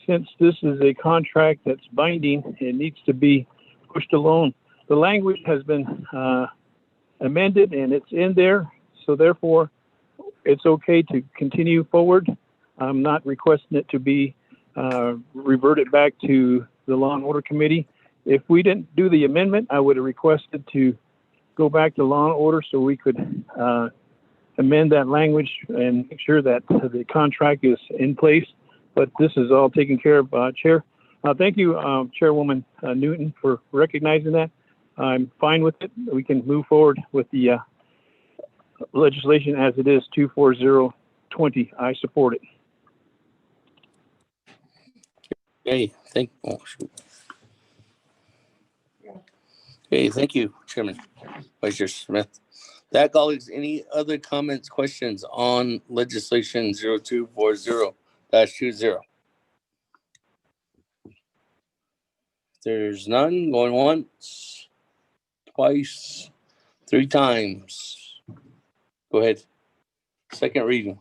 Since this is a contract that's binding, it needs to be pushed along. The language has been amended and it's in there. So therefore, it's okay to continue forward. I'm not requesting it to be reverted back to the Law and Order Committee. If we didn't do the amendment, I would have requested to go back to Law and Order so we could amend that language and make sure that the contract is in place. But this is all taken care of, Chair. Thank you, Chairwoman Newton, for recognizing that. I'm fine with it. We can move forward with the legislation as it is, 24020. I support it. Okay, thank you, Chairman Vice Chair Smith. That, colleagues, any other comments, questions on legislation 0240-20? There's none. Going once, twice, 3 times. Go ahead. Second reading.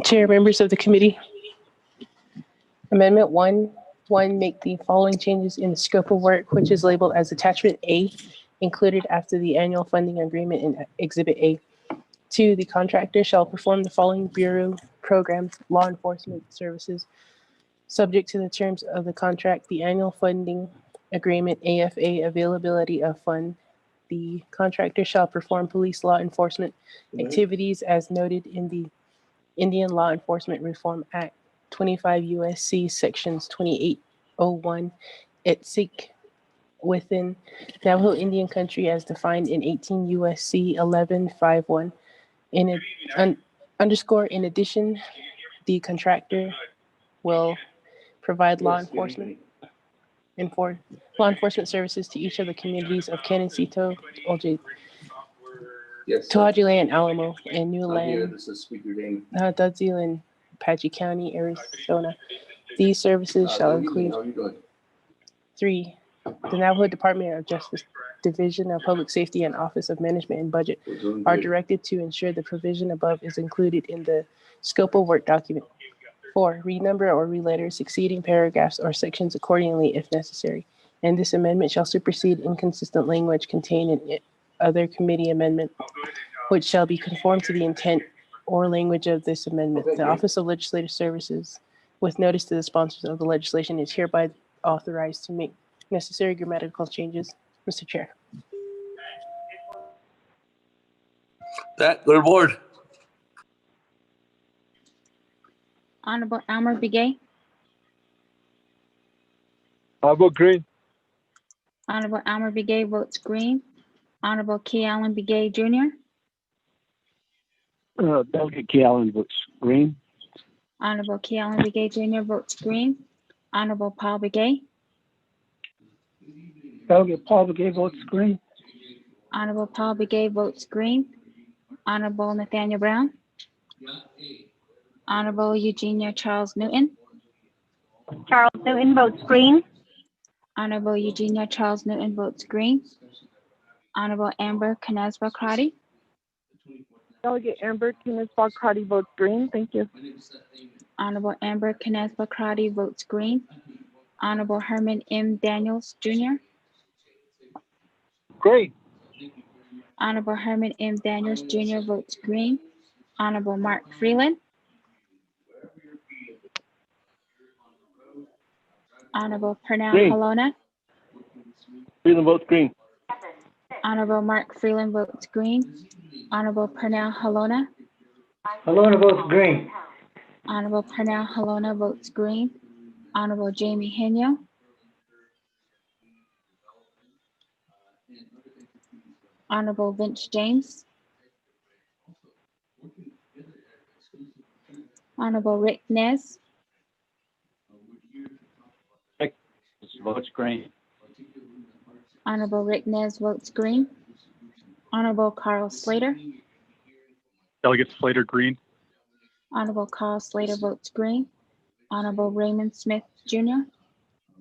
Chair, members of the committee. Amendment 1, make the following changes in the scope of work, which is labeled as Attachment A, included after the annual funding agreement in Exhibit A. 2, the contractor shall perform the following bureau programs, law enforcement services, subject to the terms of the contract, the annual funding agreement, AFA, availability of fund. The contractor shall perform police law enforcement activities as noted in the Indian Law Enforcement Reform Act, 25 U.S.C. Sections 2801, etc. within Navajo Indian Country as defined in 18 U.S.C. 1151. Underscore, in addition, the contractor will provide law enforcement services to each of the communities of Kenecito, Toajile and Alamo, and New Land, Dadzil and Apache County, Arizona. These services shall include 3, the Navajo Department of Justice, Division of Public Safety, and Office of Management and Budget are directed to ensure the provision above is included in the scope of work document. 4, renumber or reletter succeeding paragraphs or sections accordingly if necessary. And this amendment shall supersede inconsistent language contained in other committee amendment, which shall be conformed to the intent or language of this amendment. The Office of Legislative Services, with notice to the sponsors of the legislation, is hereby authorized to make necessary grammatical changes. Mr. Chair. That, go to board. Honorable Elmer Begay. I vote green. Honorable Elmer Begay votes green. Honorable Key Allen Begay Jr. Delegate Key Allen votes green. Honorable Key Allen Begay Jr. votes green. Honorable Paul Begay. Delegate Paul Begay votes green. Honorable Paul Begay votes green. Honorable Nathaniel Brown. Honorable Eugenia Charles Newton. Charles Newton votes green. Honorable Eugenia Charles Newton votes green. Honorable Amber Canesva Crotty. Delegate Amber Canesva Crotty votes green. Thank you. Honorable Amber Canesva Crotty votes green. Honorable Herman M. Daniels Jr. Green. Honorable Herman M. Daniels Jr. votes green. Honorable Mark Freeland. Honorable Pernell Green. Halona. Freeland votes green. Honorable Mark Freeland votes green. Honorable Pernell Halona. Halona votes green. Honorable Pernell Halona votes green. Honorable Jamie Henyo. Honorable Vince James. Honorable Rick Nez. Votes green. Honorable Rick Nez votes green. Honorable Carl Slater. Delegate Slater, green. Honorable Carl Slater votes green. Honorable Raymond Smith Jr.